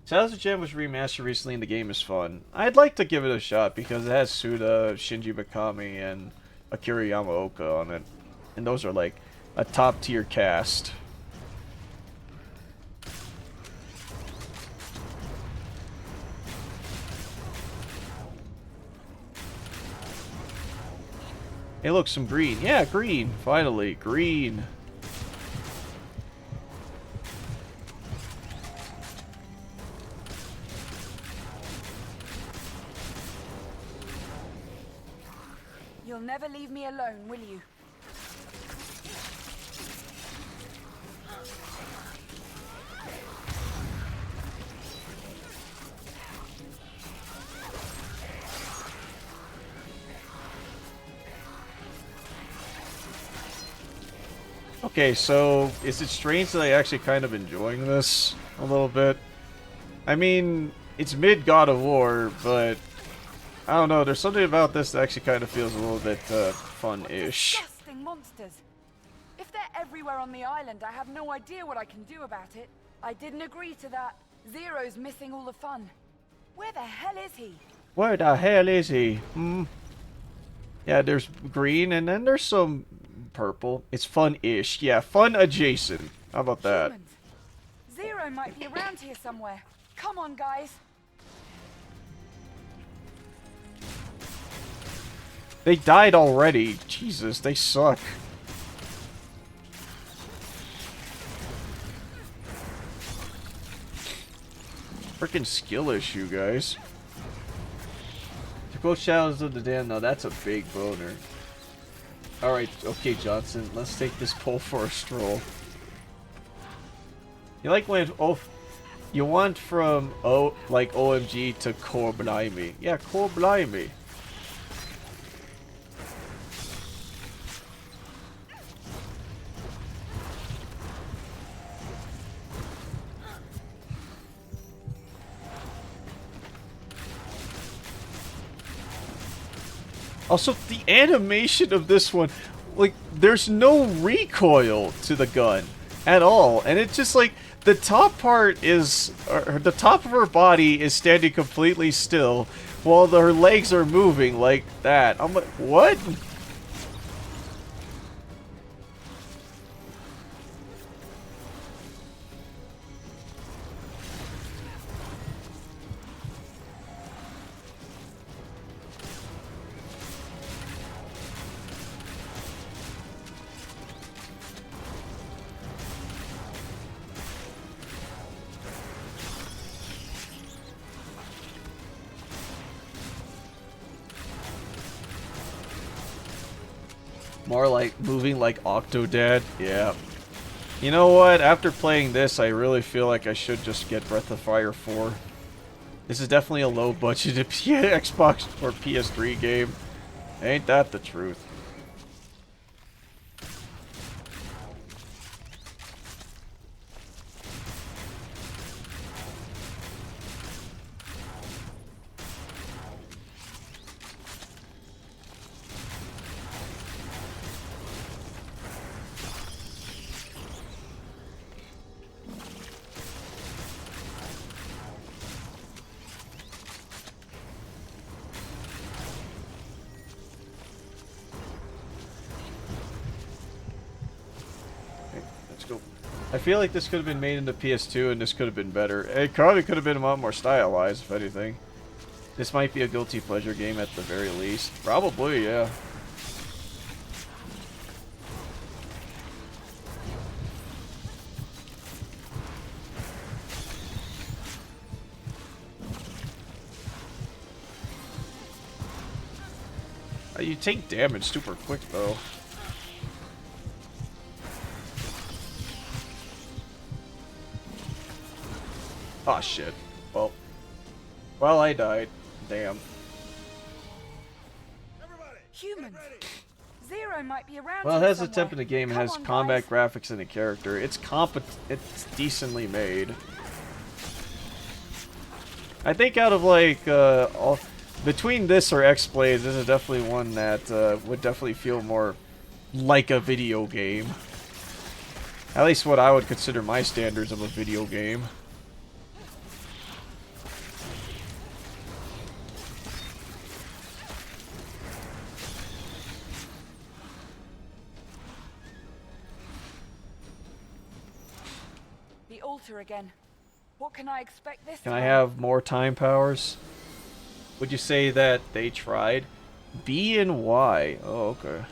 Shadows of Gem was remastered recently and the game is fun. I'd like to give it a shot because it has Suda, Shinji Mikami, and Akira Yamaoka on it. And those are like a top tier cast. Hey look, some green. Yeah, green. Finally, green. You'll never leave me alone, will you? Okay, so is it strange that I actually kind of enjoying this a little bit? I mean, it's mid God of War, but I don't know, there's something about this that actually kind of feels a little bit fun-ish. Disgusting monsters. If they're everywhere on the island, I have no idea what I can do about it. I didn't agree to that. Zero's missing all the fun. Where the hell is he? Where the hell is he? Yeah, there's green and then there's some purple. It's fun-ish. Yeah, fun adjacent. How about that? Humans. Zero might be around here somewhere. Come on, guys. They died already. Jesus, they suck. Freaking skill issue, guys. To quote Shadows of the Dam, now that's a big boner. Alright, okay, Johnson, let's take this pole for a stroll. You like when you want from OMG to Core Blimey. Yeah, Core Blimey. Also, the animation of this one, like, there's no recoil to the gun at all. And it's just like, the top part is, the top of her body is standing completely still, while her legs are moving like that. I'm like, what? More like moving like Octodad. Yeah. You know what? After playing this, I really feel like I should just get Breath of Fire 4. This is definitely a low-budgeted Xbox or PS3 game. Ain't that the truth? I feel like this could have been made into PS2 and this could have been better. It probably could have been a lot more stylized, if anything. This might be a guilty pleasure game at the very least. Probably, yeah. You take damage super quick, though. Oh shit. Well, I died. Damn. Humans. Zero might be around. Well, it here has a somewhere. temp in the game. It Come has on, combat guys. graphics in the character. It's It's decently made. I think out of like between this or X-Blaze, this is definitely one that would definitely feel more like a video game. At least what I would consider my standards of a video game. The altar again. What can I expect this Can I time? have more time powers? Would you say that they tried? B and Y. Oh, okay.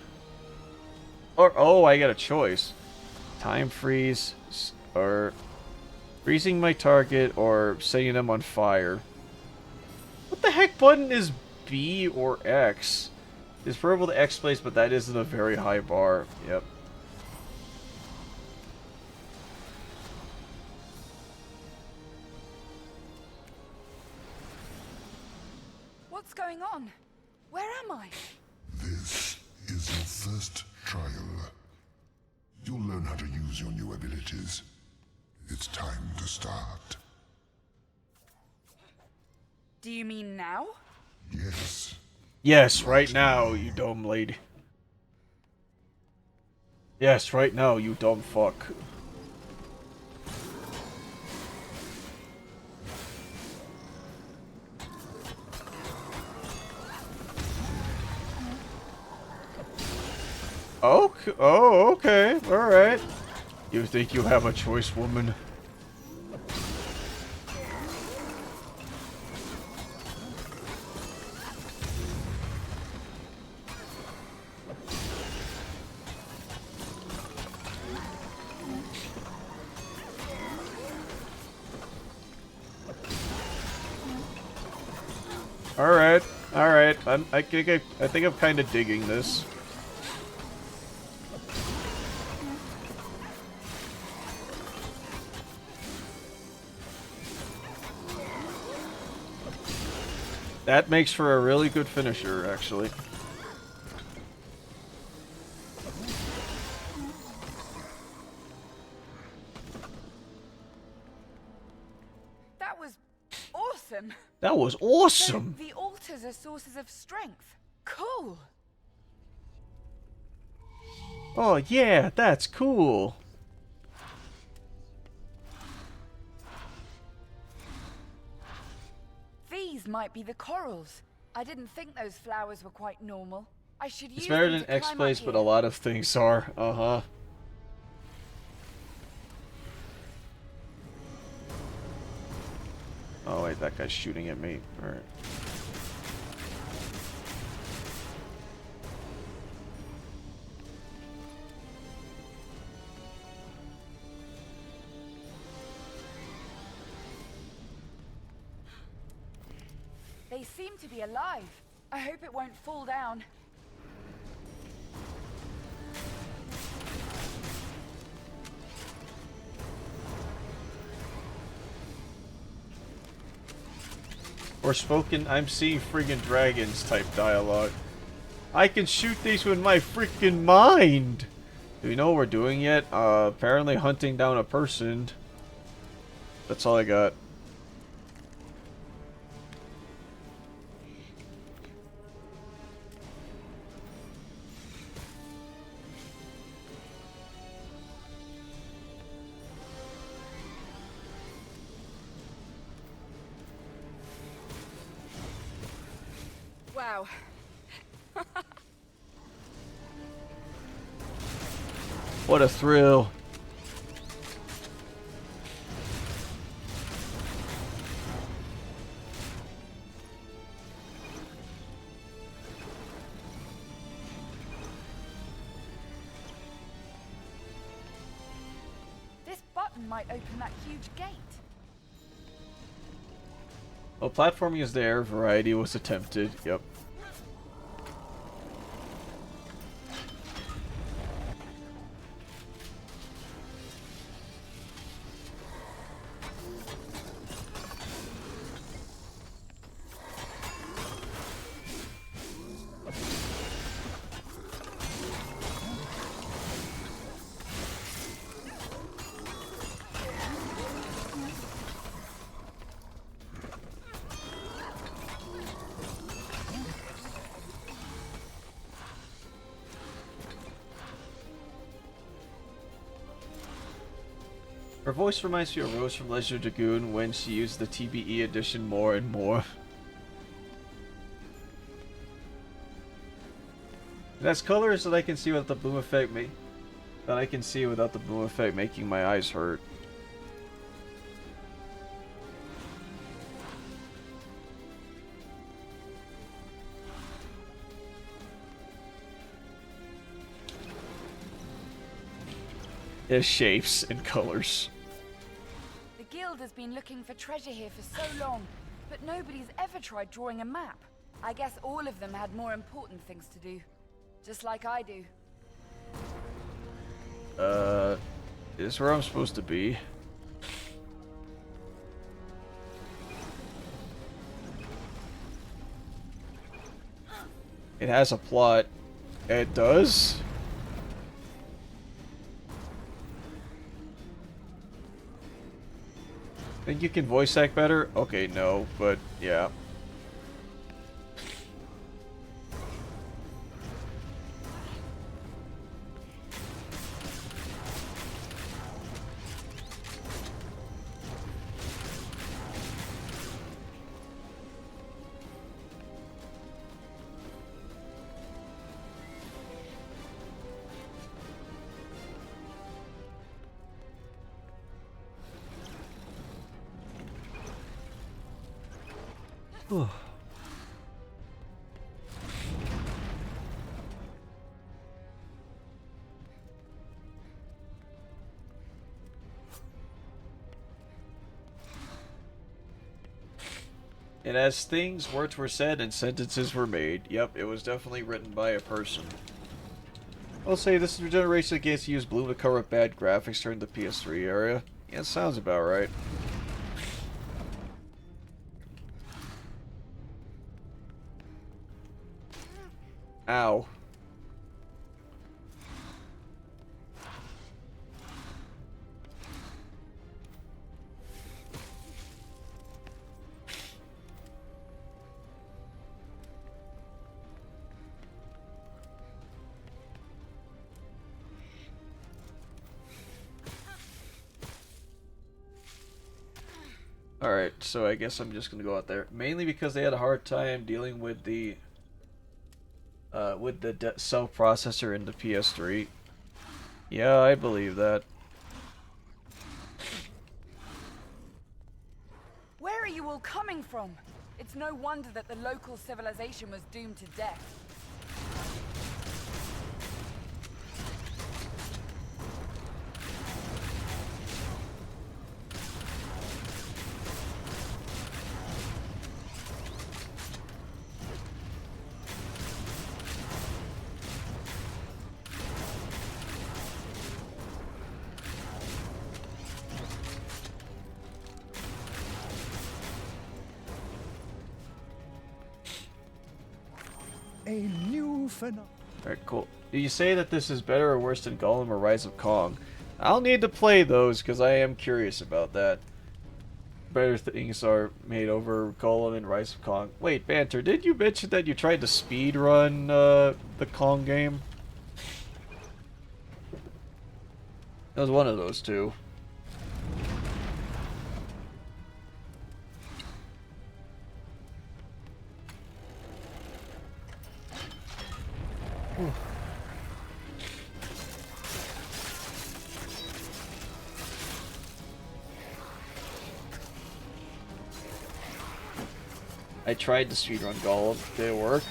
Or, oh, I got a choice. Time freeze, or freezing my target, or setting them on fire. What the heck button is B or X? It's preferable to X place, but that isn't a very high bar. Yep. What's going on? Where am I? This is your first trial. You'll learn how to use your new abilities. It's time to start. Do you mean now? Yes. Yes, right now, you dumb lady. Yes, right now, you dumb fuck. Okay. Oh, okay. Alright. You think you have a choice, woman? Alright. Alright. I think I'm kind of digging this. That makes for a really good finisher, actually. That was awesome. That was awesome! So the altars are sources of strength. Cool. Oh yeah, that's cool. These might be the corals. I didn't think those flowers were quite normal. I should use It's better them than to climb up X-Blaze, but a here. lot of things are. Uh-huh. Oh wait, that guy's shooting at me. Alright. They seem to be alive. I hope it won't fall down. Or spoken, I'm seeing friggin' dragons type dialogue. I can shoot these with my freaking mind! Do we know what we're doing yet? Apparently hunting down a person. That's all I got. Wow. What a thrill. This button might open that huge gate. Well, platforming is there. Variety was attempted. Yep. Her voice reminds me of Rose from Legend of Dragoon when she used the TBE edition more and more. It has colors that I can see without the bloom effect making my eyes hurt. It has shapes and colors. The guild has been looking for treasure here for so long, but nobody's ever tried drawing a map. I guess all of them had more important things to do. Just like I do. Is this where I'm supposed to be? It has a plot. It does? Think you can voice act better? Okay, no, but yeah. And as things, words were said and sentences were made. Yep, it was definitely written by a person. I'll say this is a generation that gets to use Bloom to cover up bad graphics during the PS3 era. Yeah, sounds about right. Ow. Alright, so I guess I'm just gonna go out there. Mainly because they had a hard time dealing with the self-processor in the PS3. Yeah, I believe that. Where are you all coming from? It's no wonder that the local civilization was doomed to death. A new phenomenon. Alright, cool. Do you say that this is better or worse than Gollum or Rise of Kong? I'll need to play those because I am curious about that. Better things are made over Gollum and Rise of Kong. Wait, Banter, did you mention that you tried to speed run the Kong game? It was one of those two. I tried to speedrun Gollum. Did it work?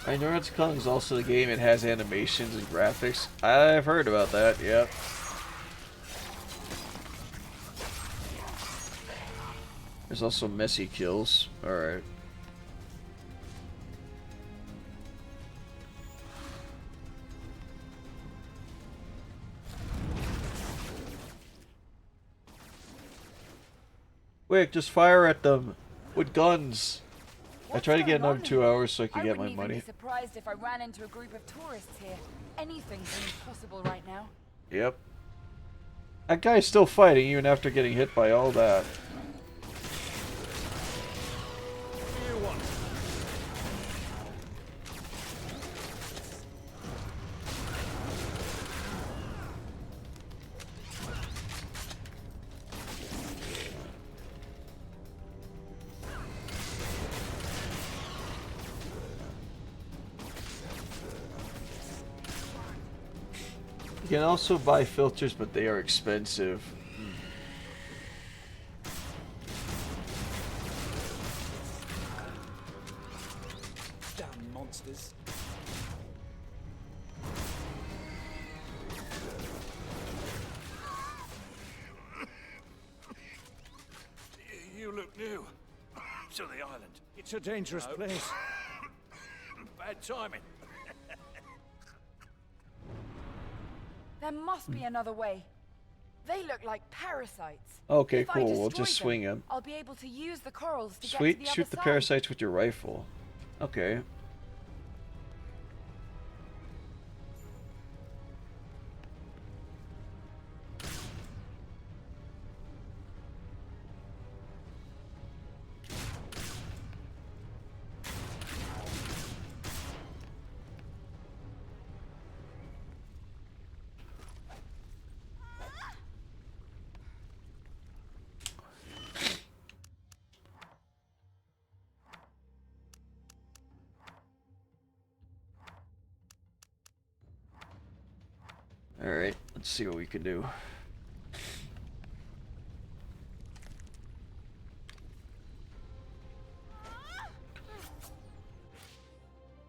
I know Rise of Kong is also the game. It has animations and graphics. I've heard about that. Yep. There's also messy kills. Alright. Wait, just fire at them with guns. I tried to get another 2 hours so I could get my money. I wouldn't even be surprised if I ran into a group of tourists here. Anything seems possible right now. Yep. That guy's still fighting even after getting hit by all that. You can also buy filters, but they are expensive. Damn monsters. You look new to the island. It's a dangerous place. Bad timing. There must be another way. They look like parasites. Okay, If I cool. We'll destroy just them, swing him. I'll be able to use the corals to Sweet. get to the Shoot other the side. parasites with your rifle. Okay. Alright, let's see what we can do.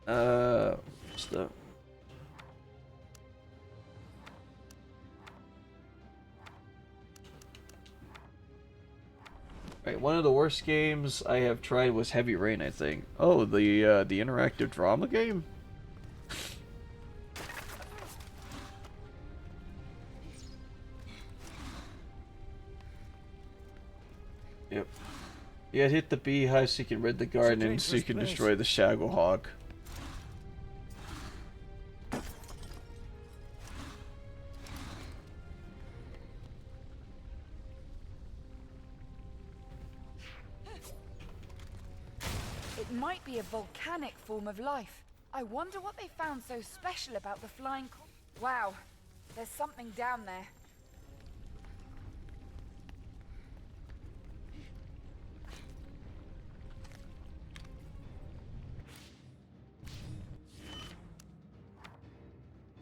What's the... Right, one of the worst games I have tried was Heavy Rain, I think. Oh, the interactive drama game? Yep. Yeah, hit the beehive so you can rid the garden so you can destroy the Shagglehawk. It might be a volcanic form of life. I wonder what they found so special about the flying Wow, there's something down there.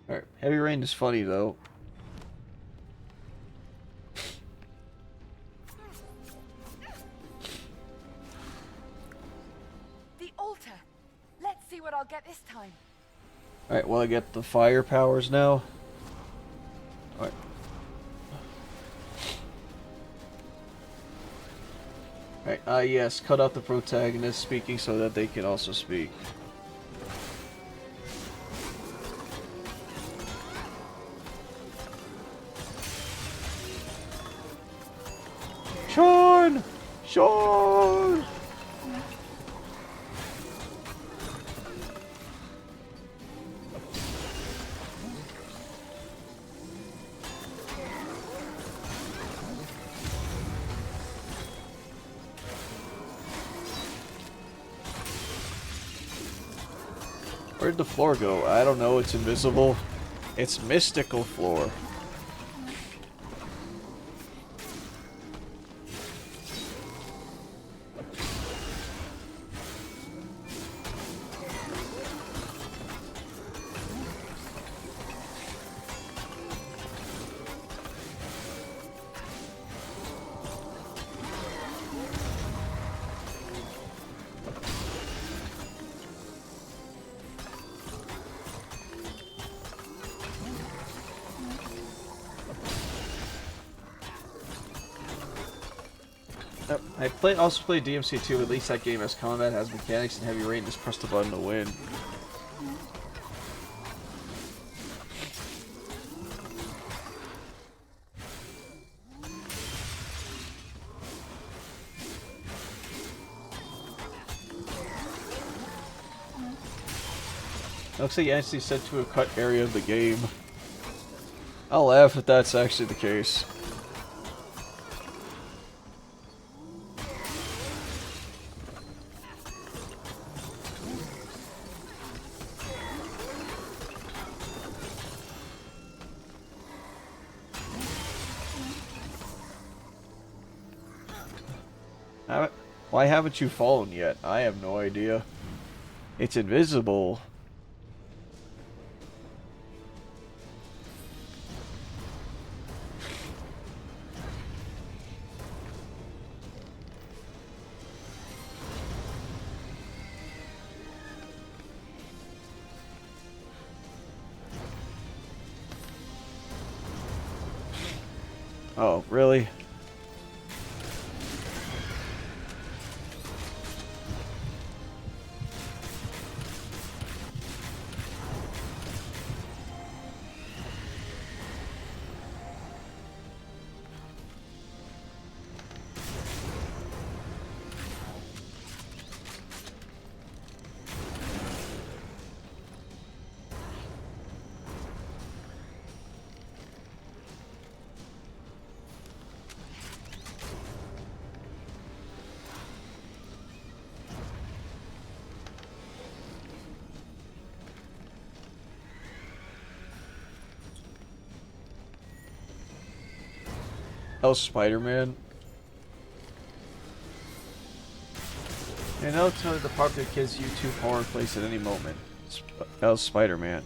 Alright, Heavy Rain is funny though. The altar. Let's see what I'll get this time. Alright, well I get the fire powers now. Alright. Alright, yes, cut out the protagonist speaking so that they can also speak. Sean! Sean! Where'd the floor go? I don't know, it's invisible. It's mystical floor. I also played DMC2, at least that game has combat, has mechanics, and Heavy Rain, just press the button to win. Looks like Yancy sent to a cut area of the game. I'll laugh if that's actually the case. Why haven't you fallen yet? I have no idea. It's invisible. Oh, really? Oh, Spider-Man. And I'll tell the popular kids YouTube horror place at any moment. That was Spider-Man.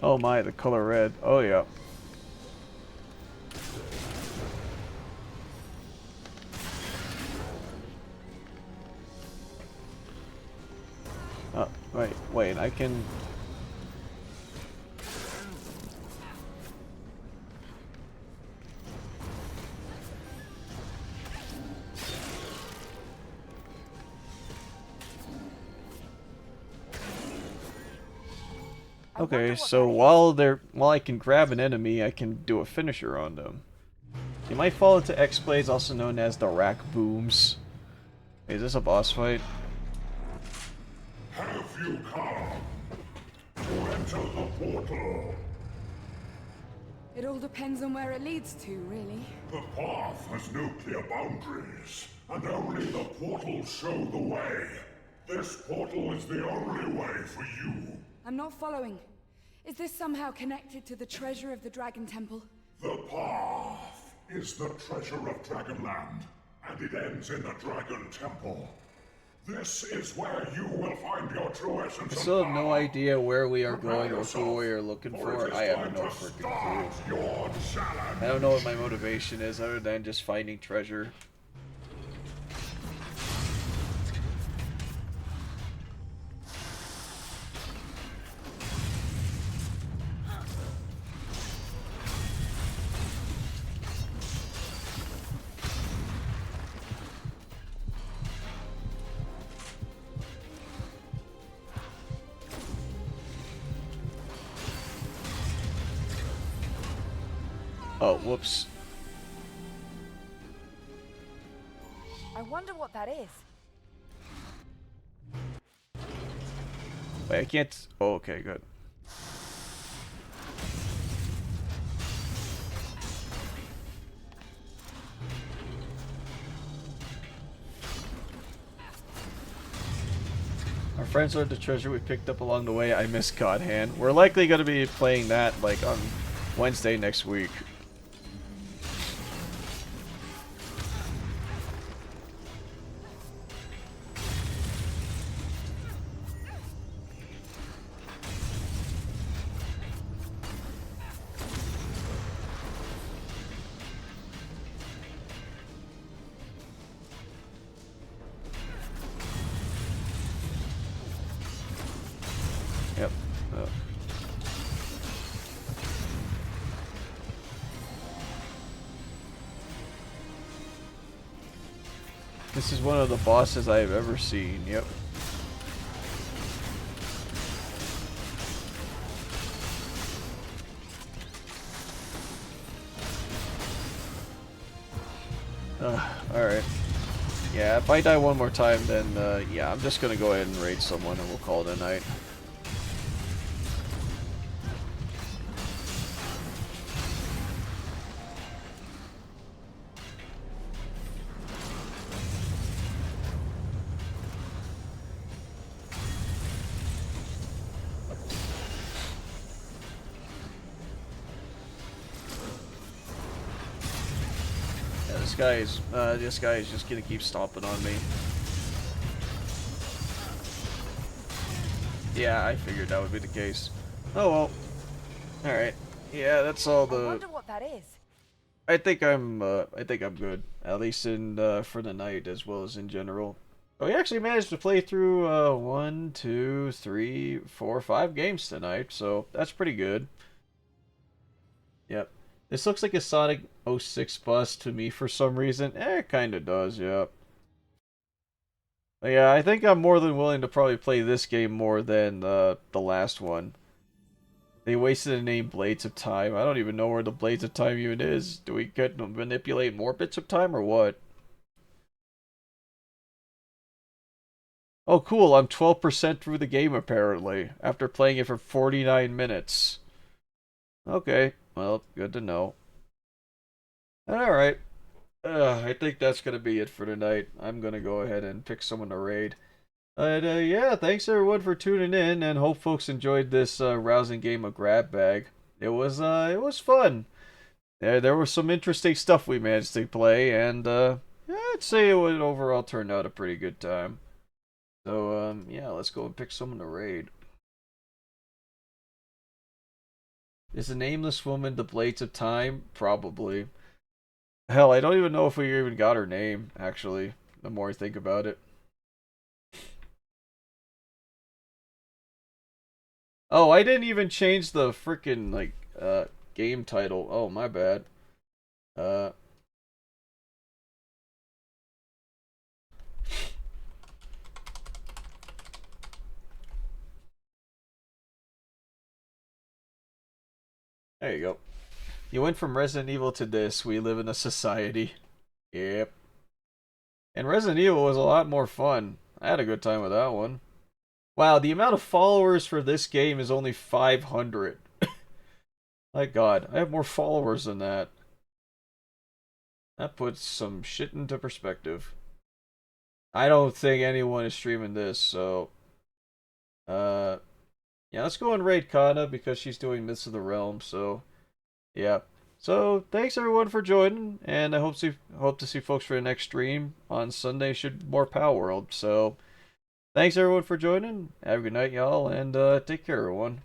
Oh my, the color red. Oh yeah. Wait, I can... Okay, so while I can grab an enemy, I can do a finisher on them. You might fall into X-Blades, also known as the Rack Booms. Is this a boss fight? Have you come to enter the portal? It all depends on where it leads to, really. The path has nuclear boundaries, and only the portals show the way. This portal is the only way for you. I'm not following. Is this somehow connected to the treasure of the Dragon Temple? The path is the treasure of Dragonland, and it ends in the Dragon Temple. This is where you will find your true essence. I still have no idea where we are going or who we are looking for. I have no freaking clue. I don't know what my motivation is other than just finding treasure. Oh, whoops. I wonder what that is. Wait, I can't... Oh, okay, good. Our friends are the treasure we picked up along the way. I miss God Hand. We're likely going to be playing that, like, on Wednesday next week. Yep. This is one of the bosses I've ever seen. Yep. Alright. Yeah, if I die one more time, then, yeah, I'm just gonna go ahead and raid someone and we'll call it a night. guy is just gonna keep stomping on me. Yeah, I figured that would be the case. Oh well. Alright. Yeah, that's all I the... wonder what that is. I think I'm good. At least in, for the night as well as in general. Oh, we actually managed to play through, 1, 2, 3, 4, 5 games tonight, so that's pretty good. Yep. This looks like a Sonic 06 bus to me for some reason. It kinda does, yep. But yeah, I think I'm more than willing to probably play this game more than, the last one. They wasted the name Blades of Time. I don't even know where the Blades of Time even is. Do we get to manipulate more bits of time or what? Oh cool, I'm 12% through the game apparently, after playing it for 49 minutes. Okay, well, good to know. Alright. I think that's gonna be it for tonight. I'm gonna go ahead and pick someone to raid. Yeah, thanks everyone for tuning in, and hope folks enjoyed this rousing game of Grab Bag. It was fun. There was some interesting stuff we managed to play, and yeah, I'd say it would overall turn out a pretty good time. So yeah, let's go and pick someone to raid. Is the nameless woman the Blades of Time? Probably. Hell, I don't even know if we even got her name, actually, the more I think about it. Oh, I didn't even change the frickin', like, game title. Oh, my bad. There you go. You went from Resident Evil to this. We live in a society. Yep. And Resident Evil was a lot more fun. I had a good time with that one. Wow, the amount of followers for this game is only 500. My god, I have more followers than that. That puts some shit into perspective. I don't think anyone is streaming this, so... yeah, let's go and raid Kana because she's doing Myths of the Realm, so... Yeah. So, thanks everyone for joining, and I hope to see folks for the next stream on Sunday, should be more Power World, so... Thanks everyone for joining, have a good night y'all, and take care everyone.